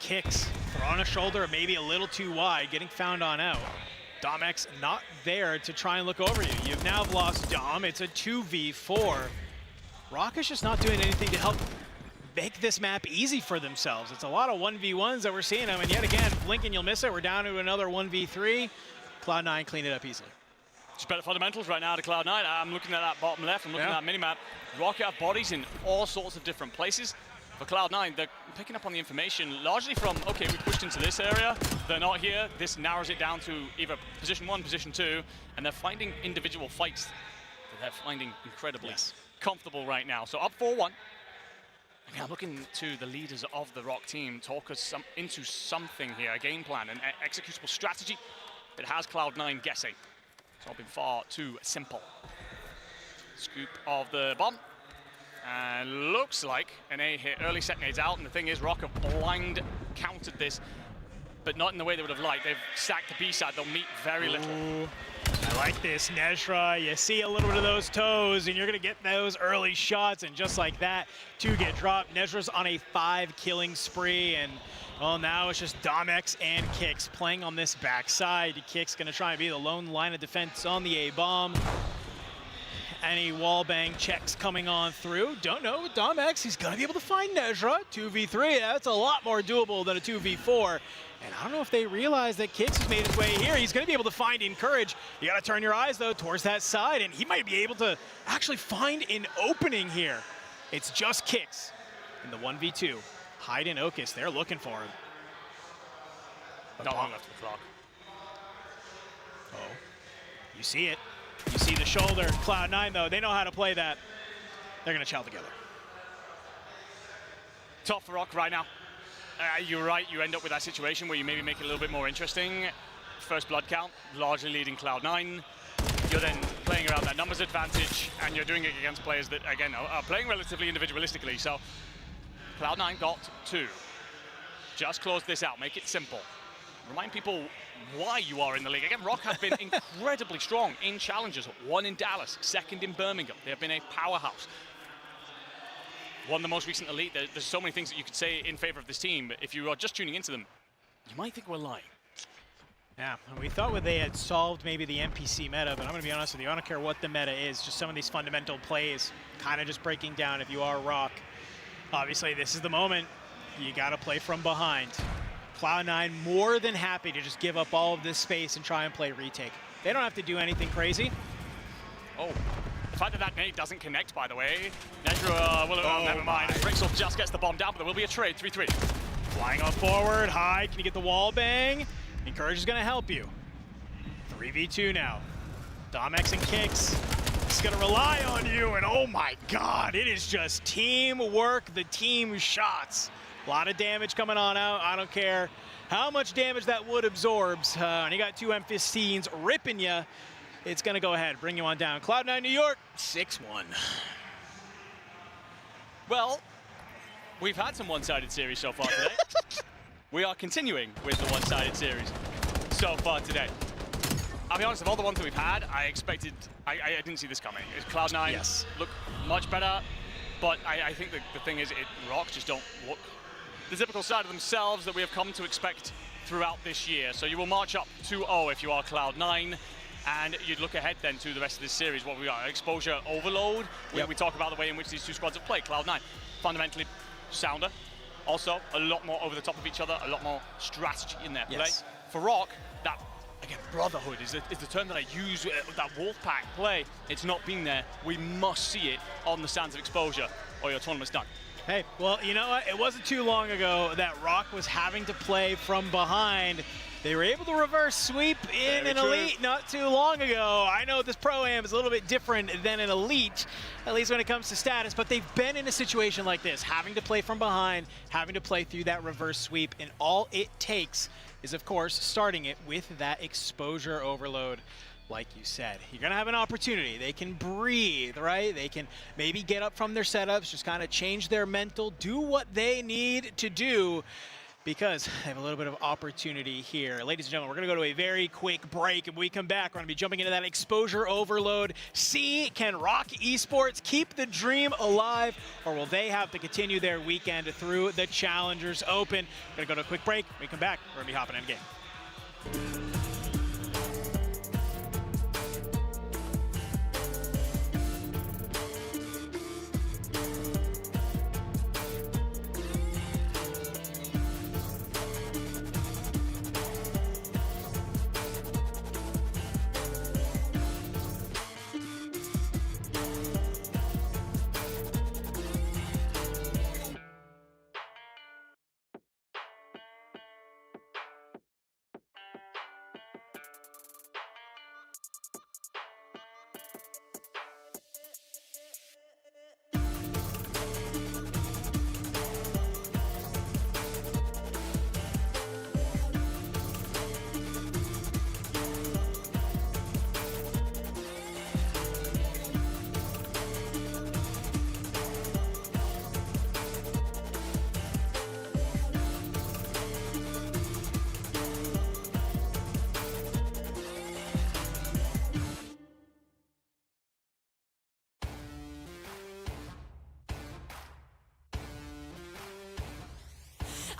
kicks, throw on a shoulder, maybe a little too wide, getting found on out. Domex not there to try and look over you. You've now lost Dom. It's a 2v4. Rock is just not doing anything to help make this map easy for themselves. It's a lot of 1v1s that we're seeing them, and yet again, blink and you'll miss it. We're down to another 1v3. Cloud9 clean it up easily. Just better fundamentals right now to Cloud9. I'm looking at that bottom left, I'm looking at that minimap. Rock have bodies in all sorts of different places. For Cloud9, they're picking up on the information largely from, okay, we pushed into this area, they're not here. This narrows it down to either position 1, position 2, and they're finding individual fights that they're finding incredibly comfortable right now. So up 4-1. Again, I'm looking to the leaders of the Rock team, talk us into something here, a game plan, an executable strategy that has Cloud9 guessing. It's all been far too simple. Scoop of the bomb. And looks like an A hit. Early set nades out, and the thing is, Rock have blind countered this, but not in the way they would have liked. They've sacked the B side. They'll meet very little. Ooh, I like this, Nezra. You see a little bit of those toes, and you're going to get those early shots, and just like that, 2 get dropped. Nezra's on a 5 killing spree, and well, now it's just Domex and Kix playing on this backside. Kix going to try and be the lone line of defense on the A-bomb. Any wallbang checks coming on through. Don't know with Domex, he's going to be able to find Nezra. 2v3, that's a lot more doable than a 2v4. And I don't know if they realize that Kix has made his way here. He's going to be able to find Encourage. You got to turn your eyes, though, towards that side, and he might be able to actually find an opening here. It's just Kix in the 1v2. Hyde and Okus, they're looking for him. Not long after the clock. Oh, you see it. You see the shoulder. Cloud9, though, they know how to play that. They're going to chow together. Tough for Rock right now. You're right, you end up with that situation where you maybe make it a little bit more interesting. First blood count, largely leading Cloud9. You're then playing around that numbers advantage, and you're doing it against players that, again, are playing relatively individualistically. So Cloud9 got 2. Just close this out, make it simple. Remind people why you are in the league. Again, Rock have been incredibly strong in challenges. 1 in Dallas, 2nd in Birmingham. They have been a powerhouse. Won the most recent Elite. There's so many things that you could say in favor of this team, but if you are just tuning into them, you might think we're lying. Yeah, and we thought they had solved maybe the NPC meta, but I'm going to be honest with you, I don't care what the meta is, just some of these fundamental plays kind of just breaking down if you are Rock. Obviously, this is the moment. You got to play from behind. Cloud9 more than happy to just give up all of this space and try and play retake. They don't have to do anything crazy. Oh, the fact that that nade doesn't connect, by the way. Nezra, well, never mind. Brixel just gets the bomb down, but there will be a trade, 3-3. Flying up forward, Hyde, can you get the wall bang? Encourage is going to help you. 3v2 now. Domex and Kix. It's going to rely on you, and oh my god, it is just teamwork, the team shots. A lot of damage coming on out. I don't care how much damage that wood absorbs. And you got 2 M15s ripping you. It's going to go ahead, bring you on down. Cloud9 New York, 6-1. Well, we've had some one-sided series so far today. We are continuing with the one-sided series so far today. I'll be honest, of all the ones that we've had, I didn't see this coming. Cloud9 Yes. look much better, but I think the thing is, Rock just don't look the typical side of themselves that we have come to expect throughout this year. So you will march up 2-0 if you are Cloud9, and you'd look ahead then to the rest of this series. What we got, exposure overload. We talk about the way in which these 2 squads have played. Cloud9, fundamentally sounder. Also, a lot more over the top of each other, a lot more strategy in their play. For Rock, that, again, brotherhood is the term that I use, that Wolfpack play. It's not been there. We must see it on the sands of exposure, or your tournament's done. Hey, well, you know what? It wasn't too long ago that Rock was having to play from behind. They were able to reverse sweep in an Elite not too long ago. I know this Pro-Am is a little bit different than an Elite, at least when it comes to status, but they've been in a situation like this, having to play from behind, having to play through that reverse sweep, and all it takes is, of course, starting it with that exposure overload. Like you said, you're going to have an opportunity. They can breathe, right? They can maybe get up from their setups, just kind of change their mental, do what they need to do, because they have a little bit of opportunity here. Ladies and gentlemen, we're going to go to a very quick break. And when we come back, we're going to be jumping into that exposure overload. See, can Rock Esports keep the dream alive, or will they have to continue their weekend through the Challengers Open? We're going to go to a quick break. When we come back, we're going to be hopping in a game.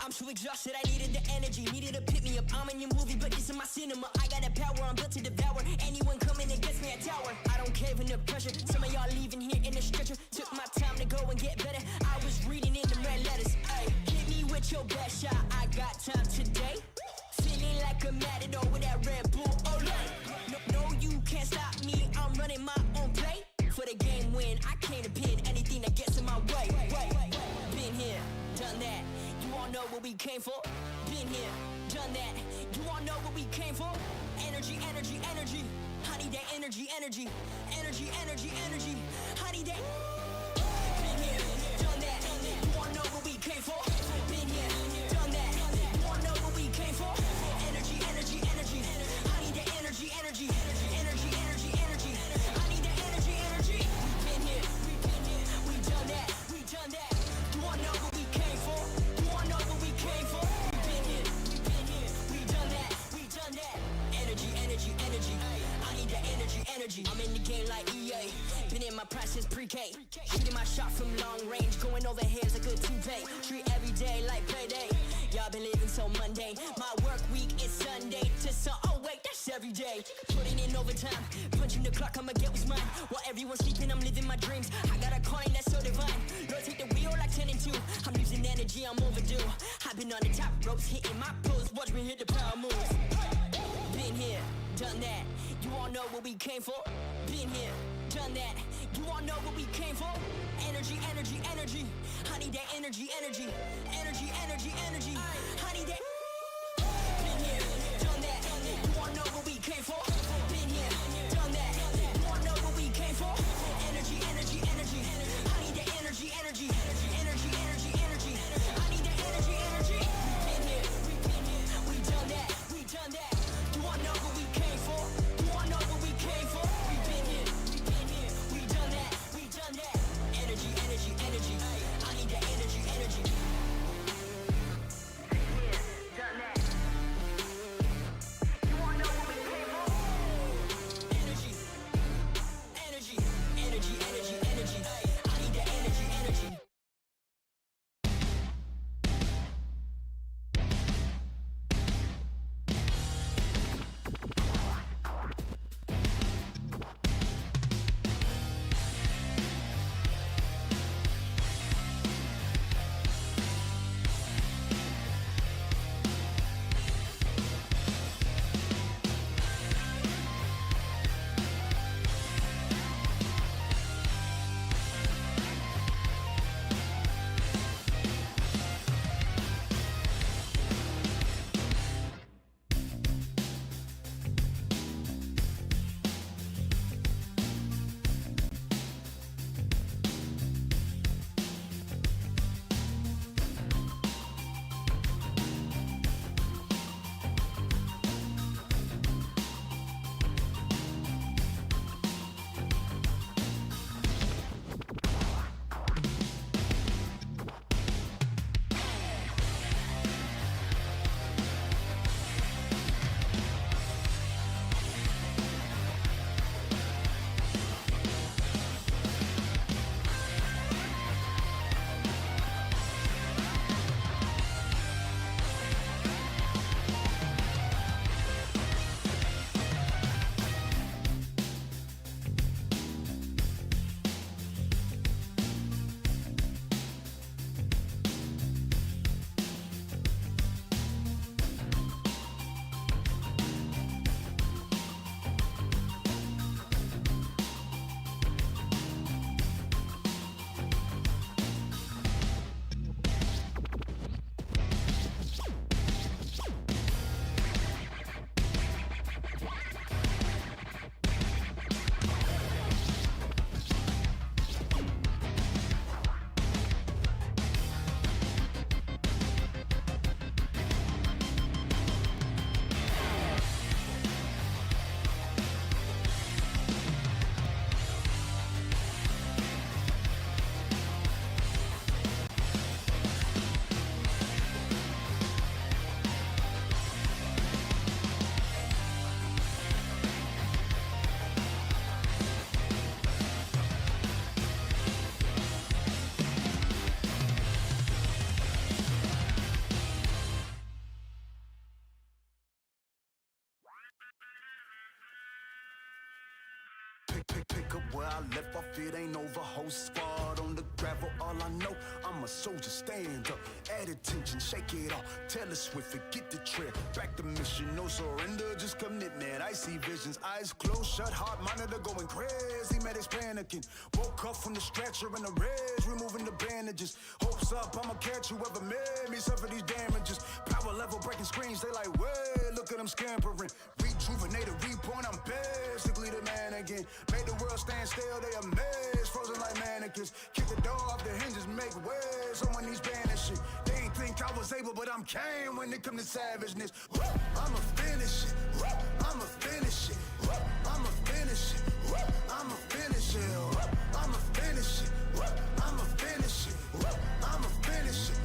I'm so exhausted, I needed the energy, needed to pick me up. I'm in your movie, but this is my cinema. I got the power, I'm built to devour. Anyone coming against me, I tower. I don't cave under pressure. Some of y'all leaving here in a stretcher. Took my time to go and get better. I was reading in the red letters. Ay, hit me with your best shot. I got time today. Feeling like a matador with that Red Bull. Oh, no, you can't stop me. I'm running my own play. For the game win, I came to pin anything that gets in my way. Been here, done that. You all know what we came for. Been here, done that. You all know what we came for. Energy, energy, energy. I need that energy, energy. Energy, energy, energy. I need that. Been here, done that. You all know what we came for. Been here, done that. You all know what we came for. Energy, energy, energy. I need that energy, energy. Energy, energy, energy. I need that energy, energy. Been here, we done that. We done that. You all know what we came for. You all know what we came for. Been here, we done that. We done that. Energy, energy, energy. I need that energy, energy. I'm in the game like EA. Been in my prime since pre-K. Shooting my shot from long range. Going over here's a good toupee. Treat every day like payday. Y'all been living so mundane. My work week is Sunday to oh wait, that's every day. Putting in overtime. Punching the clock, I'ma get what's mine. While everyone's sleeping, I'm living my dreams. I got a coin that's so divine. Lord, take the wheel like 10 and 2. I'm losing energy, I'm overdue. I've been on the top ropes, hitting my pose. Watch me hit the power moves. Been here, done that. You all know what we came for. Been here, done that. You all know what we came for. Energy, energy, energy. I need that energy, energy. Energy, energy, energy. I need that. Been here, done that. You all know what we came for. Been here, done that. You all know what we came for. Energy, energy, energy. I need that energy, energy. Energy, energy, energy. I need that energy, energy. Been here, we done that. We done that. You all know what we came for. You all know what we came for. We been here, we done that. We done that. Energy, energy, energy. I need that energy, energy. where I left off, it ain't over. Whole squad on the gravel, all I know, I'm a soldier, stand up. Add attention, shake it off. Taylor Swift, forget the trip. Back to mission, no surrender, just commitment. I see visions, eyes closed, shut, heart monitor going crazy. Medics panicking. Woke up from the stretcher in the reds, removing the bandages. Hopes up, I'ma catch whoever made me suffer these damages. Power level breaking screens, they like, way, look at them scampering. Rejuvenated, reborn, I'm basically the man again. Made the world stand still, they amazed, frozen like mannequins. Kick the door off the hinges, make way, someone needs banishing. They ain't think I was able, but I'm Kane when it come to savageness. I'ma finish it, I'ma finish it, I'ma finish it, I'ma finish it, I'ma finish it, I'ma finish it, I'ma finish it,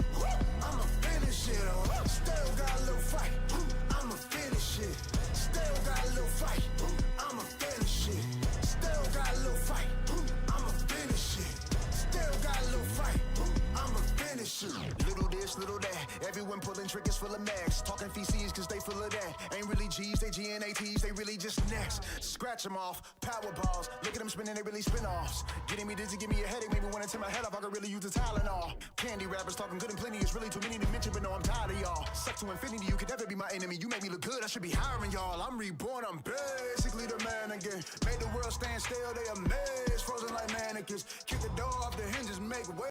I'ma finish it. Still got a little fight, I'ma finish it. Still got a little fight, I'ma finish it. Still got a little fight, I'ma finish it. Still got a little fight, I'ma finish it. Little this, little that, everyone pulling triggers full of max. Talking feces cause they full of that. Ain't really G's, they GNATs, they really just next. Scratch them off, power balls, look at them spinning, they really spin offs. Getting me dizzy, give me a headache, maybe when I turn my head off, I could really use the Tylenol. Candy rappers talking good and plenty, it's really too many to mention, but no, I'm tired of y'all. Suck to infinity, you could never be my enemy, you make me look good, I should be hiring y'all. I'm reborn, I'm basically the man again. Made the world stand still, they amazed, frozen like mannequins. Kick the door off the hinges, make way.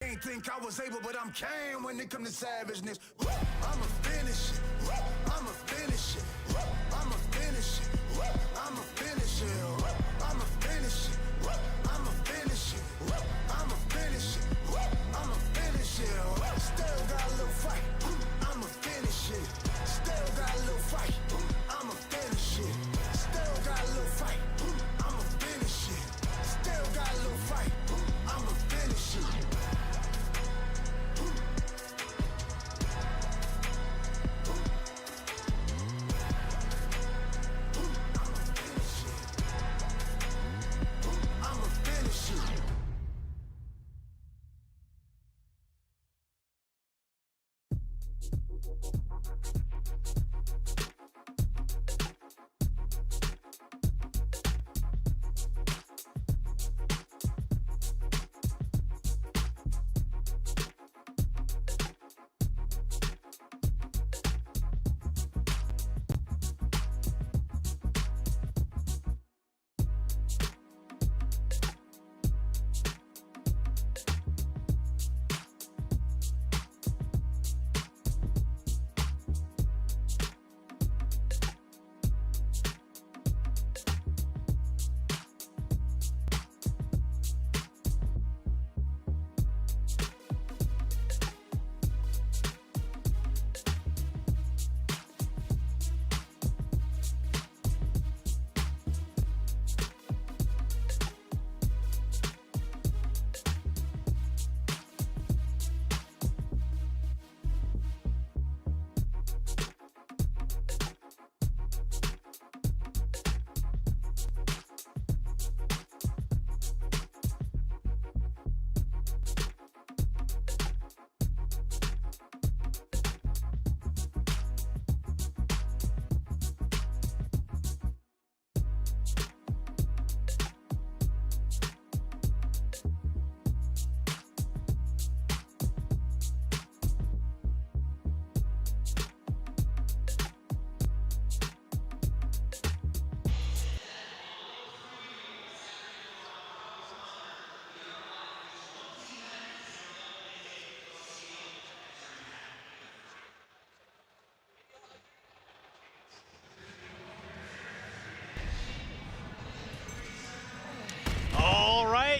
Ain't think I was able, but I'm Kane when it come to savageness. I'ma finish it, I'ma finish it, I'ma finish it, I'ma finish it, I'ma finish it, I'ma finish it, I'ma finish it, I'ma finish it. Still got a little fight, I'ma finish it. Still got a little fight, I'ma finish it. Still got a little fight, I'ma finish it. Still got a little fight, I'ma finish it.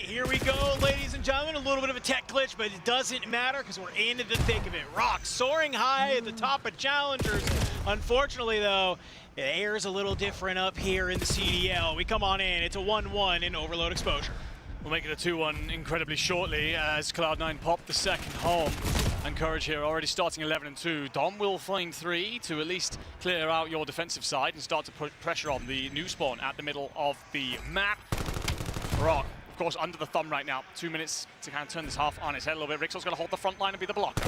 Here we go, ladies and gentlemen. A little bit of a tech glitch, but it doesn't matter because we're into the thick of it. Rock soaring high at the top of Challengers. Unfortunately, though, the air is a little different up here in the CDL. We come on in. It's a 1-1 in overload exposure. We'll make it a 2-1 incredibly shortly as Cloud9 pop the second home. And Courage here already starting 11-2. Dom will find 3 to at least clear out your defensive side and start to put pressure on the new spawn at the middle of the map. Rock, of course, under the thumb right now. 2 minutes to kind of turn this half on its head a little bit. Rixel's going to hold the front line and be the blocker.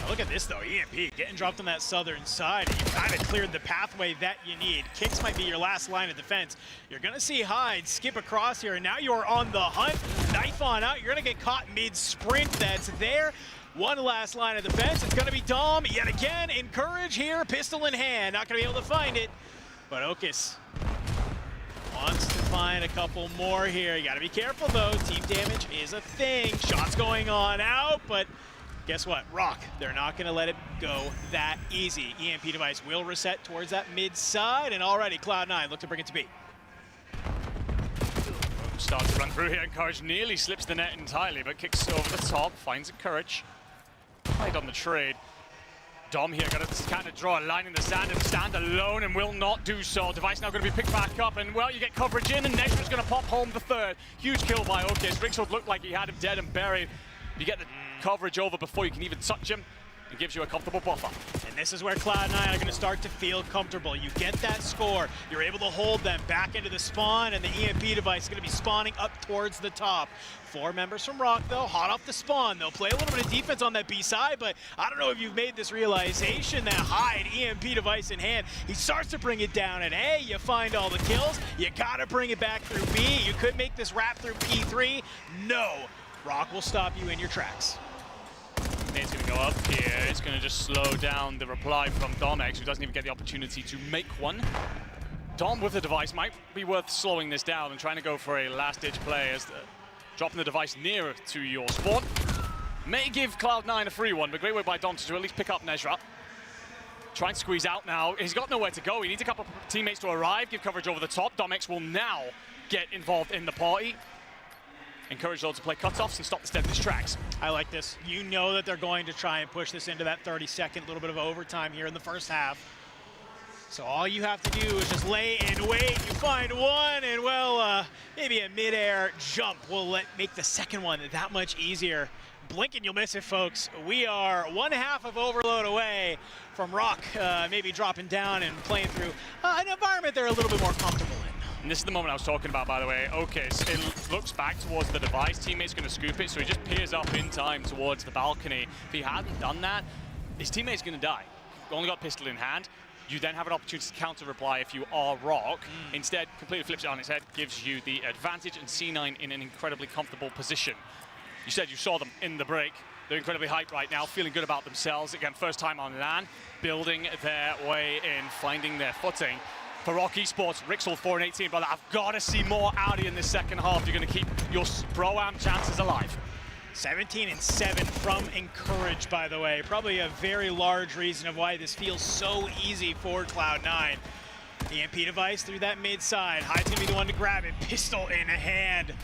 Now look at this though, EMP getting dropped on that southern side. You kind of cleared the pathway that you need. Kicks might be your last line of defense. You're gonna see Hyde skip across here, and now you're on the hunt. Knife on out, you're gonna get caught mid-sprint. That's there. One last line of defense. It's gonna be Dom yet again. Encourage here, pistol in hand. Not gonna be able to find it, but Okus wants to find a couple more here. You gotta be careful though. Team damage is a thing. Shots going on out, but guess what? Rock, they're not gonna let it go that easy. EMP device will reset towards that mid side, and already Cloud9 look to bring it to B. Starts to run through here, and Courage nearly slips the net entirely, but kicks over the top, finds Courage. Right on the trade. Dom here got to kind of draw a line in the sand and stand alone, and will not do so. Device now going to be picked back up, and well, you get coverage in, and Nezra's going to pop home the third. Huge kill by Okus. Rixold looked like he had him dead and buried. You get the coverage over before you can even touch him. It gives you a comfortable buffer. And this is where Cloud9 are going to start to feel comfortable. You get that score, you're able to hold them back into the spawn, and the EMP device is going to be spawning up towards the top. 4 members from Rock, though, hot off the spawn. They'll play a little bit of defense on that B side, but I don't know if you've made this realization that Hyde, EMP device in hand, he starts to bring it down, and A, you find all the kills, you got to bring it back through B. You could make this wrap through P3. No, Rock will stop you in your tracks. Nade's going to go up here. It's going to just slow down the reply from Domex, who doesn't even get the opportunity to make one. Dom with the device might be worth slowing this down and trying to go for a last-ditch play, as dropping the device nearer to your spawn may give Cloud9 a free one, but great work by Dom to at least pick up Nezra. Try and squeeze out now. He's got nowhere to go. He needs a couple of teammates to arrive, give coverage over the top. Domex will now get involved in the party. Encourage those to play cutoffs and stop the stead of his tracks. I like this. You know that they're going to try and push this into that 30-second, little bit of overtime here in the first half. So all you have to do is just lay and wait. You find one, and well, maybe a mid-air jump will make the second one that much easier. Blink and you'll miss it, folks. We are one half of Overload away from Rock maybe dropping down and playing through an environment they're a little bit more comfortable in. And this is the moment I was talking about, by the way. Okus, it looks back towards the device. Teammate's going to scoop it, so he just peers up in time towards the balcony. If he hadn't done that, his teammate's going to die. Only got pistol in hand. You then have an opportunity to counter-reply if you are Rock. Instead, completely flips it on its head, gives you the advantage, and C9 in an incredibly comfortable position. You said you saw them in the break. They're incredibly hyped right now, feeling good about themselves. Again, first time on LAN, building their way in, finding their footing. For Rock Esports, Rixold 4-18, brother, I've got to see more out of you in this second half. You're going to keep your Pro-Am chances alive. 17-7 from Encourage, by the way. Probably a very large reason of why this feels so easy for Cloud9. EMP device through that mid side. Hyde's going to be the one to grab it. Pistol in hand.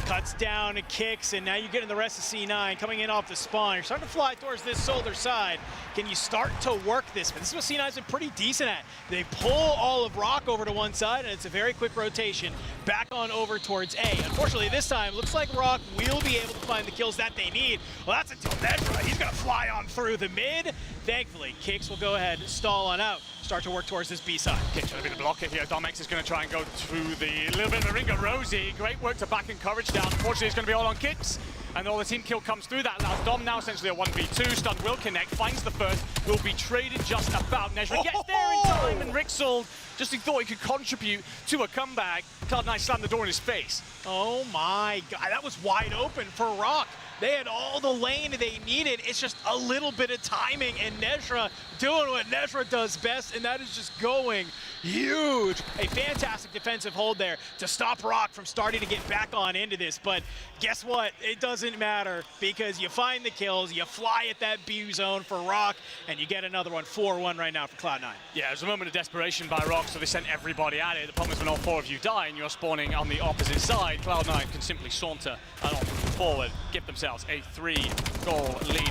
Cuts down and kicks, and now you're getting the rest of C9 coming in off the spawn. You're starting to fly towards this shoulder side. Can you start to work this? But this is what C9's been pretty decent at. They pull all of Rock over to one side, and it's a very quick rotation back on over towards A. Unfortunately, this time, looks like Rock will be able to find the kills that they need. Well, that's until Nezra. He's going to fly on through the mid. Thankfully, Kicks will go ahead and stall on out. Start to work towards this B side. Kicks going to be the blocker here. Domex is going to try and go through the little bit of the ring of Rosie. Great work to back Encourage down. Unfortunately, it's going to be all on Kicks. And all the team kill comes through. That allows Dom now essentially a 1v2. Stun will connect, finds the first, will be traded just about. Nezra gets there in time, and Rixold just thought he could contribute to a comeback. Cloud9 slammed the door in his face. Oh my God, that was wide open for Rock. They had all the lane they needed. It's just a little bit of timing, and Nezra doing what Nezra does best, and that is just going huge. A fantastic defensive hold there to stop Rock from starting to get back on into this. But guess what? It doesn't matter, because you find the kills, you fly at that B zone for Rock, and you get another one. 4-1 right now for Cloud9. Yeah, it was a moment of desperation by Rock, so they sent everybody at it. The problem is when all 4 of you die and you're spawning on the opposite side, Cloud9 can simply saunter along forward, give themselves a 3-goal lead.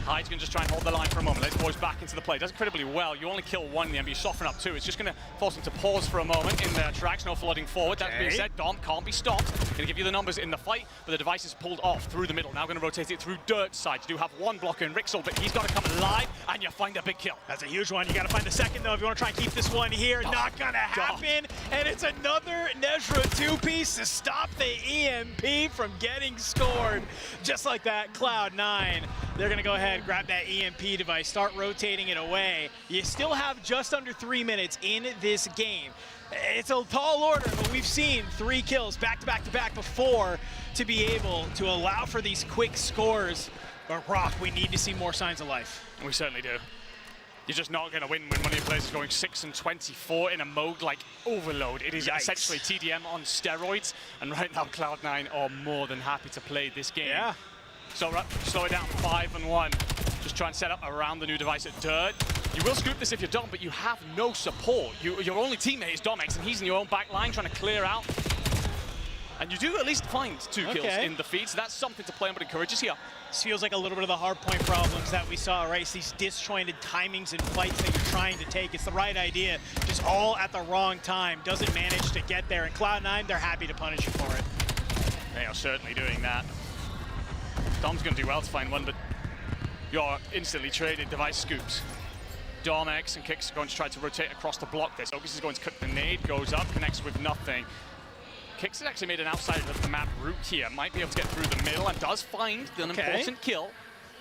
Hyde's going to just try and hold the line for a moment. Let boys back into the play. Does incredibly well. You only kill one in the end, but you soften up 2. It's just going to force them to pause for a moment in their tracks. No flooding forward. That being said, Dom can't be stopped. Going to give you the numbers in the fight, but the device is pulled off through the middle. Now going to rotate it through Dirt side. You do have one blocker in Rixold, but he's got to come alive, and you find a big kill. That's a huge one. You got to find the second, though, if you want to try and keep this one here. Not going to happen. And it's another Nezra 2-piece to stop the EMP from getting scored. Just like that, Cloud9 They're going to go ahead, grab that EMP device, start rotating it away. You still have just under 3 minutes in this game. It's a tall order, but we've seen 3 kills back to back to back before to be able to allow for these quick scores. But Rock, we need to see more signs of life. We certainly do. You're just not going to win when one of your players is going 6 and 24 in a mode like Overload. It is essentially TDM on steroids, and right now Cloud9 are more than happy to play this game. Yeah. So slow it down, 5 and 1. Just try and set up around the new device at Dirt. You will scoop this if you're Dom, but you have no support. Your only teammate is Domex, and he's in your own back line trying to clear out. And you do at least find 2 kills in the feed, so that's something to play on, but encourages here. This feels like a little bit of the hard point problems that we saw, right? It's these disjointed timings and fights that you're trying to take. It's the right idea, just all at the wrong time. Doesn't manage to get there. And Cloud9, they're happy to punish you for it. They are certainly doing that. Dom's going to do well to find one, but you're instantly traded device scoops. Domex and Kix are going to try to rotate across the block there. Focus is going to cut the nade, goes up, connects with nothing. Kix has actually made an outside of the map route here. Might be able to get through the middle and does find an important kill.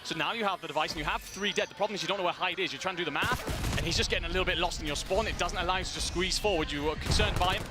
So now you have the device and you have 3 dead. The problem is you don't know where Hyde is. You're trying to do the math and he's just getting a little bit lost in your spawn. It doesn't allow you to squeeze forward. You are concerned by him.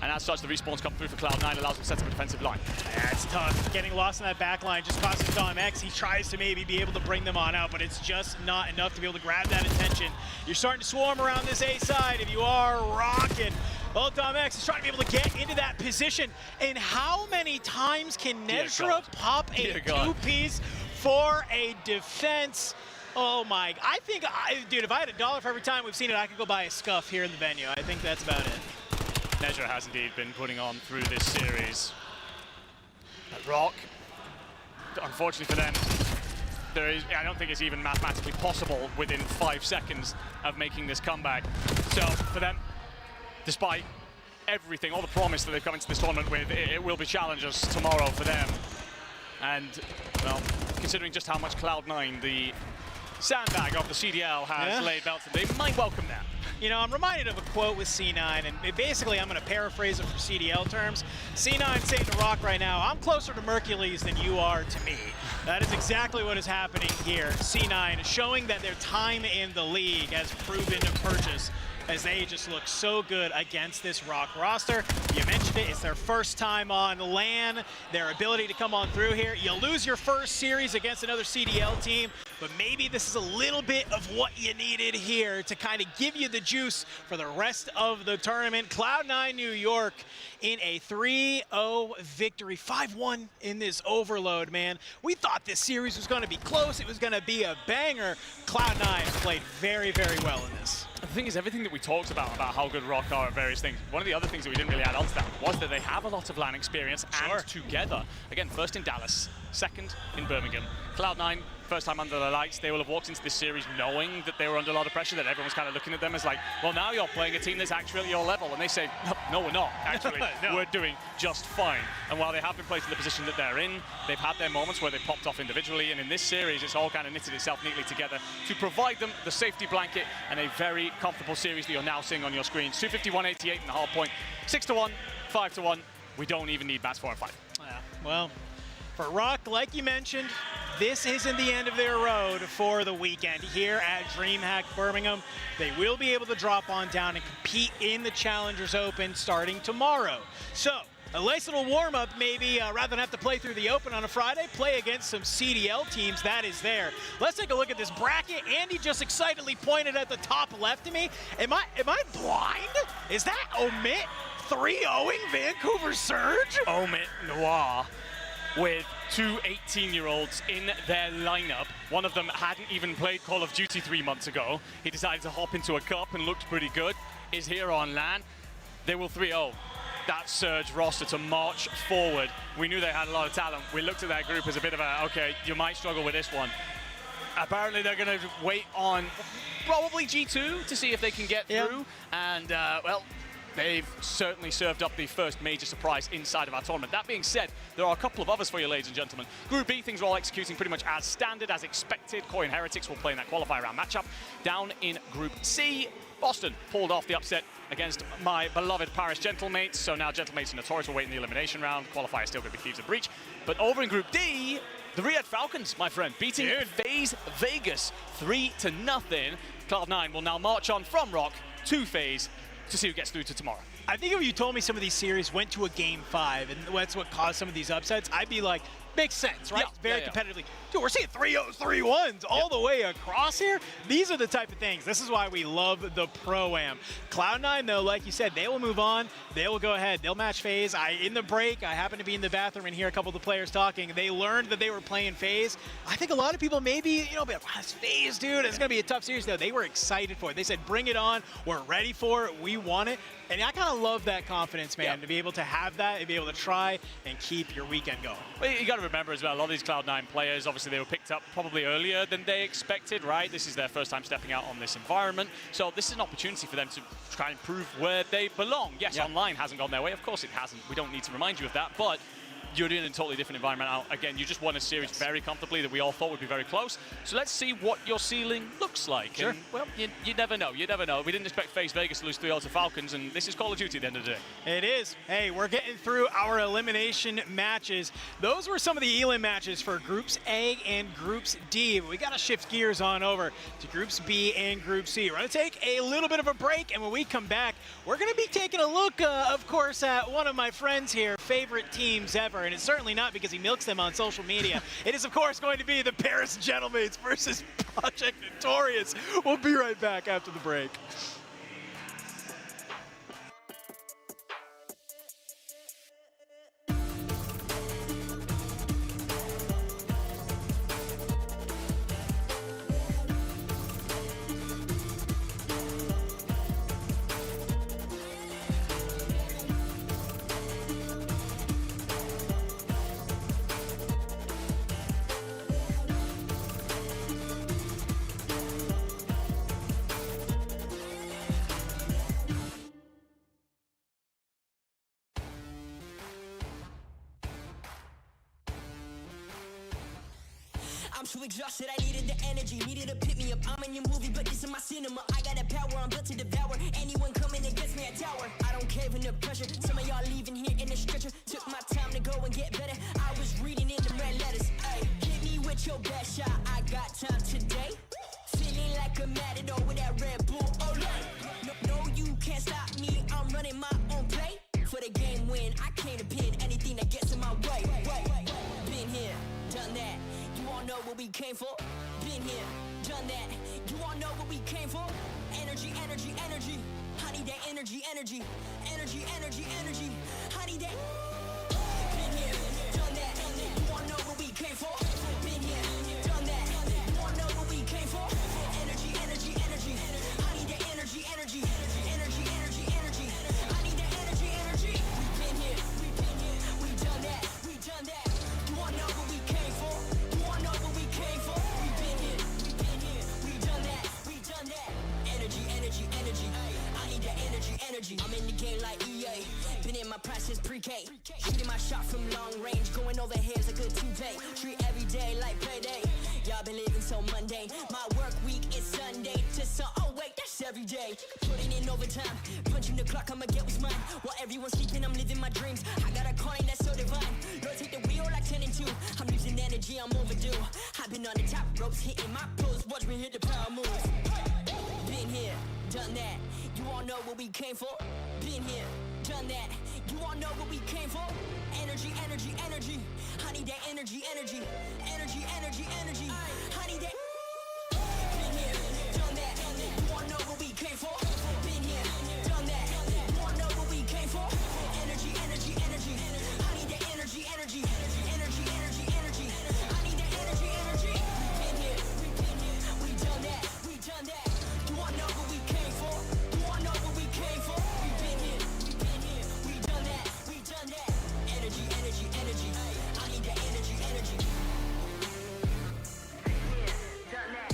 And as such, the respawns come through for Cloud9, allows him to set up a defensive line. Yeah, it's tough. Getting lost in that back line just causes Domex. He tries to maybe be able to bring them on out, but it's just not enough to be able to grab that attention. You're starting to swarm around this A side if you are rocking. Well, Domex is trying to be able to get into that position. And how many times can Nezra pop a 2-piece for a defense? Oh my, dude, if I had $1 for every time we've seen it, I could go buy a scuff here in the venue. I think that's about it. Nezra has indeed been putting on through this series. But Rock, unfortunately for them, I don't think it's even mathematically possible within 5 seconds of making this comeback. So for them, despite everything, all the promise that they've come into this tournament with, it will be challengers tomorrow for them. And, well, considering just how much Cloud9, the sandbag of the CDL, has laid belts, they might welcome that. You know, I'm reminded of a quote with C9, and basically I'm going to paraphrase it for CDL terms. C9 saying to Rock right now, I'm closer to Mercules than you are to me. That is exactly what is happening here. C9 showing that their time in the league has proven to purchase, as they just look so good against this Rock roster. You mentioned it, it's their first time on LAN, their ability to come on through here. You lose your first series against another CDL team, but maybe this is a little bit of what you needed here to kind of give you the juice for the rest of the tournament. Cloud9 New York in a 3-0 victory, 5-1 in this Overload, man. We thought this series was going to be close, it was going to be a banger. Cloud9 played very, very well in this. The thing is, everything that we talked about how good Rock are at various things, one of the other things that we didn't really add on to that was that they have a lot of LAN experience and together. Again, first in Dallas, second in Birmingham. Cloud9, first time under the lights, they will have walked into this series knowing that they were under a lot of pressure, that everyone's kind of looking at them as like, well, now you're playing a team that's actually at your level. And they say, no, we're not. Actually, we're doing just fine. And while they have been placed in the position that they're in, they've had their moments where they've popped off individually. And in this series, it's all kind of knitted itself neatly together to provide them the safety blanket and a very comfortable series that you're now seeing on your screens. 251-88 in the hard point, 6-1, 5-1. We don't even need mats 4 and 5. Yeah, well, for Rock, like you mentioned, this isn't the end of their road for the weekend here at DreamHack Birmingham. They will be able to drop on down and compete in the Challengers Open starting tomorrow. So, a nice little warm-up maybe, rather than have to play through the Open on a Friday, play against some CDL teams, that is there. Let's take a look at this bracket. Andy just excitedly pointed at the top left of me. Am I blind? Is that Omit 3-0ing Vancouver Surge? Omit Noir with 2 18-year-olds in their lineup. One of them hadn't even played Call of Duty 3 months ago. He decided to hop into a cup and looked pretty good. Is here on LAN. They will 3-0 that Surge roster to march forward. We knew they had a lot of talent. We looked at that group as a bit of a, okay, you might struggle with this one. Apparently they're going to wait on probably G2 to see if they can get through. And, well, they've certainly served up the first major surprise inside of our tournament. That being said, there are a couple of others for you, ladies and gentlemen. Group B, things are all executing pretty much as standard, as expected. Koi and Heretics will play in that qualifier round matchup. Down in Group C, Boston pulled off the upset against my beloved Paris Gentlemates. So now Gentlemates and Notorious will wait in the elimination round. Qualifier still going to be Thieves of Breach. But over in Group D, the Riyadh Falcons, my friend, beating FaZe Vegas 3-0. Cloud9 will now march on from Rock to FaZe to see who gets through to tomorrow. I think if you told me some of these series went to a Game 5 and that's what caused some of these upsets, I'd be like, makes sense, right? Yeah, Very competitively. Dude, we're seeing 3-0s, 3-1s all the way across here. These are the type of things. This is why we love the Pro-Am. Cloud9, though, like you said, they will move on. They will go ahead. They'll match FaZe. In the break, I happened to be in the bathroom and hear a couple of the players talking. They learned that they were playing FaZe. I think a lot of people maybe, be like, wow, it's FaZe, dude. It's going to be a tough series, though. They were excited for it. They said, bring it on. We're ready for it. We want it. And I kind of love that confidence, man, to be able to have that and be able to try and keep your weekend going. Well, you got to remember as well, a lot of these Cloud9 players, obviously they were picked up probably earlier than they expected, right? This is their first time stepping out on this environment. So this is an opportunity for them to try and prove where they belong. Yes, online hasn't gone their way. Of course it hasn't. We don't need to remind you of that. But you're in a totally different environment now. Again, you just won a series very comfortably that we all thought would be very close. So let's see what your ceiling looks like. Sure. And, well, you never know. You never know. We didn't expect FaZe Vegas to lose 3-0 to Falcons, and this is Call of Duty at the end of the day. It is. Hey, we're getting through our elimination matches. Those were some of the elim matches for Groups A and Groups D. But we got to shift gears on over to Groups B and Group C. We're going to take a little bit of a break, and when we come back, we're going to be taking a look, of course, at one of my friends here, favorite teams ever, and it's certainly not because he milks them on social media. It is, of course, going to be the Paris Gentlemates versus Project Notorious. We'll be right back after the break. I'm too exhausted, I needed the energy, needed to pick me up. I'm in your movie, but this is my cinema. I got the power, I'm built to devour. Anyone coming against me, a tower. I don't care for the pressure. Some of y'all leaving here in the stretcher. Took my time to go and get better. I was reading in the red letters. Ay, hit me with your best shot. I got time today. Feeling like a matador with that Red Bull. Oh, no, you can't stop me. I'm running my own play. For the game win, I can't depend anything that gets in my way. Been here, done that. You all know what we came for. Been here, done that. You all know what we came for. Energy, energy, energy. I need that energy, energy. Energy, energy, energy. I need that. Been here, done that. You all know what we came for. Been here, done that. You all know what we came for. Energy, energy, energy. I need that energy, energy. Energy, energy, energy. I need that energy, energy. We've been here, we done that, we done that. You all know what we came for. Energy. I'm in the game like EA. Been in my process pre-K. Shooting my shot from long range. Going over here's a good toupee. Treat every day like payday. Y'all been living so mundane. My work week is Sunday to Sun. Oh wait, that's every day. Putting in overtime. Punching the clock, I'ma get what's mine. While everyone's sleeping, I'm living my dreams. I got a calling that's so divine. Lord, take the wheel like 10 and 2. I'm losing energy, I'm overdue. I've been on the top ropes, hitting my pros. Watch me hit the power moves. Been here, done that. You all know what we came for. Been here, done that. You all know what we came for. Energy, energy, energy. I need that energy, energy. Energy, energy, energy. I need that. Been here, done that. You all know what we came for. Been here, done that. You all know what we came for. Energy, energy, energy. I need that energy, energy. Energy, energy, energy. I need that energy, energy. Been here, we done that. We done that. You all know what we came for. Energy, energy, energy. I need that energy, energy. Yeah, done that.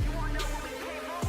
You wanna know what we came for?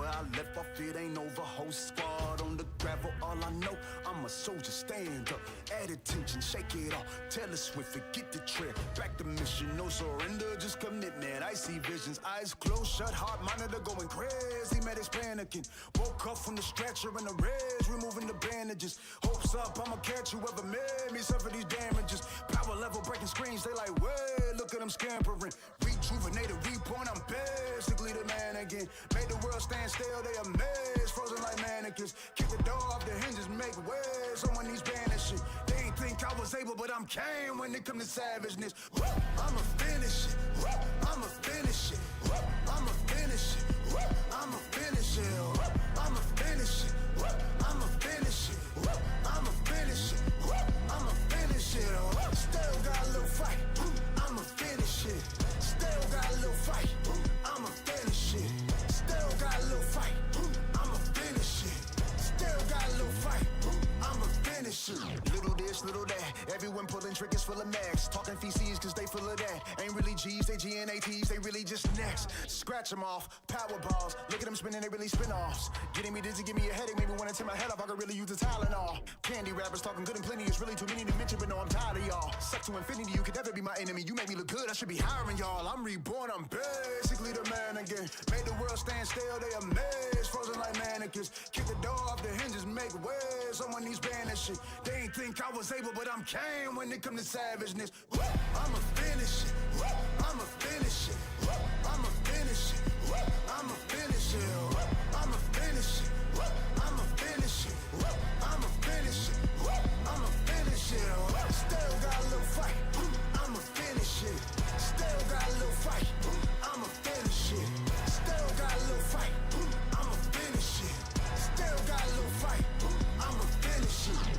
where I left off, it ain't over. Whole squad on the gravel, all I know, I'm a soldier, stand up. Add attention, shake it off. Taylor Swift, forget the trip. Back to mission, no surrender, just commitment. I see visions, eyes closed, shut, heart monitor going crazy. Medics panicking. Woke up from the stretcher in the reds, removing the bandages. Hopes up, I'ma catch whoever made me suffer these damages. Power level breaking screens, they like, way, look at them scampering. Rejuvenated, reborn, I'm basically the man again. Made the world stand still, they amazed, frozen like mannequins. Kick the door off the hinges, make way, someone needs banishing. They ain't think I was able, but I'm came when it come to savageness. I'ma finish it, I'ma finish it, I'ma finish it, I'ma finish it, I'ma finish it, I'ma finish it, I'ma finish it, I'ma finish it. Still got a little fight, I'ma finish it. Still got a little fight, I'ma finish it. Still got a little fight, I'ma finish it. Still got a little fight, I'ma finish it. Little this, little that, everyone pulling triggers full of max. Talking feces cause they full of that. Ain't really G's, they GNATs, they really just next. Scratch them off, power balls. Look at them spinning, they really spin offs. Getting me dizzy, give me a headache, maybe wanna tear my head off. I could really use the Tylenol. Candy rappers talking good and plenty, it's really too many to mention, but no, I'm tired of y'all. Suck to infinity, you could never be my enemy. You make me look good, I should be hiring y'all. I'm reborn, I'm basically the man again. Made the world stand still, they amazed, frozen like mannequins. Kick the door off the hinges, make way, someone needs banishing. They ain't think I was able, but I'm came when it come to savageness. I'ma finish it, I'ma finish it, I'ma finish it, I'ma finish it, I'ma finish it, I'ma finish it, I'ma finish it, I'ma finish it. Still got a little fight, I'ma finish it. Still got a little fight, I'ma finish it. Still got a little fight, I'ma finish it. Still got a little fight, I'ma finish it.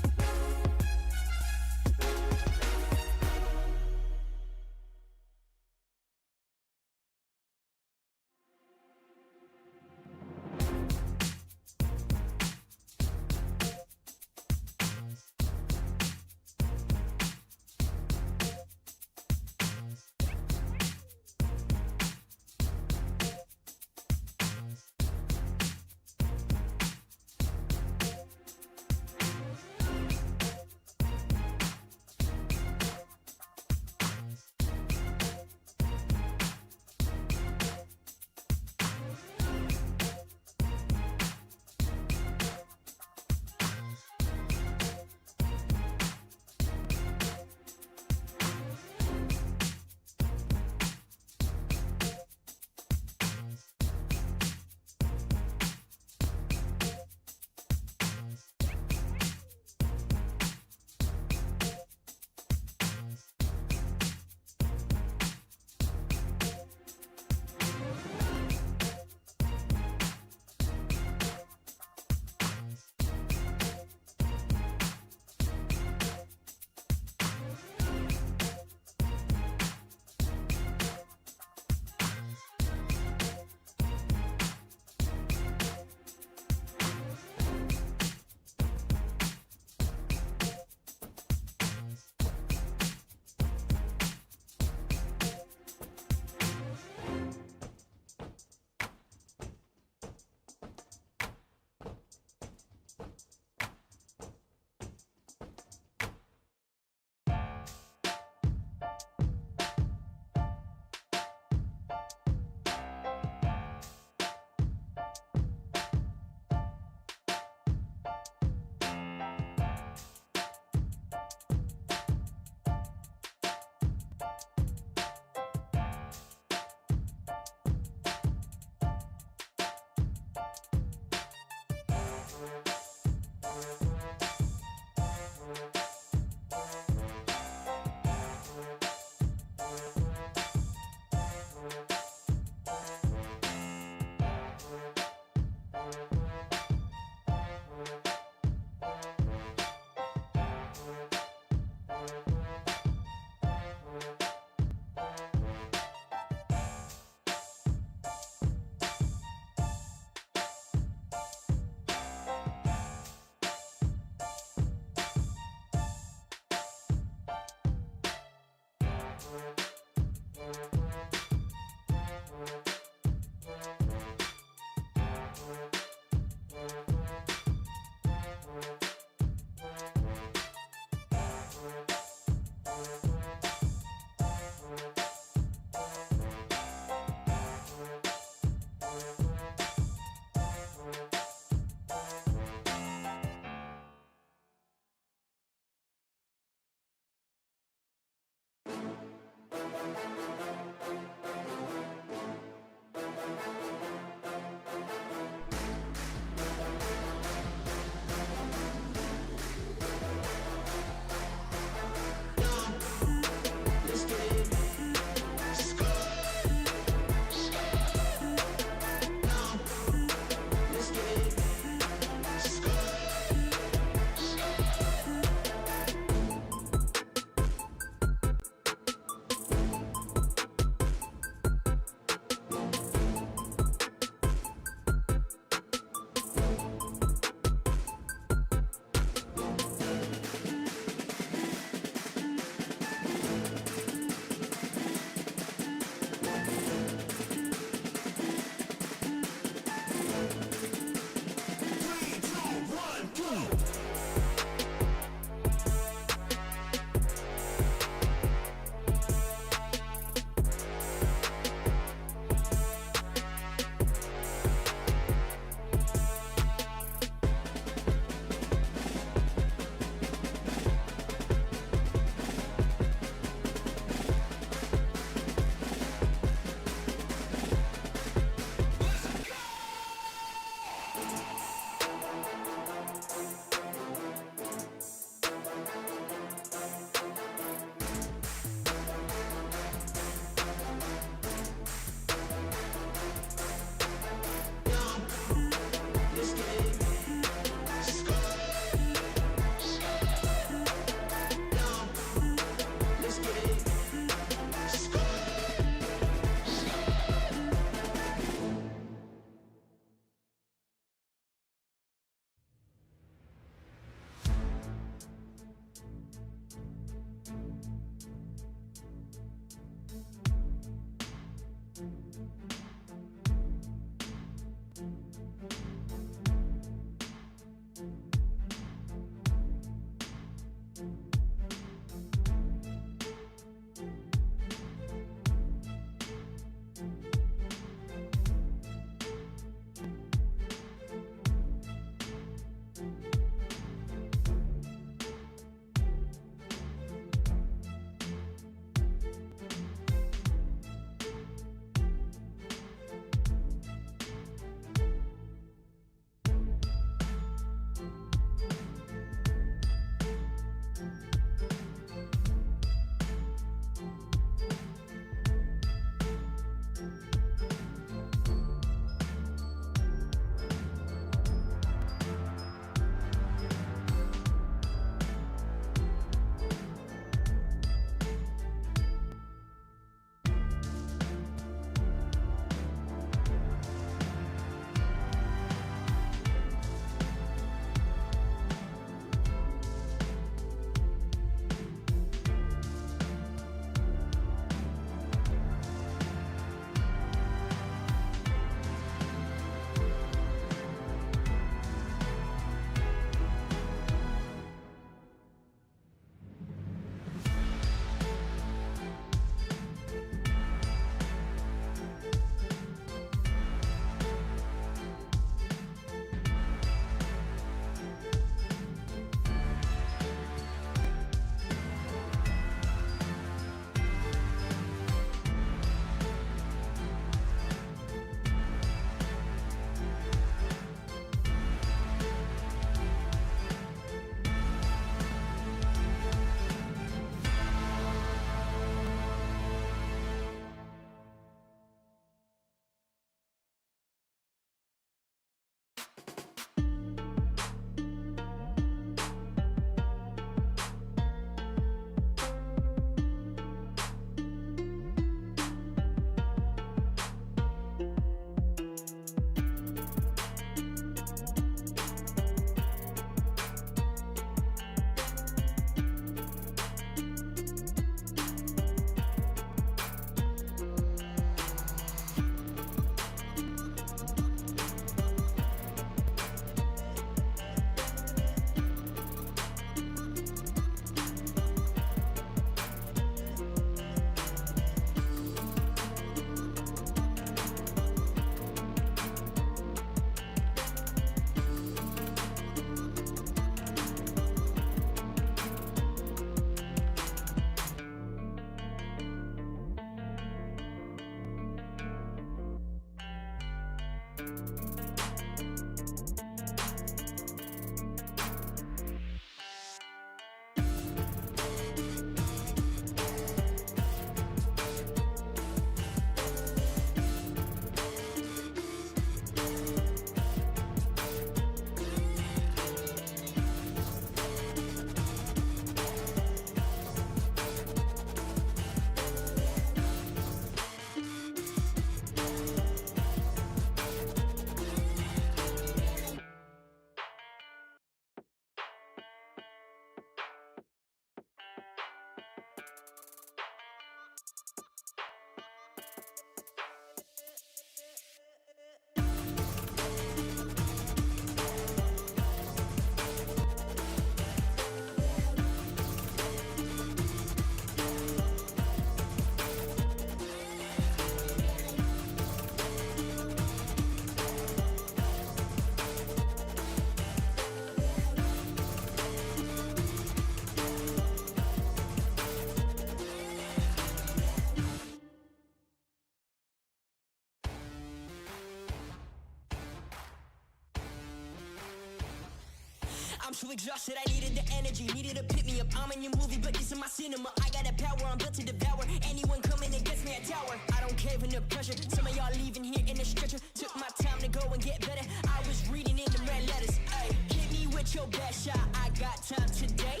I'm so exhausted, I needed the energy, needed to pick me up. I'm in your movie, but this is my cinema. I got a power, I'm built to devour. Anyone coming against me, a tower. I don't cave under pressure. Some of y'all leaving here in a stretcher. Took my time to go and get better. I was reading in the red letters. Ay, hit me with your best shot. I got time today.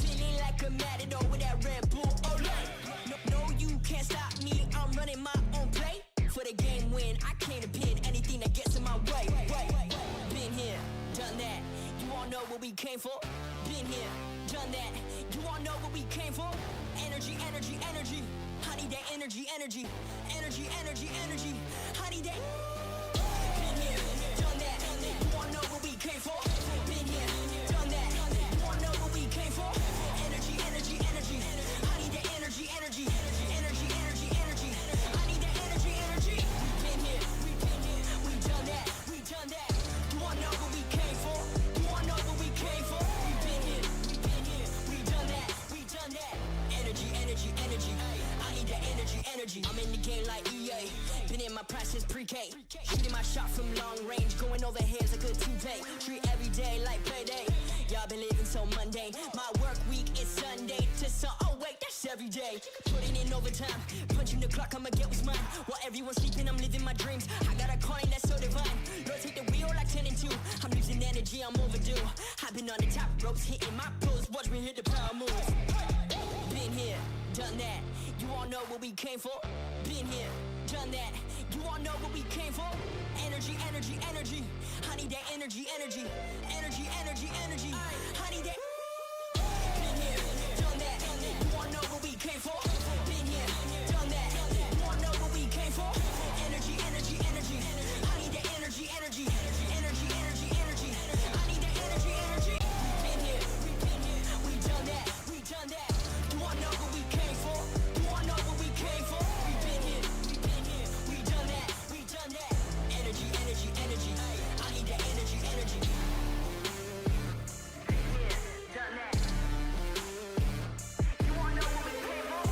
Feeling like a matador with that Red Bull. Oh, no, you can't stop me. I'm running my own play. For the game win, I came to pin anything that gets in my way. Been here, done that. You all know what we came for. Been here, done that. You all know what we came for. Energy, energy, energy. I need that energy, energy. Energy, energy, energy. I need that. Been here, done that. You all know what we came for. Been here, done that. You all know what we came for. Energy, energy, energy. I need that energy, energy. Energy, energy, energy. I need that energy, energy. Been here, we done that. We done that. You all know what we came for. You all know what we came for. We been here, we done that. We done that. Energy, energy, energy. I need that energy, energy. I'm in the game like EA. Been in my prime since pre-K. Shooting my shot from long range, going over heads like a toupee. Treat every day like payday. Y'all been living so mundane. My work week is Sunday to Sun. Oh wait, that's every day. Putting in overtime, punching the clock, I'ma get what's mine. While everyone's sleeping, I'm living my dreams. I got a calling that's so divine. Lord, take the wheel like 10 and 2. I'm losing energy, I'm overdue. I've been on the top ropes, hitting my pros. Watch me hit the power moves. Been here, done that. You all know what we came for. Been here, done that. You all know what we came for. Energy, energy, energy. I need that energy, energy. Energy, energy, energy. I need that. Been here, done that. You all know what we came for. Been here, done that. You all know what we came for. Energy, energy, energy. I need that energy, energy. Energy, energy, energy. I need that energy, energy. Been here, we done that. We done that. You all know what we came for. You all know what we came for. We been here, we done that. We done that. Energy, energy, energy. I need that energy, energy. Done that. You all know what we came for.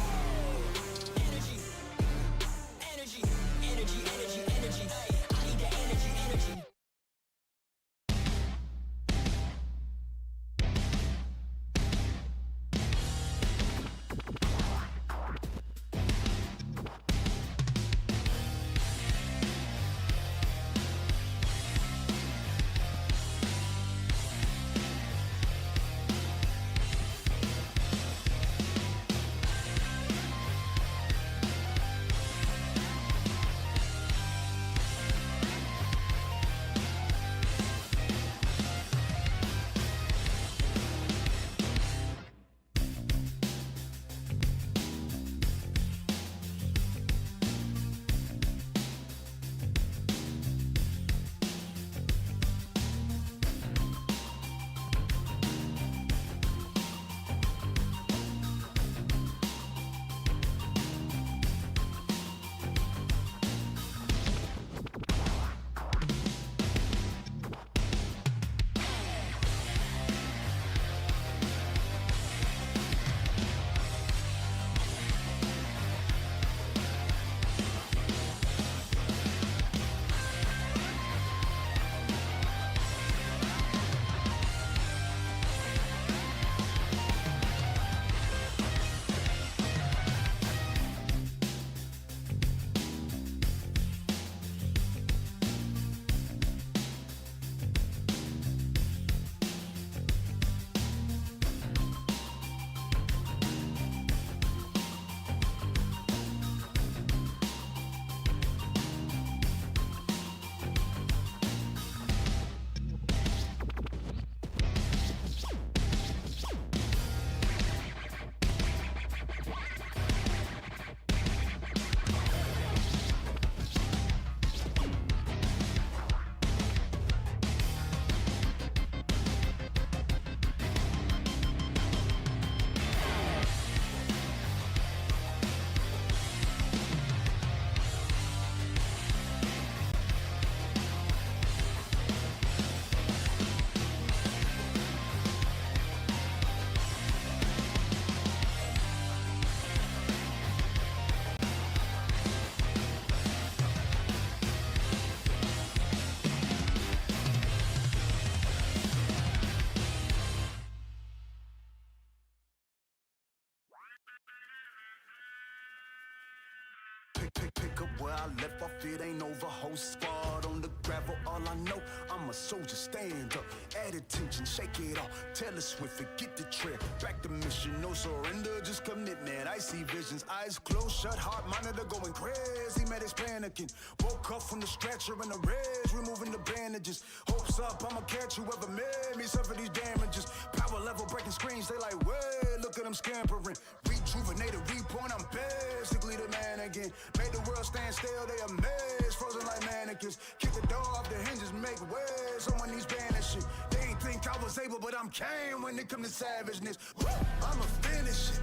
where I left off, it ain't over. Whole squad on the gravel, all I know, I'm a soldier, stand up. Add attention, shake it off. Taylor Swift, forget the trip. Back to mission, no surrender, just commitment. I see visions, eyes closed, shut, heart monitor going crazy. Medics panicking. Woke up from the stretcher in the reds, removing the bandages. Hopes up, I'ma catch whoever made me suffer these damages. Power level breaking screens, they like, way, look at them scampering. Rejuvenated, reborn, I'm basically the man again. Made the world stand still, they amazed, frozen like mannequins. Kick the door off the hinges, make way, someone needs banishing. They ain't think I was able, but I'm Kane when it come to savageness. I'ma finish it,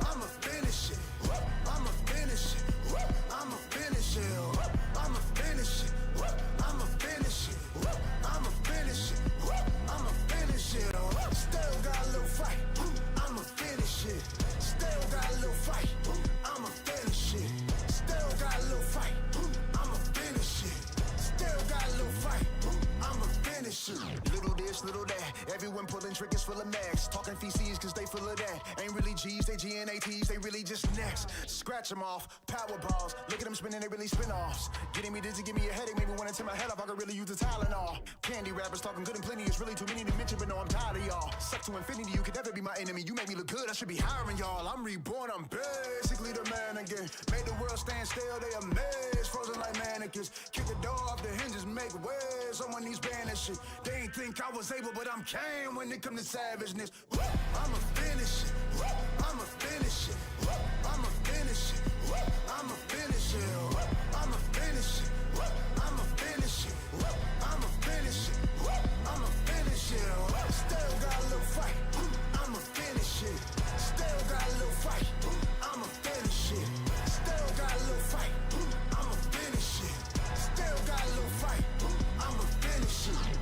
I'ma finish it, I'ma finish it, I'ma finish it, I'ma finish it, I'ma finish it, I'ma finish it, I'ma finish it. Still got a little fight, I'ma finish it. Still got a little fight, I'ma finish it. Still got a little fight, I'ma finish it. Still got a little fight, I'ma finish it. Little this, little that, everyone pulling triggers full of max. Talking feces cause they full of that. Ain't really G's, they GNATs, they really just next. Scratch them off, power balls. Look at them spinning, they really spin-offs. Getting me dizzy, give me a headache, maybe wanna tear my head off. I could really use the Tylenol. Candy rappers talking good and plenty, it's really too many to mention, but no, I'm tired of y'all. Suck to infinity, you could never be my enemy. You make me look good, I should be hiring y'all. I'm reborn, I'm basically the man again. Made the world stand still, they amazed, frozen like mannequins. Kick the door off the hinges, make way, someone needs banishing. They ain't think I was able, but I'm Kane when it come to savageness. I'ma finish it, I'ma finish it, I'ma finish it, I'ma finish it, I'ma finish it, I'ma finish it, I'ma finish it, I'ma finish it. Still got a little fight, I'ma finish it. Still got a little fight, I'ma finish it. Still got a little fight, I'ma finish it. Still got a little fight, I'ma finish it.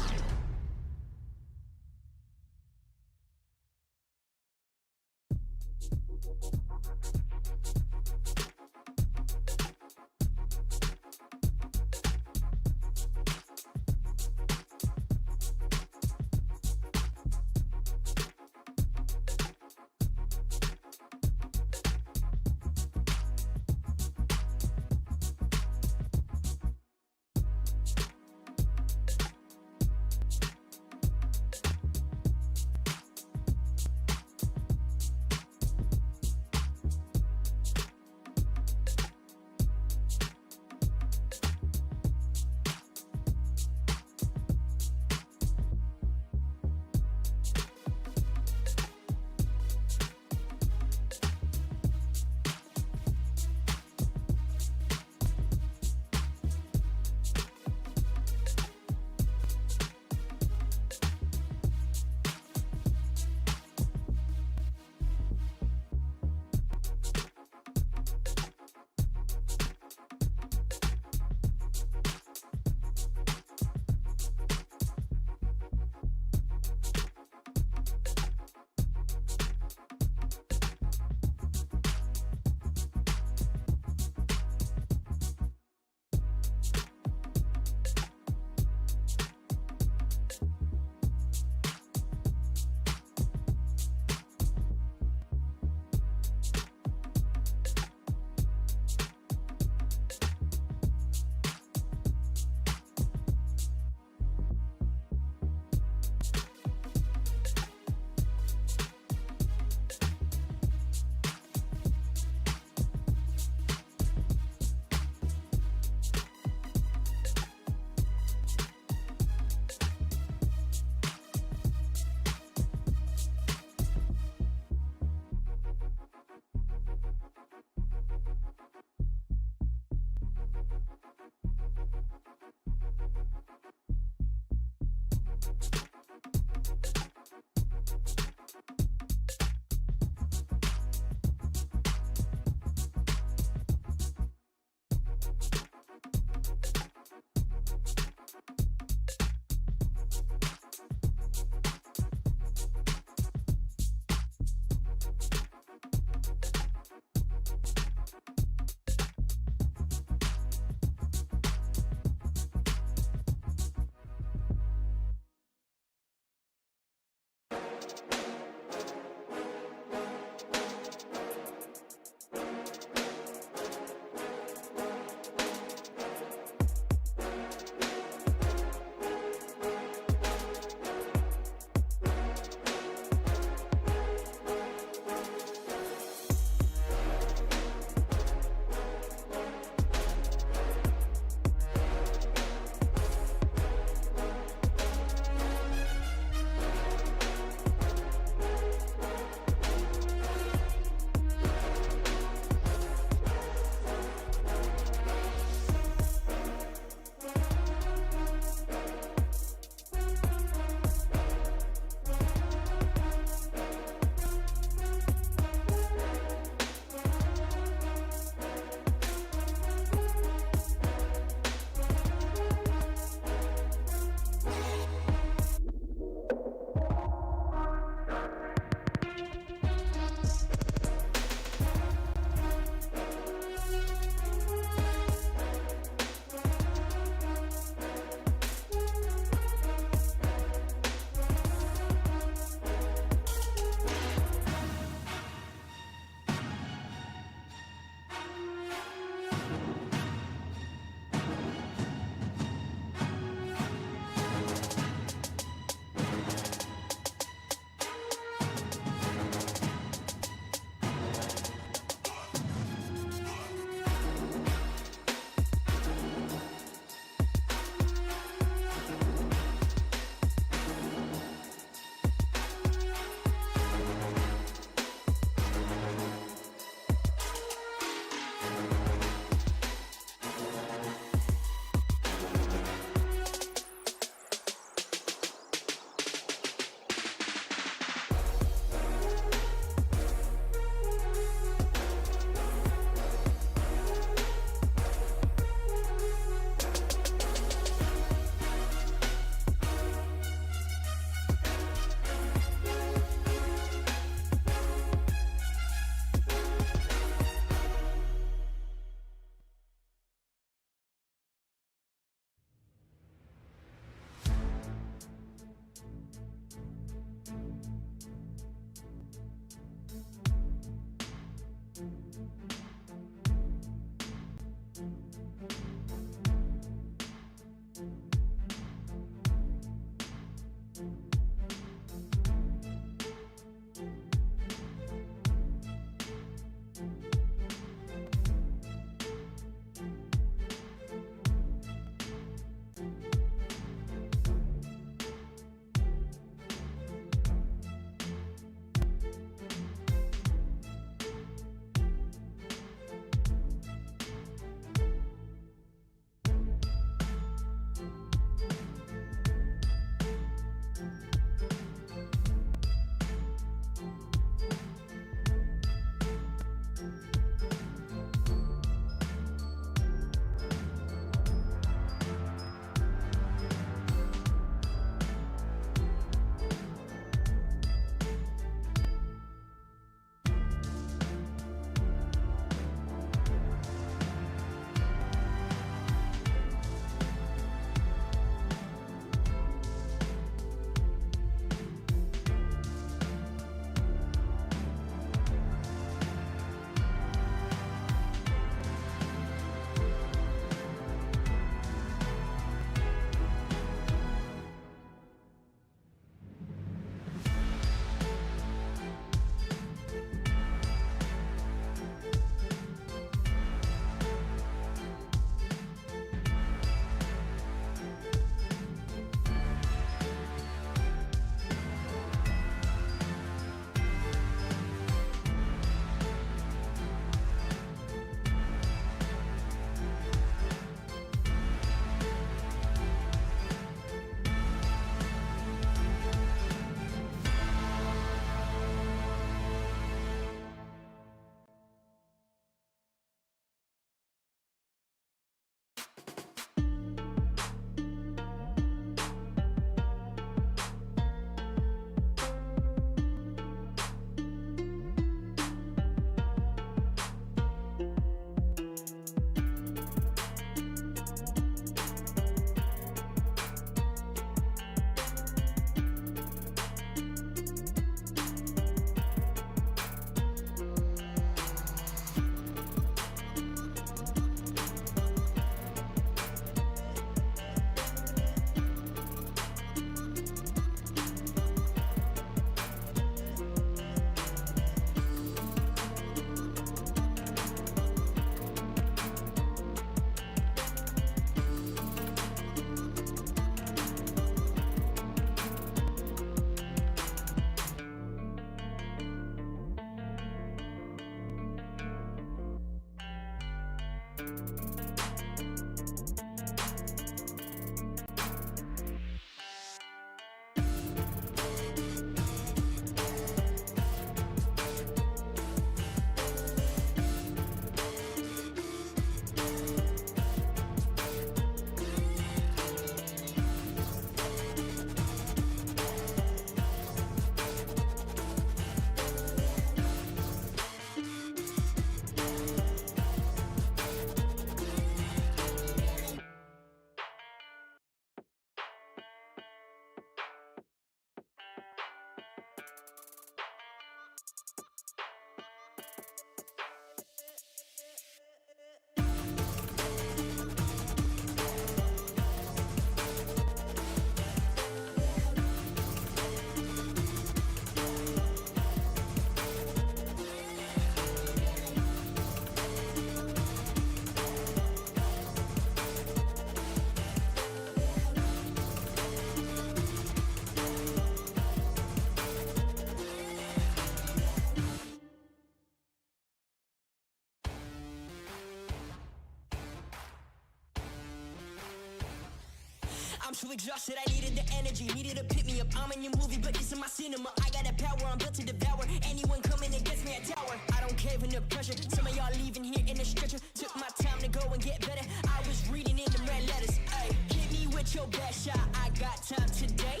I'm so exhausted, I needed the energy, needed to pick me up. I'm in your movie, but this is my cinema. I got the power, I'm built to devour. Anyone coming against me, a tower. I don't cave under pressure. Some of y'all leaving here in a stretcher. Took my time to go and get better. I was reading in the red letters. Ay, hit me with your best shot. I got time today.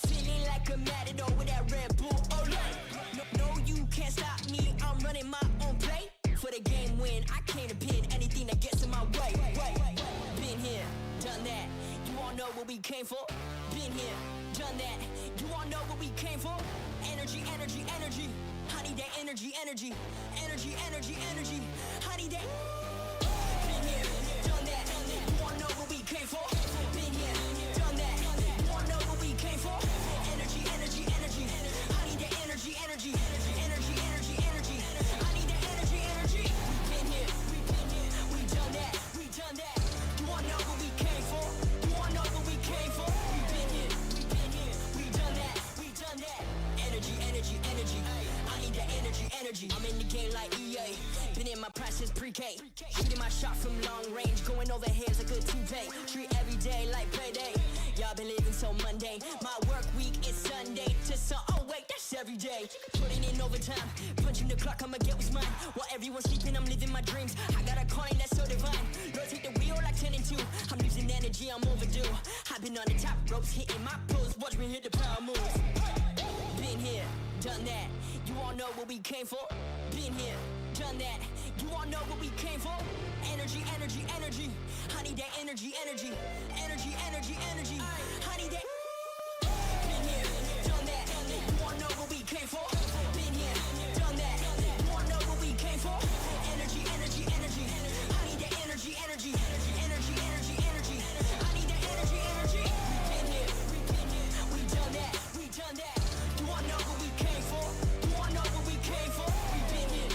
Feeling like a matador with that Red Bull. Oh no, no, you can't stop me. I'm running my own play. For the game win, I came to pin anything that gets in my way. Been here, done that. You all know what we came for. Been here, done that. You all know what we came for. Energy, energy, energy. I need that energy, energy. Energy, energy, energy. I need that. Been here, done that. You all know what we came for. Been here, done that. You all know what we came for. Energy, energy, energy. I need that energy, energy. Energy, energy, energy. I need that energy, energy. Been here, we done that. We done that. You all know what we came for. You all know what we came for. We been here, we done that. We done that. Energy, energy, energy. I need that energy, energy. I'm in the game like EA. Been in my prime since pre-K. Shooting my shot from long range. Going over heads like a toupee. Treat every day like payday. Y'all been living so mundane. My work week is Sunday to oh wait, that's every day. Putting in overtime. Punching the clock, I'ma get what's mine. While everyone's sleeping, I'm living my dreams. I got a calling that's so divine. Lord, take the wheel like 10 and 2. I'm losing energy, I'm overdue. I've been on the top ropes, hitting my pose. Watch me hit the power moves. Been here, done that. You all know what we came for. Been here, done that. You all know what we came for. Energy, energy, energy. I need that energy, energy. Energy, energy, energy. I need that. Been here, done that. You all know what we came for. Been here, done that. You all know what we came for. Energy, energy, energy. I need that energy, energy. Energy, energy, energy. I need that energy, energy. Been here, we done that. We done that. You all know what we came for. You all know what we came for. We been here,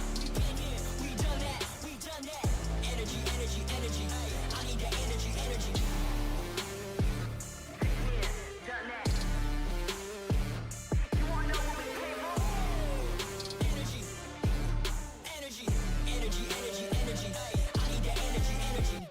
we done that. We done that. Energy, energy, energy. I need that energy, energy. Done that. You all know what we came for. Energy, energy, energy, energy, energy. I need that energy, energy.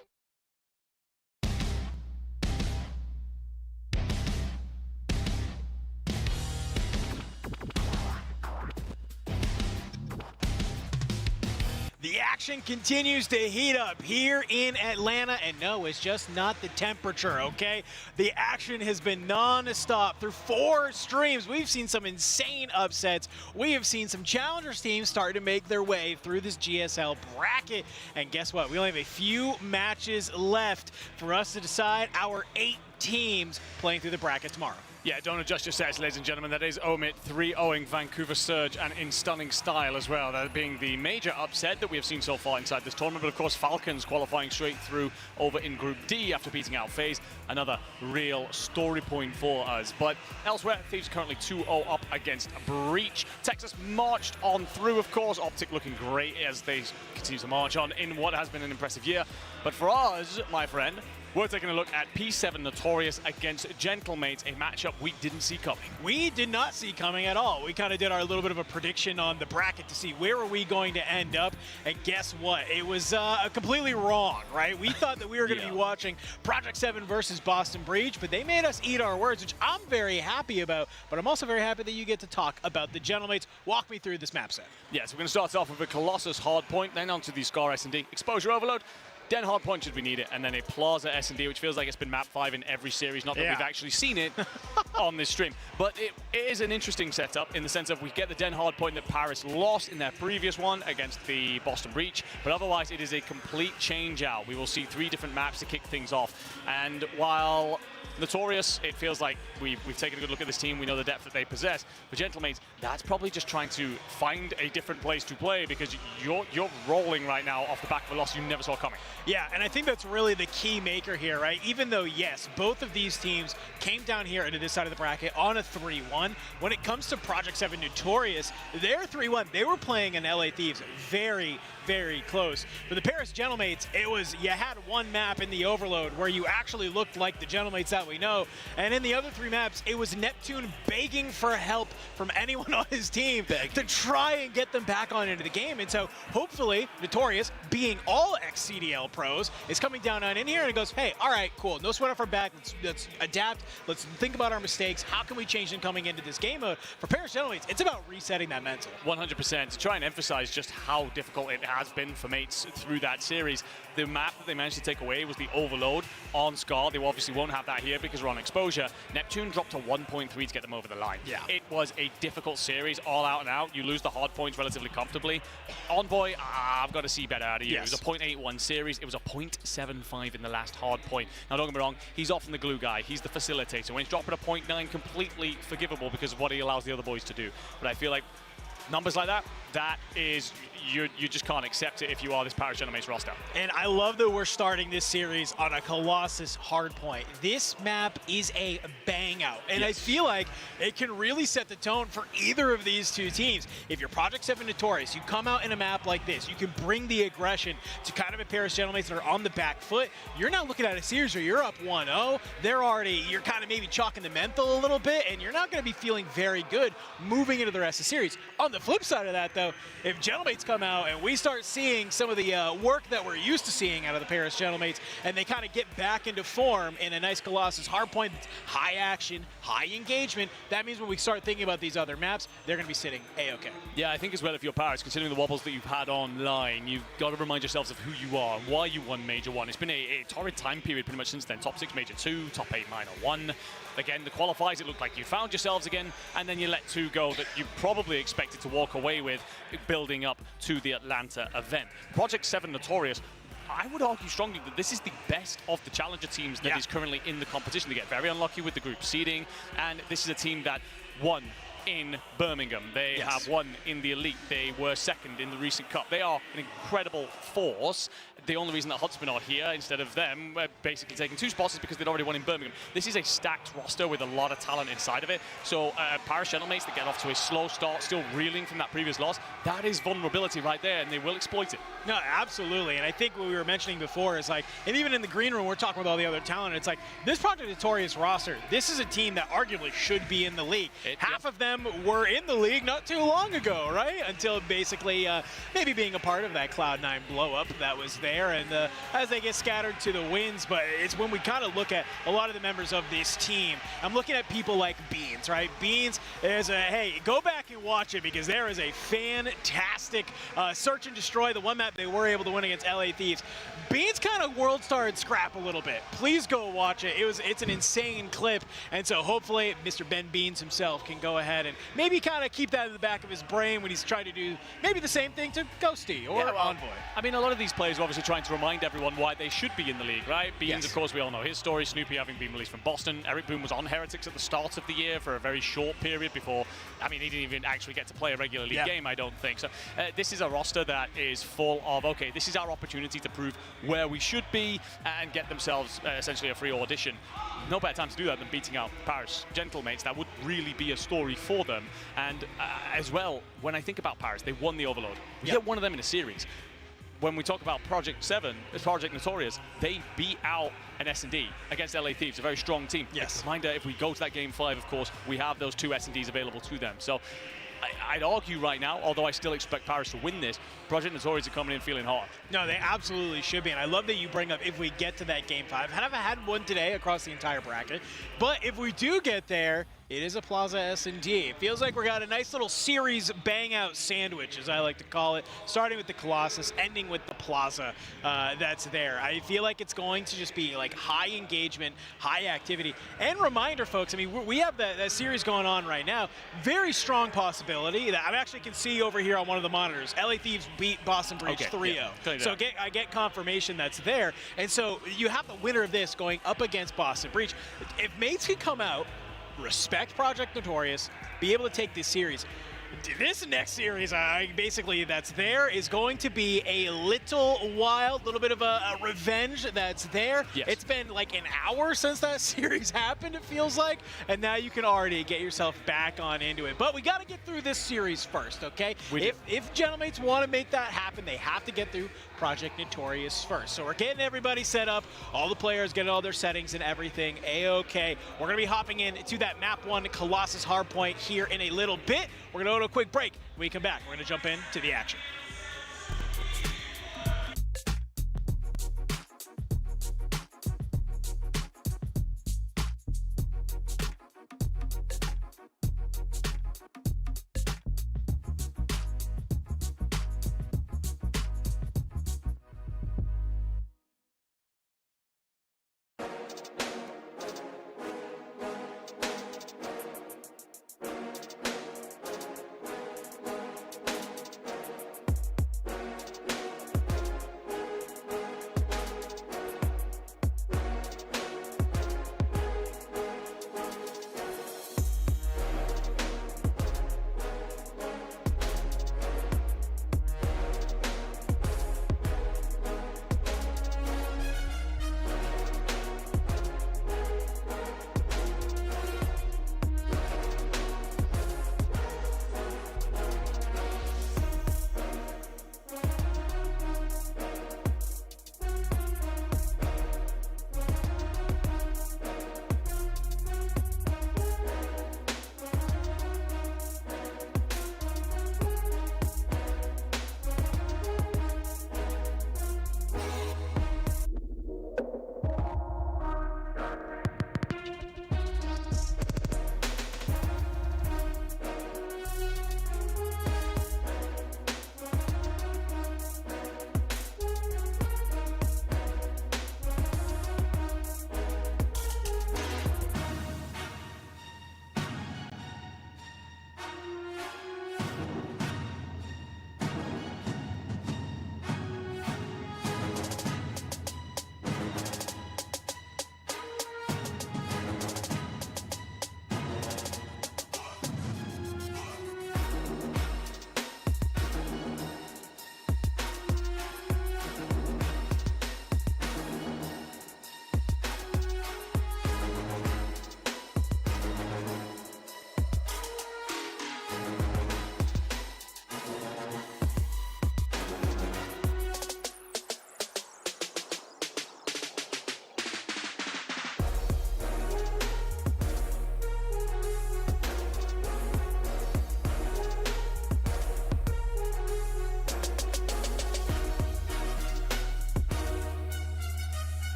The action continues to heat up here in Atlanta, and no, it's just not the temperature, okay? The action has been non-stop through 4 streams. We've seen some insane upsets. We have seen some challengers teams starting to make their way through this GSL bracket, and guess what? We only have a few matches left for us to decide our 8 teams playing through the bracket tomorrow. Yeah, don't adjust your sets, ladies and gentlemen. That is Omid 3-0ing Vancouver Surge, and in stunning style as well. That being the major upset that we have seen so far inside this tournament. But of course, Falcons qualifying straight through over in Group D after beating out FaZe. Another real story point for us. But elsewhere, Thieves currently 2-0 up against Breach. Texas marched on through, of course. Optic looking great as they continue to march on in what has been an impressive year. But for us, my friend, we're taking a look at P7 Notorious against Gentlemates, a matchup we didn't see coming. We did not see coming at all. We kind of did our little bit of a prediction on the bracket to see where are we going to end up, and guess what? It was completely wrong, right? We thought that we were going to be watching Project 7 versus Boston Breach, but they made us eat our words, which I'm very happy about, but I'm also very happy that you get to talk about the Gentlemates. Walk me through this map set. Yes, we're going to start off with a Colossus Hardpoint, then onto the Scar S&D. Exposure Overload, Den Hardpoint should we need it, and then a Plaza S&D, which feels like it's been map 5 in every series, not that we've actually seen it on this stream. But it is an interesting setup in the sense of we get the Den Hardpoint that Paris lost in their previous one against the Boston Breach, but otherwise it is a complete change out. We will see 3 different maps to kick things off, and while Notorious, it feels like we've taken a good look at this team. We know the depth that they possess. For Gentlemates, that's probably just trying to find a different place to play because you're rolling right now off the back of a loss you never saw coming. Yeah, and I think that's really the key maker here, right? Even though, yes, both of these teams came down here into this side of the bracket on a 3-1. When it comes to Project 7 Notorious, they're 3-1. They were playing an LA Thieves very, very close. For the Paris Gentlemates, it was, you had one map in the Overload where you actually looked like the Gentlemates that that we know. And in the other 3 maps, it was Neptune begging for help from anyone on his team to try and get them back on into the game. And so hopefully Notorious, being all ex-CDL pros, is coming down on in here and goes, hey, all right, cool, no sweat off our back, let's adapt, let's think about our mistakes, how can we change them coming into this game mode? For Paris Gentlemen, it's about resetting that mental. 100%. To try and emphasize just how difficult it has been for mates through that series, the map that they managed to take away was the Overload on Scar. They obviously won't have that here because we're on Exposure. Neptune dropped to 1.3 to get them over the line. Yeah. It was a difficult series, all out and out. You lose the hard points relatively comfortably. Envoy, I've got to see better out of you. Yes. It was a 0.81 series. It was a 0.75 in the last hard point. Now, don't get me wrong, he's often the glue guy. He's the facilitator. When he's dropping a 0.9, completely forgivable because of what he allows the other boys to do. But I feel like numbers like that, that is, you just can't accept it if you are this Paris Gentlemen's roster. And I love that we're starting this series on a Colossus hard point. This map is a bang out, and I feel like it can really set the tone for either of these two teams. If you're Project 7 Notorious, you come out in a map like this, you can bring the aggression to kind of a Paris Gentlemen that are on the back foot. You're not looking at a series where you're up 1-0. You're kind of maybe chalking the mental a little bit, and you're not going to be feeling very good moving into the rest of the series. On the flip side of that, though, if Gentlemates come out and we start seeing some of the work that we're used to seeing out of the Paris Gentlemates, and they kind of get back into form in a nice Colossus hardpoint that's high action, high engagement, that means when we start thinking about these other maps, they're going to be sitting A-okay. Yeah, I think as well, if you're Paris, considering the wobbles that you've had online, you've got to remind yourselves of who you are and why you won Major 1. It's been a torrid time period pretty much since then. Top 6 Major 2, top 8 Minor 1. Again, the qualifiers, it looked like you found yourselves again, and then you let 2 go that you probably expected to walk away with building up to the Atlanta event. Project 7 Notorious, I would argue strongly that this is the best of the challenger teams that is currently in the competition. They get very unlucky with the group seeding, and this is a team that won in Birmingham. They have won in the Elite. They were second in the recent Cup. They are an incredible force. The only reason that Hotspur are here instead of them basically taking 2 spots is because they'd already won in Birmingham. This is a stacked roster with a lot of talent inside of it. So Paris Gentlemen that get off to a slow start, still reeling from that previous loss, that is vulnerability right there, and they will exploit it. No, absolutely. And I think what we were mentioning before is like, and even in the green room, we're talking with all the other talent, it's like, this Project Notorious roster, this is a team that arguably should be in the league. Half of them were in the league not too long ago, right? Until basically maybe being a part of that Cloud9 blow-up that was there. And as they get scattered to the winds, but it's when we kind of look at a lot of the members of this team. I'm looking at people like Beans, right? Beans is hey, go back and watch it because there is a fantastic Search and Destroy, the one map they were able to win against LA Thieves. Beans kind of world starred scrap a little bit. Please go watch it. It's an insane clip, and so hopefully Mr. Ben Beans himself can go ahead and maybe kind of keep that in the back of his brain when he's trying to do maybe the same thing to Ghosty or Envoy. I mean, a lot of these players are obviously trying to remind everyone why they should be in the league, right? Beans, of course, we all know his story. Snoopy having been released from Boston. Eric Boone was on Heretics at the start of the year for a very short period before, I mean, he didn't even actually get to play a regular league game, I don't think. So this is a roster that is full of, okay, this is our opportunity to prove where we should be and get themselves essentially a free audition. No better time to do that than beating out Paris Gentlemates. That would really be a story for them. And as well, when I think about Paris, they won the Overload. We get one of them in a series. When we talk about Project 7, Project Notorious, they beat out an S&D against LA Thieves, a very strong team. Yes. Reminder, if we go to that Game 5, of course, we have those 2 S&Ds available to them. So I'd argue right now, although I still expect Paris to win this, Project Notorious are coming in feeling hot. No, they absolutely should be, and I love that you bring up if we get to that Game 5. I haven't had one today across the entire bracket, but if we do get there, it is a Plaza S&D. It feels like we got a nice little series bang-out sandwich, as I like to call it, starting with the Colossus, ending with the Plaza that's there. I feel like it's going to just be like high engagement, high activity. And reminder, folks, I mean, we have that series going on right now. Very strong possibility that I actually can see over here on one of the monitors. LA Thieves beat Boston Breach 3-0. So I get confirmation that's there. And so you have the winner of this going up against Boston Breach. If mates can come out, respect Project Notorious, be able to take this series, This next series, basically that's there, is going to be a little little bit of a revenge that's there. Yes. It's been like an hour since that series happened, it feels like, and now you can already get yourself back on into it. But we got to get through this series first, okay? If Gentlemates want to make that happen, they have to get through Project Notorious first. So we're getting everybody set up, all the players getting all their settings and everything A-okay. We're going to be hopping into that map 1 Colossus Hardpoint here in a little bit. We're going to go to a quick break. When we come back, we're going to jump into the action.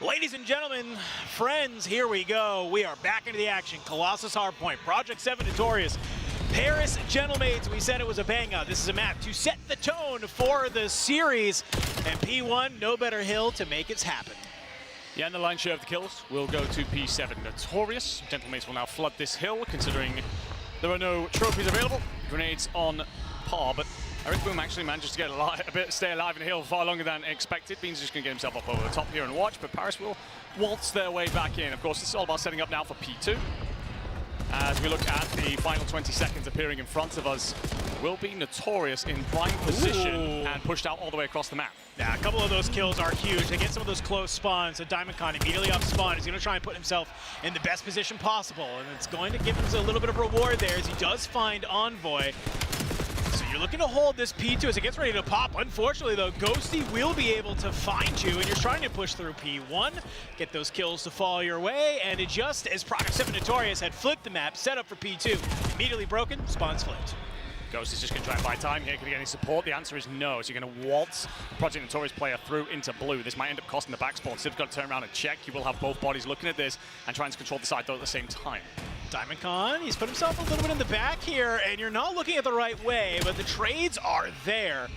Ladies and gentlemen, friends, here we go. We are back into the action. Colossus Hardpoint, Project 7 Notorious, Paris Gentlemates. We said it was a bang-up. This is a map to set the tone for the series. And P1, no better hill to make it happen. Yeah, and the lion's share of the kills will go to P7 Notorious. Gentlemates will now flood this hill, considering there are no trophies available. Grenades on par, but Ericboom actually manages to get stay alive in the hill far longer than expected. Beans just going to get himself up over the top here and watch, but Paris will waltz their way back in. Of course, this is all about setting up now for P2. As we look at the final 20 seconds appearing in front of us, will be Notorious in prime position and pushed out all the way across the map. Yeah, a couple of those kills are huge. They get some of those close spawns, so Diamondcon immediately off spawn is going to try and put himself in the best position possible, and it's going to give him a little bit of reward there as he does find Envoy. So you're looking to hold this P2 as it gets ready to pop. Unfortunately, though, Ghosty will be able to find you, and you're trying to push through P1, get those kills to fall your way, and it just as Project 7 Notorious had flipped the map, set up for P2, immediately broken, spawns flipped. Ghost is just going to try and buy time here. Can he get any support? The answer is no. So you're going to waltz the Project Notorious player through into blue. This might end up costing the back spawn. Civ's got to turn around and check. You will have both bodies looking at this and trying to control the side though at the same time. Diamondcon, he's put himself a little bit in the back here, and you're not looking at the right way, but the trades are there.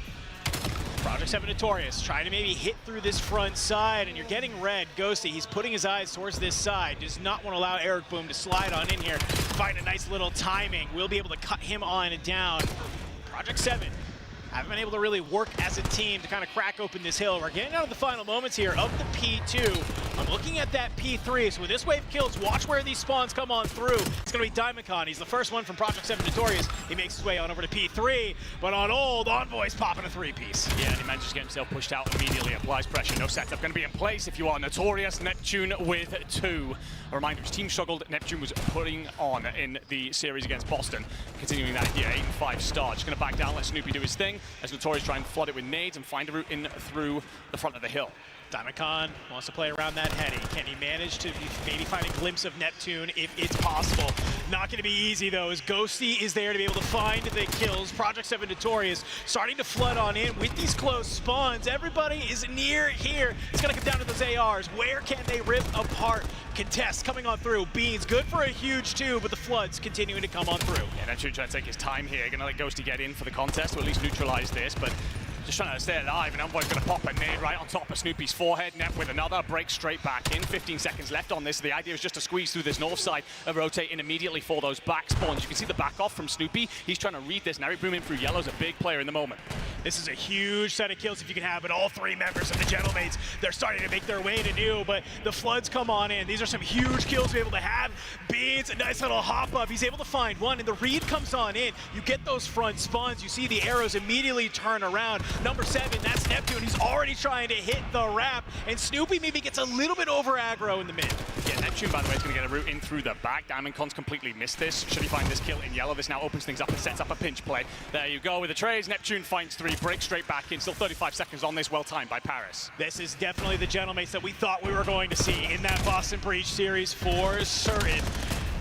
Project 7 Notorious trying to maybe hit through this front side, and you're getting red. Ghosty, he's putting his eyes towards this side. Does not want to allow Ericboom to slide on in here. Find a nice little timing. We'll be able to cut him on down. Project 7 haven't been able to really work as a team to kind of crack open this hill. We're getting out of the final moments here of the P2. I'm looking at that P3, so with this wave kills, watch where these spawns come on through. It's going to be Diamondcon. He's the first one from Project 7 Notorious. He makes his way on over to P3, but on old, Envoy's popping a 3-piece. Yeah, and he manages to get himself pushed out immediately, applies pressure. No setup going to be in place if you are Notorious. Neptune with 2. A reminder, his team struggled. Neptune was putting on in the series against Boston. Continuing that here, 8-5 start. Just going to back down, let Snoopy do his thing, as Notorious try and flood it with nades and find a route in through the front of the hill. Diamondcon wants to play around that heady. Can he manage to maybe find a glimpse of Neptune if it's possible? Not going to be easy, though, as Ghosty is there to be able to find the kills. Project 7 Notorious starting to flood on in with these close spawns. Everybody is near here. It's going to come down to those ARs. Where can they rip apart? Contest coming on through. Beans good for a huge 2, but the floods continuing to come on through. Yeah, Neptune trying to take his time here. Going to let Ghosty get in for the contest, or at least neutralize this, but just trying to stay alive, and Envoy's going to pop a nade right on top of Snoopy's forehead. Nep with another, break straight back in. 15 seconds left on this. The idea is just to squeeze through this north side and rotate in immediately for those back spawns. You can see the back off from Snoopy. He's trying to read this, and Eric Boom in through yellow is a big player in the moment. This is a huge set of kills if you can have it. All 3 members of the Gentlemates, they're starting to make their way to new, but the floods come on in. These are some huge kills to be able to have. Beans, a nice little hop up. He's able to find one, and the read comes on in. You get those front spawns. You see the arrows immediately turn around. Number 7, that's Neptune. He's already trying to hit the wrap, and Snoopy maybe gets a little bit over aggro in the mid. Yeah, Neptune, by the way, is going to get a route in through the back. Diamondcon's completely missed this. Should he find this kill in yellow? This now opens things up and sets up a pinch play. There you go with the trades. Neptune finds 3, breaks straight back in. Still 35 seconds on this, well timed by Paris. This is definitely the Gentlemates that we thought we were going to see in that Boston Breach series for certain.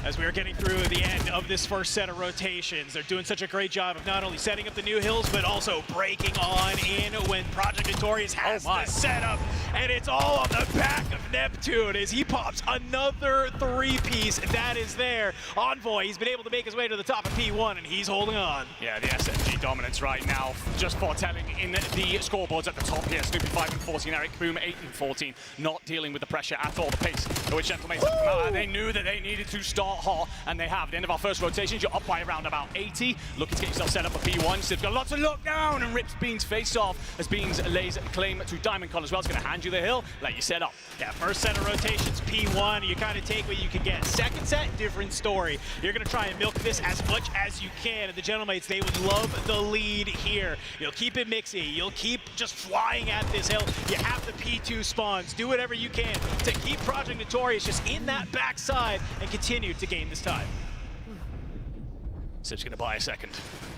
As we are getting through the end of this first set of rotations, they're doing such a great job of not only setting up the new hills, but also breaking on in when Project Notorious has the setup. And it's all on the back of Neptune as he pops another 3-piece that is there. Envoy, he's been able to make his way to the top of P1, and he's holding on. Yeah, the SMG dominance right now, just foretelling in the scoreboards at the top here. Snoopy 5 and 14, Eric Boom 8 and 14, not dealing with the pressure at all. The pace at which Gentlemates have come out, they knew that they needed to start hot, and they have. At the end of our first rotations, you're up by around about 80. Looking to get yourself set up for P1. Sib's got lots of lockdown and rips Beans face off as Beans lays claim to Diamondcon as well. It's going to hand you the hill, let you set up. Yeah, first set of rotations, P1, you kind of take what you can get. Second set, different story. You're going to try and milk this as much as you can, and the Gentlemates, they would love the lead here. You'll keep it mixy. You'll keep just flying at this hill. You have the P2 spawns. Do whatever you can to keep Project Notorious just in that backside and continue to gain this time. Sib's going to buy a second.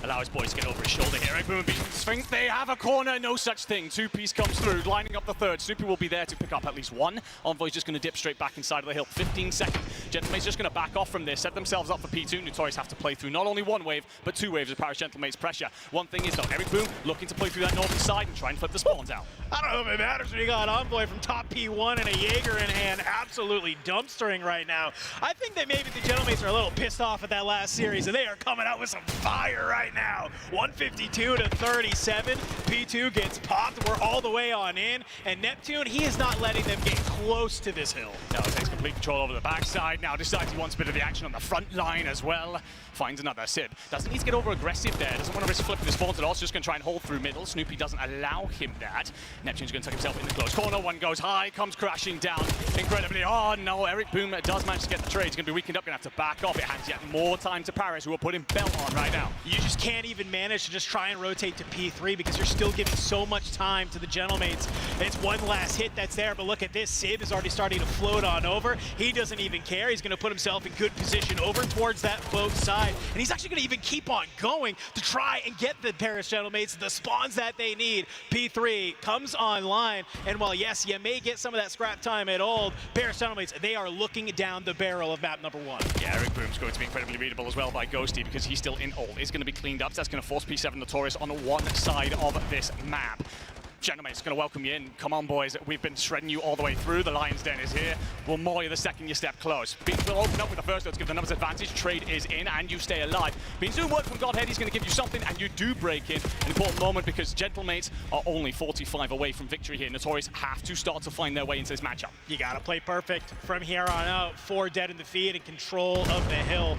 Allow his boys to get over his shoulder here. Eric Boom and Beans think they have a corner. No such thing. 2-piece comes through, lining up the third. Snoopy will be there to pick up at least one. Envoy's just going to dip straight back inside of the hill. 15 seconds. Gentlemates just going to back off from this, set themselves up for P2. Notorious have to play through not only 1 wave, but 2 waves of Paris Gentlemates pressure. One thing is, though, Eric Boom looking to play through that northern side and try and flip the spawns out. I don't know if it matters when you got Envoy from top P1 and a Jaeger in hand, absolutely dumpstering right now. I think that maybe the Gentlemates are a little pissed off at that last series, and they are coming out with some fire right now. 152 to 37. P2 gets popped. We're all the way on in, and Neptune, he is not letting them get close to this hill. Now takes complete control over the backside. Now decides he wants a bit of the action on the front line as well. Finds another Sib. Doesn't need to get over aggressive there. Doesn't want to risk flipping the spawns at all. Just going to try and hold through middle. Snoopy doesn't allow him that. Neptune's going to tuck himself in the close corner. One goes high, comes crashing down incredibly. Oh no, Eric Boom does manage to get the trade. He's going to be weakened up, going to have to back off. It hands yet more time to Paris, who are putting belt on right now. You just can't even manage to just try and rotate to P3 because you're still giving so much time to the Gentlemates. It's one last hit that's there, but look at this. Sib is already starting to float on over. He doesn't even care. He's going to put himself in good position over towards that boat side, and he's actually going to even keep on going to try and get the Paris Gentlemates the spawns that they need. P3 comes online, and while yes, you may get some of that scrap time at old, Paris Gentlemates, they are looking down the barrel of map number 1. Yeah, Eric Boom's going to be incredibly readable as well by Ghosty because he's still in ult. It's going to be cleaned up. So that's going to force P7 Notorious on one side of this map. Gentlemates going to welcome you in. Come on, boys. We've been shredding you all the way through. The Lion's Den is here. We'll maul you the second you step close. Beans will open up with the first note to give the numbers advantage. Trade is in, and you stay alive. Beans doing work from Godhead. He's going to give you something, and you do break in. An important moment because Gentlemates are only 45 away from victory here. Notorious have to start to find their way into this matchup. You got to play perfect from here on out. 4 dead in the feed and control of the hill.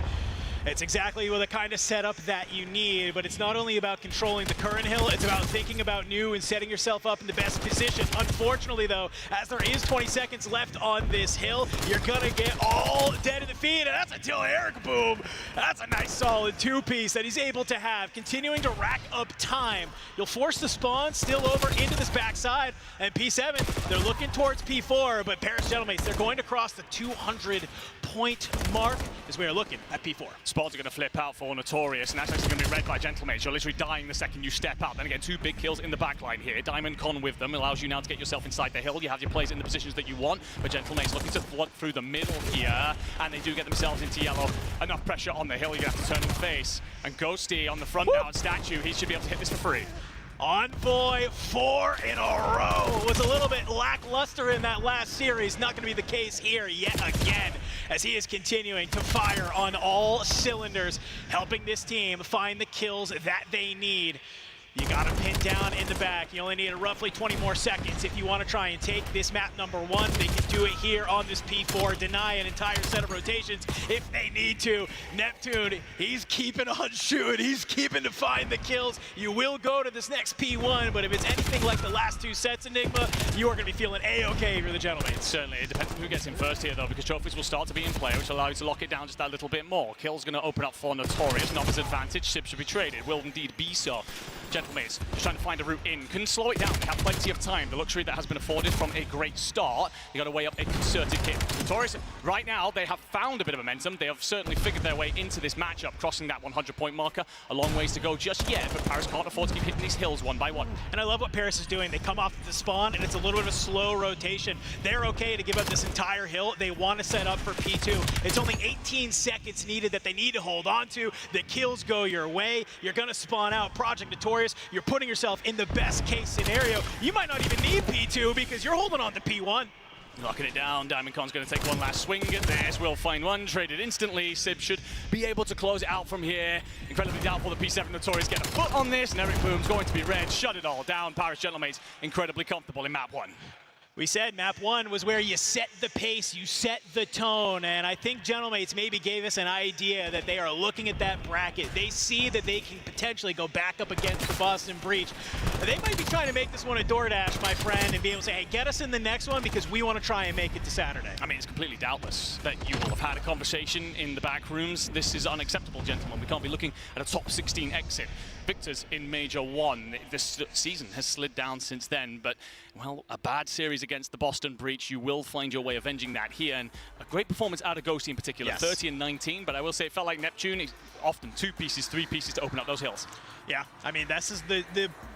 It's exactly the kind of setup that you need, but it's not only about controlling the current hill, it's about thinking about new and setting yourself up in the best position. Unfortunately, though, as there is 20 seconds left on this hill, you're gonna get all dead in the feed, and that's until Eric Boom. That's a nice solid two-piece that he's able to have, continuing to rack up time. You'll force the spawn still over into this backside, and P7, they're looking towards P4, but Paris Gentlemen, they're going to cross the 200-point mark as we are looking at P4. Spawns are going to flip out for Notorious, and that's actually going to be read by Gentlemates. You're literally dying the second you step out. Then again, 2 big kills in the backline here. Diamond Con with them allows you now to get yourself inside the hill. You have your plays in the positions that you want, but Gentlemates looking to flood through the middle here, and they do get themselves into yellow. Enough pressure on the hill, you're going to have to turn and face. And Ghosty on the front now, Statue, he should be able to hit this for free. Envoy 4 in a row. Was a little bit lackluster in that last series. Not going to be the case here yet again, as he is continuing to fire on all cylinders, helping this team find the kills that they need. You got to pin down in the back. You only need roughly 20 more seconds if you want to try and take this map number 1. They can do it here on this P4, deny an entire set of rotations if they need to. Neptune, he's keeping on shooting. He's keeping to find the kills. You will go to this next P1, but if it's anything like the last 2 sets, Enigma, you are going to be feeling A-okay for the Gentlemen. Certainly, it depends on who gets in first here, though, because trophies will start to be in play, which allows you to lock it down just that little bit more. Kill's going to open up for Notorious. Novice advantage. Sip should be traded. Will indeed be so. Gentlemates just trying to find a route in. Can slow it down. They have plenty of time. The luxury that has been afforded from a great start. You got to weigh up a concerted hit. Notorious, right now, they have found a bit of momentum. They have certainly figured their way into this matchup, crossing that 100-point marker. A long ways to go just yet, but Paris can't afford to keep hitting these hills one by one. And I love what Paris is doing. They come off the spawn, and it's a little bit of a slow rotation. They're okay to give up this entire hill. They want to set up for P2. It's only 18 seconds needed that they need to hold on to. The kills go your way. You're going to spawn out Project Notorious. You're putting yourself in the best case scenario. You might not even need P2 because you're holding on to P1. Locking it down. Diamond Con's going to take one last swing at this. Will find one, traded instantly. Sib should be able to close it out from here. Incredibly doubtful the P7 Notorious get a foot on this, and Eric Boom's going to be red. Shut it all down. Paris Gentlemen incredibly comfortable in map 1. We said map 1 was where you set the pace, you set the tone, and I think Gentlemates maybe gave us an idea that they are looking at that bracket. They see that they can potentially go back up against the Boston Breach. They might be trying to make this one a DoorDash, my friend, and be able to say, hey, get us in the next one because we want to try and make it to Saturday. I mean, it's completely doubtless that you will have had a conversation in the back rooms. This is unacceptable, gentlemen. We can't be looking at a top 16 exit. Victors in Major 1. This season has slid down since then, but, well, a bad series against the Boston Breach. You will find your way avenging that here, and a great performance out of Ghosty in particular. Yes. 30 and 19, but I will say it felt like Neptune, often 2 pieces, 3 pieces to open up those hills. Yeah, I mean, this is the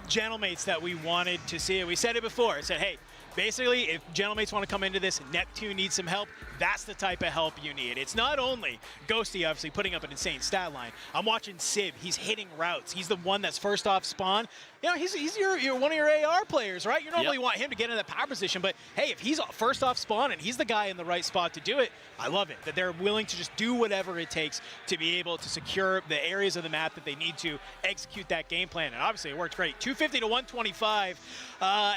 Gentlemates that we wanted to see. We said it before. I said, hey, basically, if Gentlemates want to come into this, Neptune needs some help. That's the type of help you need. It's not only Ghosty, obviously, putting up an insane stat line. I'm watching Sib. He's hitting routes. He's the one that's first off spawn. You know, he's your one of your AR players, right? You normally want him to get in that power position, but hey, if he's first off spawn and he's the guy in the right spot to do it, I love it. That they're willing to just do whatever it takes to be able to secure the areas of the map that they need to execute that game plan. And obviously, it worked great. 250 to 125.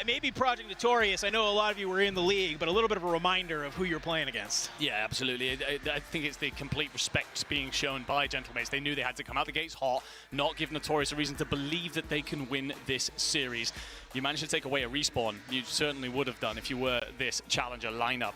Maybe Project Notorious. I know a lot of you were in the league, but a little bit of a reminder of who you're playing against. Yeah, absolutely. I think it's the complete respect being shown by Gentlemates. They knew they had to come out the gates hot, not give Notorious a reason to believe that they can win this series. You managed to take away a respawn. You certainly would have done if you were this challenger lineup.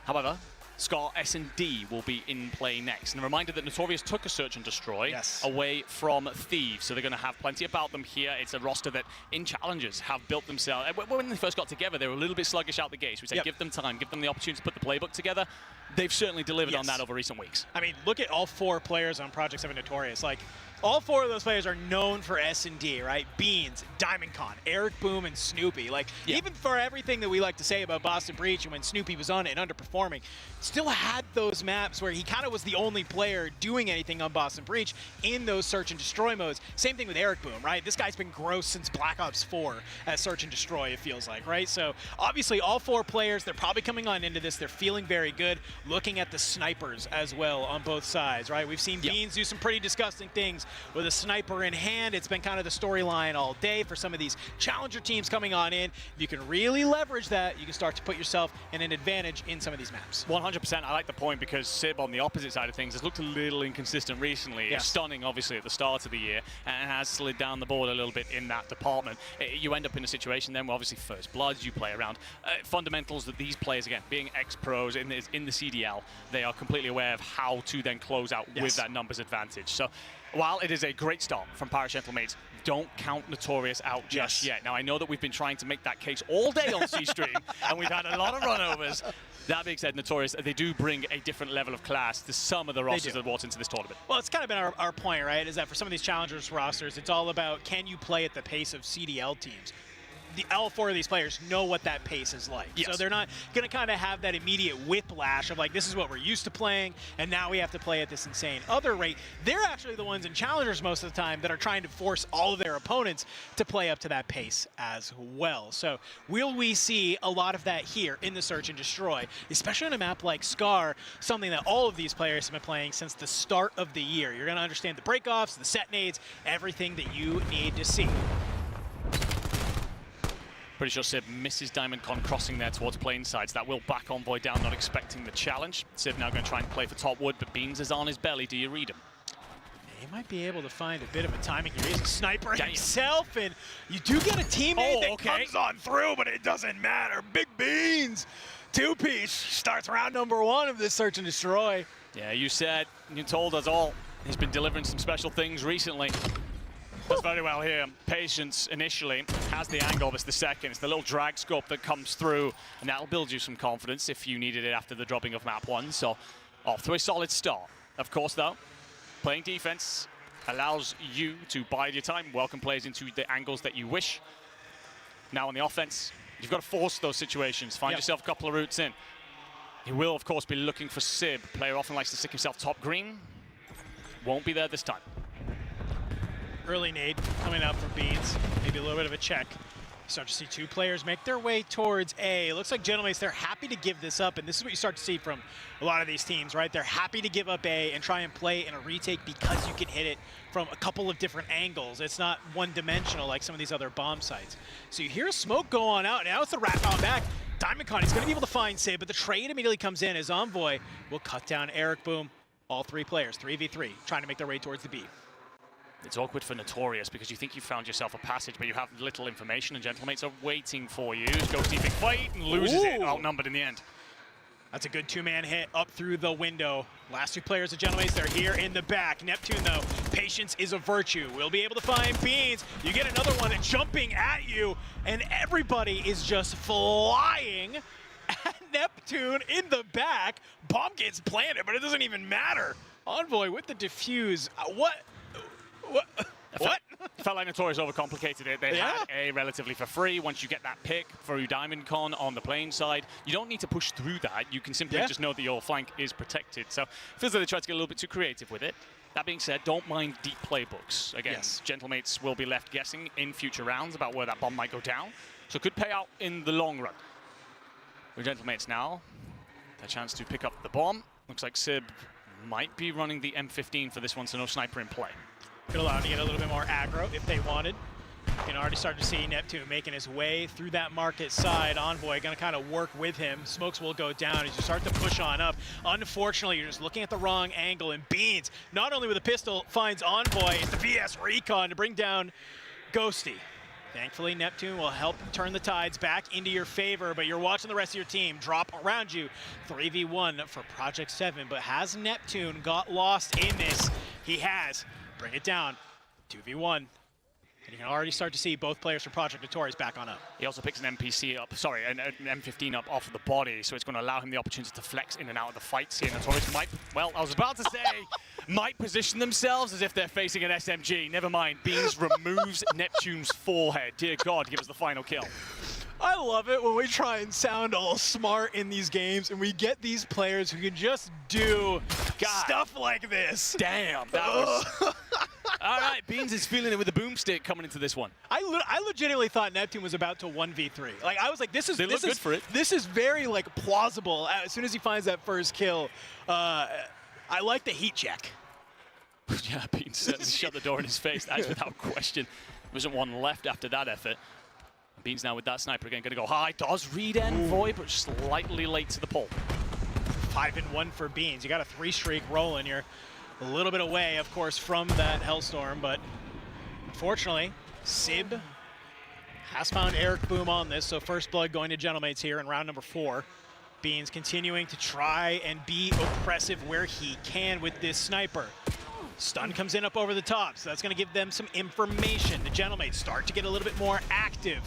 However, Scar S&D will be in play next. And a reminder that Notorious took a Search and Destroy away from Thieves, so they're going to have plenty about them here. It's a roster that, in challenges, have built themselves. When they first got together, they were a little bit sluggish out the gates. We said, give them time, give them the opportunity to put the playbook together. They've certainly delivered on that over recent weeks. I mean, look at all 4 players on Project 7 Notorious. Like, all 4 of those players are known for S&D, right? Beans, Diamond Con, Eric Boom, and Snoopy. Like, even for everything that we like to say about Boston Breach and when Snoopy was on it and underperforming, still had those maps where he kind of was the only player doing anything on Boston Breach in those Search and Destroy modes. Same thing with Eric Boom, right? This guy's been gross since Black Ops 4 at Search and Destroy, it feels like, right? So, obviously, all 4 players, they're probably coming on into this. They're feeling very good. looking at the snipers as well on both sides, right? We've seen Beans do some pretty disgusting things with a sniper in hand. It's been kind of the storyline all day for some of these challenger teams coming on in. If you can really leverage that, you can start to put yourself in an advantage in some of these maps. 100%. I like the point because Sib on the opposite side of things has looked a little inconsistent recently. Yes. Stunning, obviously, at the start of the year and has slid down the board a little bit in that department. You end up in a situation then where obviously first bloods, you play around fundamentals that these players, again, being ex-pros in the CDL, they are completely aware of how to then close out with that numbers advantage. So while it is a great start from Parish Gentlemates, don't count Notorious out just yet. Now, I know that we've been trying to make that case all day on C-Stream, and we've had a lot of runovers. That being said, Notorious, they do bring a different level of class to some of the rosters that walked into this tournament. Well, it's kind of been our point, right, is that for some of these challengers rosters, it's all about can you play at the pace of CDL teams. All four of these players know what that pace is like. Yes. So they're not going to kind of have that immediate whiplash of like, this is what we're used to playing, and now we have to play at this insane other rate. They're actually the ones in challengers most of the time that are trying to force all of their opponents to play up to that pace as well. So will we see a lot of that here in the Search and Destroy, especially on a map like Scar, something that all of these players have been playing since the start of the year. You're going to understand the breakoffs, the set nades, everything that you need to see. Pretty sure Sib misses Diamondcon crossing there towards plane sides. That will back Envoy down, not expecting the challenge. Sib now going to try and play for top wood, but Beans is on his belly. Do you read him? He might be able to find a bit of a timing here. He's a sniper himself, and you do get a teammate that comes on through, but it doesn't matter. Big Beans, two-piece, starts round number 1 of this Search and Destroy. Yeah, you told us all. He's been delivering some special things recently. Does very well here. Patience initially has the angle, but it's the second. It's the little drag scope that comes through, and that'll build you some confidence if you needed it after the dropping of map 1. So off to a solid start. Of course, though, playing defense allows you to bide your time, welcome players into the angles that you wish. Now on the offense, you've got to force those situations. Find yourself a couple of routes in. He will, of course, be looking for Sib. Player often likes to stick himself top green. Won't be there this time. Early nade coming out from Beans. Maybe a little bit of a check. Start to see two players make their way towards A. It looks like Gentlemates, they're happy to give this up, and this is what you start to see from a lot of these teams, right? They're happy to give up A and try and play in a retake because you can hit it from a couple of different angles. It's not one-dimensional like some of these other bomb sites. So you hear a smoke go on out. Now it's the rat on back. Diamondcon, he's going to be able to find Sib, but the trade immediately comes in as Envoy will cut down Eric Boom. All three players, 3v3, trying to make their way towards the B. It's awkward for Notorious because you think you found yourself a passage, but you have little information, and Gentlemates are waiting for you. Ghosty big fight and loses it, outnumbered in the end. That's a good two-man hit up through the window. Last two players of Gentlemates, they're here in the back. Neptune, though, patience is a virtue. We'll be able to find Beans. You get another one jumping at you, and everybody is just flying at Neptune in the back. Bomb gets planted, but it doesn't even matter. Envoy with the defuse. What? Felt like Notorious overcomplicated it. They had A relatively for free. Once you get that pick through Diamondcon on the plane side, you don't need to push through that. You can simply just know that your flank is protected. So it feels like they tried to get a little bit too creative with it. That being said, don't mind deep playbooks. Again, Gentlemates will be left guessing in future rounds about where that bomb might go down. So it could pay out in the long run. With Gentlemates now, a chance to pick up the bomb. Looks like Sib might be running the M15 for this one, so no sniper in play. Could allow him to get a little bit more aggro if they wanted. You can already start to see Neptune making his way through that market side. Envoy going to kind of work with him. Smokes will go down as you start to push on up. Unfortunately, you're just looking at the wrong angle, and Beans, not only with a pistol, finds Envoy. It's the VS Recon to bring down Ghosty. Thankfully, Neptune will help turn the tides back into your favor, but you're watching the rest of your team drop around you. 3v1 for Project 7, but has Neptune got lost in this? He has. Bring it down, 2v1. And you can already start to see both players from Project Notorious back on up. He also picks an MPC up, an M15 up off of the body, so it's going to allow him the opportunity to flex in and out of the fights here. Notorious might, well, I was about to say, might position themselves as if they're facing an SMG. Never mind, Beans removes Neptune's forehead. Dear God, give us the final kill. I love it when we try and sound all smart in these games and we get these players who can just do stuff like this. Damn, that was... All right, Beans is feeling it with the boomstick coming into this one. I legitimately thought Neptune was about to 1v3. Like, I was like, this is They look good for it. This is very like plausible. As soon as he finds that first kill, I like the heat check. Yeah, Beans certainly shut the door in his face. That is without question. There wasn't one left after that effort. Beans now with that sniper again, gonna go high. Does read Envoy, but slightly late to the pull. 5-1 for Beans. You got a 3-streak rolling. You're a little bit away, of course, from that Hellstorm, but unfortunately, Sib has found Eric Boom on this, so first blood going to Gentlemates here in round number 4. Beans continuing to try and be oppressive where he can with this sniper. Stun comes in up over the top, so that's going to give them some information. The Gentlemates start to get a little bit more active.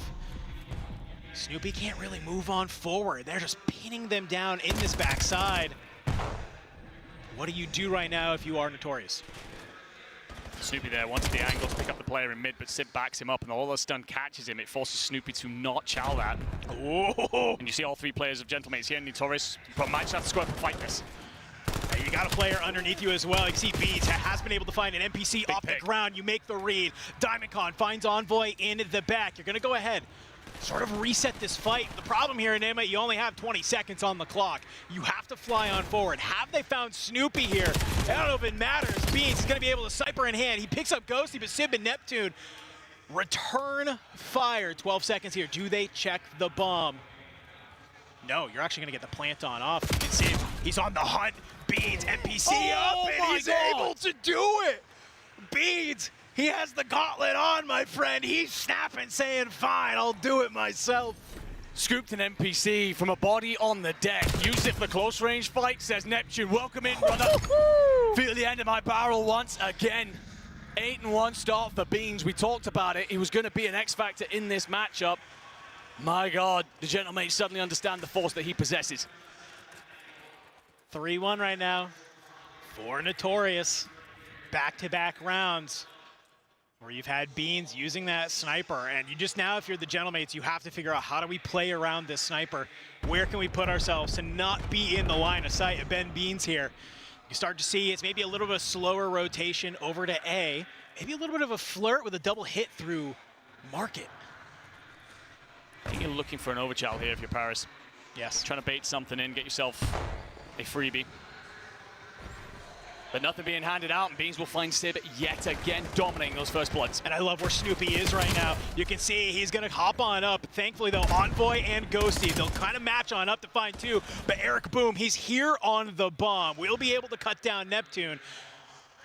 Snoopy can't really move on forward. They're just pinning them down in this backside. What do you do right now if you are Notorious? Snoopy there wanted the angle to pick up the player in mid, but Sib backs him up, and all the stun catches him. It forces Snoopy to not chow that. Oh! And you see all 3 players of Gentlemates here. Notorious, but might just have to square up and fight this. You got a player underneath you as well. You can see Beans has been able to find an NPC off pick. the ground. You make the read. DiamondCon finds Envoy in the back. You're going to go ahead, sort of reset this fight. The problem here in Emma, you only have 20 seconds on the clock. You have to fly on forward. Have they found Snoopy here? I don't know if it matters. Beans is going to be able to sniper in hand. He picks up Ghosty, but Sib and Neptune return fire. 12 seconds here. Do they check the bomb? No, you're actually going to get the plant on off. You can see him. He's on the hunt. Beans, NPC up, and he's able to do it. Beans, he has the gauntlet on, my friend. He's snapping, saying, fine, I'll do it myself. Scooped an NPC from a body on the deck. Used it for close range fight, says Neptune. Welcome in, brother. Feel the end of my barrel once again. 8-1 start for Beans. We talked about it. He was going to be an X factor in this matchup. My God, the Gentlemates suddenly understand the force that he possesses. 3-1 right now for Notorious. Back-to-back rounds where you've had Beans using that sniper, and you just now, if you're the Gentlemates, you have to figure out how do we play around this sniper? Where can we put ourselves to not be in the line of sight of Ben Beans here? You start to see it's maybe a little bit of a slower rotation over to A, maybe a little bit of a flirt with a double hit through Market. I think you're looking for an overchild here if you're Paris. Yes. Trying to bait something in, get yourself a freebie. But nothing being handed out, and Beans will find Sib yet again, dominating those first bloods. And I love where Snoopy is right now. You can see he's going to hop on up. Thankfully, though, Envoy and Ghosty, they'll kind of match on up to find 2. But Eric Boom, he's here on the bomb. We'll be able to cut down Neptune.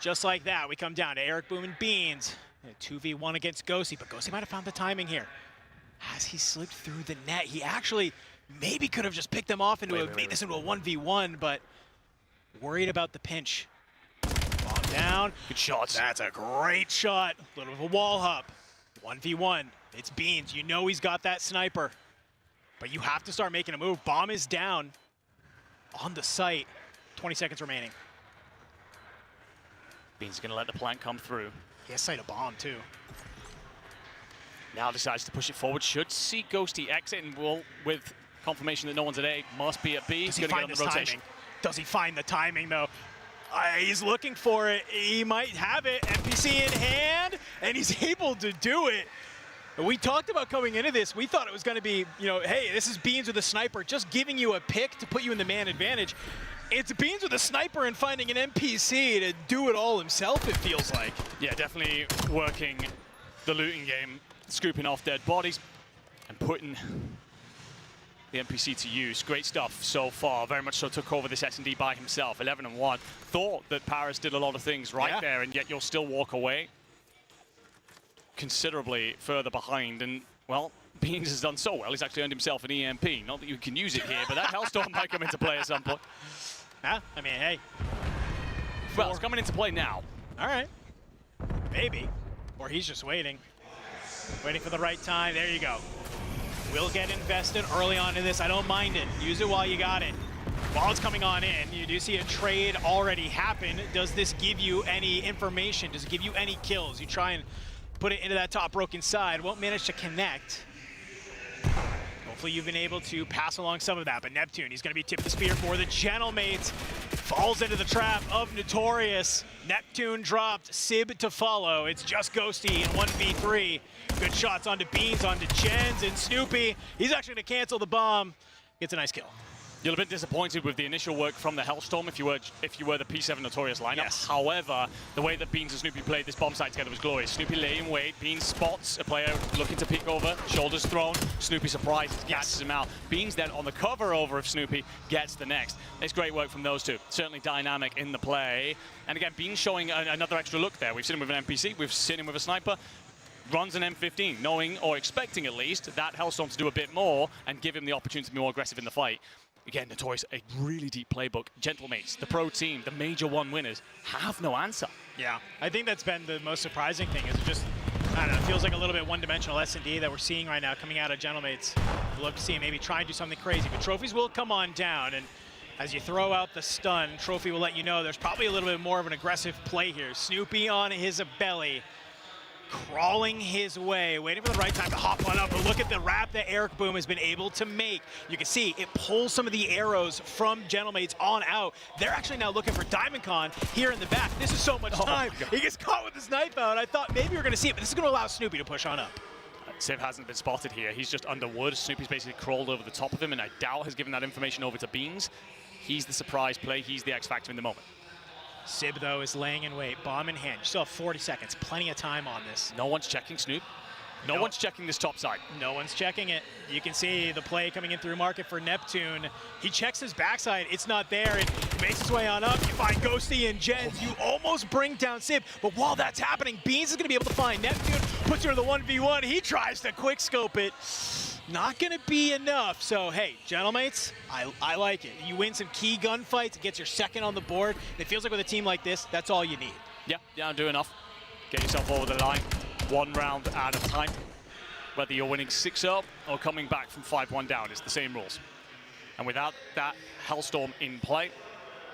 Just like that, we come down to Eric Boom and Beans. A 2v1 against Ghosty, but Ghosty might have found the timing here. As he slipped through the net, he actually maybe could have just picked them off into made this into a 1v1, but worried about the pinch. Bomb down. Good shots. That's a great shot. A little bit of a wall hop. 1v1. It's Beans. You know he's got that sniper. But you have to start making a move. Bomb is down on the site. 20 seconds remaining. Beans going to let the plant come through. He has sight a bomb, too. Now decides to push it forward. Should see Ghosty exit, and will, with confirmation that no one's at A, must be at B. Does He's he going to find get the on the rotation. timing? Does he find the timing, though? He's looking for it. He might have it. NPC in hand, and he's able to do it. We talked about coming into this. We thought it was going to be, you know, hey, this is Beans with a sniper, just giving you a pick to put you in the man advantage. It's Beans with a sniper and finding an NPC to do it all himself, it feels like. Yeah, definitely working the looting game, scooping off dead bodies and putting the NPC to use. Great stuff so far. Very much so took over this S&D by himself. 11-1. Thought that Paris did a lot of things right there, and yet you'll still walk away considerably further behind. And, well, Beans has done so well. He's actually earned himself an EMP. Not that you can use it here, but that Hellstorm might come into play at some point. Huh? I mean, hey. Well, it's coming into play now. All right. Maybe. Or he's just waiting. Waiting for the right time. There you go. We'll get invested early on in this. I don't mind it. Use it while you got it. While it's coming on in, you do see a trade already happen. Does this give you any information? Does it give you any kills? You try and put it into that top broken side. Won't manage to connect. Hopefully you've been able to pass along some of that. But Neptune, he's going to be tip of the spear for the Gentlemates. Falls into the trap of Notorious. Neptune dropped, Sib to follow. It's just Ghosty in 1v3. Good shots onto Beans, onto Jens, and Snoopy. He's actually gonna cancel the bomb. Gets a nice kill. You're a bit disappointed with the initial work from the Hellstorm if you were the P7 Notorious lineup. Yes. However, the way that Beans and Snoopy played this bomb site together was glorious. Snoopy laying wait, Beans spots a player looking to peek over, shoulders thrown, Snoopy surprises, catches him out. Beans then on the cover over of Snoopy gets the next. It's great work from those two. Certainly dynamic in the play. And again, Beans showing another extra look there. We've seen him with an NPC, we've seen him with a sniper. Runs an M15, knowing or expecting at least that Hellstorm to do a bit more and give him the opportunity to be more aggressive in the fight. Again, Notorious, a really deep playbook. Gentlemates, the pro team, the major one winners have no answer. Yeah, I think that's been the most surprising thing is it just, I don't know, it feels like a little bit one-dimensional S&D that we're seeing right now coming out of Gentlemates. I'd love to see him maybe try and do something crazy, but trophies will come on down, and as you throw out the stun, Trophy will let you know there's probably a little bit more of an aggressive play here. Snoopy on his belly, crawling his way, waiting for the right time to hop on up. But look at the wrap that Eric Boom has been able to make. You can see it pulls some of the arrows from Gentlemates on out. They're actually now looking for Diamondcon here in the back. This is so much time. He gets caught with his knife out. I thought maybe we were going to see it, but this is going to allow Snoopy to push on up. Civ hasn't been spotted here. He's just under wood. Snoopy's basically crawled over the top of him, and I doubt has given that information over to Beans. He's the surprise play. He's the X factor in the moment. Sib, though, is laying in wait, bomb in hand. You still have 40 seconds, plenty of time on this. No one's checking Snoop. No one's checking this top side. No one's checking it. You can see the play coming in through market for Neptune. He checks his backside. It's not there. It makes its way on up. You find Ghosty and Jens. You almost bring down Sib. But while that's happening, Beans is going to be able to find Neptune. Puts her in the 1v1. He tries to quick scope it. Not going to be enough. So, hey, Gentlemates, I like it. You win some key gunfights. It gets your second on the board. It feels like with a team like this, that's all you need. Yeah, do enough. Get yourself over the line. One round at a time. Whether you're winning 6-0 or coming back from 5-1 down, it's the same rules. And without that Hellstorm in play,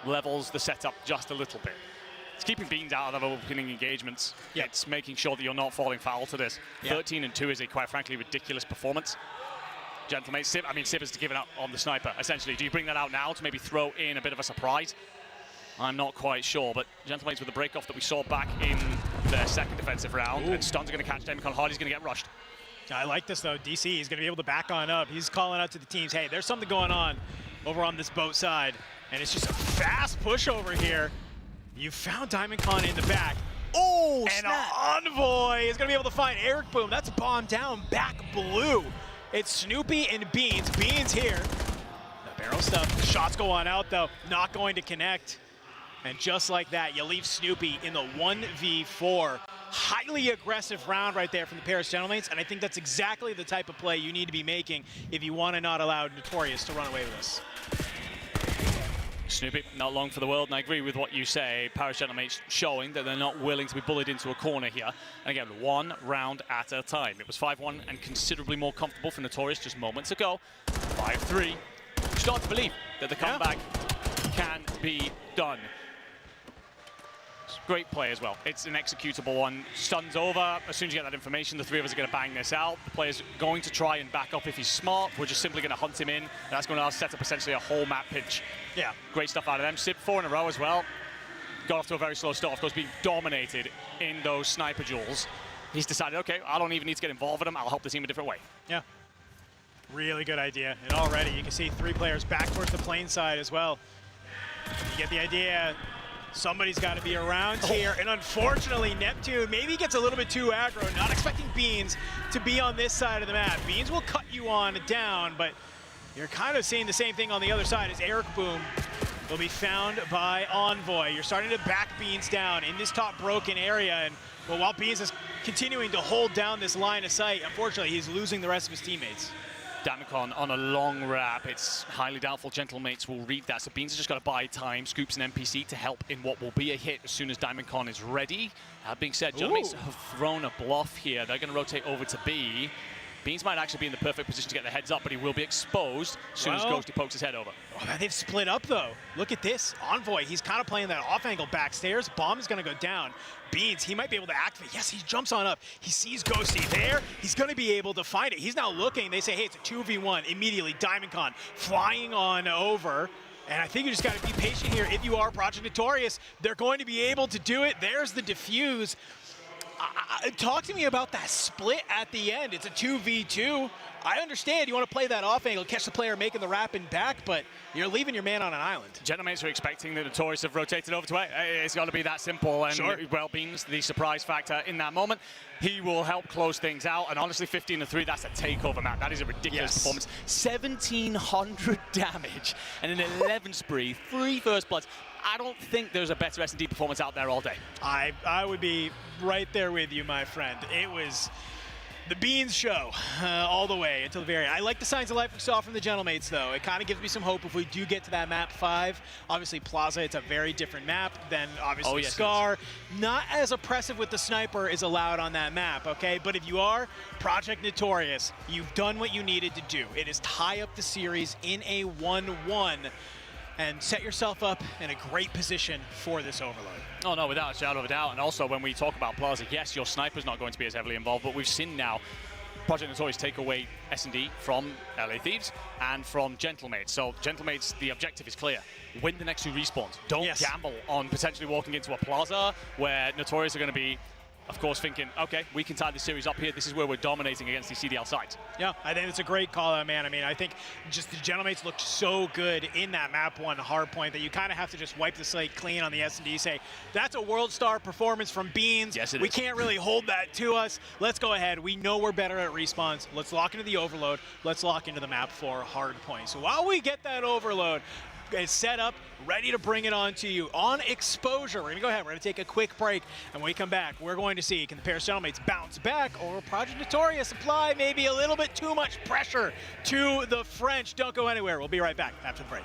levels the setup just a little bit. It's keeping Beans out of opening engagements. Yeah. It's making sure that you're not falling foul to this. 13-2 is a, quite frankly, ridiculous performance. Gentlemen, Sib has given up on the sniper, essentially. Do you bring that out now to maybe throw in a bit of a surprise? I'm not quite sure, but Gentlemates with the break-off that we saw back in their second defensive round, and Stun's going to catch Diamondcon hard. He's going to get rushed. I like this, though. DC is going to be able to back on up. He's calling out to the teams, hey, there's something going on over on this boat side. And it's just a fast push over here. You found Diamondcon in the back. Oh, and Envoy is going to be able to find Eric Boom. That's bomb down, back blue. It's Snoopy and Beans. Beans here. The barrel stuff. The shots go on out, though. Not going to connect. And just like that, you leave Snoopy in the 1v4. Highly aggressive round right there from the Paris Gentlemates, and I think that's exactly the type of play you need to be making if you want to not allow Notorious to run away with us. Snoopy, not long for the world, and I agree with what you say. Paris Gentlemates showing that they're not willing to be bullied into a corner here. And again, one round at a time. It was 5-1 and considerably more comfortable for Notorious just moments ago. 5-3. Start to believe that the comeback can be done. Great play as well. It's an executable one. Stun's over. As soon as you get that information, the three of us are going to bang this out. The player's going to try and back up if he's smart. We're just simply going to hunt him in. That's going to set up essentially a whole map pinch. Yeah. Great stuff out of them. Sib 4 in a row as well. Got off to a very slow start. Of course, being dominated in those sniper duels. He's decided, okay, I don't even need to get involved with them. I'll help the team a different way. Yeah. Really good idea. And already you can see 3 players back towards the plane side as well. You get the idea. Somebody's got to be around here, and unfortunately, Neptune maybe gets a little bit too aggro, not expecting Beans to be on this side of the map. Beans will cut you on down, but you're kind of seeing the same thing on the other side as Eric Boom will be found by Envoy. You're starting to back Beans down in this top broken area, and well, while Beans is continuing to hold down this line of sight, unfortunately, he's losing the rest of his teammates. Diamondcon on a long wrap. It's highly doubtful Gentlemates will read that. So Beans has just got to buy time. Scoops an NPC to help in what will be a hit as soon as Diamondcon is ready. That being said, Gentlemates have thrown a bluff here. They're going to rotate over to B. Beans might actually be in the perfect position to get the heads up, but he will be exposed as soon as Ghosty pokes his head over. Oh, they've split up, though. Look at this. Envoy, he's kind of playing that off-angle backstairs. Bomb is going to go down. Beans, he might be able to activate. Yes, he jumps on up. He sees Ghosty there. He's going to be able to find it. He's now looking. They say, hey, it's a 2v1. Immediately, Diamondcon flying on over. And I think you just got to be patient here. If you are Project Notorious, they're going to be able to do it. There's the defuse. Talk to me about that split at the end. It's a 2v2. I understand you want to play that off angle, catch the player making the wrapping back, but you're leaving your man on an island. Gentlemates are expecting the Notorious have rotated over to A. It's got to be that simple. And Sure. well, Beans, the surprise factor in that moment, he will help close things out. And honestly, 15-3, that's a takeover map. That is a ridiculous performance. 1,700 damage and an 11 spree, 3 first bloods. I don't think there's a better S&D performance out there all day. I would be right there with you, my friend. It was the Beans show all the way until the very end. I like the signs of life we saw from the Gentlemates, though. It kind of gives me some hope if we do get to that map 5. Obviously, Plaza, it's a very different map than obviously Scar. Not as oppressive with the sniper is allowed on that map, okay? But if you are Project Notorious, you've done what you needed to do. It is tie up the series in a 1-1. And set yourself up in a great position for this overload. Oh no, without a shadow of a doubt. And also when we talk about Plaza, yes, your sniper's not going to be as heavily involved, but we've seen now Project Notorious take away S&D from LA Thieves and from Gentlemates. So Gentlemates, the objective is clear. Win the next 2 respawns. Don't gamble on potentially walking into a Plaza where Notorious are going to be, of course, thinking, okay, we can tie the series up here. This is where we're dominating against these CDL sides. Yeah, I think it's a great call out, man. I mean, I think just the Gentlemates looked so good in that map 1 hard point that you kind of have to just wipe the slate clean on the S&D, say, that's a world star performance from Beans. Yes, it we is. can't really hold that to us. Let's go ahead. We know we're better at respawns. Let's lock into the overload. Let's lock into the map 4 hard point. So while we get that overload, is set up, ready to bring it on to you. On exposure, we're gonna go ahead, we're gonna take a quick break, and when we come back, we're going to see, can the pair of Gentlemates bounce back, or Project Notorious apply maybe a little bit too much pressure to the French? Don't go anywhere, we'll be right back after the break.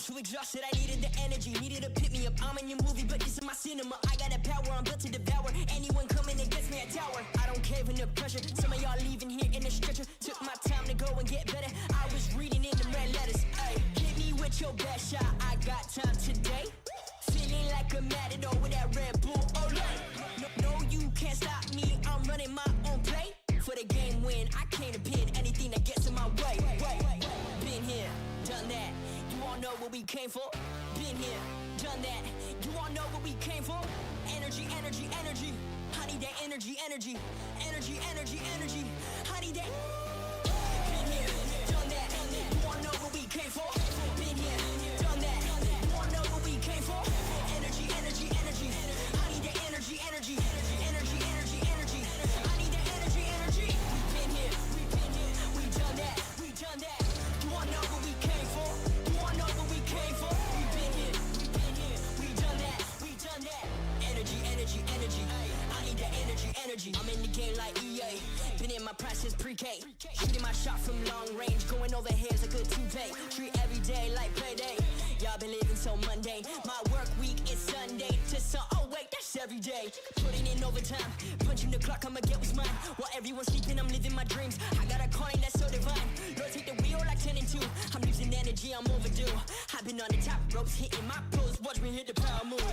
so exhausted, I needed the energy, needed to pick me up. I'm in your movie, but this is my cinema. I got a power, I'm built to devour. Anyone coming against me, I tower. I don't cave under pressure. Some of y'all leaving here in a stretcher. Took my time to go and get better. I was reading in the red letters. Ay, hit me with your best shot. I got time today. Feeling like a matador with that Red Bull. Oh, no, you can't stop me. I'm running my own play. For the game win, I came to pin anything that gets in my way. Been here, done that. You all know what we came for. Been here, done that. You all know what we came for. Energy, energy, energy. I need that energy, energy. Energy, energy, energy. I need that. Been here, done that. You all know what we came for. Been here, done that. You all know what we came for. Energy, energy, energy. I need that energy, energy. Energy, energy, energy. I need that energy, energy. We've been here, we done that, we done that. You all know what we came for. You all know what we came for. We've been here, we done that, we done that. Energy, energy, energy. I need that energy, energy. I'm in the game like EA. Been in my prime since pre-K. Shooting my shot from long range, going over here's a good toupee. Treat every day like payday. Y'all been living so mundane. My work week is Sunday to oh wait, that's every day. Putting in overtime, punching the clock, I'ma get what's mine. While everyone's sleeping, I'm living my dreams. I got a coin that's so divine. Lord, take the wheel like 10 and 2. I'm losing energy, I'm overdue. I've been on the top ropes, hitting my pros. Watch me hit the power moves.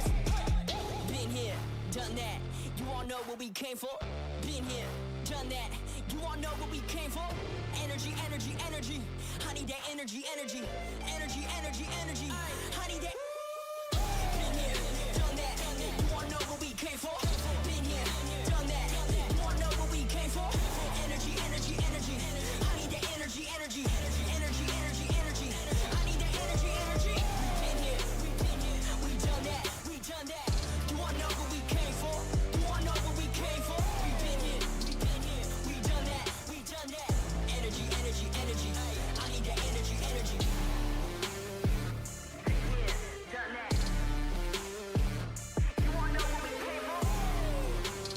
Been here, done that. You all know what we came for. Been here, done that. You all know what we came for. Energy, energy, energy. I need that energy, energy. Energy, energy, energy. I need that. Been here, done that. You all know what we came for. Been here, done that. You all know what we came for. Energy, energy, energy. I need that energy, energy. Energy, energy, energy. I need that energy, energy. Been here, we done that, we done that. You all know what we came for. You all know what we came for. We've been here, we done that, we done that. Energy, energy, energy. I need that energy, energy. Done that. You all know what we came for.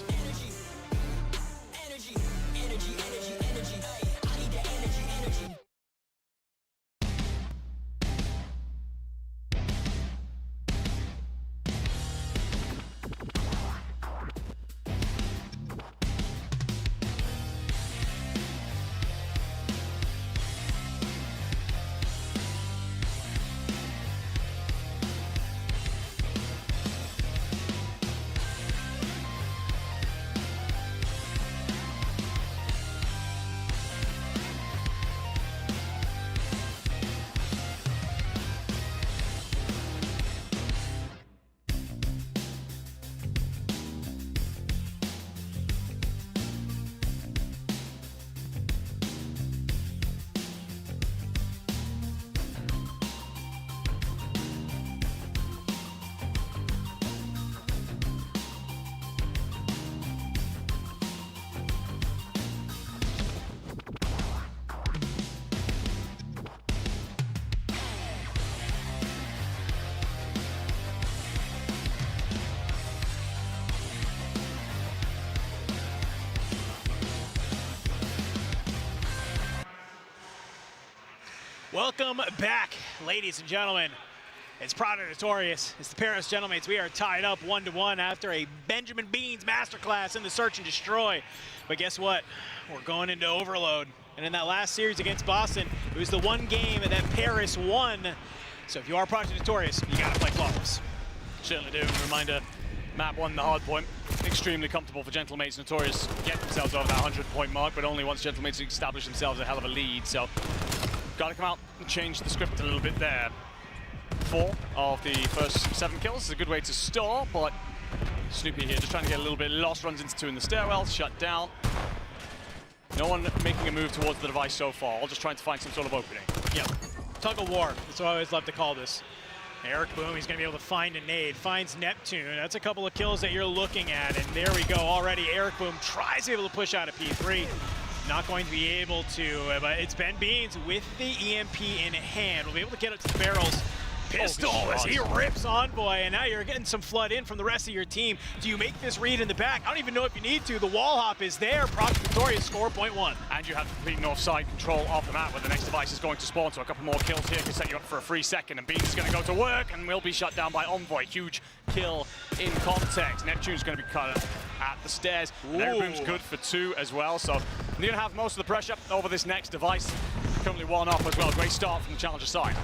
Energy, energy, energy, energy, energy. I need that energy, energy. Welcome back, ladies and gentlemen. It's Prada Notorious. It's the Paris Gentlemen. We are tied up 1-1 after a Benjamin Beans masterclass in the Search and Destroy. But guess what? We're going into overload. And in that last series against Boston, it was the one game that Paris won. So if you are Prada Notorious, you got to play flawless. Certainly do. Reminder, map 1, the hard point. Extremely comfortable for Gentlemates. Notorious get themselves over that 100-point mark, but only once Gentlemates establish themselves a hell of a lead. So got to come out and change the script a little bit there. 4 of the first 7 kills is a good way to start, but Snoopy here just trying to get a little bit lost, runs into 2 in the stairwell, shut down. No one making a move towards the device so far, all just trying to find some sort of opening. Yep, tug of war, that's what I always love to call this. Eric Boom, he's gonna be able to find a nade, finds Neptune. That's a couple of kills that you're looking at, and there we go already. Eric Boom tries to be able to push out a P3. Not going to be able to, but it's Ben Beans with the EMP in hand. We'll be able to get it to the barrels. pistol as he rips Envoy, and now you're getting some flood in from the rest of your team. Do you make this read in the back? I don't even know if you need to. The wall hop is there. Project Victorious score .1. And you have complete north side control of the map where the next device is going to spawn, so a couple more kills here can set you up for a free second, and Beans is going to go to work and will be shut down by Envoy. Huge kill in context. Neptune's going to be cut at the stairs. Everybody's good for 2 as well, so you're going to have most of the pressure over this next device. Currently 1 off as well. Great start from the challenger side.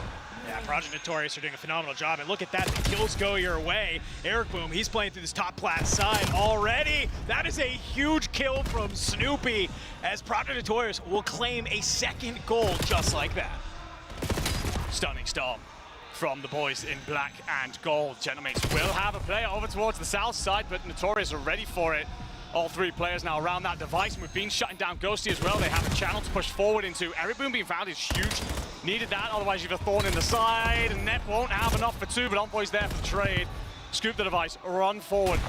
Yeah, Project Notorious are doing a phenomenal job, and look at that, the kills go your way. Eric Boom, he's playing through this top plat side already. That is a huge kill from Snoopy, as Project Notorious will claim a second goal just like that. Stunning storm from the boys in black and gold. Gentlemates will have a player over towards the south side, but Notorious are ready for it. All 3 players now around that device, and we've been shutting down Ghosty as well. They have a channel to push forward into. Eric Boom being found is huge. Needed that, otherwise you've a thorn in the side, and Nep won't have enough for 2, but Envoy's there for the trade. Scoop the device, run forward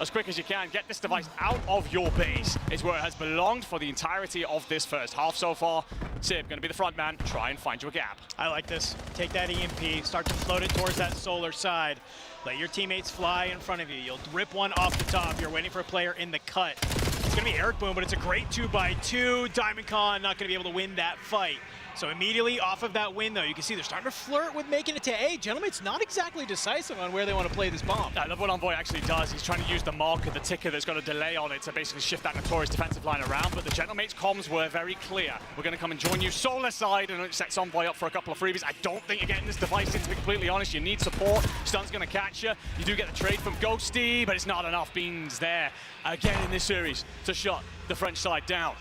as quick as you can. Get this device out of your base. It's where it has belonged for the entirety of this first half so far. Sib going to be the front man, try and find you a gap. I like this. Take that EMP, start to float it towards that solar side. Let your teammates fly in front of you. You'll rip one off the top. You're waiting for a player in the cut. It's going to be Eric Boom, but it's a great 2x2. Diamondcon not going to be able to win that fight. So immediately off of that win, though, you can see they're starting to flirt with making it to A. Gentlemen, it's not exactly decisive on where they want to play this bomb. I love what Envoy actually does. He's trying to use the marker, the ticker that's got a delay on it to basically shift that Notorious defensive line around, but the Gentlemates comms were very clear. We're going to come and join you solar side, and it sets Envoy up for a couple of freebies. I don't think you're getting this device in, to be completely honest. You need support. Stun's going to catch you. You do get the trade from Ghosty, but it's not enough. Beans there again in this series to shut the French side down.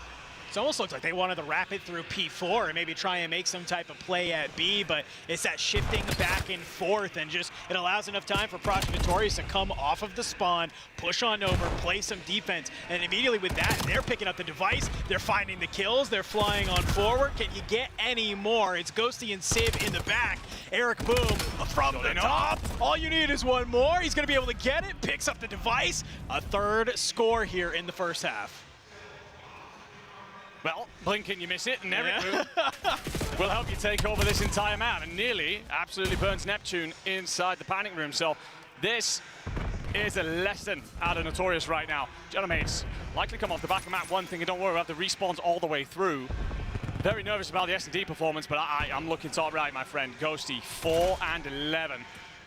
It almost looks like they wanted to wrap it through P4 and maybe try and make some type of play at B, but it's that shifting back and forth, and just it allows enough time for Project Notorious to come off of the spawn, push on over, play some defense, and immediately with that, they're picking up the device, they're finding the kills, they're flying on forward. Can you get any more? It's Ghosty and Civ in the back. Eric Boom from the top. All you need is one more. He's going to be able to get it, picks up the device. A 3rd score here in the first half. Well, blink and you miss it, and Eric Boom will help you take over this entire map, and nearly absolutely burns Neptune inside the panic room. So this is a lesson out of Notorious right now. Gentlemates likely come off the back of map 1 thing, and don't worry about the respawns all the way through. Very nervous about the S&D performance, but I'm looking top right, my friend. Ghosty, 4 and 11.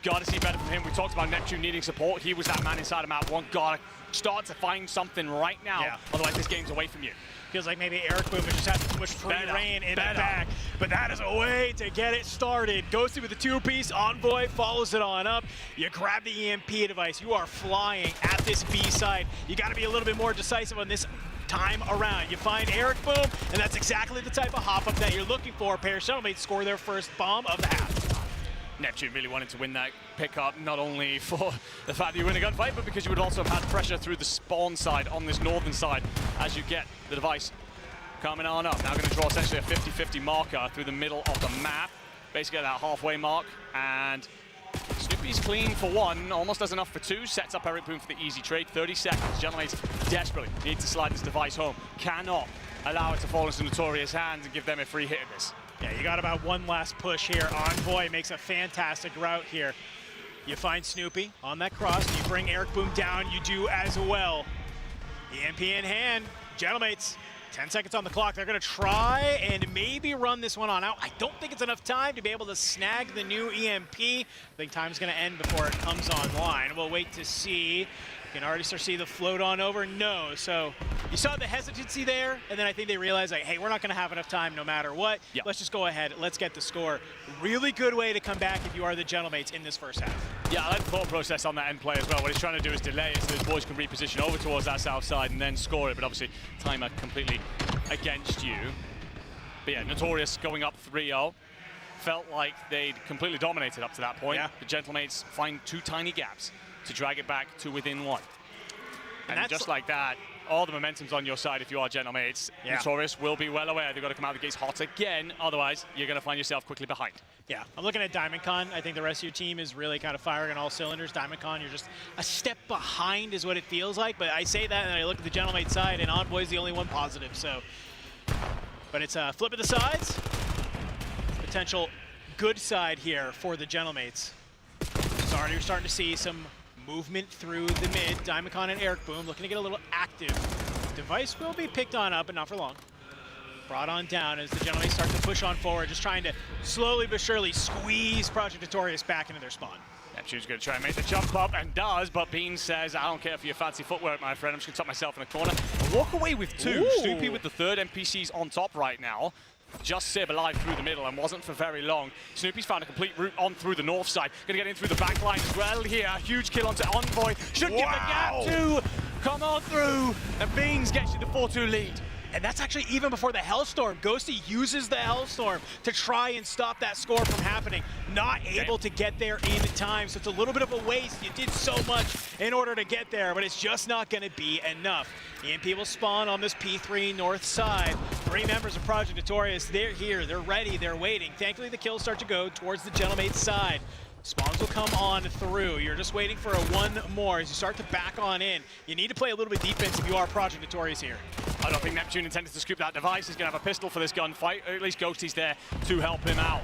Gotta see better from him. We talked about Neptune needing support. He was that man inside of map 1. Gotta start to find something right now, otherwise this game's away from you. Feels like maybe Eric Boom just has too much free reign in the back, but that is a way to get it started. Ghosty with the 2-piece, Envoy follows it on up. You grab the EMP device, you are flying at this B side. You gotta be a little bit more decisive on this time around. You find Eric Boom, and that's exactly the type of hop-up that you're looking for. Pair Gentlemates score their first bomb of the half. Neptune really wanted to win that pickup, not only for the fact that you win a gunfight, but because you would also have had pressure through the spawn side on this northern side as you get the device coming on up. Now going to draw essentially a 50-50 marker through the middle of the map, basically at that halfway mark, and Snoopy's clean for 1, almost does enough for 2, sets up Eric Boom for the easy trade. 30 seconds, Gentlemates desperately need to slide this device home, cannot allow it to fall into Notorious hands and give them a free hit at this. Yeah, you got about one last push here. Envoy makes a fantastic route here. You find Snoopy on that cross, you bring Eric Boom down, you do as well. EMP in hand, Gentlemates, 10 seconds on the clock. They're gonna try and maybe run this one on out. I don't think it's enough time to be able to snag the new EMP. I think time's gonna end before it comes online. We'll wait to see. You can already start to see the float on over. No, so you saw the hesitancy there, and then I think they realized, like, hey, we're not going to have enough time no matter what. Yep. Let's just go ahead. Let's get the score. Really good way to come back if you are the Gentlemates in this first half. Yeah, I like the thought process on that end play as well. What he's trying to do is delay it so his boys can reposition over towards that south side and then score it, but obviously timer completely against you. But yeah, Notorious going up 3-0. Felt like they'd completely dominated up to that point. Yeah. The Gentlemates find 2 tiny gaps to drag it back to within 1. And just like that, all the momentum's on your side if you are Gentlemates. Yeah. Notorious will be well aware they've got to come out of the gates hot again, otherwise you're going to find yourself quickly behind. Yeah, I'm looking at Diamondcon. I think the rest of your team is really kind of firing on all cylinders. Diamondcon, you're just a step behind is what it feels like, but I say that and I look at the Gentlemate side and Envoy's the only one positive, so. But it's a flip of the sides. Potential good side here for the Gentlemates. Sorry, you're starting to see some movement through the mid. Diamondcon and Eric Boom looking to get a little active. Device will be picked on up, but not for long. Brought on down as the Gentlemates start to push on forward, just trying to slowly but surely squeeze Project Notorious back into their spawn. Neptune's going to try and make the jump up, and does, but Beans says, I don't care for your fancy footwork, my friend. I'm just going to tuck myself in a corner and walk away with two. Ooh. Snoopy with the third NPCs on top right now. Just Sib alive through the middle and wasn't for very long. Snoopy's found a complete route on through the north side. Going to get in through the back line as well here. Huge kill onto Envoy. Should give the gap to come on through. And Beans gets you the 4-2 lead. And that's actually even before the Hellstorm. Ghosty uses the Hellstorm to try and stop that score from happening. Not able to get there in time, so it's a little bit of a waste. You did so much in order to get there, but it's just not going to be enough. EMP will spawn on this P3 north side. 3 members of Project Notorious, they're here, they're ready, they're waiting. Thankfully, the kills start to go towards the Gentlemates side. Spawns will come on through. You're just waiting for a one more as you start to back on in. You need to play a little bit defense if you are Project Notorious here. I don't think Neptune intended to scoop that device. He's going to have a pistol for this gunfight. Or at least Ghosty's there to help him out.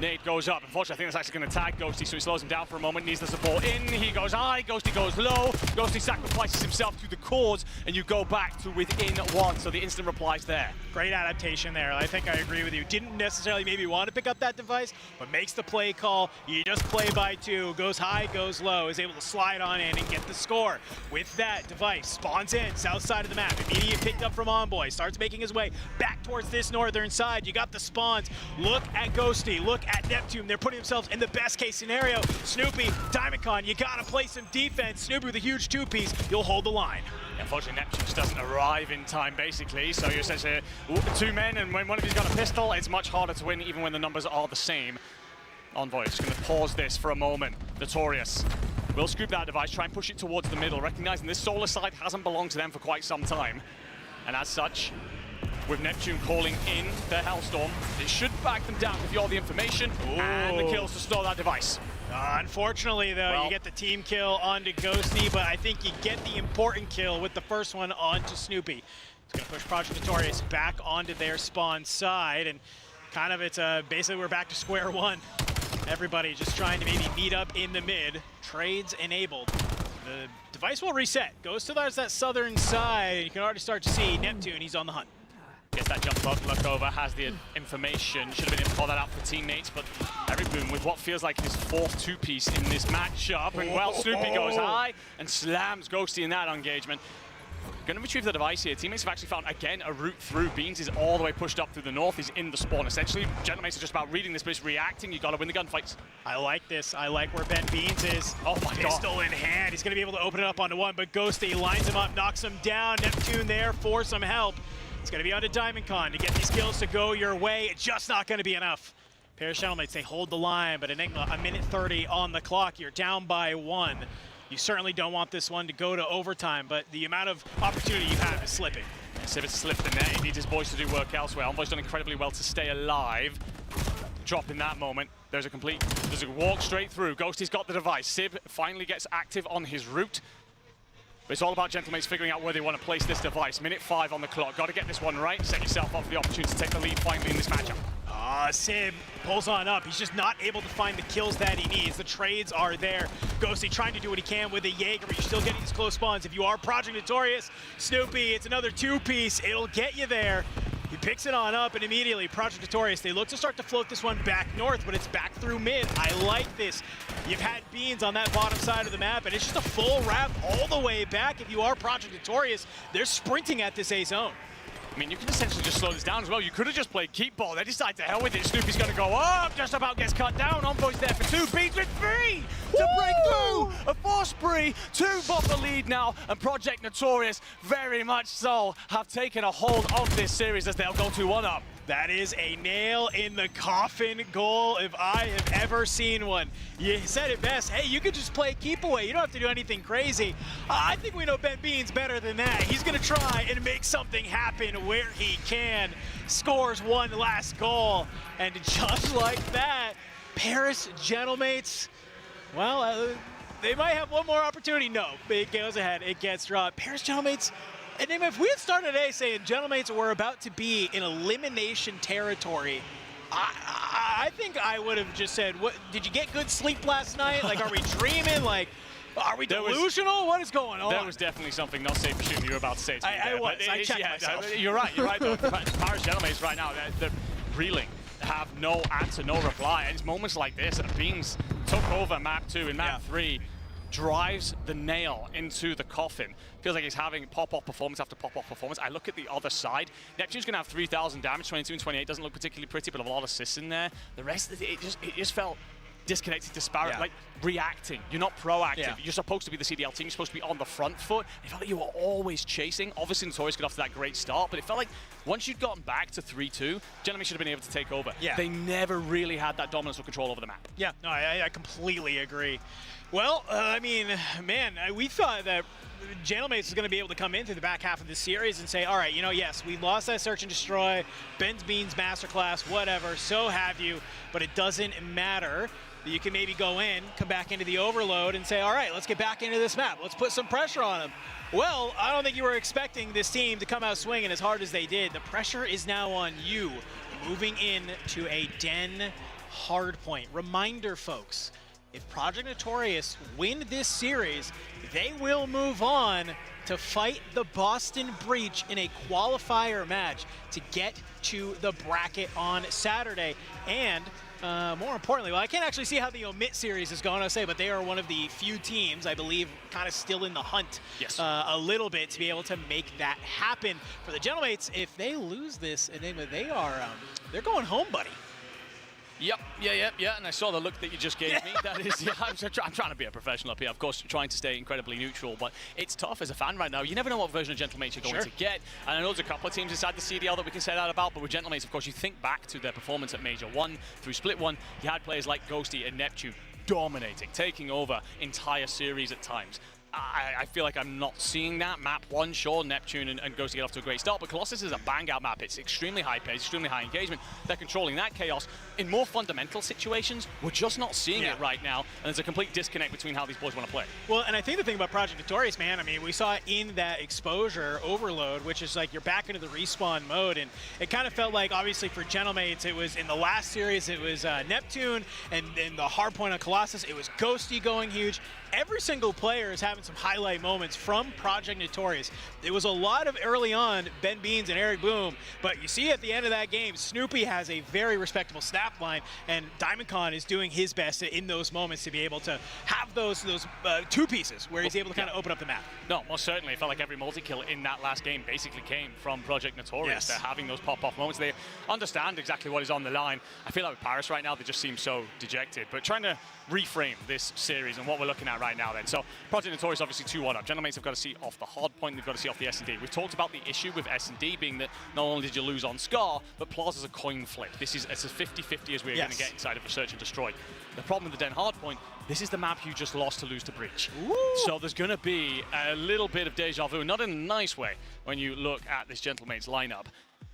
Nade goes up. Unfortunately, I think that's actually going to tag Ghosty, so he slows him down for a moment, needs the support in. He goes high, Ghosty goes low. Ghosty sacrifices himself to the cause, and you go back to within one, so the instant reply's there. Great adaptation there. I think I agree with you. Didn't necessarily maybe want to pick up that device, but makes the play call. You just play by 2, goes high, goes low, is able to slide on in and get the score. With that, device spawns in, south side of the map. Immediately picked up from Envoy, starts making his way back towards this northern side. You got the spawns. Look at Ghosty, look at Neptune. They're putting themselves in the best case scenario. Snoopy, Diamondcon, you gotta play some defense. Snoopy with a huge 2-piece, you'll hold the line. Unfortunately, Neptune just doesn't arrive in time, basically, so you're essentially 2 men, and when one of you's got a pistol, it's much harder to win, even when the numbers are the same. Envoy is going to pause this for a moment. Notorious will scoop that device, try and push it towards the middle, recognizing this solar side hasn't belonged to them for quite some time. And as such, with Neptune calling in the Hellstorm, it should back them down with all the information and the kills to store that device. Unfortunately, though, you get the team kill onto Ghosty, but I think you get the important kill with the first one onto Snoopy. It's going to push Project Notorious back onto their spawn side, and kind of it's basically we're back to square one. Everybody just trying to maybe meet up in the mid. Trades enabled. The device will reset. Goes to that southern side. You can already start to see Neptune. He's on the hunt. Gets that jump up, look over, has the information. Should have been able to call that out for teammates, but Eric Boom with what feels like his 4th 2-piece in this matchup. And well, Snoopy goes high and slams Ghosty in that engagement. Going to retrieve the device here. Teammates have actually found, again, a route through. Beans is all the way pushed up through the north. He's in the spawn. Essentially, Gentlemates are just about reading this, but it's reacting. You got to win the gunfights. I like this. I like where Ben Beans is. Oh my God. Pistol in hand. He's going to be able to open it up onto one, but Ghosty lines him up, knocks him down. Neptune there for some help. It's going to be onto Diamondcon to get these kills to go your way. It's just not going to be enough. Paris Gentlemates, they hold the line, but Enigma, a minute 30 on the clock. You're down by 1. You certainly don't want this one to go to overtime, but the amount of opportunity you have is slipping. Sivas slipped the net. He needs his boys to do work elsewhere. Envoy's done incredibly well to stay alive. Drop in that moment. There's a walk straight through. Ghosty's got the device. Sib finally gets active on his route. But it's all about Gentlemates figuring out where they want to place this device. Minute 5 on the clock. Got to get this one right. Set yourself up for the opportunity to take the lead finally in this matchup. Sib pulls on up. He's just not able to find the kills that he needs. The trades are there. Ghosty trying to do what he can with a Jaeger, but you're still getting these close spawns. If you are Project Notorious, Snoopy, it's another 2-piece. It'll get you there. He picks it on up, and immediately Project Notorious, they look to start to float this one back north, but it's back through mid. I like this. You've had Beans on that bottom side of the map, and it's just a full wrap all the way back. If you are Project Notorious, they're sprinting at this A zone. I mean, you can essentially just slow this down as well. You could have just played keep ball. They decide to hell with it. Snoopy's going to go up, just about gets cut down. Envoy's there for 2. Beans with 3 to break through. A 4 spree, 2 bot the lead now. And Project Notorious, very much so, have taken a hold of this series as they'll go 2-1 up. That is a nail in the coffin goal if I have ever seen one. You said it best. Hey, you could just play keep away. You don't have to do anything crazy. I think we know Ben Beans better than that. He's going to try and make something happen where he can. Scores one last goal. And just like that, Paris Gentlemates, well, they might have one more opportunity. No, it goes ahead. It gets dropped. Paris Gentlemates. And if we had started today saying Gentlemates were about to be in elimination territory, I I think I would have just said, "What? Did you get good sleep last night? Like, are we dreaming? Like, are we delusional? What is going on?" There was definitely something not safe for shooting you were about to say to me I there, was. but I it's- checked yeah, myself. You're right though. Paris Gentlemen right now, they're reeling. Have no answer, no reply. And it's moments like this that Beams took over map 2 and map 3, drives the nail into the coffin. Feels like he's having pop-off performance after pop-off performance. I look at the other side. Neptune's going to have 3,000 damage, 22 and 28. Doesn't look particularly pretty, but a lot of assists in there. The rest of it just felt disconnected, disparate, like reacting. You're not proactive. Yeah. You're supposed to be the CDL team. You're supposed to be on the front foot. It felt like you were always chasing. Obviously, Notorious got off to that great start, but it felt like once you'd gotten back to 3-2, Gentlemen should have been able to take over. Yeah. They never really had that dominance or control over the map. Yeah, no, I completely agree. Well, I mean, man, we thought that Jailmates is going to be able to come in through the back half of the series and say, all right, you know, yes, we lost that Search and Destroy, Ben's Beans Masterclass, whatever, so have you, but it doesn't matter. You can maybe go in, come back into the Overload and say, all right, let's get back into this map. Let's put some pressure on them. Well, I don't think you were expecting this team to come out swinging as hard as they did. The pressure is now on you, moving in to a Den hardpoint. Reminder, folks, if Project Notorious win this series, they will move on to fight the Boston Breach in a qualifier match to get to the bracket on Saturday. And more importantly, well, I can't actually see how the Omit series is going, I'll say, but they are one of the few teams, I believe, kind of still in the hunt a little bit to be able to make that happen. For the Gentlemates, if they lose this, they are, they're going home, buddy. Yep, and I saw the look that you just gave me. That is, I'm trying to be a professional up here, of course, trying to stay incredibly neutral, but it's tough as a fan right now. You never know what version of Gentlemates you're going to get, and I know there's a couple of teams inside the CDL that we can say that about, but with Gentlemates, of course, you think back to their performance at Major 1 through Split 1, you had players like Ghosty and Neptune dominating, taking over entire series at times. I feel like I'm not seeing that. Map 1, sure, Neptune and Ghost to get off to a great start, but Colossus is a bang-out map. It's extremely high pace, extremely high engagement. They're controlling that chaos. In more fundamental situations, we're just not seeing it right now, and there's a complete disconnect between how these boys want to play. Well, and I think the thing about Project Notorious, man, I mean, we saw it in that exposure overload, which is like you're back into the respawn mode, and it kind of felt like, obviously, for Gentlemates, it was in the last series, it was Neptune, and in the hard point on Colossus, it was Ghosty going huge. Every single player is having some highlight moments from Project Notorious. It was a lot of early on Ben Beans and Eric Boom, but you see at the end of that game, Snoopy has a very respectable snap line, and DiamondCon is doing his best in those moments to be able to have those two pieces where he's able to kind of open up the map. No, most certainly. It felt like every multi-kill in that last game basically came from Project Notorious. They're having those pop-off moments. They understand exactly what is on the line. I feel like with Paris right now, they just seem so dejected, but trying to reframe this series and what we're looking at right now then. So Project Notorious obviously 2-1 up. Gentlemates have got to see off the hard point, they've got to see off the S&D. We've talked about the issue with S&D being that not only did you lose on Scar, but Plaza's a coin flip. It's as 50-50 as we're going to get inside of Research and Destroy. The problem with the Den hard point, this is the map you just lost to lose to Breach. Ooh. So there's going to be a little bit of deja vu, not in a nice way, when you look at this Gentlemates lineup.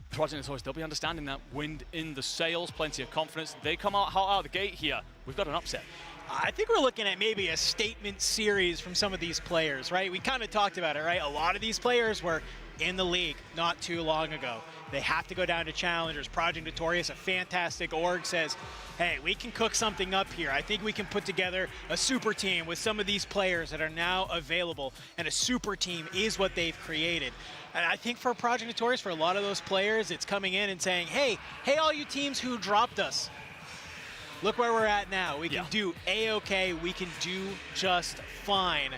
Project Notorious, they'll be understanding that. Wind in the sails, plenty of confidence. They come out of the gate here. We've got an upset. I think we're looking at maybe a statement series from some of these players, right? We kind of talked about it, right? A lot of these players were in the league not too long ago. They have to go down to challengers. Project Notorious, a fantastic org, says, hey, we can cook something up here. I think we can put together a super team with some of these players that are now available, and a super team is what they've created. And I think for Project Notorious, for a lot of those players, it's coming in and saying, hey, all you teams who dropped us, look where we're at now. We can do A-okay. We can do just fine.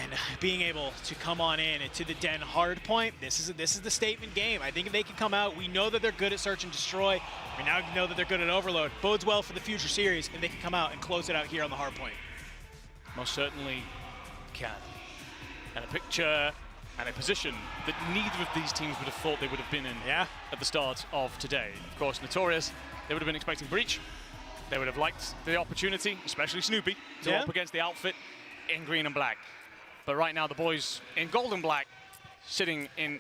And being able to come on in to the Den hard point, this is the statement game. I think if they can come out, we know that they're good at Search and Destroy. We now know that they're good at Overload. Bodes well for the future series, and they can come out and close it out here on the hard point. Most certainly can. And a picture and a position that neither of these teams would have thought they would have been in at the start of today. Of course, Notorious, they would have been expecting Breach. They would have liked the opportunity, especially Snoopy, to go up against the outfit in green and black. But right now, the boys in gold and black sitting in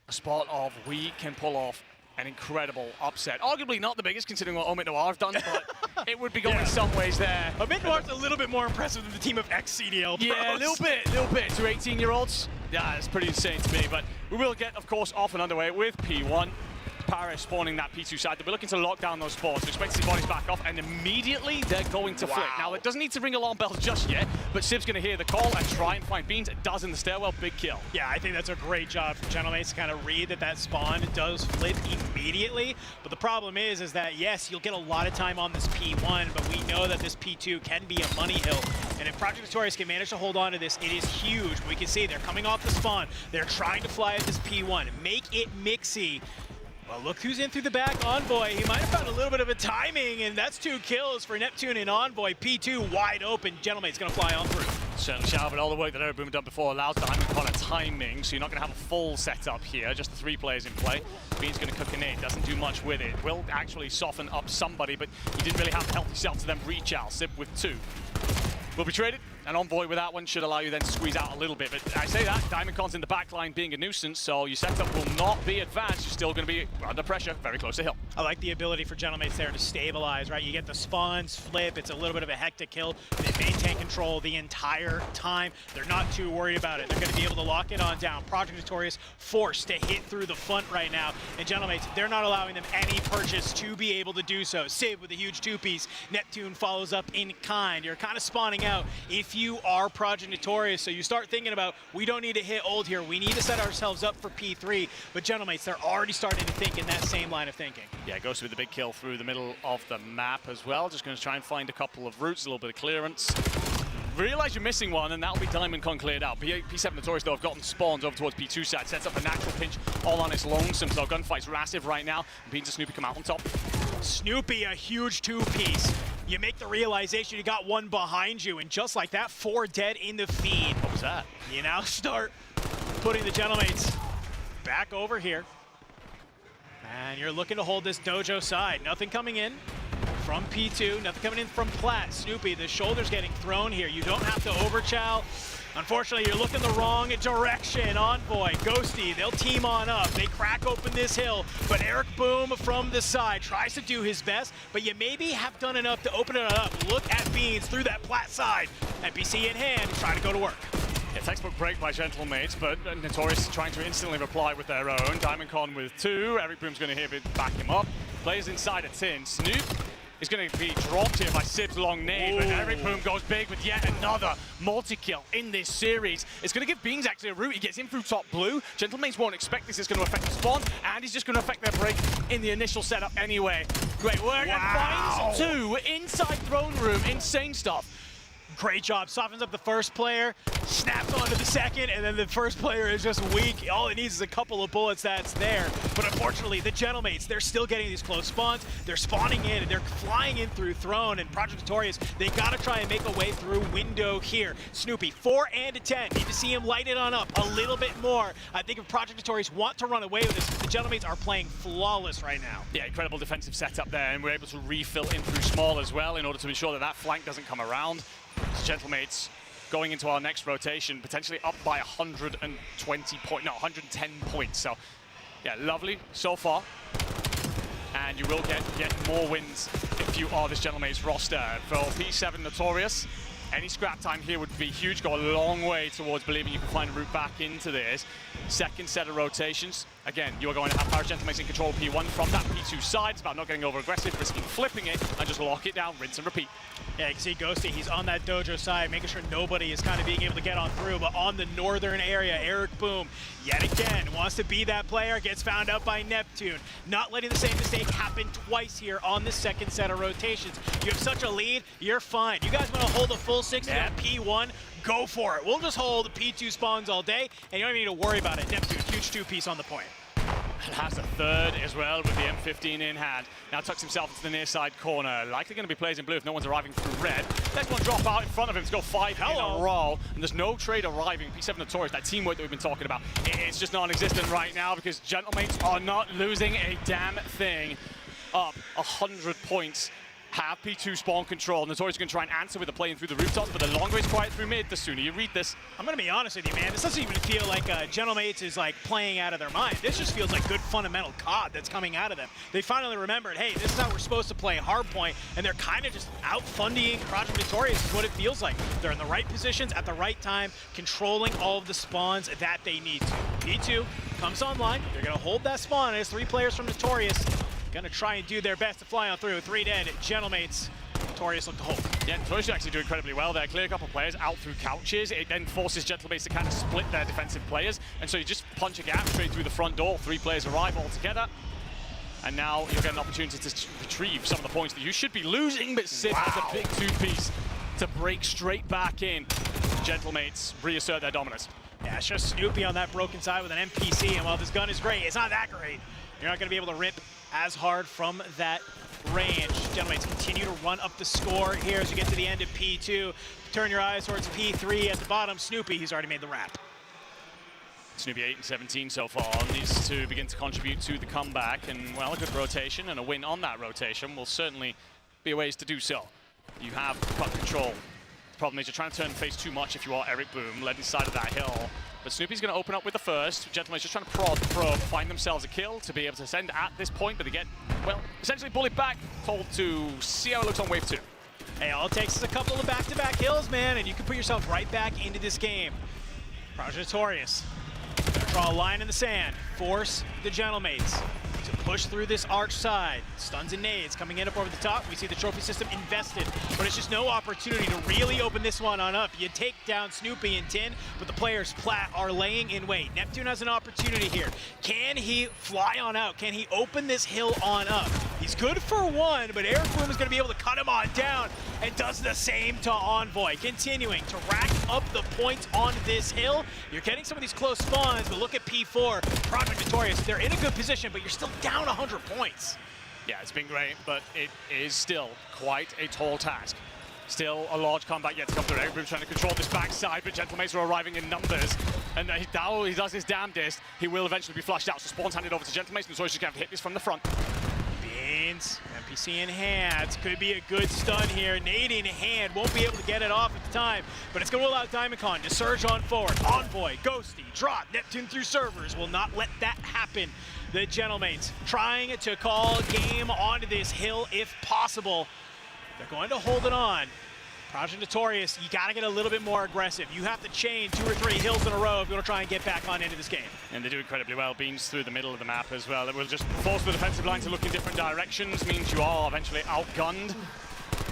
a spot of we can pull off an incredible upset. Arguably not the biggest, considering what Omit Noir have done, but it would be going some ways there. Omit Noir's a little bit more impressive than the team of ex-CDL pros. Yeah, a little bit. To 18-year-olds. Yeah, it's pretty insane to me. But we will get, of course, off and underway with P1. Paris spawning that P2 side. They're looking to lock down those spawns. So expect to see bodies back off, and immediately they're going to flick. Now, it doesn't need to ring alarm bells just yet, but Sib's going to hear the call and try and find Beans. It does in the stairwell. Big kill. Yeah, I think that's a great job from Gentlemates to kind of read that spawn does flip immediately. But the problem is that, yes, you'll get a lot of time on this P1, but we know that this P2 can be a money hill. And if Project Notorious can manage to hold on to this, it is huge. We can see they're coming off the spawn. They're trying to fly at this P1. Make it mixy. Well, look who's in through the back, Envoy. He might have found a little bit of a timing, and that's 2 kills for Neptune and Envoy. P2 wide open. Gentlemate's going to fly on through. Certainly shall, but all the work that Ericboom had done before allows Diamondcon a timing, so you're not going to have a full setup here, just the 3 players in play. Bean's going to cook a nade, doesn't do much with it. Will actually soften up somebody, but he didn't really have to help himself to then reach out. Sib with 2. Will be traded, and Envoy with that one should allow you then to squeeze out a little bit. But I say that, Diamondcon's in the back line being a nuisance, so your setup will not be advanced. You're still going to be under pressure, very close to hill. I like the ability for Gentlemates there to stabilize, right? You get the spawns, flip, it's a little bit of a hectic kill. They maintain control the entire time. They're not too worried about it. They're going to be able to lock it on down. Project Notorious forced to hit through the front right now. And Gentlemates, they're not allowing them any purchase to be able to do so. Sib with a huge 2-piece. Neptune follows up in kind. You're kind of spawning out if you are Project Notorious. So you start thinking about, we don't need to hit ult here. We need to set ourselves up for P3. But Gentlemates, they're already starting to think in that same line of thinking. Yeah, Ghost with the big kill through the middle of the map as well. Just going to try and find a couple of routes, a little bit of clearance. Realize you're missing one, and that'll be Diamondcon cleared out. P7 Notorious, though, have gotten spawns over towards P2 side. Sets up a natural pinch all on its lonesome, so gunfight's massive right now. Beans and Snoopy come out on top. Snoopy, a huge 2-piece. You make the realization you got one behind you, and just like that, 4 dead in the feed. What was that? You now start putting the Gentlemates back over here. And you're looking to hold this dojo side. Nothing coming in from P2, nothing coming in from Plat. Snoopy, the shoulder's getting thrown here. You don't have to overchow. Unfortunately, you're looking the wrong direction. Envoy, Ghosty, they'll team on up. They crack open this hill, but Ericboom from the side tries to do his best, but you maybe have done enough to open it up. Look at Beans through that Plat side. NPC in hand, trying to go to work. Yeah, textbook break by Gentlemates, but Notorious trying to instantly reply with their own. Diamondcon with 2. Ericboom's going to back him up. Players inside a tin. Snoop is going to be dropped here by Sib's long nade, but Ericboom goes big with yet another multi-kill in this series. It's going to give Beans actually a route. He gets in through top blue. Gentlemates won't expect this is going to affect the spawn, and he's just going to affect their break in the initial setup anyway. Great work, and finds 2 inside throne room. Insane stuff. Great job, softens up the first player, snaps onto the second, and then the first player is just weak. All it needs is a couple of bullets that's there. But unfortunately, the Gentlemates, they're still getting these close spawns. They're spawning in, and they're flying in through Throne, and Project Notorious, they gotta try and make a way through window here. Snoopy, 4 and a 10. Need to see him light it on up a little bit more. I think if Project Notorious want to run away with this, the Gentlemates are playing flawless right now. Yeah, incredible defensive setup there, and we're able to refill in through small as well in order to ensure that that flank doesn't come around. Gentlemates going into our next rotation, potentially up by 110 points. So, yeah, lovely so far. And you will get more wins if you are this Gentlemates roster. For P7 Notorious, any scrap time here would be huge, go a long way towards believing you can find a route back into this. Second set of rotations. Again, you are going to have Paris Gentlemates in control of P1 from that P2 side. It's about not getting over aggressive, risking flipping it, and just lock it down, rinse and repeat. Yeah, you can see Ghosty, he's on that dojo side, making sure nobody is kind of being able to get on through, but on the northern area, Ericboom, yet again, wants to be that player, gets found out by Neptune. Not letting the same mistake happen twice here on the second set of rotations. You have such a lead, you're fine. You guys want to hold a full 60 on P1? Go for it. We'll just hold P2 spawns all day, and you don't even need to worry about it. Neptune, huge 2-piece on the point. And has a third as well with the M15 in hand. Now tucks himself into the near side corner. Likely going to be players in blue if no one's arriving through red. Next one drop out in front of him to go 5 in a row. And there's no trade arriving. P7 Notorious, that teamwork that we've been talking about, it's just non-existent right now because Gentlemates are not losing a damn thing. Up 100 points. Have P2 spawn control. Notorious is going to try and answer with a play in through the rooftops, but the longer it's quiet through mid, the sooner you read this. I'm going to be honest with you, man. This doesn't even feel like Gentlemates is like playing out of their mind. This just feels like good fundamental COD that's coming out of them. They finally remembered, hey, this is how we're supposed to play hardpoint, and they're kind of just out-funding Project Notorious is what it feels like. They're in the right positions at the right time, controlling all of the spawns that they need to. P2 comes online. They're going to hold that spawn as 3 players from Notorious. Going to try and do their best to fly on through. 3 dead. Gentlemates. Notorious look to hold. Yeah, Notorious actually do incredibly well there. Clear a couple of players out through couches. It then forces Gentlemates to kind of split their defensive players. And so you just punch a gap straight through the front door. 3 players arrive all together. And now you'll get an opportunity to retrieve some of the points that you should be losing, but Sid has a big 2-piece to break straight back in. Gentlemates reassert their dominance. Yeah, it's just Snoopy on that broken side with an NPC, and while this gun is great, it's not that great. You're not going to be able to rip as hard from that range. Gentlemates continue to run up the score here as you get to the end of P2. Turn your eyes towards P3 at the bottom. Snoopy, he's already made the wrap. Snoopy 8 and 17 so far. Needs to begin to contribute to the comeback, and well, a good rotation and a win on that rotation will certainly be ways to do so. You have puck control. The problem is you're trying to turn and face too much if you are Eric Boom, led inside of that hill. But Snoopy's going to open up with the first. Gentleman's just trying to probe, find themselves a kill to be able to send at this point, but they get, well, essentially bullied back, told to see how it looks on wave 2. Hey, all it takes is a couple of back-to-back kills, man, and you can put yourself right back into this game. Project Notorious. Draw a line in the sand, force the Gentlemates to push through this arch side. Stuns and nades coming in up over the top. We see the trophy system invested, but it's just no opportunity to really open this one on up. You take down Snoopy and Tin, but the players Plat are laying in wait. Neptune has an opportunity here. Can he fly on out? Can he open this hill on up? He's good for 1, but Eric Boom is going to be able to cut him on down and does the same to Envoy. Continuing to rack up the points on this hill. You're getting some of these close spawns, but look at P4, Project Notorious. They're in a good position, but you're still down 100 points. Yeah, it's been great, but it is still quite a tall task. Still a large combat yet to come through. Eric Boom's trying to control this backside, but Gentlemates are arriving in numbers. And now he does his damnedest. He will eventually be flushed out, so Spawn's handed over to Gentlemates, and Notorious is going to have to hit this from the front. Beans, NPC in hand, could be a good stun here. Nade in hand, won't be able to get it off at the time, but it's going to allow Diamondcon to surge on forward. Envoy, Ghosty, drop, Neptune through servers, will not let that happen. The Gentlemates trying to call game onto this hill if possible. They're going to hold it on. Project Notorious, you got to get a little bit more aggressive. You have to chain 2 or 3 hills in a row if you want to try and get back on into this game. And they do incredibly well. Beans through the middle of the map as well. It will just force the defensive line to look in different directions, means you are eventually outgunned.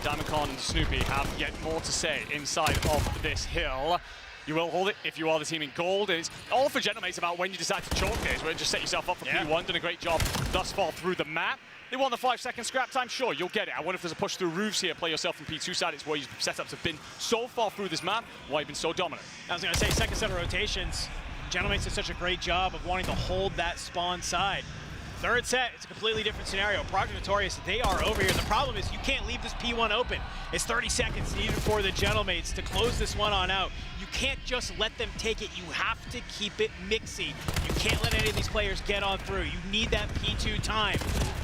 Diamondcon and Snoopy have yet more to say inside of this hill. You will hold it if you are the team in gold. It's all for Gentlemates about when you decide to choke this, where you just set yourself up for P1, done a great job thus far through the map. They want the 5-second scrap time, sure, you'll get it. I wonder if there's a push through roofs here, play yourself from P2 side. It's where your setups have been so far through this map, why you've been so dominant. I was going to say, second set of rotations, Gentlemates did such a great job of wanting to hold that spawn side. Third set, it's a completely different scenario. Project Notorious, they are over here. The problem is you can't leave this P1 open. It's 30 seconds needed for the Gentlemates to close this one on out. You can't just let them take it. You have to keep it mixy. You can't let any of these players get on through. You need that P2 time.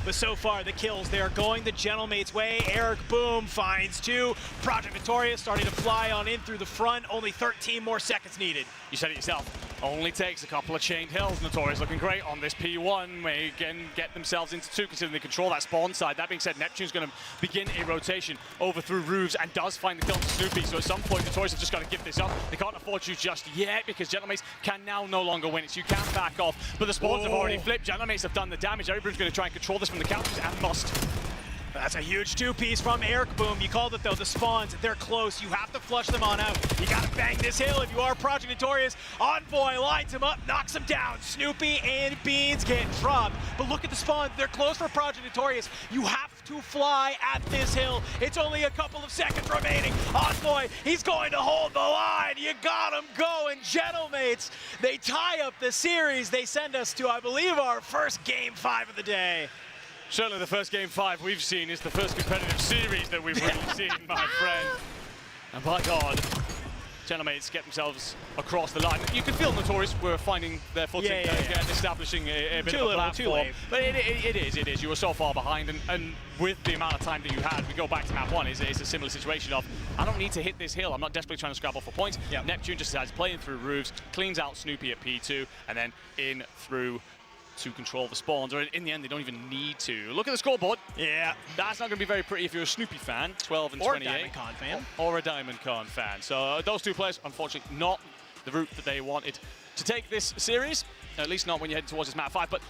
But so far, the kills, they are going the Gentlemates' way. Eric Boom finds 2. Project Notorious starting to fly on in through the front. Only 13 more seconds needed. You said it yourself. Only takes a couple of chained hills. Notorious looking great on this P1. May again get themselves into 2, considering they control that spawn side. That being said, Neptune's going to begin a rotation over through roofs and does find the kill to Snoopy. So at some point, Notorious have just got to give this up. They can't afford to just yet because Gentlemates can now no longer win it. So you can back off. But the spawns have already flipped. Gentlemates have done the damage. Everybody's going to try and control this from the couches and must. That's a huge 2-piece from Eric Boom. You called it though, the spawns, they're close. You have to flush them on out. You gotta bang this hill if you are Project Notorious. Envoy lines him up, knocks him down. Snoopy and Beans get dropped. But look at the spawns, they're close for Project Notorious. You have to fly at this hill. It's only a couple of seconds remaining. Envoy, he's going to hold the line. You got him going, Gentlemates. They tie up the series. They send us to, I believe, our first Game 5 of the day. Certainly the first Game 5 we've seen is the first competitive series that we've really seen, my friend. And by God, Gentlemates get themselves across the line. You can feel Notorious were finding their footing, establishing a bit of a platform. Too late. But it is. You were so far behind, and with the amount of time that you had, we go back to map 1, it's a similar situation of, I don't need to hit this hill. I'm not desperately trying to scrabble for points. Yep. Neptune just decides playing through roofs, cleans out Snoopy at P2, and then in through to control the spawns, or in the end, they don't even need to. Look at the scoreboard. Yeah. That's not going to be very pretty if you're a Snoopy fan, 12 and Or 28. a Diamondcon fan. Or a Diamondcon fan. So those 2 players, unfortunately, not the route that they wanted to take this series. at least not when you're heading towards this map 5. But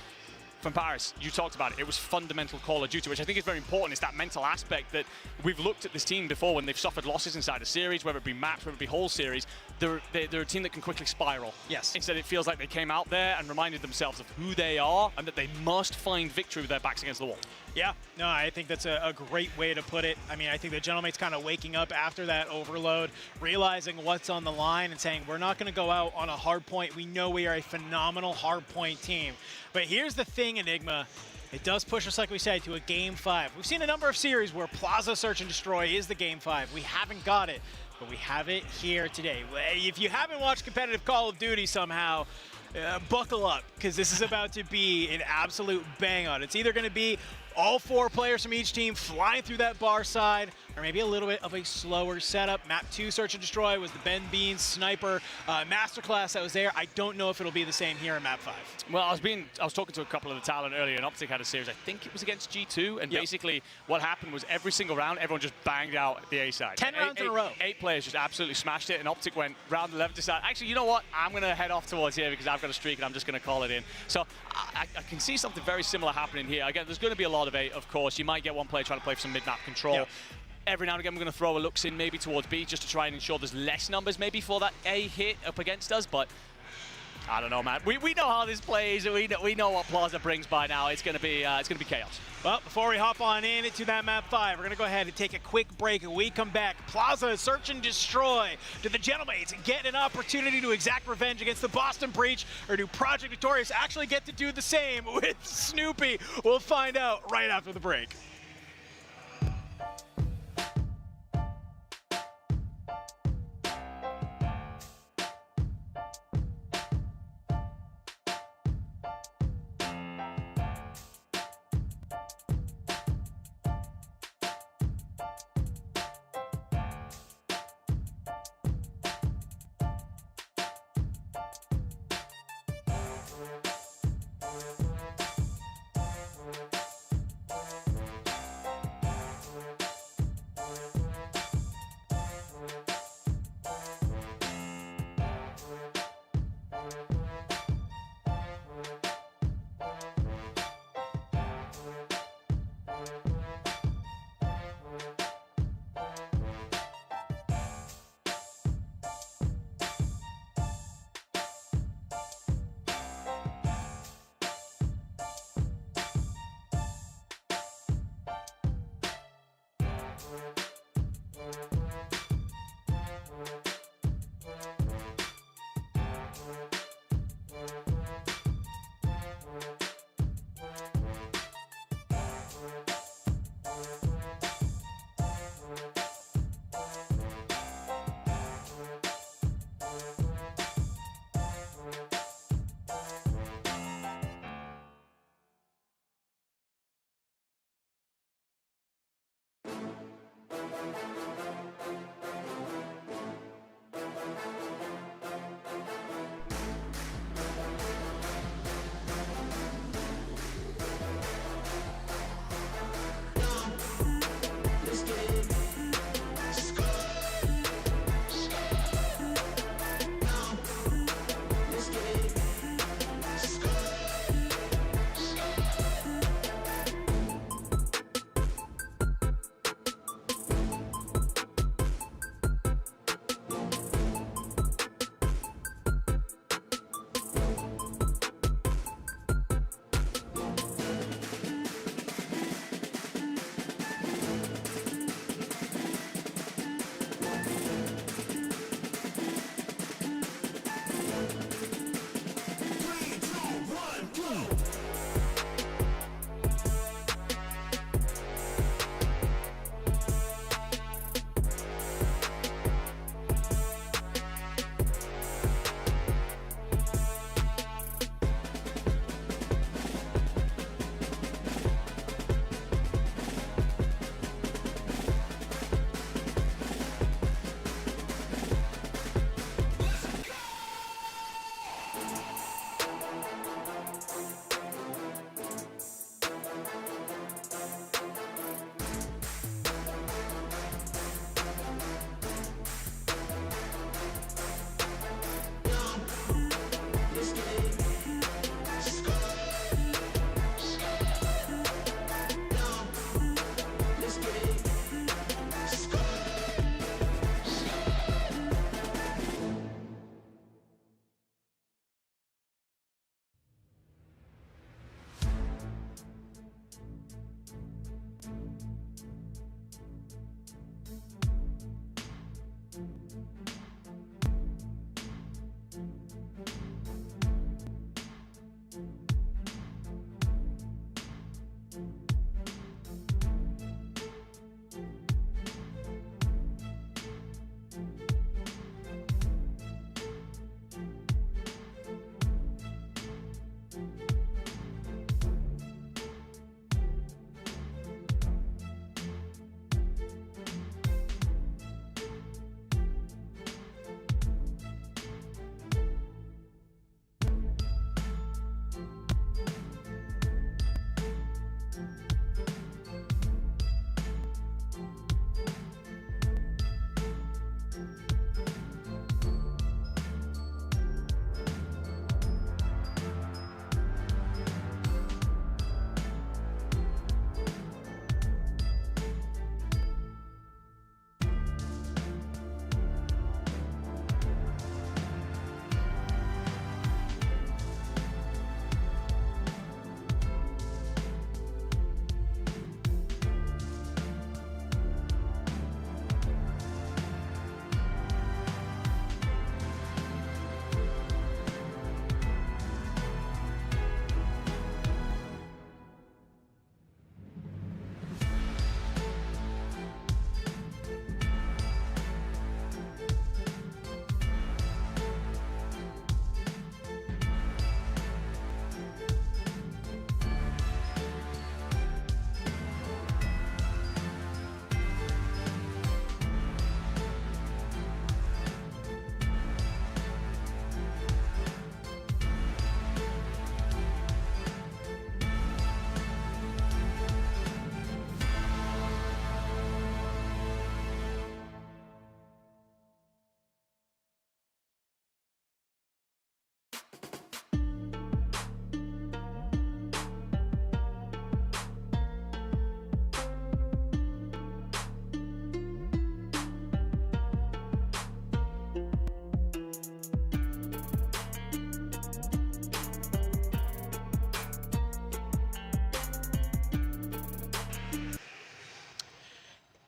from Paris, you talked about it. It was fundamental Call of Duty, which I think is very important. It's that mental aspect that we've looked at this team before when they've suffered losses inside a series, whether it be maps, whether it be whole series. They're a team that can quickly spiral. Yes. Instead, it feels like they came out there and reminded themselves of who they are and that they must find victory with their backs against the wall. Yeah, no, I think that's a great way to put it. I mean, I think the Gentlemate's kind of waking up after that overload, realizing what's on the line and saying, we're not going to go out on a hard point. We know we are a phenomenal hard point team. But here's the thing, Enigma. It does push us, like we said, to a Game 5. We've seen a number of series where Plaza Search and Destroy is the Game 5. We haven't got it, but we have it here today. If you haven't watched competitive Call of Duty somehow, buckle up, because this is about to be an absolute bang-on. It's either going to be all 4 players from each team flying through that bar side, or maybe a little bit of a slower setup. Map 2 Search and Destroy was the Ben Beans sniper masterclass that was there. I don't know if it'll be the same here in Map 5. Well, I was talking to a couple of the talent earlier, and Optic had a series. I think it was against G2, and basically what happened was every single round, everyone just banged out the A side. 10 rounds in a row. 8 players just absolutely smashed it, and Optic went round 11 to start. Actually, you know what? I'm going to head off towards here because I've got a streak, and I'm just going to call it in. So I can see something very similar happening here. Again, there's going to be a lot of A, of course. You might get one player trying to play for some mid-map control. Yep. Every now and again, we're going to throw a looks in maybe towards B just to try and ensure there's less numbers maybe for that A hit up against us, but I don't know, man. We know how this plays, and we know what Plaza brings by now. It's going to be chaos. Well, before we hop on into that Map 5, we're going to go ahead and take a quick break. And we come back, Plaza Search and Destroy. Do the Gentlemates get an opportunity to exact revenge against the Boston Breach, or do Project Victorious actually get to do the same with Snoopy? We'll find out right after the break.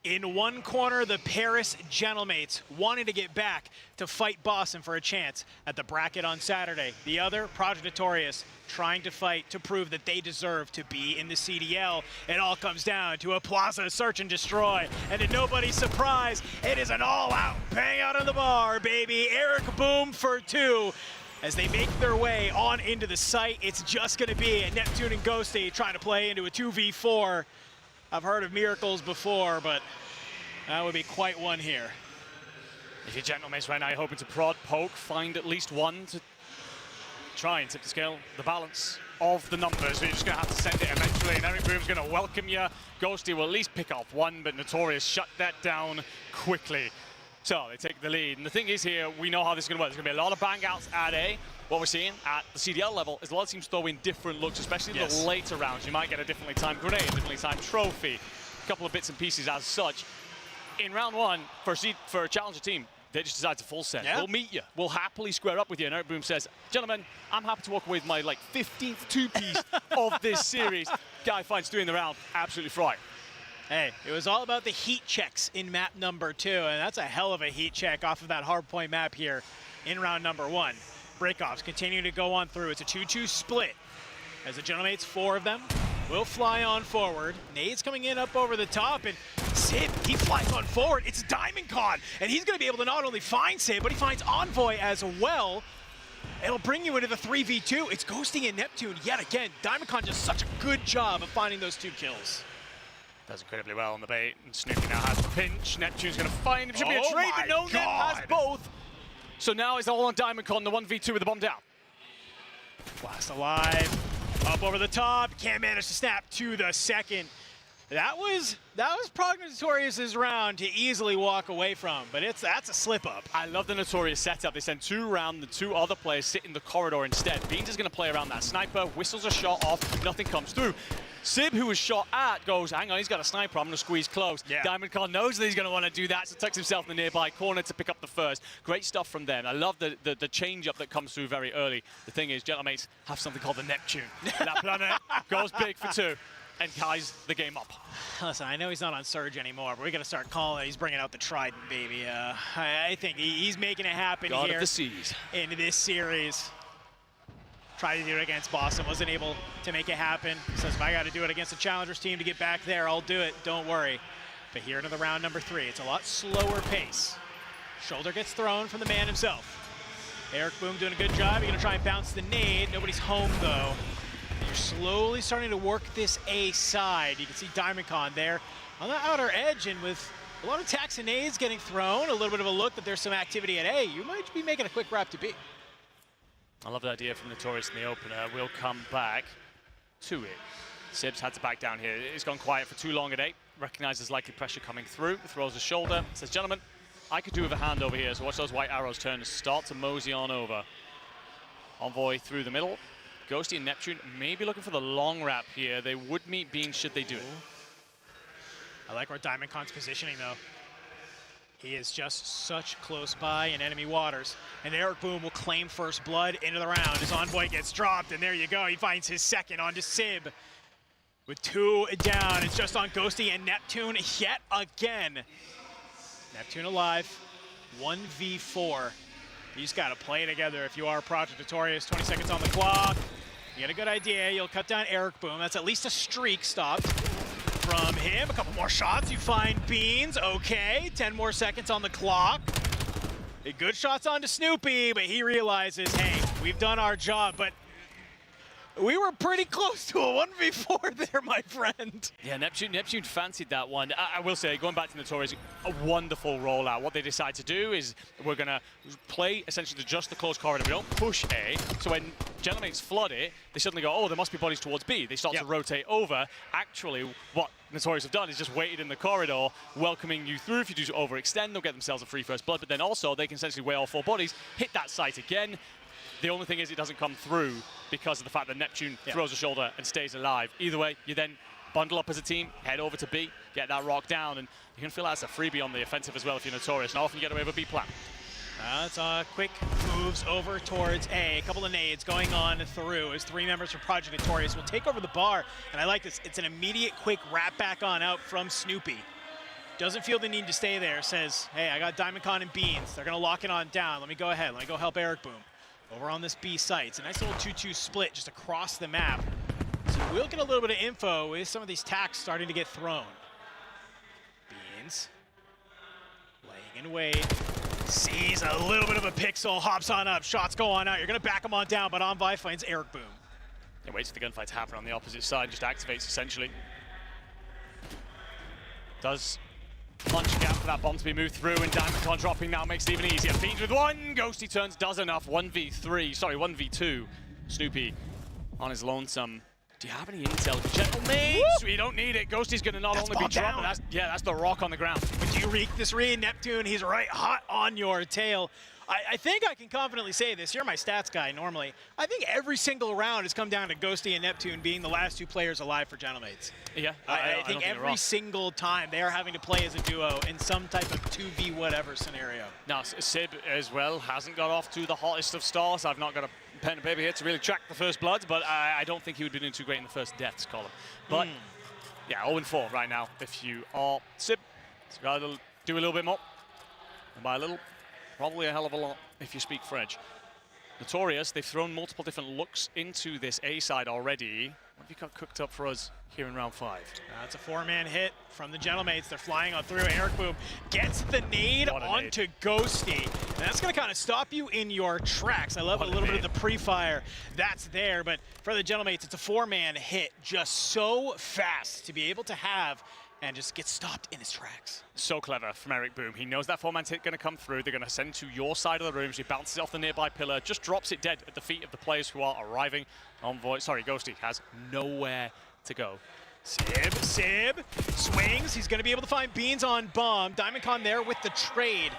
In one corner, the Paris Gentlemates wanting to get back to fight Boston for a chance at the bracket on Saturday. The other, Project Notorious, trying to fight to prove that they deserve to be in the CDL. It all comes down to a Plaza search and destroy. And to nobody's surprise, it is an all-out bang out of the bar, baby. Eric Boom for 2. As they make their way on into the site, it's just going to be a Neptune and Ghosty trying to play into a 2v4. I've heard of miracles before, but that would be quite one here. If you're Gentlemates right now, you're hoping to prod, poke, find at least one to try and tip the scale, the balance of the numbers. You're just going to have to send it eventually, and Eric Boom's going to welcome you. Ghosty will at least pick off one, but Notorious shut that down quickly. So they take the lead. And the thing is here, we know how this is going to work. There's going to be a lot of bang outs at A. What we're seeing at the CDL level is a lot of teams throw in different looks, especially in the later rounds. You might get a differently timed grenade, differently timed trophy, a couple of bits and pieces as such. In round one, for a challenger team, they just decide to full send. Yeah. We'll meet you. We'll happily square up with you. And Eric Boom says, gentlemen, I'm happy to walk away with my 15th two-piece of this series. Guy finds 3 in the round. Absolutely fried. Hey, it was all about the heat checks in map number 2, and that's a hell of a heat check off of that hardpoint map here in round number 1. Breakoffs continue to go on through. It's a 2-2 split. As the Gentlemates, 4 of them, will fly on forward. Nade's coming in up over the top, and Sid, he flies on forward. It's Diamondcon, and he's going to be able to not only find Sid, but he finds Envoy as well. It'll bring you into the 3v2. It's Ghosty and Neptune yet again. Diamondcon does such a good job of finding those 2 kills. Does incredibly well on the bait, and Snoopy now has the pinch. Neptune's going to find him. Should be a Oh trade, my but no, Nep has God. both. So now it's all on Diamondcon, the 1v2 with the bomb down. Blast alive, up over the top, can't manage to snap to the second. That was Project Notorious's round to easily walk away from, but that's a slip up. I love the Notorious setup. They send 2 around, the 2 other players sit in the corridor instead. Beans is going to play around that sniper, whistles a shot off, nothing comes through. Sib, who was shot at, goes, hang on, he's got a sniper, I'm going to squeeze close. Yeah. Diamondcon knows that he's going to want to do that, so tucks himself in the nearby corner to pick up the first. Great stuff from them. I love the change-up that comes through very early. The thing is, Gentlemates have something called the Neptune. That planet goes big for 2 and ties the game up. Listen, I know he's not on Surge anymore, but we're going to start calling it. He's bringing out the Trident, baby. I think he's making it happen God here of the Seas. in this series. Tried to do it against Boston, wasn't able to make it happen. Says, if I got to do it against the Challengers team to get back there, I'll do it, don't worry. But here into the round number 3, it's a lot slower pace. Shoulder gets thrown from the man himself. Eric Boom doing a good job. You're gonna try and bounce the nade. Nobody's home though. And you're slowly starting to work this A side. You can see Diamondcon there on the outer edge, and with a lot of attacks and nades getting thrown, a little bit of a look that there's some activity at A, you might be making a quick wrap to B. I love the idea from Notorious in the opener. We'll come back to it. Sibs had to back down here. It's gone quiet for too long at 8. Recognizes likely pressure coming through. Throws a shoulder. Says, gentlemen, I could do with a hand over here. So watch those white arrows turn to start to mosey on over. Envoy through the middle. Ghosty and Neptune maybe looking for the long wrap here. They would meet Beans should they do it. I like where Diamondcon's positioning though. He is just such close by in enemy waters. And Eric Boom will claim first blood into the round as Envoy gets dropped, and there you go. He finds his second onto Sib. With 2 down, it's just on Ghosty and Neptune yet again. Neptune alive, 1v4. You just gotta play together if you are Project Notorious. 20 seconds on the clock. You get a good idea, you'll cut down Eric Boom. That's at least a streak stopped from him. A couple more shots, you find Beans, okay. 10 more seconds on the clock. Good shots onto Snoopy, but he realizes, hey, we've done our job, but we were pretty close to a 1v4 there, my friend. Yeah, Neptune fancied that one. I will say, going back to Notorious, a wonderful rollout. What they decide to do is we're going to play essentially just the close corridor. We don't push A, so when Gentlemates flood it, they suddenly go, oh, there must be bodies towards B. They start to rotate over. Actually, what Notorious have done is just waited in the corridor, welcoming you through. If you do overextend, they'll get themselves a free first blood, but then also they can essentially weigh all 4 bodies, hit that site again. The only thing is it doesn't come through because of the fact that Neptune throws a shoulder and stays alive. Either way, you then bundle up as a team, head over to B, get that rock down, and you can feel that's a freebie on the offensive as well if you're Notorious. And often you get away with a B plan. It's quick moves over towards A. A couple of nades going on through as 3 members from Project Notorious will take over the bar. And I like this. It's an immediate quick wrap back on out from Snoopy. Doesn't feel the need to stay there. Says, hey, I got Diamondcon and Beans. They're going to lock it on down. Let me go ahead. Let me go help Eric Boom. Over on this B site. It's a nice little 2-2 split just across the map. So we'll get a little bit of info with some of these tacks starting to get thrown. Beans laying in wait. Sees a little bit of a pixel, hops on up, shots go on out. You're going to back him on down, but Envoy finds Eric Boom. It waits for the gunfight to happen on the opposite side, just activates essentially. Does punch a gap for that bomb to be moved through, and Diamondcon dropping now makes it even easier. Beans with 1, Ghosty turns, does enough. 1v2. Snoopy on his lonesome. Do you have any intel? Gentlemen, we don't need it. Ghosty's gonna not only be dropped, but that's the rock on the ground. But do you reek this read? Neptune, he's right hot on your tail. I think I can confidently say this. You're my stats guy normally. I think every single round has come down to Ghosty and Neptune being the last 2 players alive for Gentlemates. Yeah, I think every single time they are having to play as a duo in some type of 2v whatever scenario. Now, Sib as well hasn't got off to the hottest of starts. I've not got a pen and paper here to really track the first bloods, but I don't think he would be doing too great in the first deaths column. But yeah, 0-4 right now. If you are Sib, it's got to do a little bit more. And by a little, probably a hell of a lot if you speak French. Notorious, they've thrown multiple different looks into this A side already. What have you got cooked up for us here in round 5? That's a 4-man hit from the Gentlemates. They're flying on through. Eric Boom gets the nade onto Ghosty. And that's going to kind of stop you in your tracks. I love a little bit of the pre-fire that's there, but for the Gentlemates, it's a 4-man hit just so fast to be able to have and just get stopped in his tracks. So clever from Eric Boom. He knows that 4-man hit going to come through. They're going to send to your side of the room. So he bounces off the nearby pillar, just drops it dead at the feet of the players who are arriving. Ghosty has nowhere to go. Sib swings. He's going to be able to find Beans on bomb. Diamondcon there with the trade.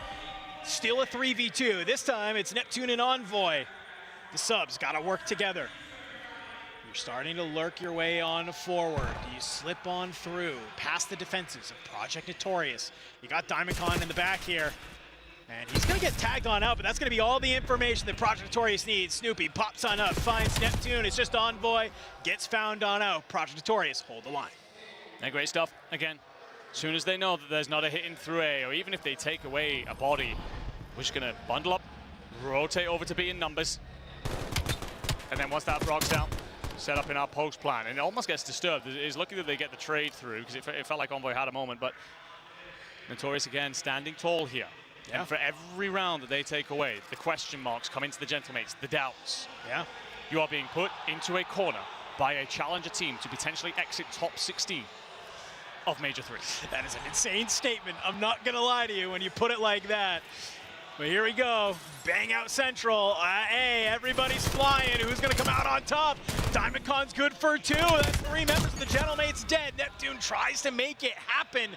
Still a 3v2. This time it's Neptune and Envoy. The subs got to work together. You're starting to lurk your way on forward. You slip on through, past the defenses of Project Notorious. You got Diamondcon in the back here. And he's going to get tagged on out, but that's going to be all the information that Project Notorious needs. Snoopy pops on up, finds Neptune. It's just Envoy, gets found on out. Project Notorious hold the line. And great stuff. Again, as soon as they know that there's not a hit in through A, or even if they take away a body, we're just going to bundle up, rotate over to B in numbers. And then once that Brock's down, set up in our post plan, and it almost gets disturbed. It's lucky that they get the trade through, because it felt like Envoy had a moment, but Notorious again standing tall here. Yeah. And for every round that they take away, the question marks come into the Gentlemates, the doubts. Yeah. You are being put into a corner by a challenger team to potentially exit top 16 of Major 3. That is an insane statement. I'm not going to lie to you when you put it like that. But here we go. Bang out Central. Hey, everybody's flying. Who's going to come out on top? Diamondcon's good for 2. That's 3 members of the Gentlemates dead. Neptune tries to make it happen.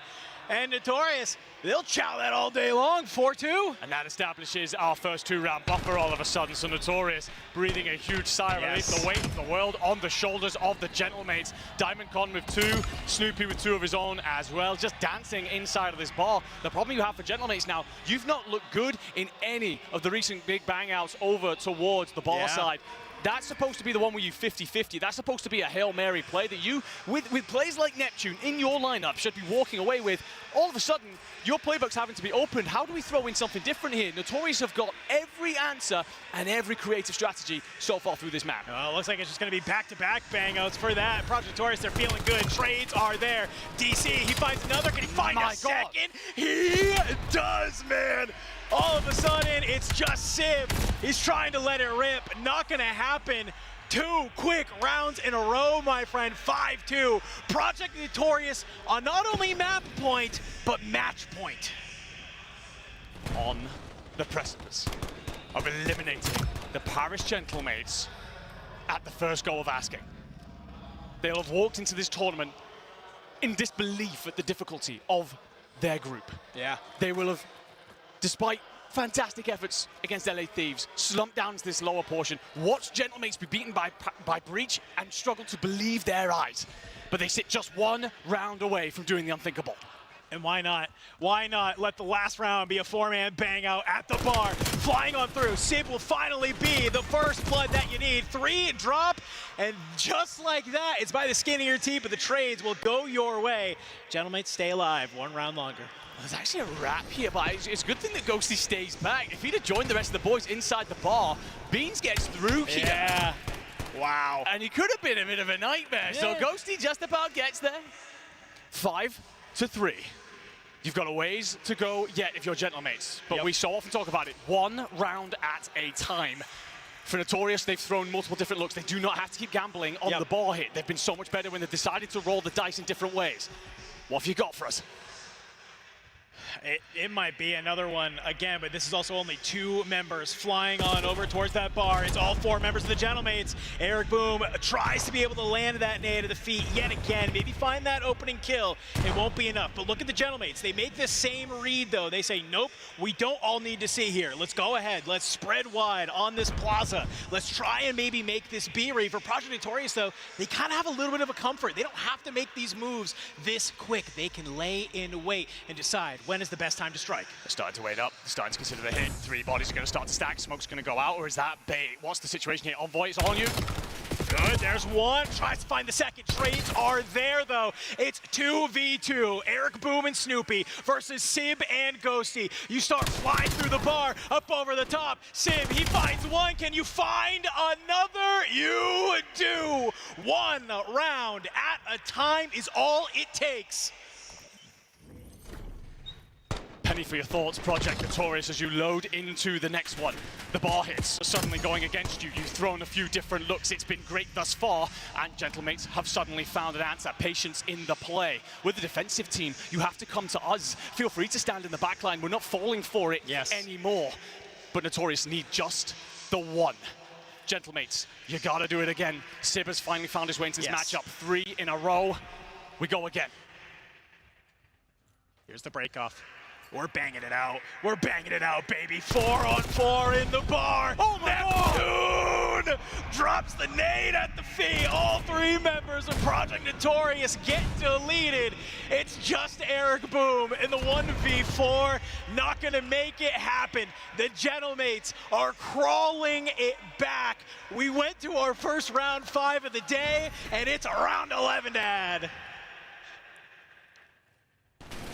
And Notorious, they'll chow that all day long. 4-2. And that establishes our first 2-round buffer all of a sudden. So Notorious breathing a huge sigh of relief. The weight of the world on the shoulders of the Gentlemates. Diamondcon with 2, Snoopy with 2 of his own as well. Just dancing inside of this bar. The problem you have for Gentlemates now, you've not looked good in any of the recent big bang outs over towards the bar side. That's supposed to be the one where you 50-50. That's supposed to be a Hail Mary play that you, with plays like Neptune in your lineup, should be walking away with. All of a sudden, your playbook's having to be opened. How do we throw in something different here? Notorious have got every answer and every creative strategy so far through this map. Looks like it's just going to be back-to-back bang-outs for that. Project Notorious, they're feeling good. Trades are there. DC, he finds another. Can he find a second? He does, man. All of a sudden, it's just Sib. He's trying to let it rip. Not going to happen. 2 quick rounds in a row, my friend. 5-2. Project Notorious on not only map point, but match point. On the precipice of eliminating the Paris Gentlemates at the first go of asking. They'll have walked into this tournament in disbelief at the difficulty of their group. Yeah. They will have, despite fantastic efforts against LA Thieves, slumped down to this lower portion, watched Gentlemates be beaten by Breach and struggle to believe their eyes. But they sit just 1 round away from doing the unthinkable. And why not? Why not let the last round be a 4-man bang out at the bar? Flying on through, Sib will finally be the first blood that you need. 3 drop, and just like that, it's by the skin of your teeth, but the trades will go your way. Gentlemates, stay alive 1 round longer. There's actually a wrap here, but it's a good thing that Ghosty stays back. If he'd have joined the rest of the boys inside the bar, Beans gets through here. Yeah. Wow. And he could have been a bit of a nightmare. Yeah. So Ghosty just about gets there. 5-3. You've got a ways to go yet if you're Gentlemates, but we so often talk about it. 1 round at a time. For Notorious, they've thrown multiple different looks. They do not have to keep gambling on the bar hit. They've been so much better when they've decided to roll the dice in different ways. What have you got for us? It might be another one again, but this is also only 2 members flying on over towards that bar. It's all 4 members of the Gentlemates. Eric Boom tries to be able to land that nade at the feet yet again. Maybe find that opening kill. It won't be enough. But look at the Gentlemates. They make the same read, though. They say, nope, we don't all need to see here. Let's go ahead. Let's spread wide on this plaza. Let's try and maybe make this B-read. For Project Notorious, though, they kind of have a little bit of a comfort. They don't have to make these moves this quick. They can lay in wait and decide when is the best time to strike. They're starting to wait up. They're starting to consider the hit. 3 bodies are going to start to stack. Smoke's going to go out, or is that bait? What's the situation here? Envoy is on you. Good, there's 1. Tries to find the second. Trades are there, though. It's 2v2. Eric Boom and Snoopy versus Sib and Ghosty. You start flying through the bar, up over the top. Sib, he finds 1. Can you find another? You do. 1 round at a time is all it takes. Penny for your thoughts, Project Notorious, as you load into the next one. The bar hits are suddenly going against you. You've thrown a few different looks. It's been great thus far, and Gentlemates have suddenly found an answer. Patience in the play. With the defensive team, you have to come to us. Feel free to stand in the back line. We're not falling for it anymore. But Notorious need just the 1. Gentlemates, you gotta do it again. Sib has finally found his way into this matchup. 3 in a row. We go again. Here's the break-off. We're banging it out. We're banging it out, baby. 4-on-4 in the bar. Oh my God! Drops the nade at the feet. All 3 members of Project Notorious get deleted. It's just Eric Boom in the 1v4. Not gonna make it happen. The Gentlemates are crawling it back. We went to our first round 5 of the day, and it's round 11 to add.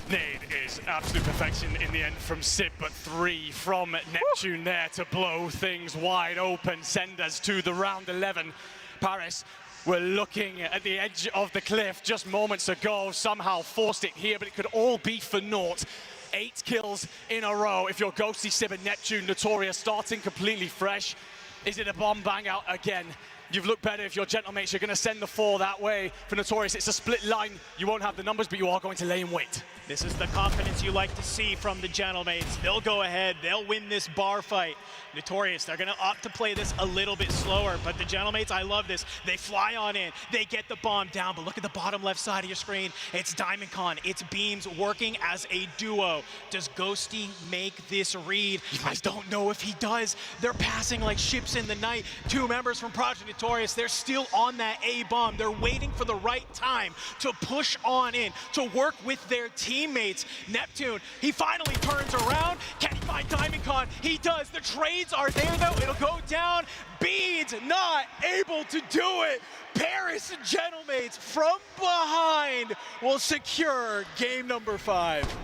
Nade is absolute perfection in the end from Sib, but 3 from Neptune there to blow things wide open, send us to the round 11. Paris were looking at the edge of the cliff just moments ago, somehow forced it here, but it could all be for naught. 8 kills in a row. If you're Ghosty, Sib and Neptune, Notorious starting completely fresh. Is it a bomb bang out again? You've looked better if you're Gentlemates. You're going to send the 4 that way. For Notorious, it's a split line. You won't have the numbers, but you are going to lay in wait. This is the confidence you like to see from the Gentlemates. They'll go ahead. They'll win this bar fight. Notorious, they're going to opt to play this a little bit slower, but the Gentlemates, I love this. They fly on in. They get the bomb down, but look at the bottom left side of your screen. It's Diamondcon. It's Beams working as a duo. Does Ghosty make this read? I don't know if he does. They're passing like ships in the night. 2 members from Project Notorious, they're still on that A-bomb. They're waiting for the right time to push on in, to work with their teammates. Neptune, he finally turns around. Can he find Diamondcon? He does. The trades are there, though. It'll go down. Beads not able to do it. Paris Gentlemates from behind will secure game number 5.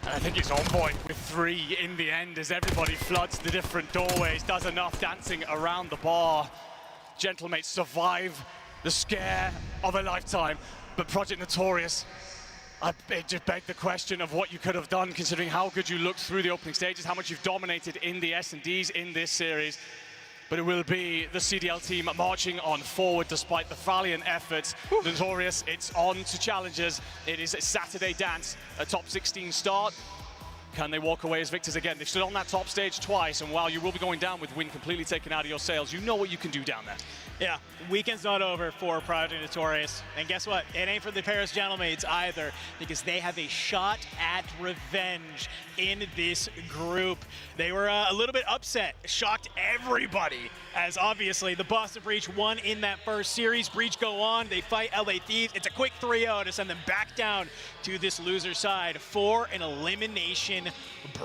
I think it's Envoy with 3 in the end as everybody floods the different doorways, does enough dancing around the bar. Gentlemates survive the scare of a lifetime, but Project Notorious, it just begged the question of what you could have done considering how good you looked through the opening stages, how much you've dominated in the S&Ds in this series. But it will be the CDL team marching on forward despite the valiant efforts. Notorious, it's on to challengers. It is a Saturday dance, a top 16 start. Can they walk away as victors again? They've stood on that top stage twice, and while you will be going down with wind completely taken out of your sails, you know what you can do down there. Yeah, weekend's not over for Project Notorious. And guess what? It ain't for the Paris Gentlemates either, because they have a shot at revenge in this group. They were a little bit upset, shocked everybody, as obviously the Boston Breach won in that first series. Breach go on, they fight LA Thieves. It's a quick 3-0 to send them back down to this loser side for an elimination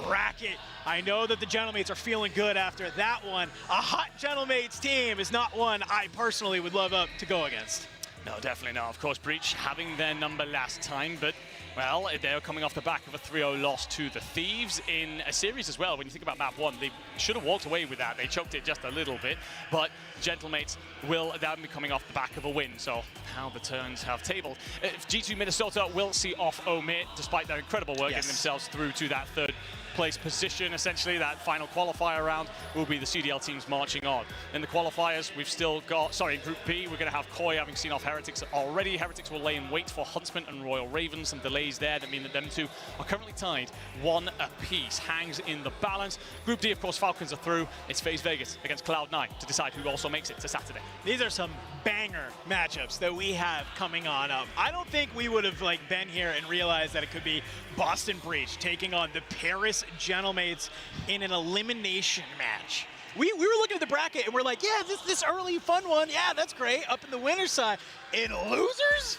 bracket. I know that the Gentlemates are feeling good after that one. A hot Gentlemates team is not one I personally would love up to go against. No, definitely not. Of course, Breach having their number last time, but, well, they're coming off the back of a 3-0 loss to the Thieves in a series as well. When you think about map 1, they should have walked away with that. They choked it just a little bit, but Gentlemates will then be coming off the back of a win. So how the turns have tabled. G2 Minnesota will see off Omit, despite their incredible work getting themselves through to that 3rd place position. Essentially, that final qualifier round will be the CDL teams marching on. In the qualifiers, we've still got, in Group B, we're going to have Koi having seen off Heretics already. Heretics will lay in wait for Huntsman and Royal Ravens. Some delays there that mean that them two are currently tied 1 apiece. Hangs in the balance. Group D, of course, Falcons are through. It's FaZe Vegas against Cloud9 to decide who also makes it to Saturday. These are some banger matchups that we have coming on up. I don't think we would have been here and realized that it could be Boston Breach taking on the Paris Gentlemates in an elimination match. We were looking at the bracket and we're like, yeah, this early fun one, yeah, that's great. Up in the winner's side. In losers?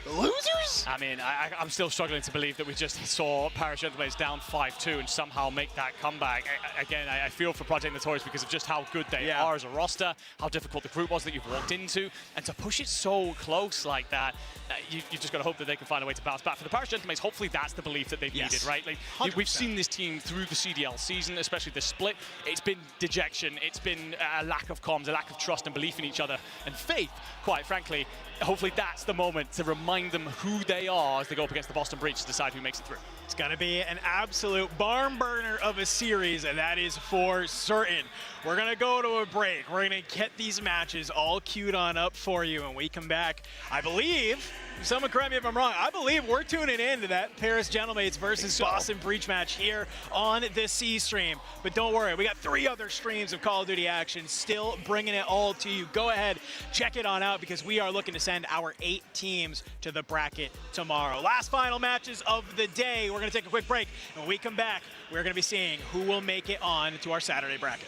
Losers? I mean, I'm still struggling to believe that we just saw Paris Gentlemates down 5-2 and somehow make that comeback. Again, I feel for Project Notorious because of just how good they are as a roster, how difficult the group was that you've walked into, and to push it so close like that, you've just got to hope that they can find a way to bounce back. For the Paris Gentlemates, hopefully that's the belief that they've needed, right? We've seen this team through the CDL season, especially this split. It's been dejection, it's been a lack of comms, a lack of trust and belief in each other, and faith, quite frankly. Hopefully that's the moment to remind them who they are as they go up against the Boston Breach to decide who makes it through. It's going to be an absolute barn burner of a series, and that is for certain. We're going to go to a break. We're going to get these matches all queued on up for you, and we come back, I believe, someone correct me if I'm wrong, I believe we're tuning in to that Paris Gentlemates versus Boston Breach match here on the C stream. But don't worry, we got 3 other streams of Call of Duty action still bringing it all to you. Go ahead, check it on out because we are looking to send our 8 teams to the bracket tomorrow. Last final matches of the day. We're going to take a quick break. When we come back, we're going to be seeing who will make it on to our Saturday bracket.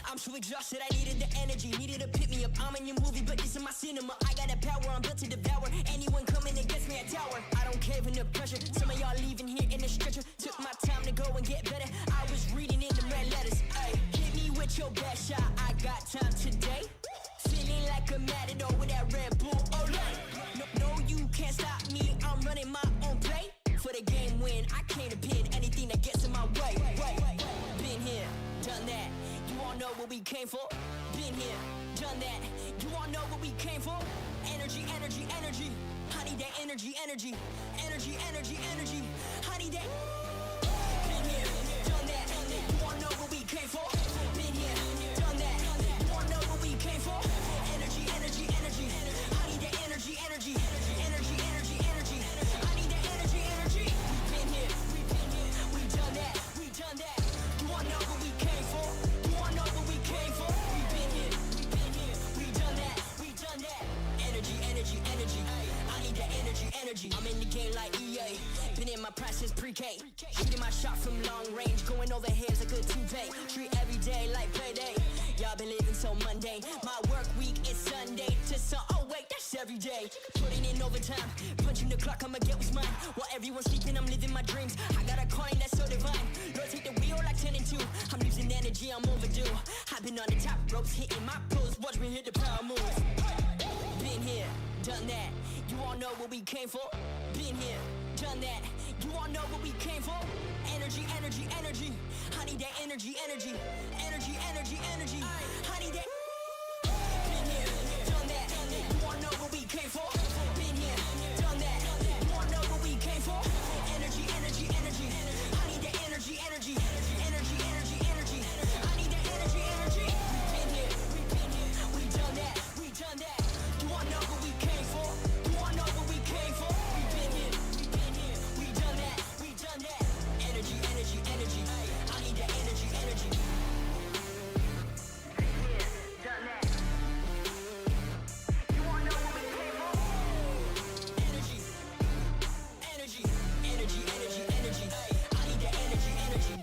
I'm so exhausted, I needed the energy, needed to pick me up. I'm in your movie, but this is my cinema. I got the power, I'm built to devour. Anyone coming against me, I tower. I don't cave under pressure. Some of y'all leaving here in a stretcher. Took my time to go and get better. I was reading in the red letters. Ay, hit me with your best shot. I got time today. Feeling like a matador with that Red Bull. Oh, no, you can't stop me. I'm running my own play. For the game win, I can't pin anything that gets in my way. Been here, done that. You all know what we came for. Been here, done that. You all know what we came for. Energy, energy, energy. I need that energy, energy. Energy, energy, energy. I need that. Been here, done that. You all know what we came for. Been here, done that. You all know what we came for. Energy, energy, energy. I need that energy, energy. Energy, energy, energy. I need that energy, energy. Been here, we done that. We done that. You all know what we came for. You all know what we came for. We been here, we done that. We done that. Energy, energy, energy. I need that energy, energy. I'm in the game like EA. Been in my prime since pre-K. Shooting my shot from long range, going over heads like a toupee. Treat every day like payday. Y'all been living so mundane. My work week is Sunday to Sun. Oh wait, that's every day. Putting in overtime, punching the clock, I'ma get what's mine. While everyone's sleeping, I'm living my dreams. I got a calling that's so divine. Lord, take the wheel like 10 and 2. I'm losing energy, I'm overdue. I've been on the top ropes, hitting my pros. Watch me hit the power moves. Been here, done that. You all know what we came for. Been here, done that. You all know what we came for. Energy, energy, energy. I need that energy, energy. Energy, energy, energy. I need that. Been here, done that. You all know what we came for. Been here, done that. You all know what we came for. Energy, energy, energy. I need that energy, energy. Energy, energy, energy. I need that energy, energy. We been here, we done that. We done that. You all know what we came for. You all know what we came for. We been here, we done that. We done that. Energy, energy, energy. I need that energy, energy. Done that. You all know what we came for. Energy, energy, energy, energy, energy. I need that energy, energy.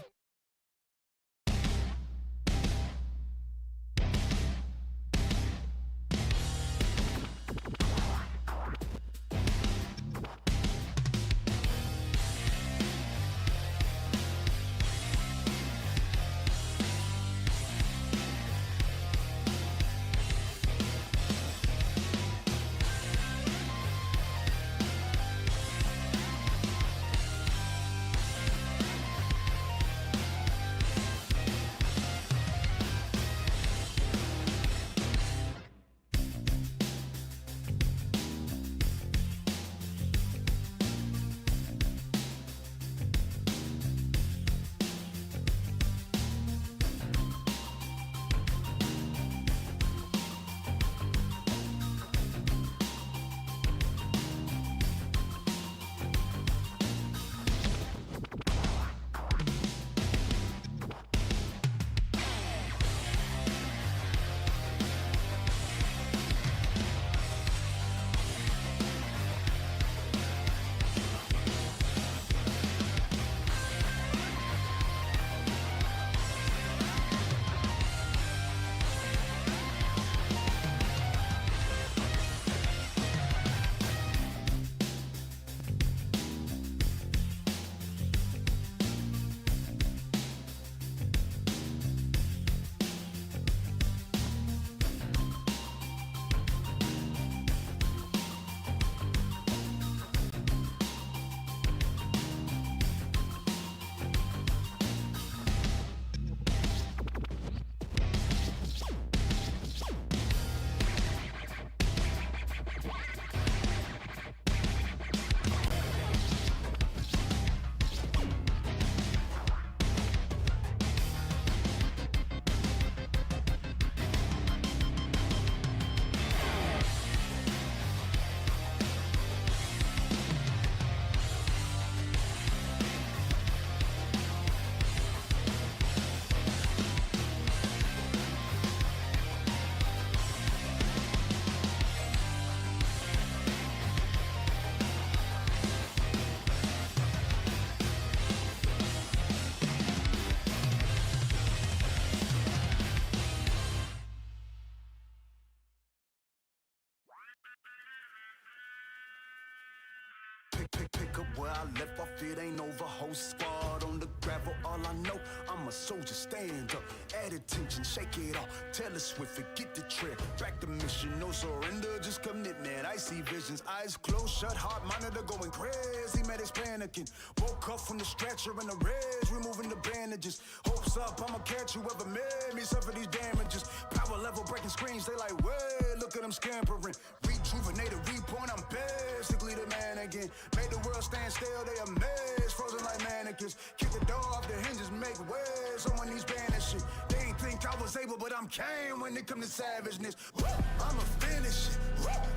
Pick up where I left off, it ain't over. Whole squad on the gravel, all I know, I'm a soldier, stand up. Add attention, shake it off. Tell us Swift, forget the trip. Back to mission, no surrender, just commitment. I see visions, eyes closed, shut, heart monitor going crazy. Medics panicking. Woke up from the stretcher in the reds, removing the bandages. Hopes up, I'ma catch whoever made me suffer these damages. Power level breaking screens, they like, way, look at them scampering. Rejuvenated, reborn, I'm basically the man again. Made the world stand still, they amazed, frozen like mannequins. Kick the door off the hinges, make way, someone needs banishing. They ain't think I was able, but I'm Kane when it come to savageness. I'ma finish it,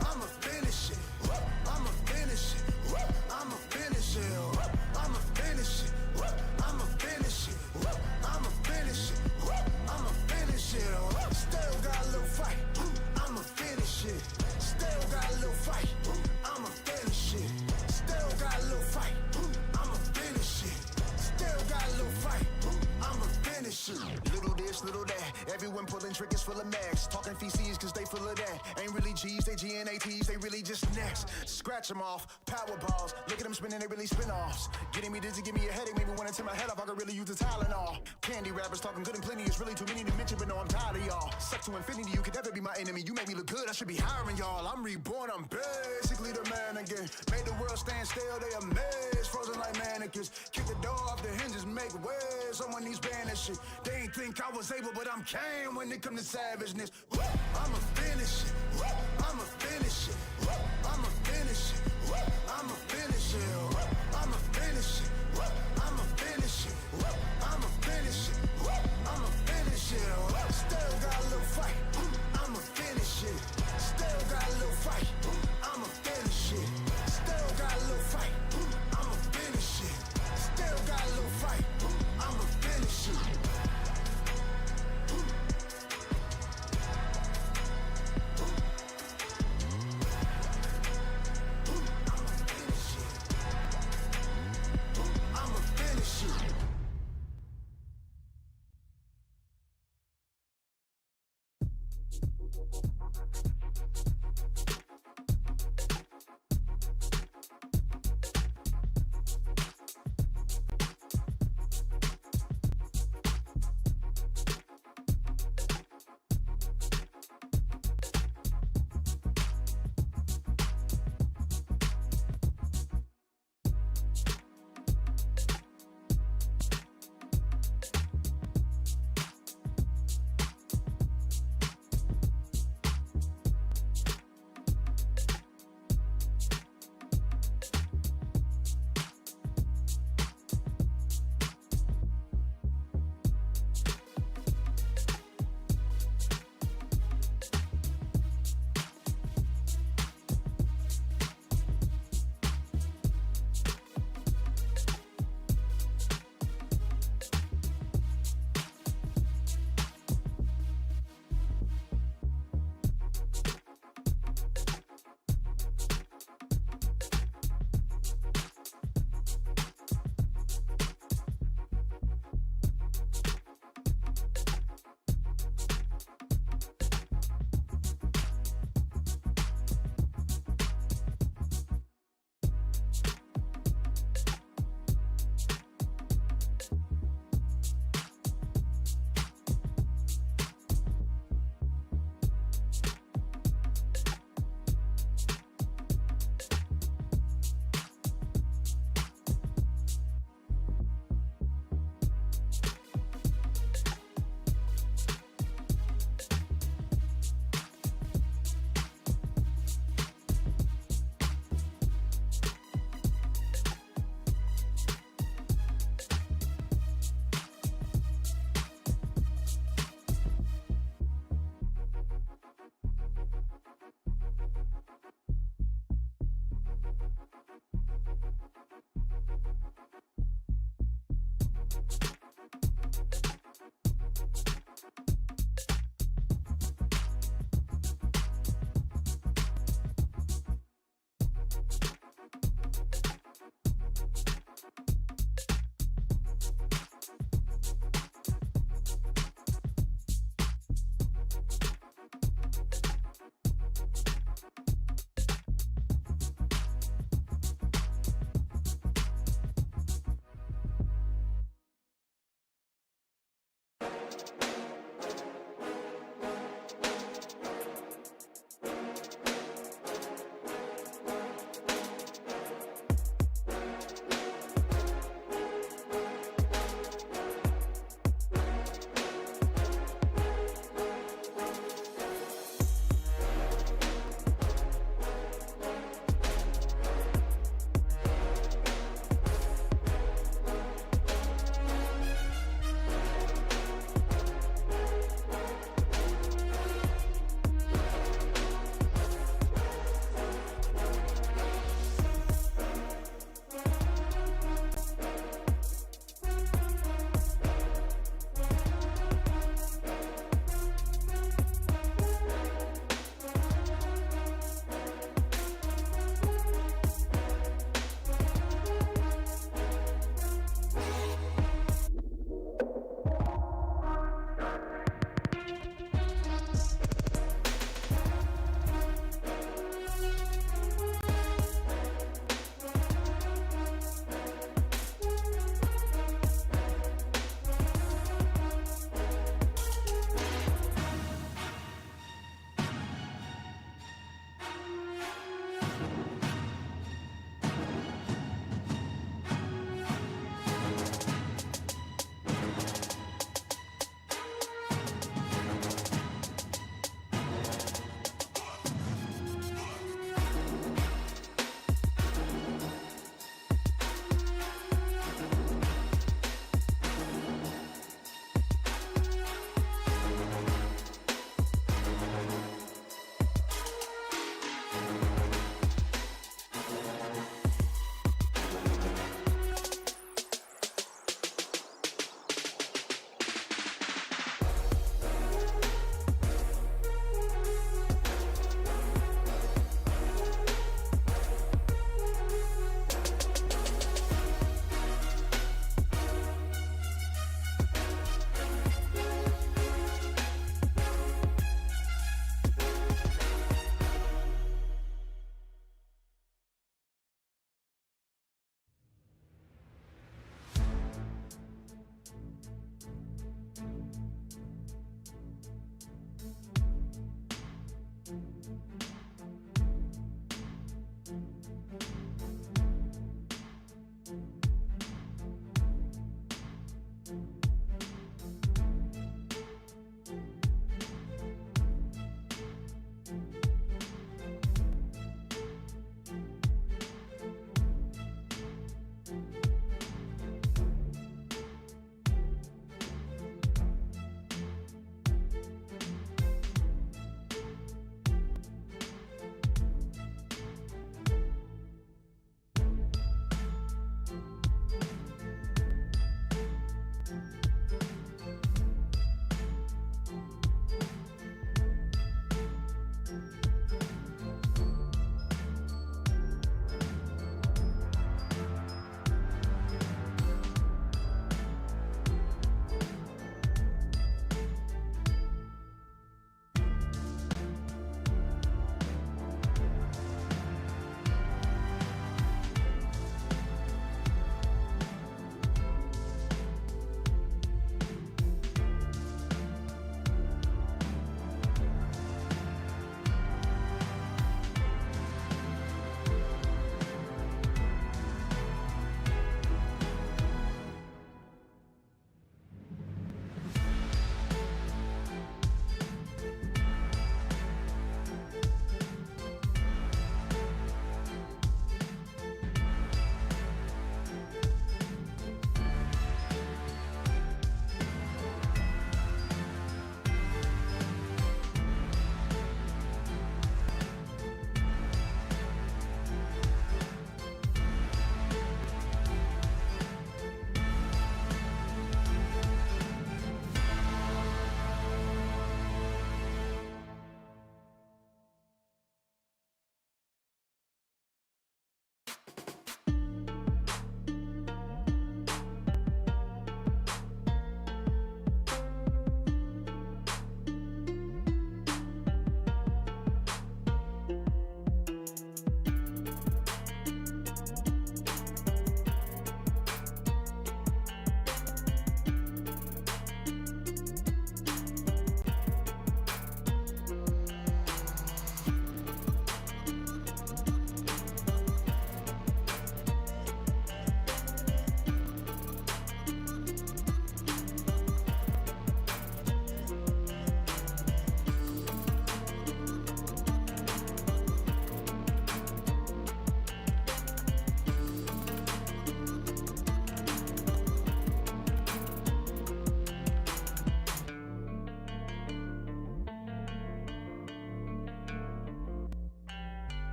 I'ma finish it, I'ma finish it, I'ma finish it, I'ma finish it, I'ma finish it, I'ma finish it, I'ma finish it. Still got a little fight, I'ma finish it. Still got a little fight, I'ma finish it. Still got a little fight, I'ma finish it. Still got a little fight, I'ma finish it. Little did this, little that. Everyone pulling triggers full of max. Talking feces cause they full of that. Ain't really G's, they GNATs, they really just next. Scratch them off, power balls. Look at them spinning, they really spin offs. Getting me dizzy, give me a headache, maybe wanna tear my head off. I could really use a Tylenol. Candy rappers talking good and plenty, it's really too many to mention, but no, I'm tired of y'all. Suck to infinity, you could never be my enemy. You make me look good, I should be hiring y'all. I'm reborn, I'm basically the man again. Made the world stand still, they amazed. Frozen like mannequins. Kick the door off the hinges, make way. Someone needs banish shit. They ain't think I was able, but I'm Kane when it come to savageness. I'ma finish it. I'ma finish it. I'ma finish it. I'ma finish it. I'ma finish it. I'ma finish it. I'ma finish it. I'ma finish it. Still got a little fight. I'ma finish it. Still got a little fight. I'ma finish it. Still got a little fight. I'ma finish it. Still got a little fight. I'ma finish it.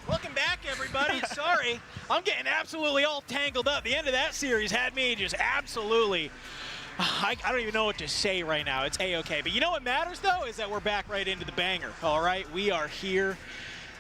Welcome back, everybody. Sorry, I'm getting absolutely all tangled up. The end of that series had me just absolutely... I don't even know what to say right now. It's A-okay. But you know what matters, though, is that we're back right into the banger, all right? We are here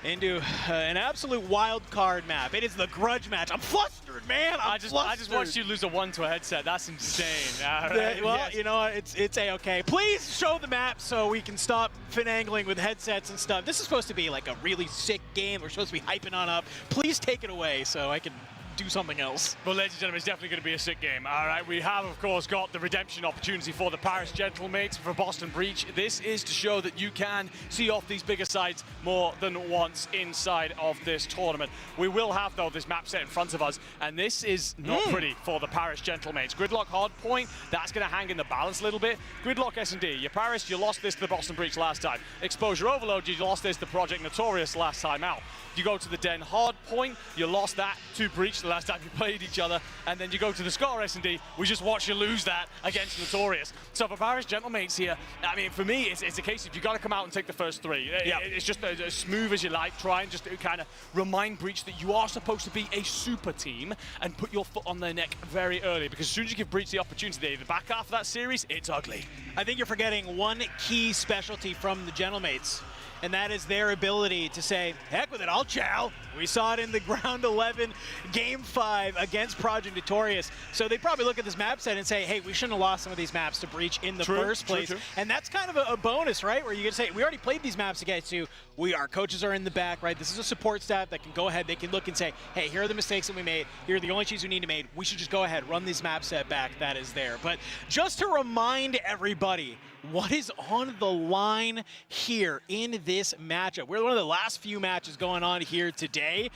into an absolute wild card map. It is the grudge match. I'm flustered, man. I just watched you lose a 1 to a headset. That's insane. All right. Well, yes. you know what? It's A-okay. Please show the map so we can stop finagling with headsets and stuff. This is supposed to be like a really sick game. We're supposed to be hyping on up. Please take it away so I can do something else. Well, ladies and gentlemen, it's definitely going to be a sick game. All right, we have, of course, got the redemption opportunity for the Paris Gentlemates for Boston Breach. This is to show that you can see off these bigger sides more than once inside of this tournament. We will have, though, this map set in front of us, and this is not pretty for the Paris Gentlemates. Gridlock Hardpoint, that's going to hang in the balance a little bit. Gridlock S&D, your Paris, you lost this to the Boston Breach last time. Exposure Overload, you lost this to Project Notorious last time out. You go to the Den Hardpoint, you lost that to Breach the last time you played each other, and then you go to the Scar S&D, we just watched you lose that against Notorious. So for Paris Gentlemates here, I mean, for me, it's a case of you got to come out and take the first 3. Yeah. It's just as smooth as you like. Try and just kind of remind Breach that you are supposed to be a super team and put your foot on their neck very early, because as soon as you give Breach the opportunity, the back half of that series, it's ugly. I think you're forgetting one key specialty from the Gentlemates, and that is their ability to say, heck with it, I'll chow. We saw it in the round 11, game 5 against Project Notorious. So they probably look at this map set and say, hey, we shouldn't have lost some of these maps to Breach in the first place. True. And that's kind of a bonus, right? Where you can say, we already played these maps against you. Our coaches are in the back, right? This is a support staff that can go ahead. They can look and say, hey, here are the mistakes that we made. Here are the only changes we need to make. We should just go ahead, run this map set back that is there. But just to remind everybody, what is on the line here in this matchup? We're one of the last few matches going on here today.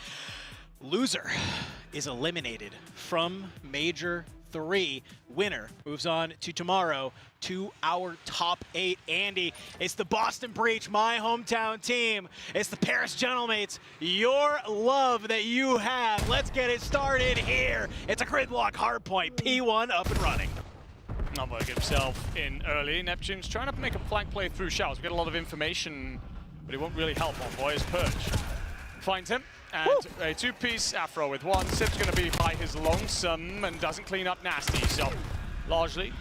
Loser is eliminated from Major 3. Winner moves on to tomorrow to our top 8. Andy, it's the Boston Breach, my hometown team. It's the Paris Gentlemates, your love that you have. Let's get it started here. It's a Gridlock Hardpoint, P1 up and running. Novo get himself in early. Neptune's trying to make a flank play through showers. We get a lot of information, but it won't really help on Boy's Purge. Finds him, and a 2-piece Afro with 1. Sip's going to be by his lonesome and doesn't clean up nasty, so largely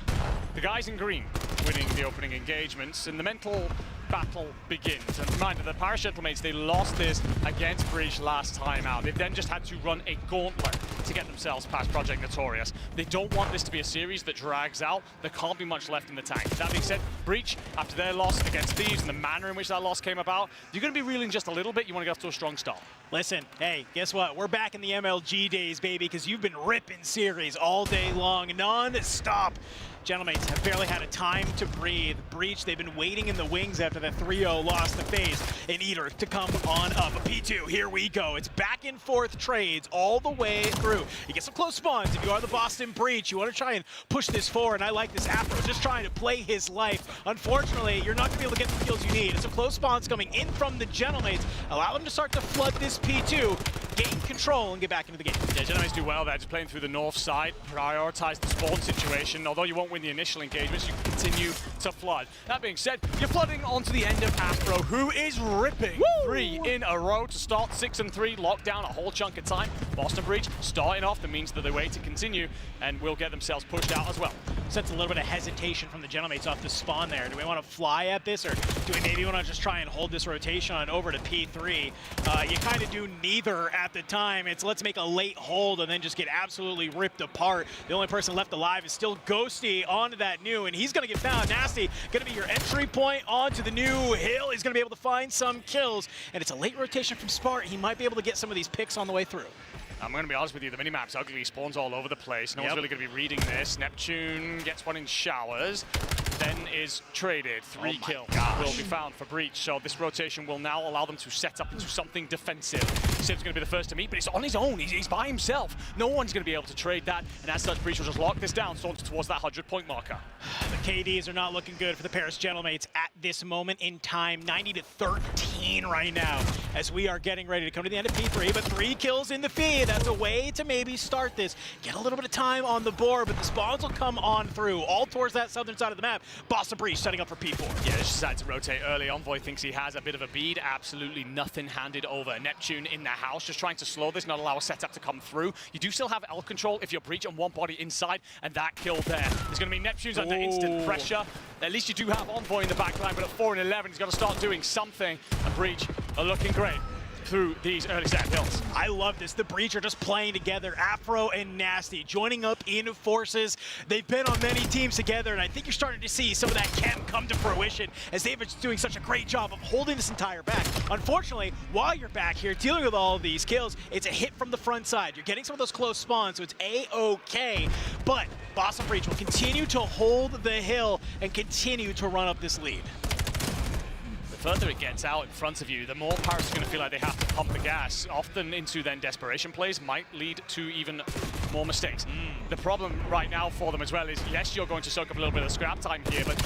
the guys in green winning the opening engagements, and the mental battle begins. And reminder, the Paris Gentlemates, they lost this against Breach last time out. They've then just had to run a gauntlet to get themselves past Project Notorious. They don't want this to be a series that drags out. There can't be much left in the tank. That being said, Breach, after their loss against Thieves and the manner in which that loss came about, you're going to be reeling just a little bit. You want to get off to a strong start. Listen, hey, guess what? We're back in the MLG days, baby, because you've been ripping series all day long, non-stop. Gentlemates have barely had a time to breathe. Breach, they've been waiting in the wings after the 3-0 loss to FaZe. An Eater to come on up. A P2, here we go. It's back and forth trades all the way through. You get some close spawns. If you are the Boston Breach, you want to try and push this forward. And I like this Afro just trying to play his life. Unfortunately, you're not going to be able to get the kills you need. It's some close spawns coming in from the Gentlemates. Allow them to start to flood this P2, gain control, and get back into the game. Yeah, Gentlemates do well there, just playing through the north side, prioritize the spawn situation. Although you won't win the initial engagements, you can continue to flood. That being said, you're flooding onto the end of Afro, who is ripping 3 in a row to start 6 and 3, lock down a whole chunk of time. Boston Breach starting off, that means that they wait to continue and will get themselves pushed out as well. Sense a little bit of hesitation from the Gentlemates off the spawn there. Do we want to fly at this, or do we maybe want to just try and hold this rotation on over to P3? You kind of do neither at the time. It's let's make a late hold and then just get absolutely ripped apart. The only person left alive is still Ghosty onto that new, and he's going to get found. Nasty going to be your entry point onto the new hill. He's going to be able to find some kills, and it's a late rotation from Spart. He might be able to get some of these picks on the way through. I'm going to be honest with you, the minimap's ugly, spawns all over the place. No one's really going to be reading this. Neptune gets one in showers, then is traded. 3 kills will be found for Breach, so this rotation will now allow them to set up into something defensive. Siv's going to be the first to meet, but he's on his own. He's by himself. No one's going to be able to trade that, and as such, Breach will just lock this down, saunter towards that 100-point marker. The KDs are not looking good for the Paris Gentlemates at this moment in time. 90-13 right now as we are getting ready to come to the end of P3, but 3 kills in the feed. That's a way to maybe start this. Get a little bit of time on the board, but the spawns will come on through, all towards that southern side of the map. Boston Breach setting up for P4. Yeah, just decided to rotate early. Envoy thinks he has a bit of a bead. Absolutely nothing handed over. Neptune in the house, just trying to slow this, not allow a setup to come through. You do still have L control if you're Breach and one body inside, and that kill there. There's going to be Neptune's under instant pressure. At least you do have Envoy in the backline, but at 4 and 11, he's got to start doing something. And Breach are looking great through these early sand hills. I love this. The Breach are just playing together. Afro and Nasty joining up in forces. They've been on many teams together, and I think you're starting to see some of that chem come to fruition as they've been doing such a great job of holding this entire back. Unfortunately, while you're back here dealing with all of these kills, it's a hit from the front side. You're getting some of those close spawns, so it's A-okay. But Boston Breach will continue to hold the hill and continue to run up this lead. The further it gets out in front of you, the more Paris is going to feel like they have to pump the gas. Often into then desperation plays might lead to even more mistakes. The problem right now for them as well is, yes, you're going to soak up a little bit of scrap time here, but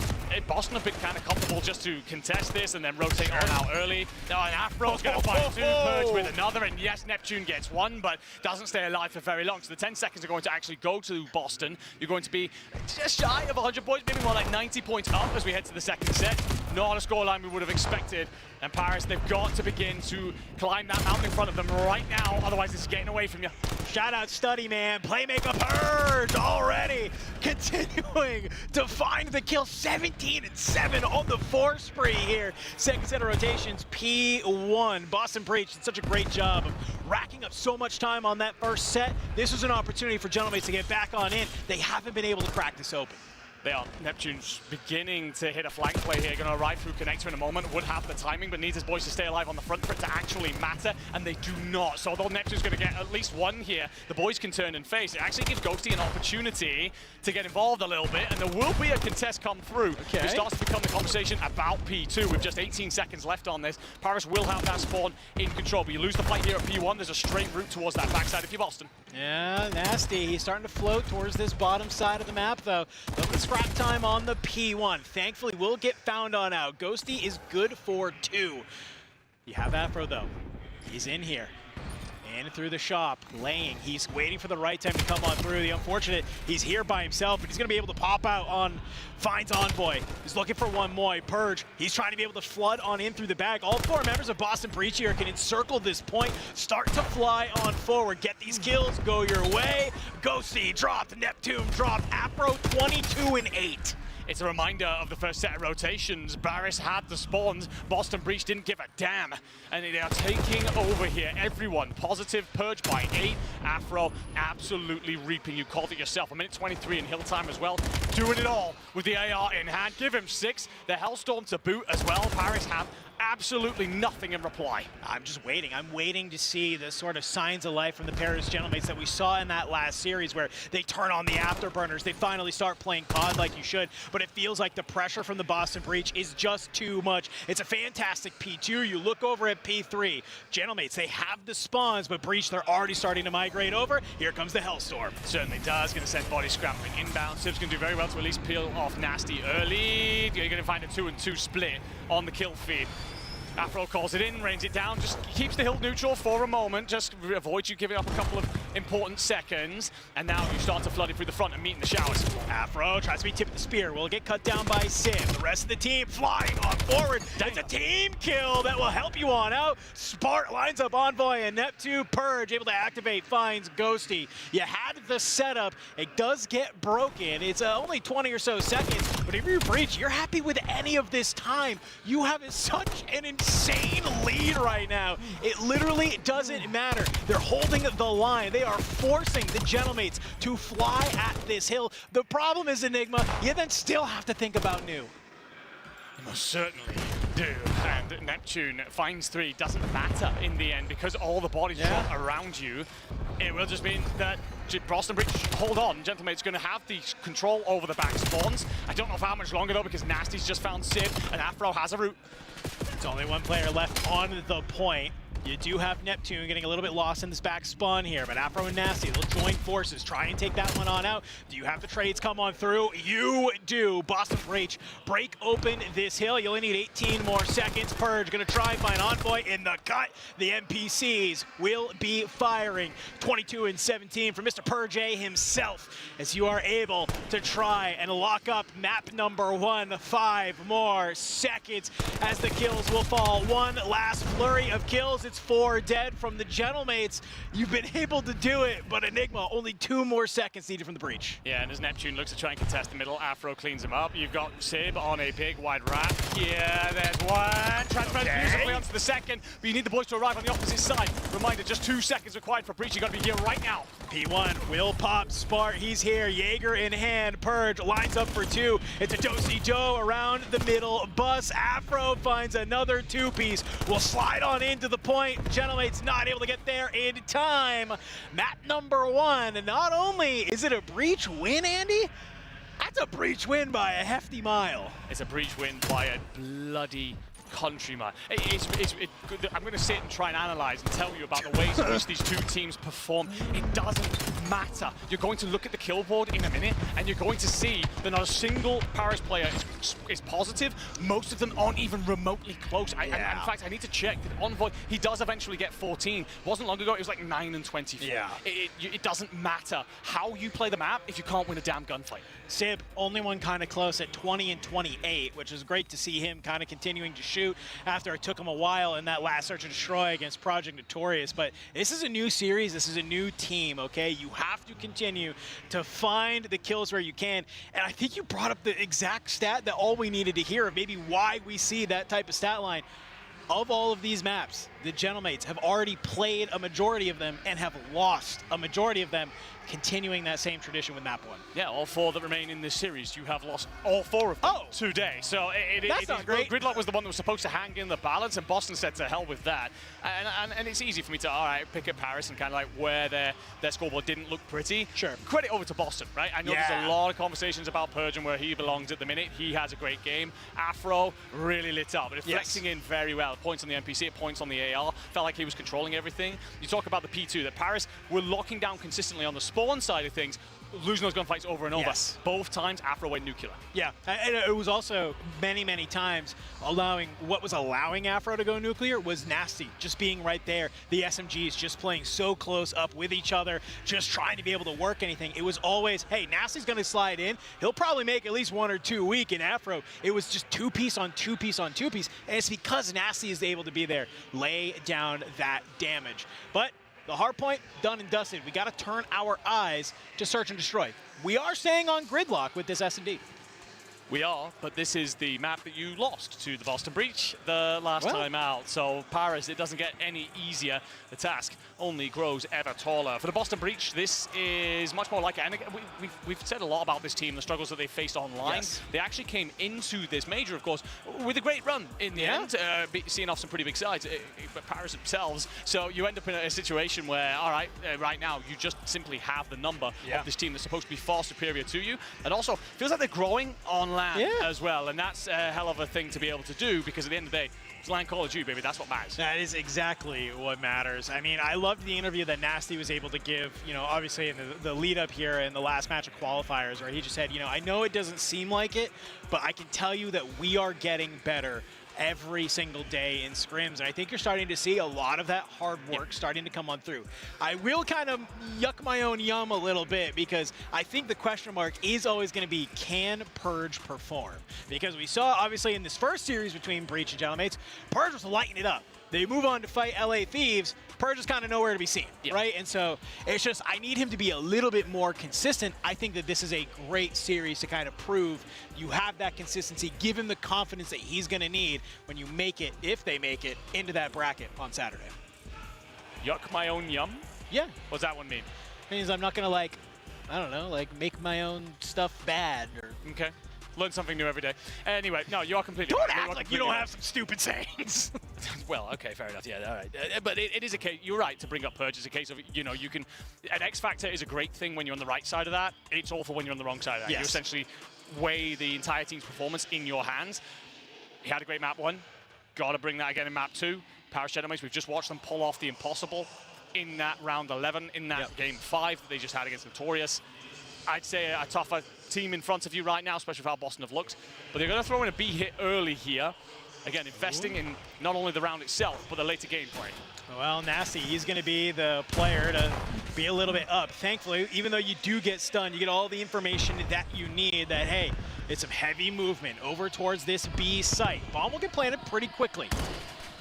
Boston have been kind of comfortable just to contest this and then rotate on out early. Now, and Afro's going to find 2, Purge with another, and yes, Neptune gets 1, but doesn't stay alive for very long. So the 10 seconds are going to actually go to Boston. You're going to be just shy of 100 points, maybe more like 90 points up as we head to the second set. Not a scoreline we would have expected. And Paris, they've got to begin to climb that mountain in front of them right now, otherwise this is getting away from you. Shout out Study, man. Playmaker Purge already continuing to find the kill. 17-7 on the 4 spree here. Second set of rotations, P1. Boston Breach did such a great job of racking up so much time on that first set. This was an opportunity for Gentlemates to get back on in. They haven't been able to crack this open. They are. Neptune's beginning to hit a flank play here. Going to arrive through Connector in a moment. Would have the timing, but needs his boys to stay alive on the front for it to actually matter, and they do not. So although Neptune's going to get at least 1 here, the boys can turn and face. It actually gives Ghosty an opportunity to get involved a little bit, and there will be a contest come through. Okay. It starts to become the conversation about P2 with just 18 seconds left on this. Paris will have that spawn in control, but you lose the fight here at P1. There's a straight route towards that backside if you're Boston. Yeah, Nasty. He's starting to float towards this bottom side of the map, though. Look at scrap time on the P1. Thankfully, will get found on out. Ghosty is good for 2. You have Afro, though. He's in here. In through the shop, laying. He's waiting for the right time to come on through. The unfortunate, he's here by himself, but he's going to be able to pop out on, finds Envoy. He's looking for one more. Purge, he's trying to be able to flood on in through the bag. All 4 members of Boston Breach here can encircle this point, start to fly on forward, get these kills, go your way. Ghosty dropped, Neptune dropped, Afro 22-8. It's a reminder of the first set of rotations. Barris had the spawns. Boston Breach didn't give a damn. And they are taking over here. Everyone positive. Purge by 8. Afro absolutely reaping. You called it yourself. 1:23 in hill time as well. Doing it all with the AR in hand. Give him 6. The Hellstorm to boot as well. Paris have absolutely nothing in reply. I'm just waiting. I'm waiting to see the sort of signs of life from the Paris Gentlemates that we saw in that last series where they turn on the afterburners. They finally start playing COD like you should, but it feels like the pressure from the Boston Breach is just too much. It's a fantastic P2. You look over at P3. Gentlemates, they have the spawns, but Breach, they're already starting to migrate over. Here comes the Hellstorm. Certainly does. Going to send body scrapping inbound. Siv's going to do very well to at least peel off Nasty early. You're going to find a 2-and-2 split on the kill feed. Afro calls it in, rains it down, just keeps the hill neutral for a moment, just avoids you giving up a couple of important seconds, and now you start to flood it through the front and meet in the showers. Afro tries to be tip of the spear, will get cut down by Sim. The rest of the team flying on forward. It's a team kill that will help you on out. Spart lines up Envoy and Neptune. Purge able to activate, finds Ghosty. You had the setup, it does get broken. It's only 20 or so seconds, but if you breach, you're happy with any of this time. You have such an insane lead right now. It literally doesn't matter. They're holding the line. They are forcing the Gentlemates to fly at this hill. The problem is, Enigma, you then still have to think about new. You most certainly do. And Neptune finds 3. Doesn't matter in the end because all the bodies drop around you. It will just mean that Boston Breach, hold on, Gentlemate's going to have the control over the back spawns. I don't know for how much longer though because Nasty's just found Sid and Afro has a route. There's only one player left on the point. You do have Neptune getting a little bit lost in this back spawn here, but Afro and Nasty, they'll join forces, try and take that one on out. Do you have the trades come on through? You do. Boston Breach break open this hill. You only need 18 more seconds. Purge gonna try and find Envoy in the cut. The NPCs will be firing. 22 and 17 for Mr. Purge himself as you are able to try and lock up map number 1. 5 more seconds as the kills will fall. One last flurry of kills. It's 4 dead from the Gentlemates. You've been able to do it, but Enigma, only 2 more seconds needed from the breach. Yeah, and as Neptune looks to try and contest the middle, Afro cleans him up. You've got Sib on a big wide raft. Yeah, there's one. Transfers beautifully onto the second, but you need the boys to arrive on the opposite side. Reminder, just 2 seconds required for breach. You got to be here right now. P1 will pop. Spart, he's here. Jaeger in hand. Purge lines up for 2. It's a do-si-do around the middle bus. Afro finds another 2-piece. Will slide on into the point. Gentlemate's not able to get there in time. Map number 1. Not only is it a breach win, Andy, that's a breach win by a hefty mile. It's a breach win by a bloody country mile. I'm going to sit and try and analyze and tell you about the ways in which these two teams perform. It doesn't matter. You're going to look at the kill board in a minute and you're going to see that not a single Paris player is positive. Most of them aren't even remotely close. In fact, I need to check that Envoy, he does eventually get 14. It wasn't long ago, it was like 9 and 24. Yeah. It doesn't matter how you play the map if you can't win a damn gunfight. Sib, only one kind of close at 20 and 28, which is great to see him kind of continuing to shoot after it took him a while in that last search and destroy against Project Notorious. But this is a new series, this is a new team, okay? You have to continue to find the kills where you can. And I think you brought up the exact stat that all we needed to hear, maybe why we see that type of stat line. Of all of these maps, the Gentlemates have already played a majority of them and have lost a majority of them, continuing that same tradition with map 1. Yeah, all 4 that remain in this series, you have lost all 4 of them today. So that's not great. Gridlock was the one that was supposed to hang in the balance, and Boston said to hell with that. And it's easy for me to, all right, pick at Paris and kind of like where their scoreboard didn't look pretty. Sure. Credit over to Boston, right? I know there's a lot of conversations about Purge and where he belongs at the minute. He has a great game. Afro really lit up, but flexing in very well. Points on the NPC, points on the AR. Felt like he was controlling everything. You talk about the P2, that Paris were locking down consistently on the spawn side of things, losing those gunfights over and over. Yes. Both times, Afro went nuclear. Yeah, and it was also many times allowing Afro to go nuclear was Nasty, just being right there. The SMGs just playing so close up with each other, just trying to be able to work anything. It was always, hey, Nasty's going to slide in. He'll probably make at least 1 or 2 weak. In Afro, it was just 2-piece on 2-piece on 2-piece, and it's because Nasty is able to be there, lay down that damage. But the hard point, done and dusted. We got to turn our eyes to search and destroy. We are staying on Gridlock with this S&D. We are, but this is the map that you lost to the Boston Breach the last time out. So Paris, it doesn't get any easier. The task only grows ever taller. For the Boston Breach, this is much more like it. And we've said a lot about this team, the struggles that they faced online. Yes. They actually came into this major, of course, with a great run in the end, seeing off some pretty big sides, but Paris themselves. So you end up in a situation where, all right, right now, you just simply have the number of this team that's supposed to be far superior to you. And also, feels like they're growing on land as well, and that's a hell of a thing to be able to do, because at the end of the day, it's LAN Call of you, baby. That's what matters. That is exactly what matters. I mean, I loved the interview that Nasty was able to give, you know, obviously in the lead up here in the last match of qualifiers, where he just said, you know, I know it doesn't seem like it, but I can tell you that we are getting better every single day in scrims. And I think you're starting to see a lot of that hard work starting to come on through. I will kind of yuck my own yum a little bit because I think the question mark is always going to be, can Purge perform? Because we saw, obviously, in this first series between Breach and Gentlemates, Purge was lighting it up. They move on to fight LA Thieves. Purge is kind of nowhere to be seen, right? And so it's just, I need him to be a little bit more consistent. I think that this is a great series to kind of prove you have that consistency, give him the confidence that he's going to need when you make it, if they make it, into that bracket on Saturday. Yuck my own yum? Yeah. What's that one mean? It means I'm not going to, like, I don't know, like make my own stuff bad. Or Okay. Learn something new every day. Anyway, no, you are completely don't right. act like you don't have some stupid sayings. Well, okay, fair enough. Yeah, all right. But it is a case. You're right to bring up Purge. It's a case of, you know, you can. An X Factor is a great thing when you're on the right side of that. It's awful when you're on the wrong side of that. Yes. You essentially weigh the entire team's performance in your hands. He had a great map 1. Got to bring that again in map 2. Paris Gentlemates, we've just watched them pull off the impossible in that round 11, in that game 5 that they just had against Notorious. I'd say a tougher team in front of you right now, especially with how Boston have looked. But they're going to throw in a B hit early here. Again, investing in not only the round itself, but the later gameplay. Well, Nasty, he's going to be the player to be a little bit up. Thankfully, even though you do get stunned, you get all the information that you need that, hey, it's some heavy movement over towards this B site. Bomb will get planted pretty quickly.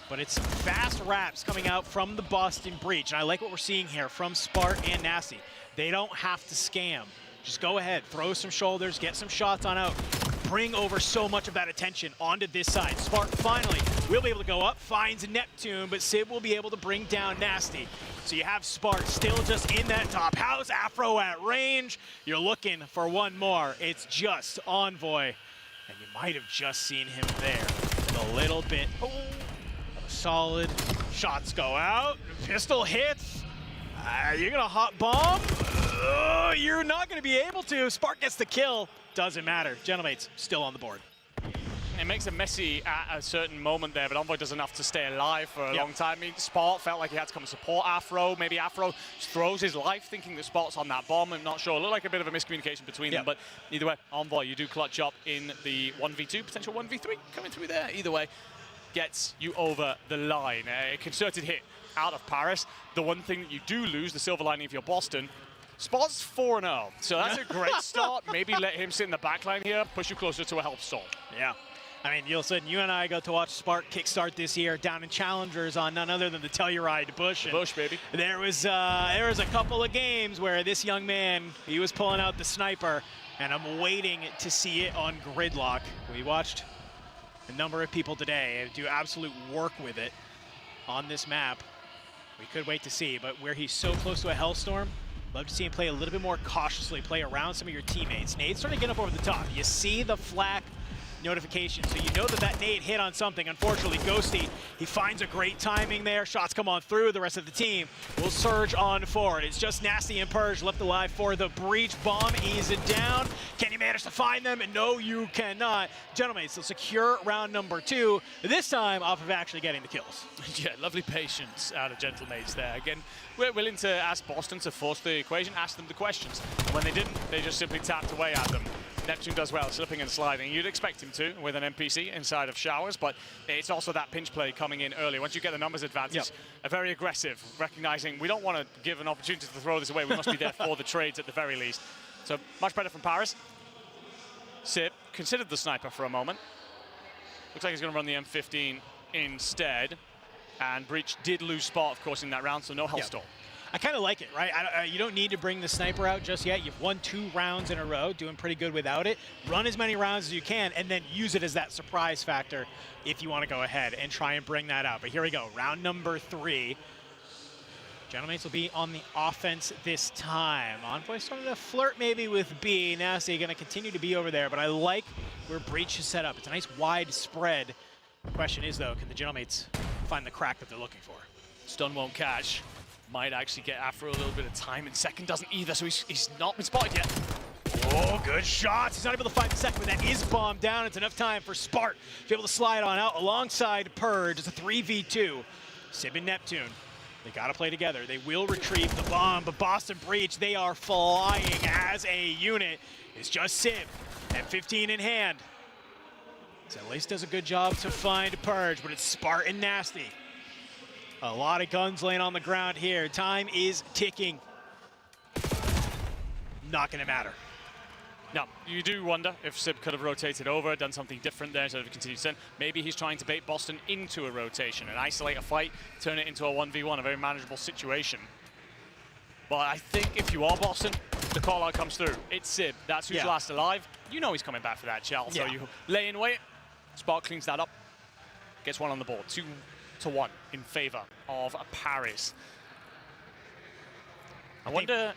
But it's fast wraps coming out from the Boston Breach. And I like what we're seeing here from Spart and Nasty. They don't have to scam. Just go ahead, throw some shoulders, get some shots on out. Bring over so much of that attention onto this side. Spart finally will be able to go up, finds Neptune, but Sib will be able to bring down Nasty. So you have Spart still just in that top house, Afro at range. You're looking for one more. It's just Envoy. And you might have just seen him there. A little bit. Oh, solid. Shots go out. Pistol hits. You're going to hot bomb. You're not going to be able to. Spark gets the kill. Doesn't matter. Gentlemates still on the board. It makes it messy at a certain moment there, but Envoy does enough to stay alive for a long time. I mean, Spart felt like he had to come and support Afro. Maybe Afro just throws his life thinking that Spart's on that bomb. I'm not sure. It looked like a bit of a miscommunication between them, but either way, Envoy, you do clutch up in the 1v2, potential 1v3 coming through there. Either way, gets you over the line. A concerted hit out of Paris. The one thing that you do lose, the silver lining of your Boston, Spart's 4-0, so that's a great start. Maybe let him sit in the back line here, push you closer to a help stall. Yeah. I mean, Yilson, you and I got to watch Spart kickstart this year down in Challengers on none other than the Telluride Bush. Bush, baby. There was a couple of games where this young man, he was pulling out the sniper, and I'm waiting to see it on Gridlock. We watched a number of people today do absolute work with it on this map. We could wait to see, but where he's so close to a Hellstorm, love to see him play a little bit more cautiously, play around some of your teammates. Nade's starting to get up over the top. You see the flak notification, so you know that that nade hit on something. Unfortunately, Ghosty, he finds a great timing there. Shots come on through. The rest of the team will surge on forward. It's just Nasty and Purge left alive for the Breach. Bomb easing down. Can you manage to find them? And no, you cannot. Gentlemen, so secure round number 2, this time off of actually getting the kills. Yeah, lovely patience out of Gentlemates there. Again, we're willing to ask Boston to force the equation, ask them the questions. When they didn't, they just simply tapped away at them. Neptune does well, slipping and sliding. You'd expect him to with an NPC inside of Showers, but it's also that pinch play coming in early. Once you get the numbers advantage, a very aggressive, recognizing we don't want to give an opportunity to throw this away. We must be there for the trades at the very least. So much better from Paris. Sib considered the sniper for a moment. Looks like he's going to run the M15 instead. And Breach did lose Spart, of course, in that round, so no Hellstorm. I kind of like it, right? You don't need to bring the sniper out just yet. You've won 2 rounds in a row, doing pretty good without it. Run as many rounds as you can, and then use it as that surprise factor if you want to go ahead and try and bring that out. But here we go, round number 3. Gentlemates will be on the offense this time. Envoy starting to flirt maybe with B. Nasty going to continue to be over there, but I like where Breach is set up. It's a nice wide spread. The question is, though, can the Gentlemates find the crack that they're looking for? Stun won't catch. Might actually get Afro a little bit of time, and second doesn't either, so he's not been spotted yet. Oh, good shots. He's not able to find the second, but that is bombed down. It's enough time for Spart to be able to slide on out alongside Purge. It's a 3v2. Sib and Neptune, they got to play together. They will retrieve the bomb, but Boston Breach, they are flying as a unit. It's just Sib, M15 in hand. So at least does a good job to find Purge, but it's Spartan Nasty. A lot of guns laying on the ground here. Time is ticking. Not gonna matter. Now, you do wonder if Sib could have rotated over, done something different there instead of continued send. Maybe he's trying to bait Boston into a rotation and isolate a fight, turn it into a 1v1, a very manageable situation. But I think if you are Boston, the call out comes through. It's Sib. That's who's last alive. You know he's coming back for that shell. So you lay in wait. Spark cleans that up. Gets one on the board. 2-1 in favor of Paris. I wonder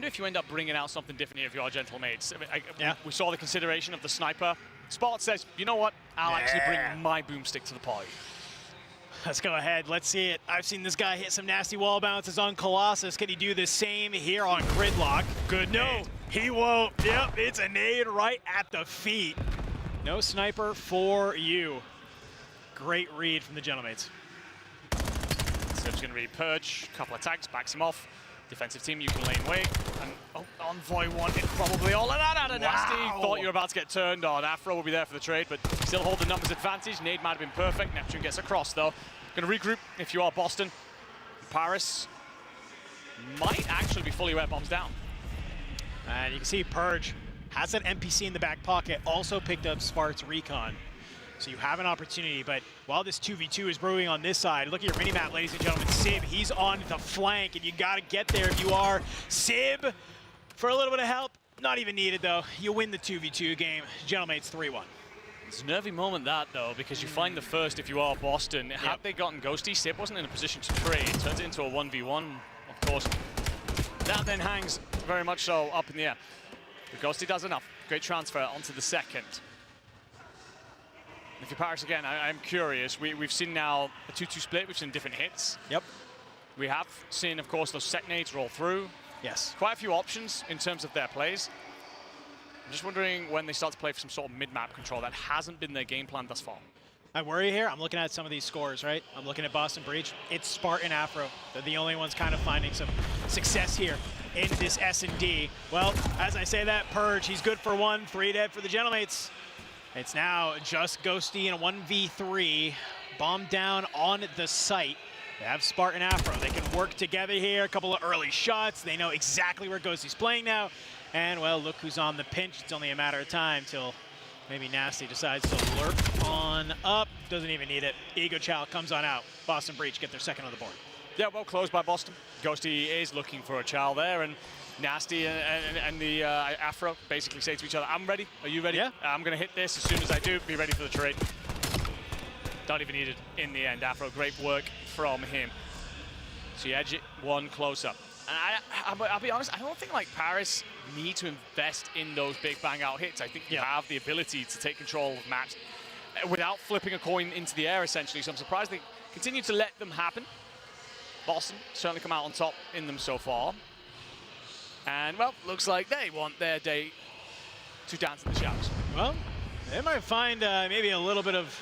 if you end up bringing out something different here if you are gentle mates. We saw the consideration of the sniper. Spart says, you know what? I'll actually bring my boomstick to the party. Let's go ahead. Let's see it. I've seen this guy hit some nasty wall bounces on Colossus. Can he do the same here on Gridlock? Good nade. He won't. Yep, it's a nade right at the feet. No sniper for you. Great read from the gentlemates. Sib's going to read Purge. Couple of tags, backs him off. Defensive team, you can lane wait. And Envoy wanted probably all of that out of Nasty. Thought you were about to get turned on. Afro will be there for the trade, but still hold the numbers advantage. Nade might have been perfect. Neptune gets across though. Going to regroup if you are Boston. Paris might actually be fully aware bombs down. And you can see Purge has that NPC in the back pocket, also picked up Spart's recon. So you have an opportunity, but while this 2v2 is brewing on this side, look at your minimap, ladies and gentlemen. Sib, he's on the flank, and you got to get there if you are Sib. For a little bit of help, not even needed though. You win the 2v2 game. Gentlemates 3-1. It's a nervy moment that though, because you find the first if you are Boston. Had they gotten Ghosty, Sib wasn't in a position to trade. Turns it into a 1v1, of course. That then hangs very much so up in the air. But Ghosty does enough. Great transfer onto the second. If you're Paris again, I'm curious. We've seen now a 2-2 split. We've seen different hits. Yep. We have seen, of course, those set nades roll through. Yes. Quite a few options in terms of their plays. I'm just wondering when they start to play for some sort of mid-map control. That hasn't been their game plan thus far. I worry here. I'm looking at some of these scores, right? I'm looking at Boston Breach. It's Spartan Afro. They're the only ones kind of finding some success here in this S&D. Well, as I say that, Purge, he's good for 1, 3 dead for the gentlemates. It's now just Ghosty in a 1v3. Bomb down on the site. They have Spartan Afro. They can work together here. A couple of early shots. They know exactly where Ghosty's playing now. And, well, look who's on the pinch. It's only a matter of time till maybe Nasty decides to lurk on up. Doesn't even need it. Ego Chow comes on out. Boston Breach get their second on the board. Yeah, well closed by Boston. Ghosty is looking for a Chow there, and Nasty and the Afro basically say to each other, I'm ready. Are you ready? Yeah. I'm going to hit this as soon as I do. Be ready for the trade. Don't even need it in the end. Afro, great work from him. So you edge it one closer. And I'll be honest, I don't think like Paris need to invest in those big bang out hits. I think you have the ability to take control of maps without flipping a coin into the air, essentially. So I'm surprised they continue to let them happen. Boston certainly come out on top in them so far. And, well, looks like they want their day to dance in the shadows. Well, they might find maybe a little bit of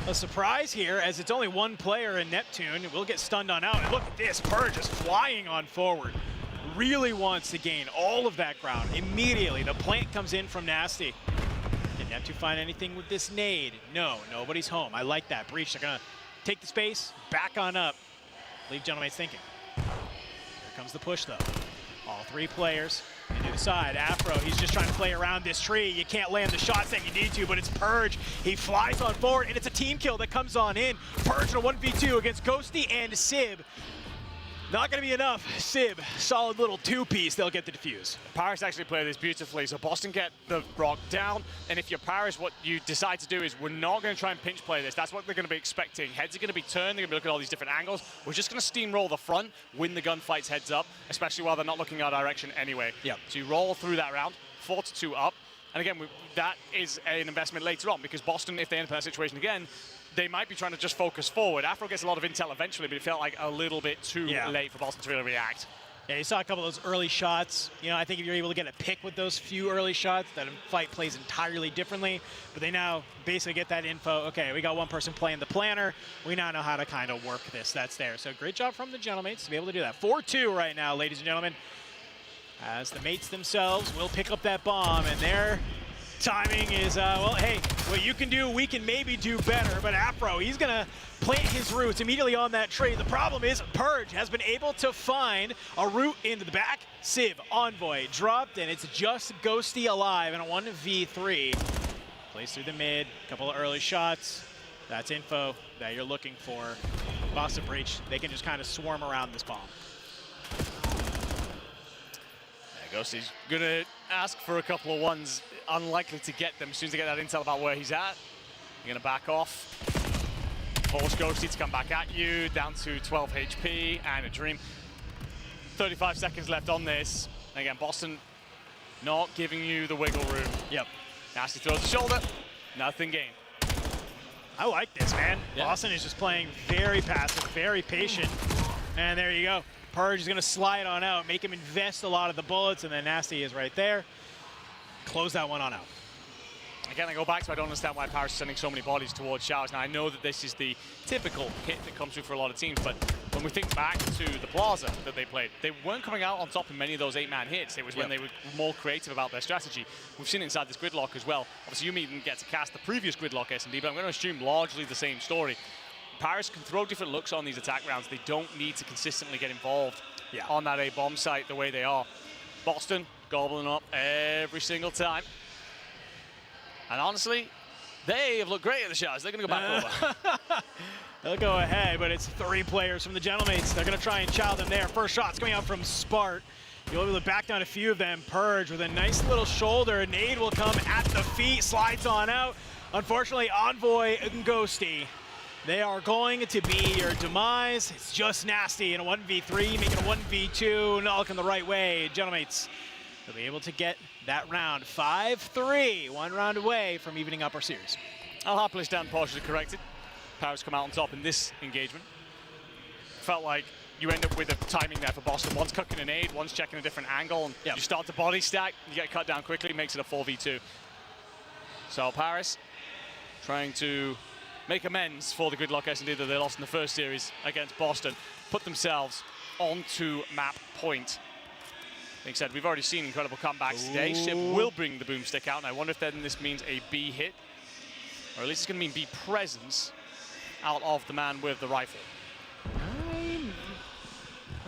a surprise here, as it's only one player in Neptune. We'll get stunned on out. And look at this, Purge just flying on forward. Really wants to gain all of that ground immediately. The plant comes in from Nasty. Can Neptune find anything with this nade? No, nobody's home. I like that. Breach, they're gonna take the space, back on up. Leave gentlemates thinking. Here comes the push though. All three players into the side. Afro, he's just trying to play around this tree. You can't land the shots that you need to, but it's Purge. He flies on forward, and it's a team kill that comes on in. Purge in a 1v2 against Ghosty and Sib. Not gonna be enough. Sib, solid little two-piece. They'll get the defuse. Paris actually play this beautifully. So Boston get the rock down, and if you're Paris, what you decide to do is we're not going to try and pinch play this. That's what they're going to be expecting. Heads are going to be turned. They're going to be looking at all these different angles. We're just going to steamroll the front, win the gunfights heads up, especially while they're not looking our direction anyway. Yep. So you roll through that round, 4-2 up, and again, that is an investment later on because Boston, if they end up in that situation again, they might be trying to just focus forward. Afro gets a lot of intel eventually, but it felt like a little bit too late for Boston to really react. Yeah, you saw a couple of those early shots. You know, I think if you're able to get a pick with those few early shots, that fight plays entirely differently. But they now basically get that info. Okay, we got one person playing the planner. We now know how to kind of work this. That's there. So great job from the gentlemates to be able to do that. 4-2 right now, ladies and gentlemen. As the mates themselves will pick up that bomb, and they're Timing is, well, hey, what you can do, we can maybe do better. But Afro, he's going to plant his roots immediately on that trade. The problem is Purge has been able to find a route into the back. Civ, Envoy, dropped, and it's just Ghosty alive in a 1v3. Plays through the mid, couple of early shots. That's info that you're looking for. Boston Breach, they can just kind of swarm around this bomb. Ghosty's gonna ask for a couple of ones, unlikely to get them as soon as they get that intel about where he's at. You're gonna back off. Force Ghosty to come back at you, down to 12 HP and a dream. 35 seconds left on this. And again, Boston not giving you the wiggle room. Yep. Nasty throws the shoulder, nothing gained. I like this, man. Yeah. Boston is just playing very passive, very patient. And there you go. Purge is going to slide on out, make him invest a lot of the bullets, and then Nasty is right there. Close that one on out. Again, I go back to I don't understand why Paris is sending so many bodies towards Showers. Now, I know that this is the typical hit that comes through for a lot of teams, but when we think back to the Plaza that they played, they weren't coming out on top in many of those 8-man hits. It was when they were more creative about their strategy. We've seen it inside this gridlock as well. Obviously, you didn't get to cast the previous gridlock S&D, but I'm going to assume largely the same story. Paris can throw different looks on these attack rounds. They don't need to consistently get involved on that A-bomb site the way they are. Boston gobbling up every single time. And honestly, they have looked great at the shots. They're going to go back over. They'll go ahead, but it's 3 players from the Gentlemates. They're going to try and chow them there. First shot's coming out from Spart. You'll be able to back down a few of them. Purge with a nice little shoulder. Nade will come at the feet, slides on out. Unfortunately, Envoy and Ghosty, they are going to be your demise. It's just Nasty in a 1v3, making a 1v2, not looking the right way. Gentlemates, they'll be able to get that round. 5-3, 1 round away from evening up our series. I'll happily stand partially corrected. Paris come out on top in this engagement. Felt like you end up with a timing there for Boston. One's cooking an aid, one's checking a different angle, and you start to body stack, you get cut down quickly, makes it a 4v2. So Paris trying to make amends for the gridlock S&D that they lost in the first series against Boston, put themselves onto map point. Like I said, we've already seen incredible comebacks today. Ship will bring the boomstick out, and I wonder if then this means a B hit, or at least it's going to mean B presence out of the man with the rifle. I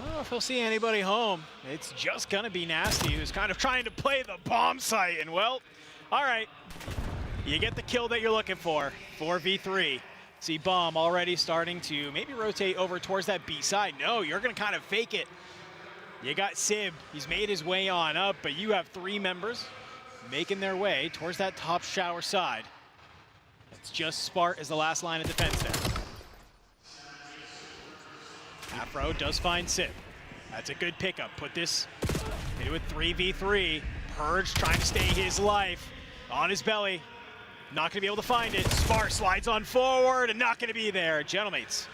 don't know if he'll see anybody home. It's just going to be Nasty, who's kind of trying to play the bomb site, and well, all right. You get the kill that you're looking for, 4v3. See Bomb already starting to maybe rotate over towards that B side. No, you're gonna kind of fake it. You got Sib, he's made his way on up, but you have 3 members making their way towards that top shower side. It's just Spart as the last line of defense there. Afro does find Sib. That's a good pickup. Put this into a 3v3. Purge trying to stay his life on his belly. Not going to be able to find it. Spart slides on forward and not going to be there. Gentlemates,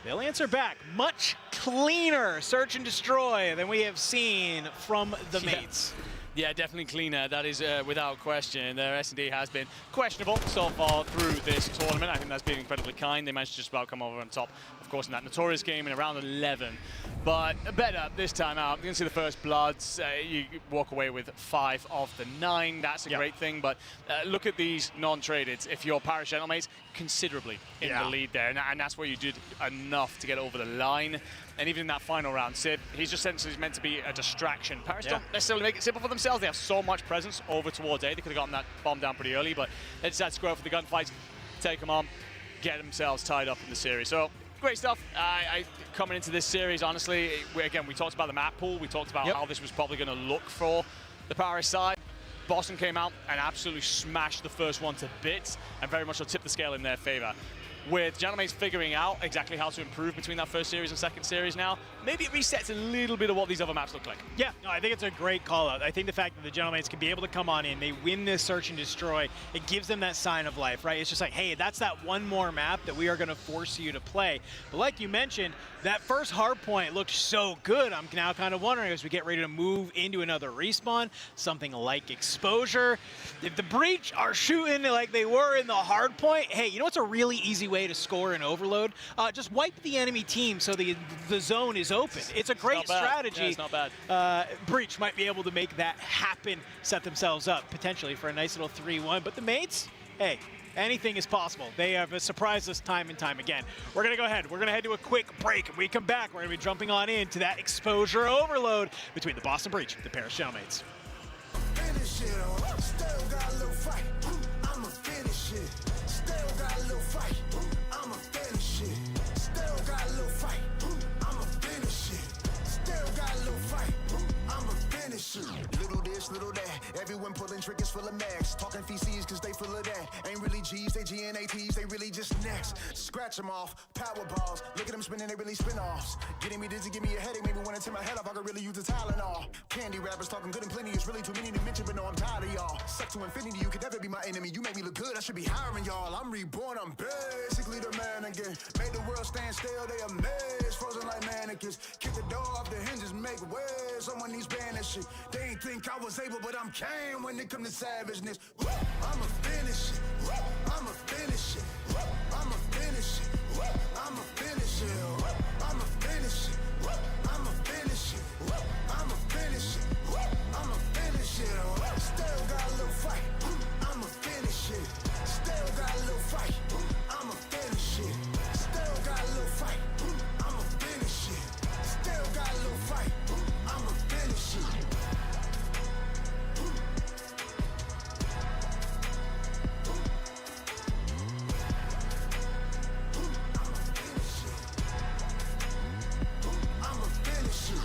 they'll answer back. Much cleaner search and destroy than we have seen from the mates. Yeah, definitely cleaner. That is without question. Their S&D has been questionable so far through this tournament. I think that's been incredibly kind. They managed to just about come over on top, of course, in that Notorious game in around 11. But better this time out. You can see the first bloods. You walk away with 5 of the 9. That's a great thing. But look at these non-traded. If you're Paris Gentlemates, considerably in the lead there. And that's where you did enough to get over the line. And even in that final round, Sib, he's just essentially meant to be a distraction. Paris don't necessarily make it simple for themselves. They have so much presence over towards A. They could have gotten that bomb down pretty early, but they decided to go for the gunfights, take them on, get themselves tied up in the series. So great stuff. Coming into this series, honestly, again, we talked about the map pool. We talked about how this was probably going to look for the Paris side. Boston came out and absolutely smashed the first one to bits and very much so tipped the scale in their favor. With Gentlemates figuring out exactly how to improve between that first series and second series now, maybe it resets a little bit of what these other maps look like. Yeah, no, I think it's a great call out. I think the fact that the Gentlemates can be able to come on in, they win this search and destroy, it gives them that sign of life, right? It's just like, hey, that's that one more map that we are going to force you to play. But like you mentioned, that first hard point looked so good. I'm now kind of wondering as we get ready to move into another respawn, something like Exposure. If the Breach are shooting like they were in the hard point, hey, you know what's a really easy way to score an overload. Just wipe the enemy team so the zone is open. It's a great strategy. Yeah, it's not bad. Breach might be able to make that happen, set themselves up potentially for a nice little 3-1. But the mates, hey, anything is possible. They have surprised us time and time again. We're going to go ahead. We're going to head to a quick break. When we come back, we're going to be jumping on into that exposure overload between the Boston Breach and the Paris Shellmates. Finish it, still got a little fight. I'ma finish it. Still got a little fight. I'ma finish it. Still got a little fight. I'ma finish it. Still got a little fight. I'ma finish it. Little this, little that. Everyone pulling triggers full of max. Talking feces cause they full of that. Ain't really G's, they GNATs, they really just next. Scratch them off, power balls. Look at them spinning, they really spin offs. Getting me dizzy, give me a headache, maybe wanna tear my head off. I could really use the Tylenol. Candy rappers talking good and plenty, it's really too many to mention, but no, I'm tired of y'all. Suck to infinity, you could never be my enemy. You make me look good, I should be hiring y'all. I'm reborn, I'm basically the man again. Made the world stand still, they amazed. Frozen like mannequins. Kick the door off the hinges, make way. Someone needs banishing. They ain't think I was able, but I'm came when it come to savageness. I'ma finish it. I'ma finish it. I'ma finish it. I'ma finish it. I'ma finish it. I'ma finish it. I'ma finish it. I'ma finish it. Still got a little fight. I'ma finish it. Still got a little fight. I'ma finish it. Still got a little fight. I'ma finish it. Still got a little fight. I'ma finish it. I'ma finish it.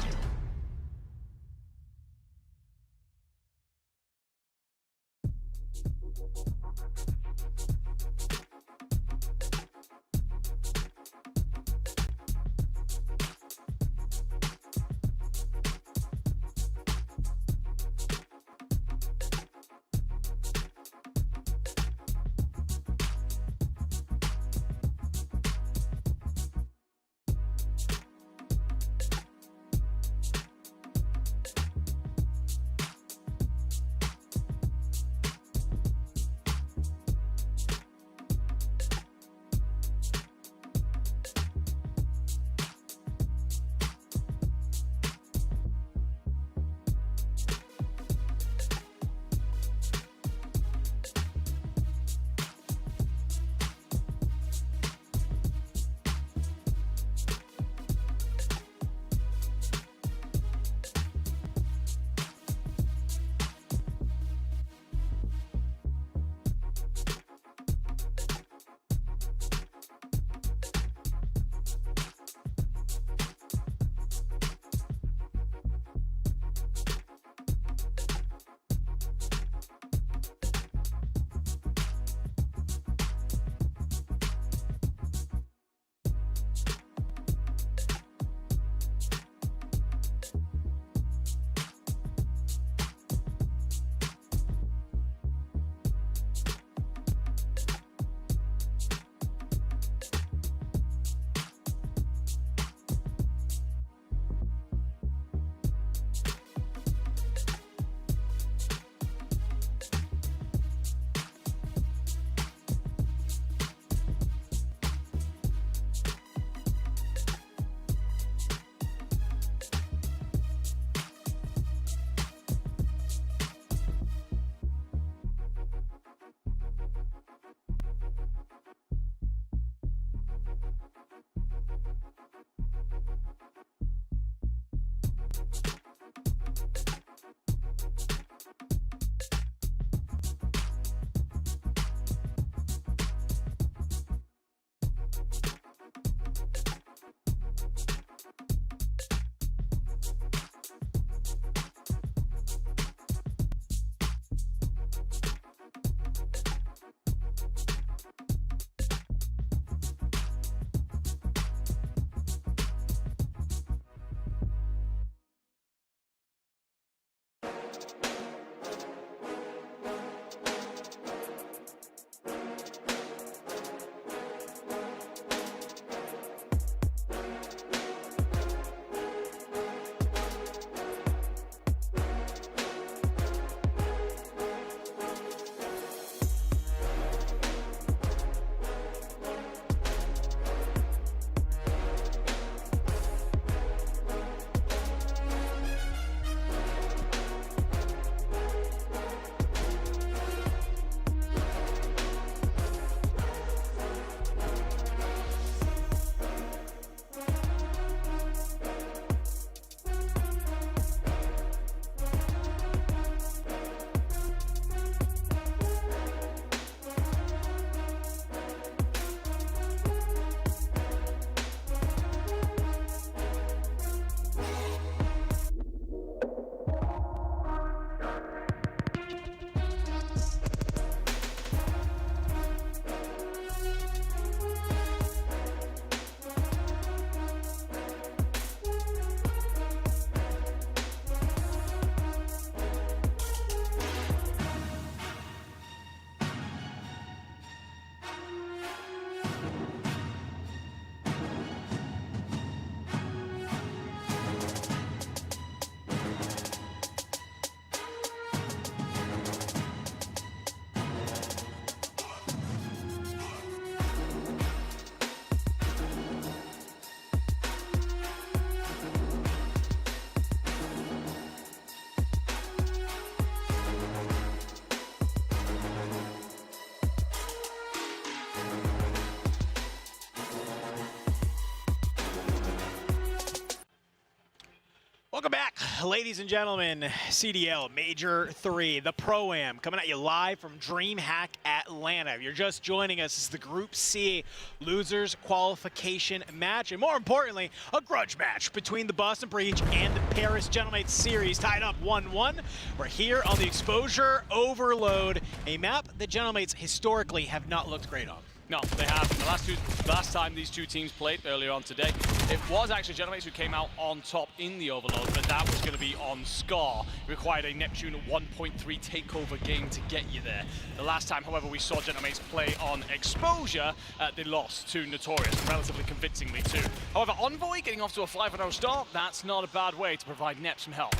Welcome back, ladies and gentlemen. CDL Major 3, the Pro-Am, coming at you live from DreamHack Atlanta. If you're just joining us, it's the Group C losers qualification match, and more importantly, a grudge match between the Boston Breach and the Paris Gentlemates series, tied up 1-1. We're here on the Exposure Overload, a map the Gentlemates historically have not looked great on. No, they have. The last time these two teams played earlier on today, it was actually Gentlemates who came out on top in the Overload, but that was going to be on Scar. It required a Neptune 1.3 takeover game to get you there. The last time, however, we saw Gentlemates play on Exposure, they lost to Notorious, relatively convincingly too. However, Envoy getting off to a 5-0 start, that's not a bad way to provide Nep some help.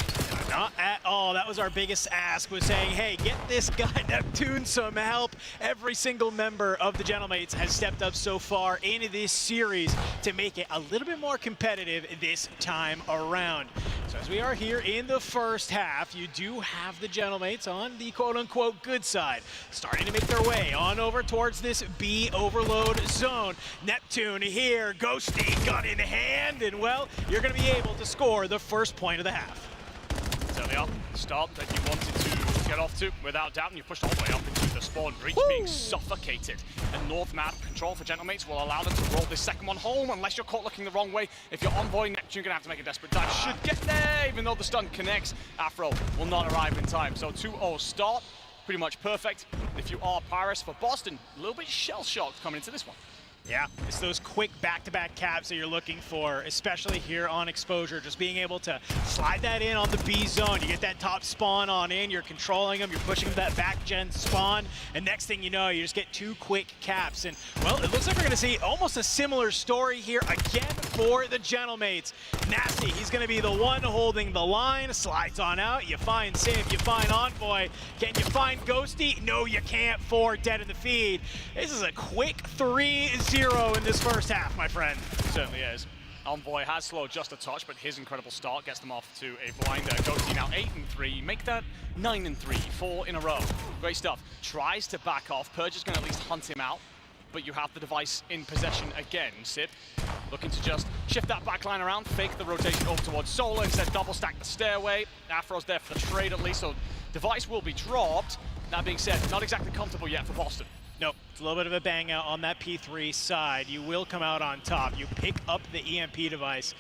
Not at all. That was our biggest ask, was saying, hey, get this guy Neptune some help. Every single member of the Gentlemates has stepped up so far into this series to make it a little bit more competitive this time around. So as we are here in the first half, you do have the Gentlemates on the quote-unquote good side, starting to make their way on over towards this B overload zone. Neptune here, Ghosty, gun in hand, and well, you're going to be able to score the first point of the half. Certainly up, start that you wanted to get off to, without doubt, and you pushed all the way up into the spawn. Breach being suffocated. And North map control for Gentlemates will allow them to roll this second one home, unless you're caught looking the wrong way. If you're Envoy, Neptune gonna have to make a desperate dive. Should get there, even though the stun connects. Afro will not arrive in time. So 2-0 start, pretty much perfect. If you are Paris for Boston, a little bit shell-shocked coming into this one. Yeah, it's those quick back-to-back caps that you're looking for, especially here on Exposure. Just being able to slide that in on the B zone. You get that top spawn on in, you're controlling them, you're pushing that back-gen spawn, and next thing you know, you just get two quick caps. And, well, it looks like we're going to see almost a similar story here again for the Gentlemates. Nasty, he's going to be the one holding the line, slides on out. You find Civ, you find Envoy. Can you find Ghosty? No, you can't. 4 dead in the feed. This is a quick 3-0 in this first half, my friend. Certainly is. Envoy has slowed just a touch, but his incredible start gets them off to a blinder. Ghosty now 8-3, make that 9-3, 4 in a row. Great stuff. Tries to back off. Purge is going to at least hunt him out, but you have the device in possession again. Sip looking to just shift that backline around, fake the rotation over towards Solar, instead double stack the stairway. Afro's there for the trade at least, so device will be dropped. That being said, not exactly comfortable yet for Boston. Nope, it's a little bit of a bang out on that P3 side. You will come out on top. You pick up the EMP device.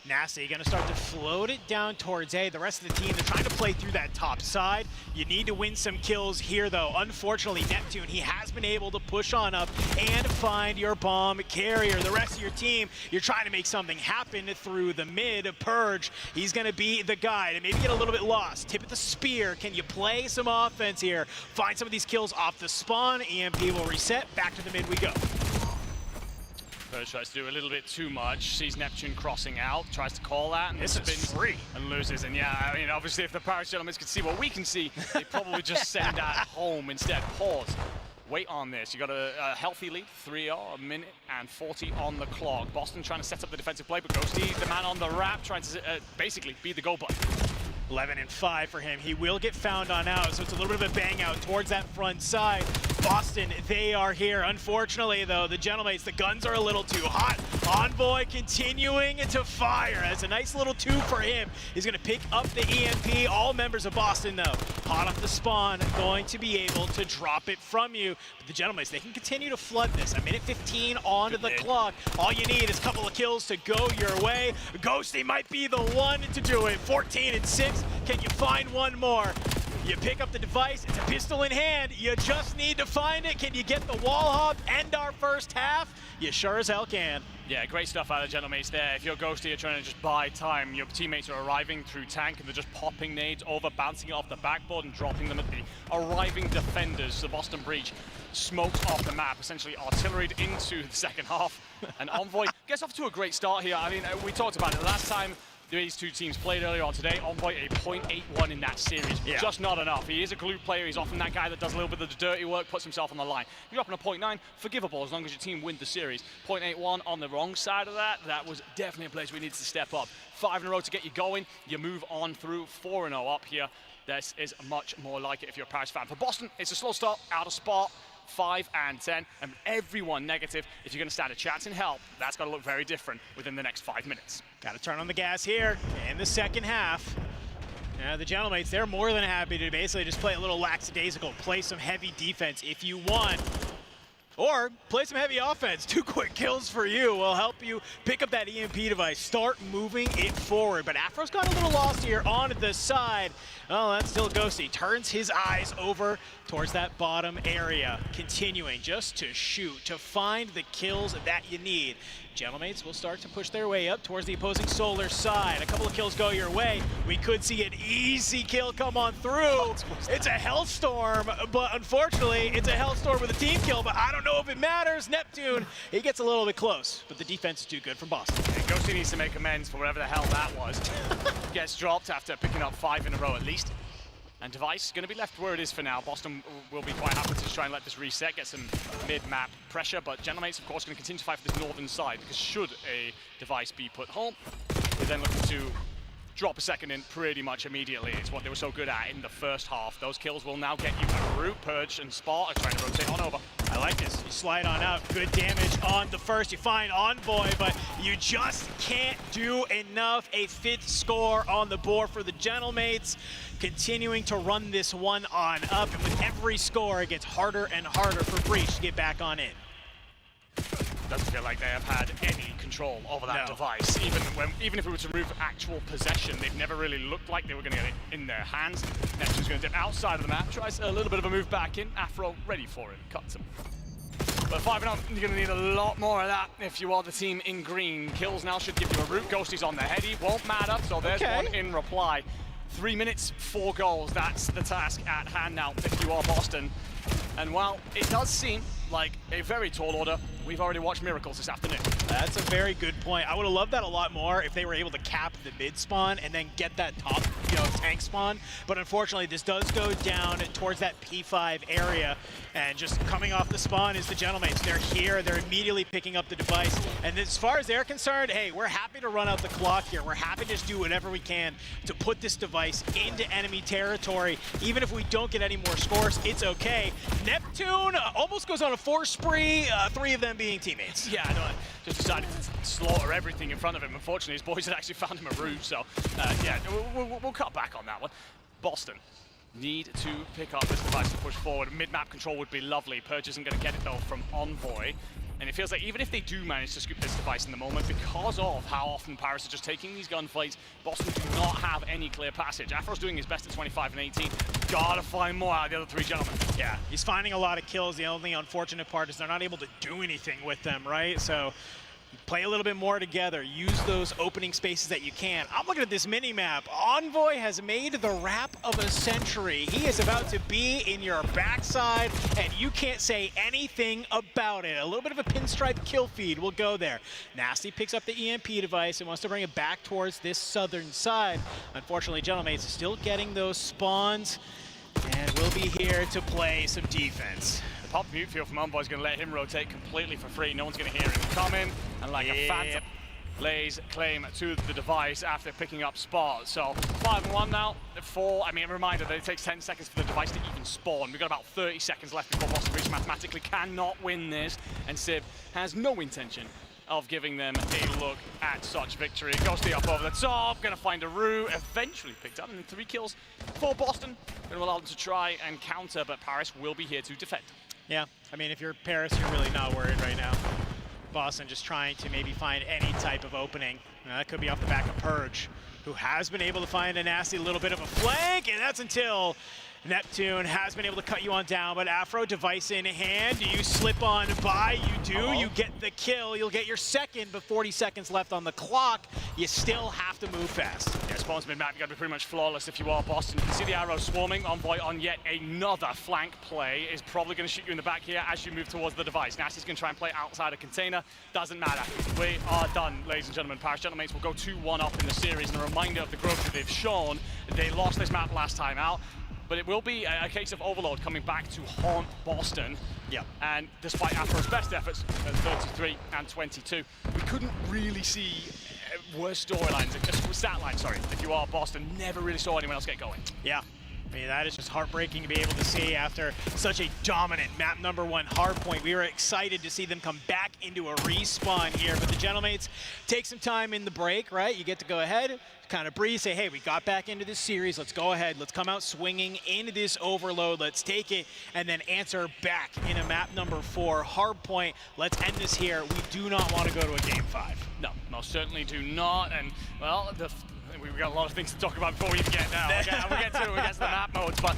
Nasty gonna start to float it down towards A. The rest of the team, they're trying to play through that top side. You need to win some kills here though. Unfortunately, Neptune, he has been able to push on up and find your bomb carrier. The rest of your team, you're trying to make something happen through the mid. Purge, he's gonna be the guy to maybe get a little bit lost. Tip at the spear, can you play some offense here? Find some of these kills off the spawn. EMP will reset, back to the mid we go. Purge tries to do a little bit too much, sees Neptune crossing out, tries to call that, and spins free and loses. And yeah, I mean, obviously if the Paris Gentlemates could see what we can see, they probably just send that home instead. Pause. Wait on this. You got a healthy lead, 3-0, a minute and 40 on the clock. Boston trying to set up the defensive play, but Ghosty, the man on the wrap, trying to basically be the go button. 11-5 for him. He will get found on out, so it's a little bit of a bang out towards that front side. Boston, they are here. Unfortunately, though, the Gentlemates, the guns are a little too hot. Envoy continuing to fire. That's a nice little 2 for him. He's going to pick up the EMP. All members of Boston, though, hot off the spawn, going to be able to drop it from you. But the Gentlemates, they can continue to flood this. A minute 15 onto the clock. All you need is a couple of kills to go your way. Ghosty might be the one to do it. 14-6. Can you find one more? You pick up the device, it's a pistol in hand, you just need to find it. Can you get the wall hop, end our first half? You sure as hell can. Yeah, great stuff out of the Gentlemates there. If you're Ghosty, you're trying to just buy time. Your teammates are arriving through tank and they're just popping nades over, bouncing it off the backboard and dropping them at the arriving defenders. The Boston Breach smoked off the map, essentially artilleried into the second half. And Envoy gets off to a great start here. I mean, we talked about it last time these two teams played earlier on today. Envoy a 0.81 in that series. Yeah. Just not enough. He is a glue player. He's often that guy that does a little bit of the dirty work, puts himself on the line. You're dropping a 0.9, forgivable as long as your team wins the series. 0.81 on the wrong side of that, that was definitely a place we needed to step up. 5 in a row to get you going. You move on through 4-0 up here. This is much more like it if you're a Paris fan. For Boston, it's a slow start, out of spot. 5 and 10, and everyone negative. If you're going to stand a chance in hell, that's got to look very different within the next 5 minutes. Got to turn on the gas here in the second half. The Gentlemates, they're more than happy to basically just play a little lackadaisical, play some heavy defense if you want. Or play some heavy offense. 2 quick kills for you will help you pick up that EMP device, start moving it forward. But Afro's got a little lost here on the side. Oh, that's still Ghosty. Turns his eyes over towards that bottom area, continuing just to shoot, to find the kills that you need. Gentlemates will start to push their way up towards the opposing Solar side. A couple of kills go your way. We could see an easy kill come on through. It's a Hellstorm, but unfortunately, it's a Hellstorm with a team kill, but I don't know if it matters. Neptune, he gets a little bit close, but the defense is too good from Boston. And Ghosty needs to make amends for whatever the hell that was. Gets dropped after picking up 5 in a row at least. And Device going to be left where it is for now. Boston will be quite happy to try and let this reset, get some mid-map pressure, but Gentlemates, of course, going to continue to fight for this northern side, because should a Device be put home, they're then looking to drop a second in pretty much immediately. It's what they were so good at in the first half. Those kills will now get you a root. Purge and Spart are trying to rotate on over. I like this. You slide on out. Good damage on the first. You find Envoy, but you just can't do enough. A 5th score on the board for the Gentlemates. Continuing to run this one on up. And with every score, it gets harder and harder for Breach to get back on in. Doesn't feel like they have had any control over that device. Even if we were to remove actual possession, they've never really looked like they were going to get it in their hands. Neptune's going to dip outside of the map, tries a little bit of a move back in. Afro ready for it, cuts him. But 5 and up, you're going to need a lot more of that if you are the team in green. Kills now should give you a root. Ghosty's on the heady, won't matter, so there's one in reply. 3 minutes, 4 goals, that's the task at hand now if you are Boston. And while it does seem like a very tall order, we've already watched miracles this afternoon. That's a very good point. I would have loved that a lot more if they were able to cap the mid spawn and then get that top, tank spawn. But unfortunately, this does go down towards that P5 area. And just coming off the spawn is the Gentlemates. They're here, they're immediately picking up the device. And as far as they're concerned, hey, we're happy to run out the clock here. We're happy to just do whatever we can to put this device into enemy territory. Even if we don't get any more scores, it's okay. Neptune almost goes on a 4 spree, 3 of them being teammates. Yeah, no, just decided to slaughter everything in front of him. Unfortunately, his boys had actually found him a root, so yeah, we'll cut back on that one. Boston need to pick up this device to push forward. Mid-map control would be lovely. Purge isn't going to get it, though, from Envoy. And it feels like even if they do manage to scoop this device in the moment, because of how often Paris are just taking these gunfights, Boston do not have any clear passage. Afro's doing his best at 25 and 18. Gotta find more out of the other 3 gentlemen. Yeah, he's finding a lot of kills. The only unfortunate part is they're not able to do anything with them, right? So play a little bit more together. Use those opening spaces that you can. I'm looking at this mini-map. Envoy has made the rap of a century. He is about to be in your backside, and you can't say anything about it. A little bit of a pinstripe kill feed will go there. Nasty picks up the EMP device and wants to bring it back towards this southern side. Unfortunately, Gentlemates is still getting those spawns, and we'll be here to play some defense. The pop mute field from Envoy is going to let him rotate completely for free. No one's going to hear him coming. And like a phantom, lays claim to the device after picking up Spart. So 5-1 now. 4. I mean, a reminder that it takes 10 seconds for the device to even spawn. We've got about 30 seconds left before Boston Breach mathematically cannot win this. And Civ has no intention of giving them a look at such victory. Ghosty up over the top, gonna find a root, eventually picked up, and 3 kills for Boston. Gonna allow them to try and counter, but Paris will be here to defend. Yeah, I mean, if you're Paris, you're really not worried right now. Boston just trying to maybe find any type of opening. That could be off the back of Purge, who has been able to find a nasty little bit of a flank, and that's until Neptune has been able to cut you on down, but Afro device in hand. Do you slip on by? You do. You get the kill. You'll get your second, but 40 seconds left on the clock. You still have to move fast. Yeah, spawns mid-map, you got to be pretty much flawless if you are Boston. You can see the arrows swarming. Envoy on yet another flank play is probably going to shoot you in the back here as you move towards the device. Nasty's going to try and play outside a container. Doesn't matter. We are done, ladies and gentlemen. Paris Gentlemates will go 2-1 up in the series, and a reminder of the growth that they've shown. They lost this map last time out. But it will be a case of Overlord coming back to haunt Boston. Yeah. And despite Afro's best efforts at 33 and 22, we couldn't really see worse storylines, stat lines, sorry, if you are Boston. Never really saw anyone else get going. Yeah. I mean, that is just heartbreaking to be able to see after such a dominant map number 1 hardpoint. We were excited to see them come back into a respawn here, but the Gentlemates take some time in the break, right? You get to go ahead, kind of breathe, say, hey, we got back into this series, let's go ahead, let's come out swinging into this overload, let's take it, and then answer back in a map number 4 hardpoint. Let's end this here. We do not want to go to a game 5. No, most certainly do not. And, well, we've got a lot of things to talk about before we even get there. We'll get to the map modes, but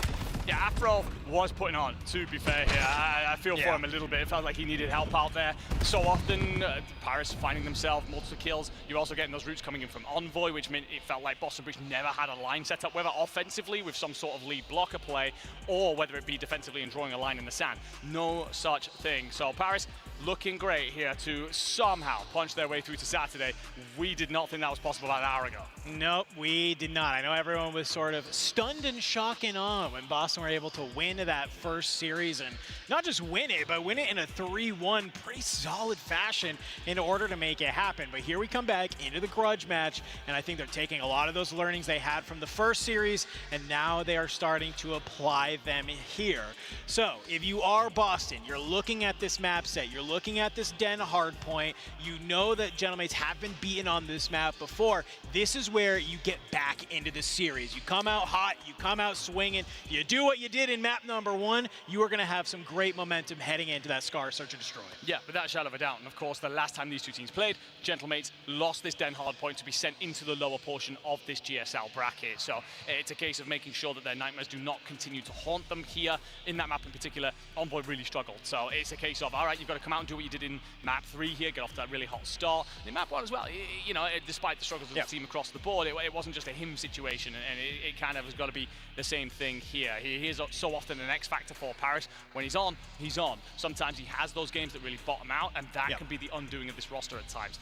yeah, Afro was putting on, to be fair here. I feel for him a little bit. It felt like he needed help out there. So often, Paris finding themselves multiple kills. You're also getting those routes coming in from Envoy, which meant it felt like Boston Breach never had a line set up, whether offensively with some sort of lead blocker play, or whether it be defensively and drawing a line in the sand. No such thing. So Paris looking great here to somehow punch their way through to Saturday. We did not think that was possible about an hour ago. Nope, we did not. I know everyone was sort of stunned and shocked and awe when Boston were able to win that first series, and not just win it, but win it in a 3-1 pretty solid fashion in order to make it happen. But here we come back into the grudge match, and I think they're taking a lot of those learnings they had from the first series, and now they are starting to apply them here. So if you are Boston, you're looking at this map set, you're looking at this Den hardpoint, you know that Gentlemates have been beaten on this map before. This is where you get back into the series. You come out hot, you come out swinging, you do what you did in map number 1, you are going to have some great momentum heading into that Scar Search and Destroy. Yeah, without a shadow of a doubt. And of course, the last time these two teams played, Gentlemates lost this Den hardpoint to be sent into the lower portion of this GSL bracket. So it's a case of making sure that their nightmares do not continue to haunt them here. In that map in particular, Envoy really struggled. So it's a case of, all right, you've got to come out and do what you did in map 3 here, get off to that really hot start. In map 1 as well, you know, despite the struggles of the team across the board, it wasn't just a him situation, and it kind of has got to be the same thing here. He is so often an X factor for Paris. When he's on, he's on. Sometimes he has those games that really bottom out, and that can be the undoing of this roster at times.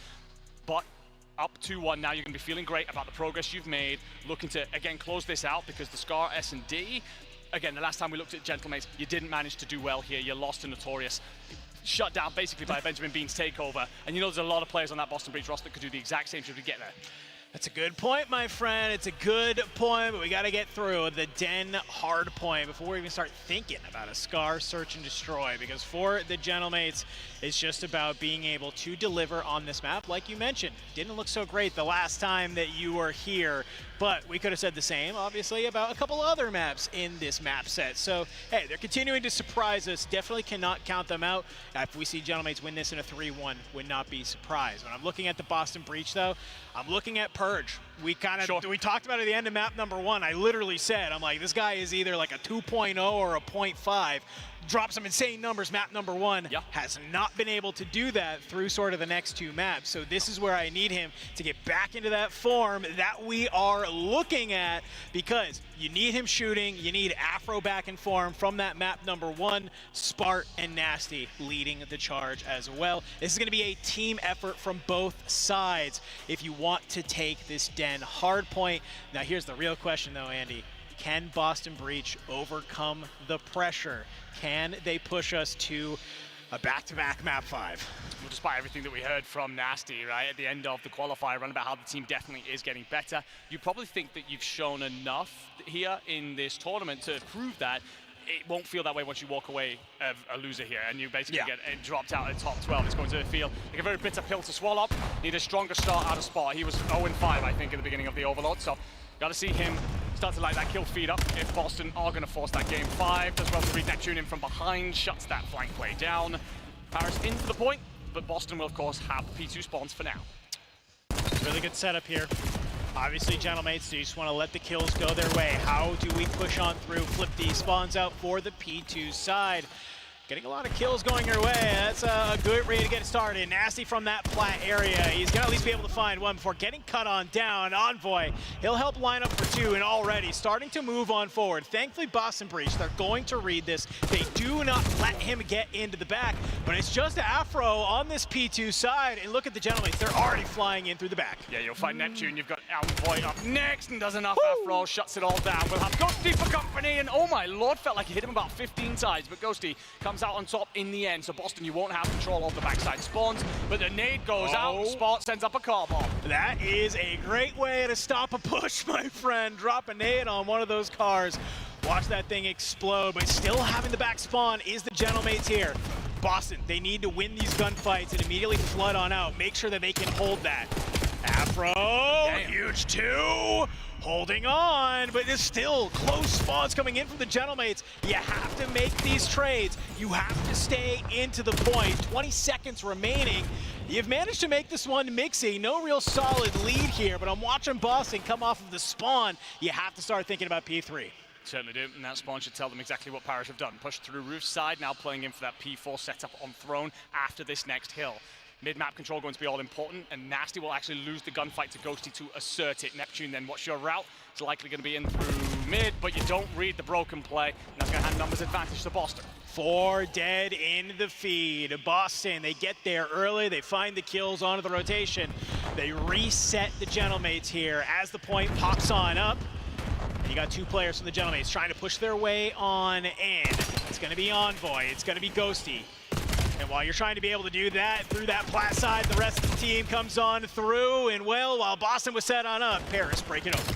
But up 2-1 now, you're going to be feeling great about the progress you've made, looking to, again, close this out, because the Scar S&D, again, the last time we looked at Gentlemates, you didn't manage to do well here. You lost to Notorious, shut down basically by Benjamin Bean's takeover. And you know there's a lot of players on that Boston Breach roster that could do the exact same thing to get there. That's a good point, my friend. It's a good point, but we got to get through the Den hard point before we even start thinking about a Scar Search and Destroy, because for the Gentlemates, it's just about being able to deliver on this map. Like you mentioned, didn't look so great the last time that you were here, but we could have said the same, obviously, about a couple other maps in this map set. So, hey, they're continuing to surprise us. Definitely cannot count them out. If we see Gentlemates win this in a 3-1, would not be surprised. When I'm looking at the Boston Breach, though, I'm looking at Purge. We talked about it at the end of map number 1. I literally said, I'm like, this guy is either like a 2.0 or a 0.5. Dropped some insane numbers, map number 1. Has not been able to do that through sort of the next 2 maps. So this is where I need him to get back into that form that we are looking at, because you need him shooting, you need Afro back in form from that map number 1, Spart and Nasty leading the charge as well. This is going to be a team effort from both sides if you want to take this Den hard point. Now here's the real question though, Andy. Can Boston Breach overcome the pressure? Can they push us to a back-to-back map 5? Well, despite everything that we heard from Nasty, right, at the end of the qualifier run about how the team definitely is getting better, you probably think that you've shown enough here in this tournament to prove that. It won't feel that way once you walk away of a loser here and you basically get dropped out of the top 12. It's going to feel like a very bitter pill to swallow. Need a stronger start out of Spart. He was 0-5, I think, at the beginning of the Overlord, so got to see him start to light that kill feed up if Boston are going to force that game 5. As well to read Neptune in from behind, shuts that flank play down. Paris into the point, but Boston will, of course, have P2 spawns for now. Really good setup here. Obviously, Gentlemates, they just want to let the kills go their way. How do we push on through, flip these spawns out for the P2 side? Getting a lot of kills going your way. That's a good way to get started. Nasty from that flat area. He's going to at least be able to find one before getting cut on down. Envoy, he'll help line up for 2 and already starting to move on forward. Thankfully, Boston Breach, they're going to read this. They do not let him get into the back, but it's just Afro on this P2 side. And look at the Gentlemates. They're already flying in through the back. Yeah, you'll find Neptune. You've got Envoy up next and does enough. Afro shuts it all down. We'll have Ghosty for company. And oh my lord, felt like he hit him about 15 times, but Ghosty comes out on top in the end. So Boston, you won't have control of the backside spawns, but the nade goes out. Spart sends up a car bomb. That is a great way to stop a push, my friend. Drop a nade on one of those cars. Watch that thing explode, but still having the back spawn is the Gentlemates here. Boston, they need to win these gunfights and immediately flood on out. Make sure that they can hold that. Afro, huge 2, holding on, but there's still close spawns coming in from the Gentlemates. You have to make these trades. You have to stay into the point. 20 seconds remaining. You've managed to make this one mixy. No real solid lead here, but I'm watching Boston come off of the spawn. You have to start thinking about P3. Certainly do, and that spawn should tell them exactly what Parish have done. Pushed through roof side, now playing in for that P4 setup on throne after this next hill. Mid-map control going to be all important, and Nasty will actually lose the gunfight to Ghosty to assert it. Neptune, then what's your route? It's likely going to be in through mid, but you don't read the broken play, and that's going to hand numbers advantage to Boston. 4 dead in the feed. Boston, they get there early, they find the kills onto the rotation. They reset the Gentlemates here as the point pops on up. And you got 2 players from the Gentlemates trying to push their way on in. It's going to be Envoy, it's going to be Ghosty. And while you're trying to be able to do that through that plat side, the rest of the team comes on through. And well, while Boston was set on up, Paris breaking open.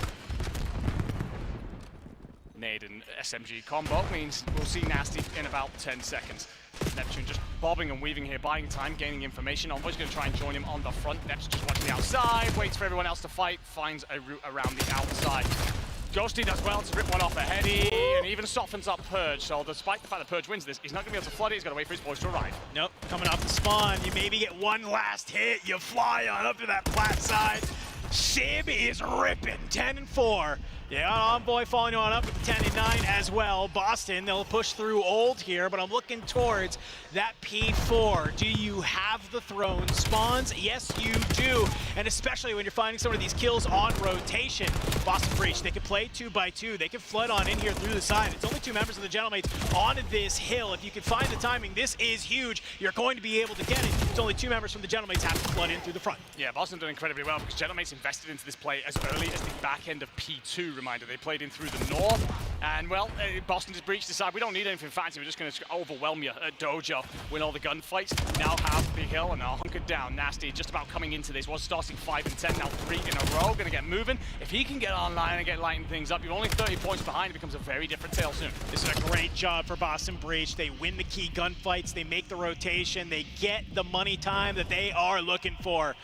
Nade and SMG combo means we'll see Nasty in about 10 seconds. Neptune just bobbing and weaving here, buying time, gaining information. Envoy's going to try and join him on the front. Nep's just watching the outside, waits for everyone else to fight, finds a route around the outside. Ghosty does well to rip one off a heady, and even softens up Purge. So despite the fact that Purge wins this, he's not going to be able to flood it. He's got to wait for his boys to arrive. Nope, coming off the spawn, you maybe get one last hit. You fly on up to that plat side. Sib is ripping, 10-4. Yeah, Envoy following on up with the 10-9 as well. Boston, they'll push through old here, but I'm looking towards that P4. Do you have the throne spawns? Yes, you do. And especially when you're finding some of these kills on rotation. Boston Breach, they can play 2x2. They can flood on in here through the side. It's only 2 members of the Gentlemates onto this hill. If you can find the timing, this is huge. You're going to be able to get it. It's only 2 members from the Gentlemates have to flood in through the front. Yeah, Boston done incredibly well because Gentlemates invested into this play as early as the back end of P2. Reminder, they played in through the north, and well, Boston just breached the side. We don't need anything fancy, we're just going to overwhelm you at Dojo, win all the gunfights, now have the hill, and now hunkered down. Nasty just about coming into this, was starting 5 and 10, now 3 in a row, going to get moving. If he can get online and get lighting things up, you're only 30 points behind, it becomes a very different tale soon. This is a great job for Boston Breach. They win the key gunfights, they make the rotation, they get the money time that they are looking for.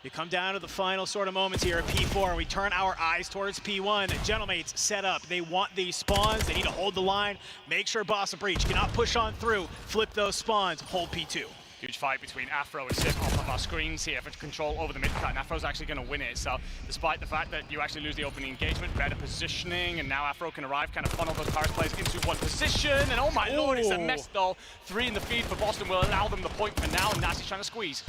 You come down to the final sort of moments here at P4. We turn our eyes towards P1. Gentlemates set up. They want these spawns. They need to hold the line. Make sure Boston Breach cannot push on through. Flip those spawns. Hold P2. Huge fight between Afro and Sib off of our screens here for control over the mid-cut, and Afro's actually going to win it. So despite the fact that you actually lose the opening engagement, better positioning, and now Afro can arrive, kind of funnel those Paris players into one position, and oh my lord, it's a mess though. 3 in the feed for Boston will allow them the point for now, and Nasty's trying to squeeze.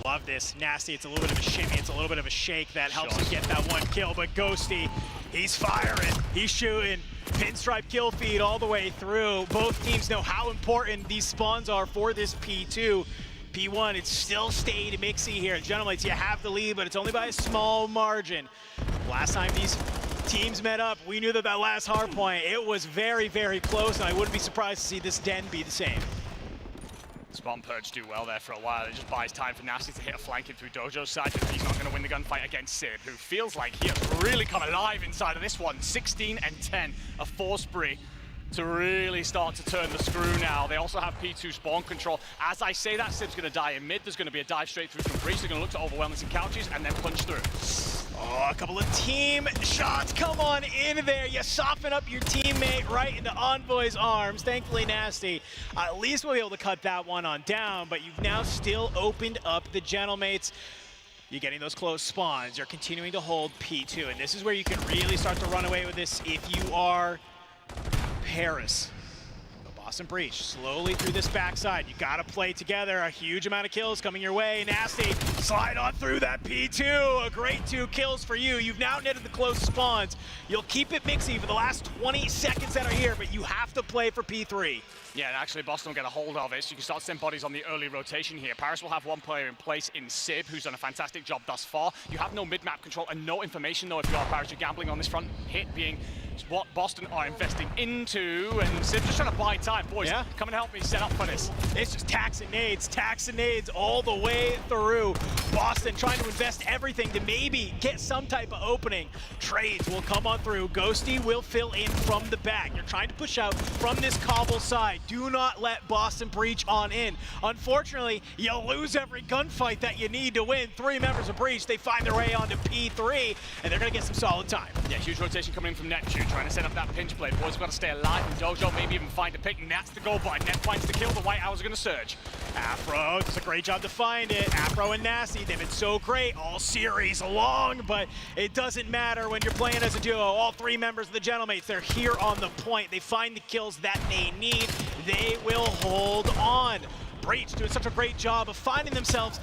Love this. Nasty, it's a little bit of a shimmy, it's a little bit of a shake that helps to get that one kill, but Ghosty, he's firing, he's shooting. Pinstripe kill feed all the way through. Both teams know how important these spawns are for this P2. P1, it's still stayed mixy here. Gentlemates, you have the lead, but it's only by a small margin. Last time these teams met up, we knew that last hard point, it was very, very close, and I wouldn't be surprised to see this den be the same. Spawn Purge do well there for a while. It just buys time for Nasty to hit a flanking through Dojo's side, but he's not going to win the gunfight against Sib, who feels like he has really come alive inside of this one. 16 and 10, a 4 spree to really start to turn the screw now. They also have P2 spawn control. As I say that, Sib's going to die in mid. There's going to be a dive straight through from Breach. They're going to look to overwhelm this in couches and then punch through. Oh, a couple of team shots. Come on in there. You soften up your teammate right into Envoy's arms. Thankfully, Nasty at least will be able to cut that one on down, but you've now still opened up the Gentlemates. You're getting those close spawns. You're continuing to hold P2, and this is where you can really start to run away with this if you are Paris. Boston Breach slowly through this backside. You gotta play together. A huge amount of kills coming your way. Nasty, slide on through that P2. A great 2 kills for you. You've now netted the close spawns. You'll keep it mixy for the last 20 seconds that are here, but you have to play for P3. Yeah, and actually Boston will get a hold of it, so you can start to send bodies on the early rotation here. Paris will have 1 player in place in Sib, who's done a fantastic job thus far. You have no mid-map control and no information, though, if you are Paris. You're gambling on this front hit being what Boston are investing into, and Sib just trying to buy time. time. Boys, Yeah. come and help me set up for this. It's just tax and nades all the way through. Boston trying to invest everything to maybe get some type of opening. Trades will come on through. Ghosty will fill in from the back. You're trying to push out from this cobble side. Do not let Boston breach on in. Unfortunately, you lose every gunfight that you need to win. 3 members of Breach, they find their way onto P3, and they're going to get some solid time. Yeah, huge rotation coming in from Neptune, trying to set up that pinch blade. Boys have got to stay alive, and Dojo maybe even find a pick. Nat's the goal by. Net finds the kill. The White Owls are going to surge. Afro does a great job to find it. Afro and Nasty, they've been so great all series long, but it doesn't matter when you're playing as a duo. All 3 members of the Gentlemates, they're here on the point. They find the kills that they need. They will hold on. Breach doing such a great job of finding themselves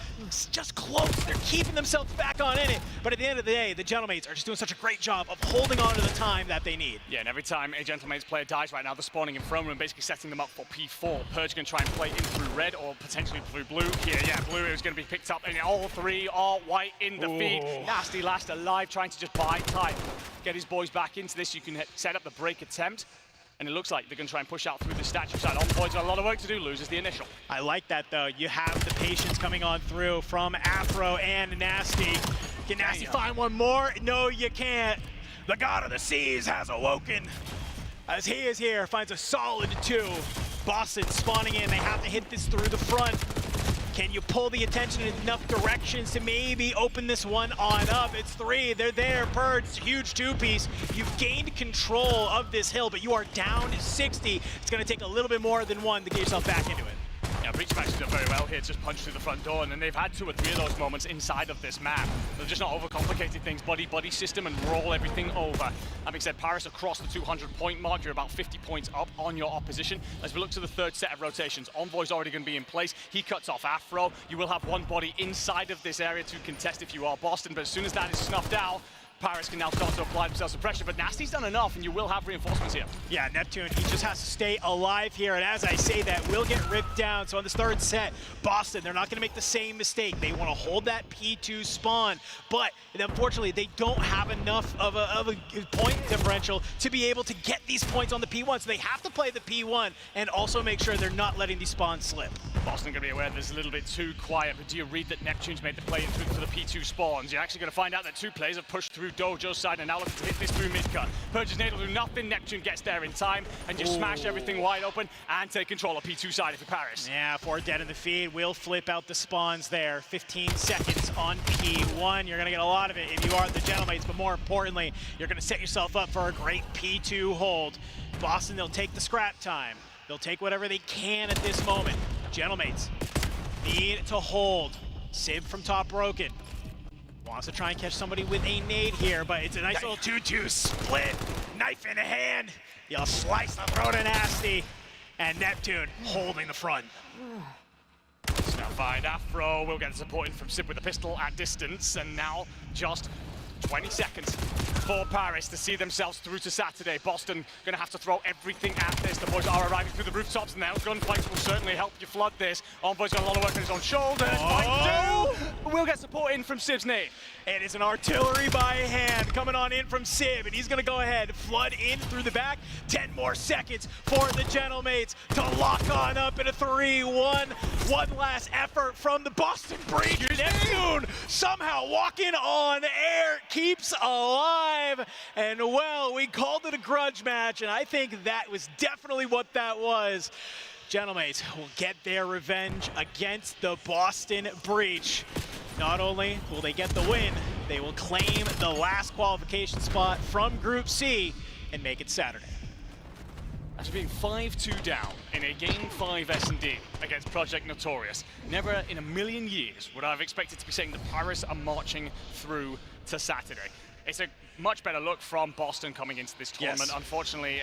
just close. They're keeping themselves back on in it. But at the end of the day, the Gentlemates are just doing such a great job of holding on to the time that they need. Yeah, and every time a Gentlemates player dies right now, they're spawning in front room, basically setting them up for P4. Purge can try and play in through red or potentially through blue. Here, yeah, blue is going to be picked up, and all 3 are white in the feed. Nasty last alive, trying to just buy time. Get his boys back into this. You can set up the break attempt. And it looks like they're going to try and push out through the statue side. Envoy's got a lot of work to do, loses the initial. I like that, though. You have the patience coming on through from Afro and Nasty. Can Nasty find one more? No, you can't. The God of the Seas has awoken. As he is here, finds a solid 2. Boston spawning in. They have to hit this through the front. Can you pull the attention in enough directions to maybe open this one on up? It's 3, they're there, Purge, huge 2-piece. You've gained control of this hill, but you are down 60. It's gonna take a little bit more than 1 to get yourself back into it. Yeah, Breach matches done very well here, just punch through the front door, and then they've had 2 or 3 of those moments inside of this map. They're just not overcomplicating things, buddy system, and roll everything over. That being said, Paris across the 200-point mark, you're about 50 points up on your opposition. As we look to the 3rd set of rotations, Envoy's already going to be in place. He cuts off Afro. You will have 1 body inside of this area to contest if you are Boston, but as soon as that is snuffed out, Paris can now start to apply themselves some pressure, but Nasty's done enough, and you will have reinforcements here. Yeah, Neptune, he just has to stay alive here, and as I say that, will get ripped down. So on this 3rd set, Boston, they're not going to make the same mistake. They want to hold that P2 spawn, but unfortunately, they don't have enough of a point differential to be able to get these points on the P1, so they have to play the P1 and also make sure they're not letting these spawns slip. Boston going to be aware this is a little bit too quiet, but do you read that Neptune's made the play in through for the P2 spawns? You're actually going to find out that 2 players have pushed through Dojo's side and now looking to hit this through mid-cut. Purge's nade will do nothing. Neptune gets there in time and just smash everything wide open and take control of P2 side for Paris. Yeah, 4 dead in the feed. Will flip out the spawns there. 15 seconds on P1. You're going to get a lot of it if you are the Gentlemates, but more importantly, you're going to set yourself up for a great P2 hold. Boston, they'll take the scrap time. They'll take whatever they can at this moment. Gentlemates need to hold. Sib from top broken. Wants to try and catch somebody with a nade here, but it's a nice little 2-2 split. Knife in the hand. You'll slice the throat of Nasty. And Neptune holding the front. Now find Afro will get supported from Sib with a pistol at distance, and now just 20 seconds for Paris to see themselves through to Saturday. Boston going to have to throw everything at this. The boys are arriving through the rooftops now. Gunfights will certainly help you flood this. Envoy's got a lot of work on his own shoulders. We'll get support in from Sib's nade. It is an artillery by hand coming on in from Sib, and he's going to go ahead, flood in through the back. 10 more seconds for the Gentlemates to lock on up in a 3-1. One last effort from the Boston Breach. Neptune somehow walking on air, keeps alive. And well, we called it a grudge match, and I think that was definitely what that was. Gentlemates will get their revenge against the Boston Breach. Not only will they get the win, they will claim the last qualification spot from Group C and make it Saturday. After being 5-2 down in a Game 5 S&D against Project Notorious, never in a million years would I have expected to be saying that Paris are marching through to Saturday. It's a much better look from Boston coming into this tournament. Yes. Unfortunately,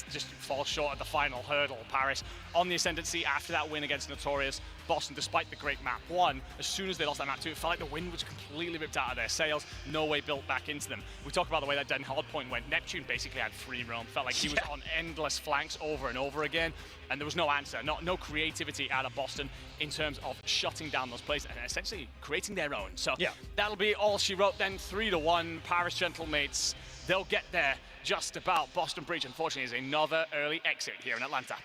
just falls short at the final hurdle. Paris on the ascendancy after that win against Notorious. Boston, despite the great map one, as soon as they lost that map two, it felt like the wind was completely ripped out of their sails. No way built back into them. We talk about the way that Den Hardpoint went. Neptune basically had free roam. Felt like he was on endless flanks over and over again. And there was no answer, no creativity out of Boston in terms of shutting down those plays and essentially creating their own. So that'll be all she wrote then. 3-1, Paris Gentlemates. They'll get there just about. Boston Breach, unfortunately, is another early exit here in Atlanta.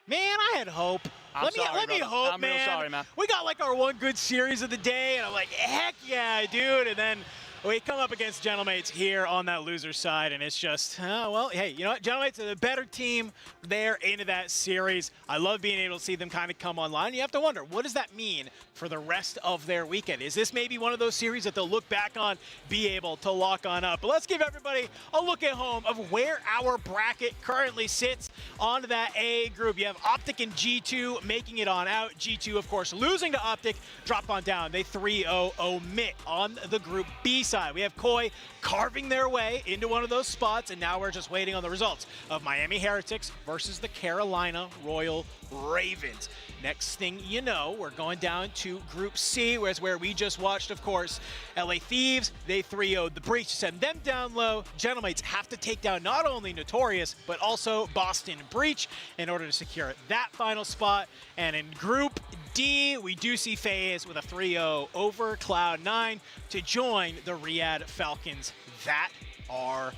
Man, I had hope. I'm Let me brother. hope, I'm man. real sorry, man. We got like our one good series of the day, and I'm like, heck yeah, dude. And then we come up against Gentlemates here on that loser side, and it's just, well, hey, you know what? Gentlemates are the better team there into that series. I love being able to see them kind of come online. You have to wonder, what does that mean for the rest of their weekend? Is this maybe one of those series that they'll look back on, be able to lock on up? But let's give everybody a look at home of where our bracket currently sits onto that A group. You have Optic and G2 making it on out. G2, of course, losing to Optic, drop on down. They 3-0 omit on the Group B side. We have Koi carving their way into one of those spots, and now we're just waiting on the results of Miami Heretics versus the Carolina Royal Ravens. Next thing you know, we're going down to Group C, where we just watched, of course, LA Thieves. They 3-0'd the Breach, send them down low. Gentlemates have to take down not only Notorious, but also Boston Breach in order to secure that final spot. And in Group D, we do see FaZe with a 3-0 over Cloud9 to join the Riyadh Falcons that are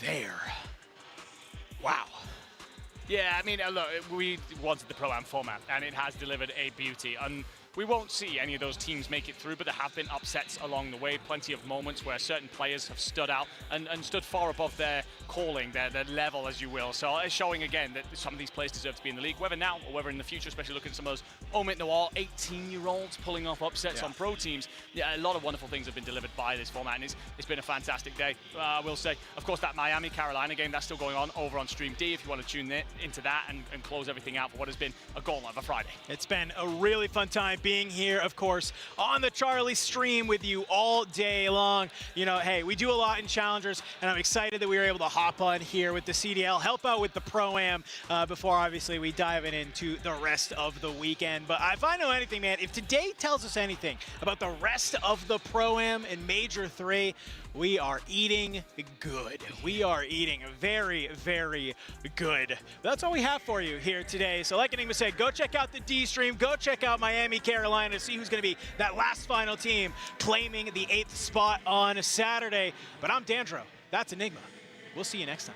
there. Wow. Yeah, I mean, look, we wanted the Pro-Am format, and it has delivered a beauty. And we won't see any of those teams make it through, but there have been upsets along the way. Plenty of moments where certain players have stood out and stood far above their calling, their level, as you will. So it's showing again that some of these players deserve to be in the league, whether now or whether in the future, especially looking at some of those Omid Noir 18-year-olds pulling off upsets on pro teams. Yeah, a lot of wonderful things have been delivered by this format, and it's been a fantastic day, I will say. Of course, that Miami-Carolina game, that's still going on over on Stream D if you want to tune into that and close everything out for what has been a gauntlet of a Friday. It's been a really fun time being here, of course, on the Charlie stream with you all day long. You know, hey, we do a lot in Challengers, and I'm excited that we were able to hop on here with the CDL, help out with the Pro-Am before, obviously, we dive into the rest of the weekend. But if I know anything, man, if today tells us anything about the rest of the Pro-Am in Major 3, we are eating good. We are eating very, very good. That's all we have for you here today. So like Enigma said, go check out the D stream. Go check out Miami, Carolina to see who's going to be that last final team claiming the 8th spot on Saturday. But I'm Dandro. That's Enigma. We'll see you next time.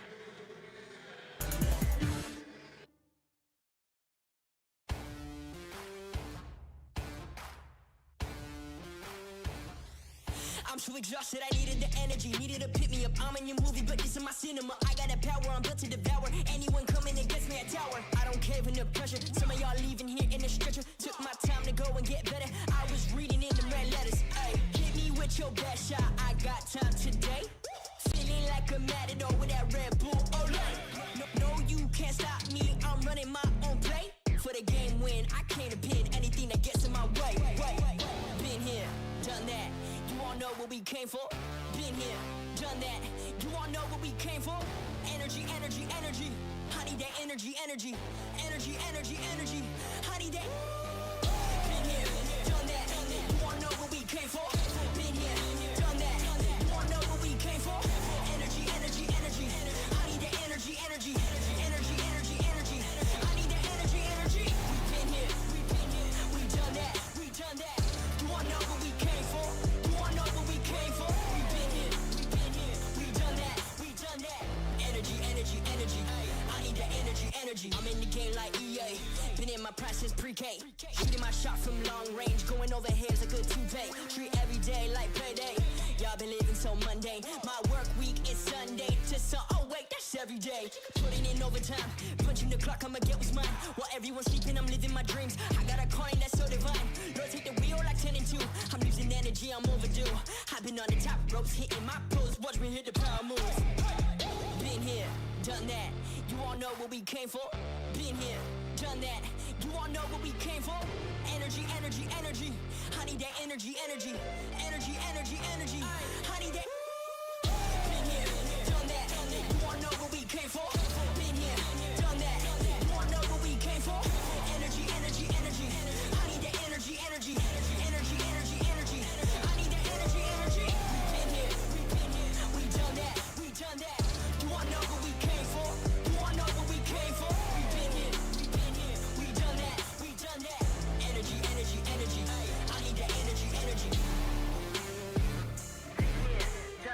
I'm so exhausted, I needed the energy, needed to pick me up. I'm in your movie, but this is my cinema. I got the power, I'm built to devour. Anyone coming against me, a tower. I don't care for the pressure. Some of y'all leaving here in the stretcher. Took my time to go and get better. I was reading in the red letters. Ay, hit me with your best shot. I got time today. Feeling like a matador with that Red Bull. Oh, no, you can't stop me. I'm running my own play. For the game win, I can't depend anything that gets in my way. Been here, done that. You all know what we came for. Been here, done that. You all know what we came for. Energy, energy, energy. I need that energy, energy. Energy, energy, energy. I need that. Been here, done that. You all know what we came for. Been here, done that. You all know what we came for. Energy, energy, energy. I need that energy, energy. Energy, energy, energy. I need that energy, energy. We've been here, we done that. We done that. You all know what we came for. Energy. I'm in the game like EA. Been in my prime since pre-K. Shooting my shot from long range. Going over here's a good toupee. Treat every day like payday. Y'all been living so mundane. My work week is Sunday to sun. Oh wait, that's every day. Putting in overtime. Punching the clock, I'ma get what's mine. While everyone's sleeping, I'm living my dreams. I got a calling that's so divine. Lord, take the wheel like 10 and 2. I'm losing energy, I'm overdue. I've been on the top ropes, hitting my pros. Watch me hit the power moves. Been here, done that. You all know what we came for. Been here, done that. You all know what we came for. Energy, energy, energy. I need that energy, energy. Energy, energy, energy.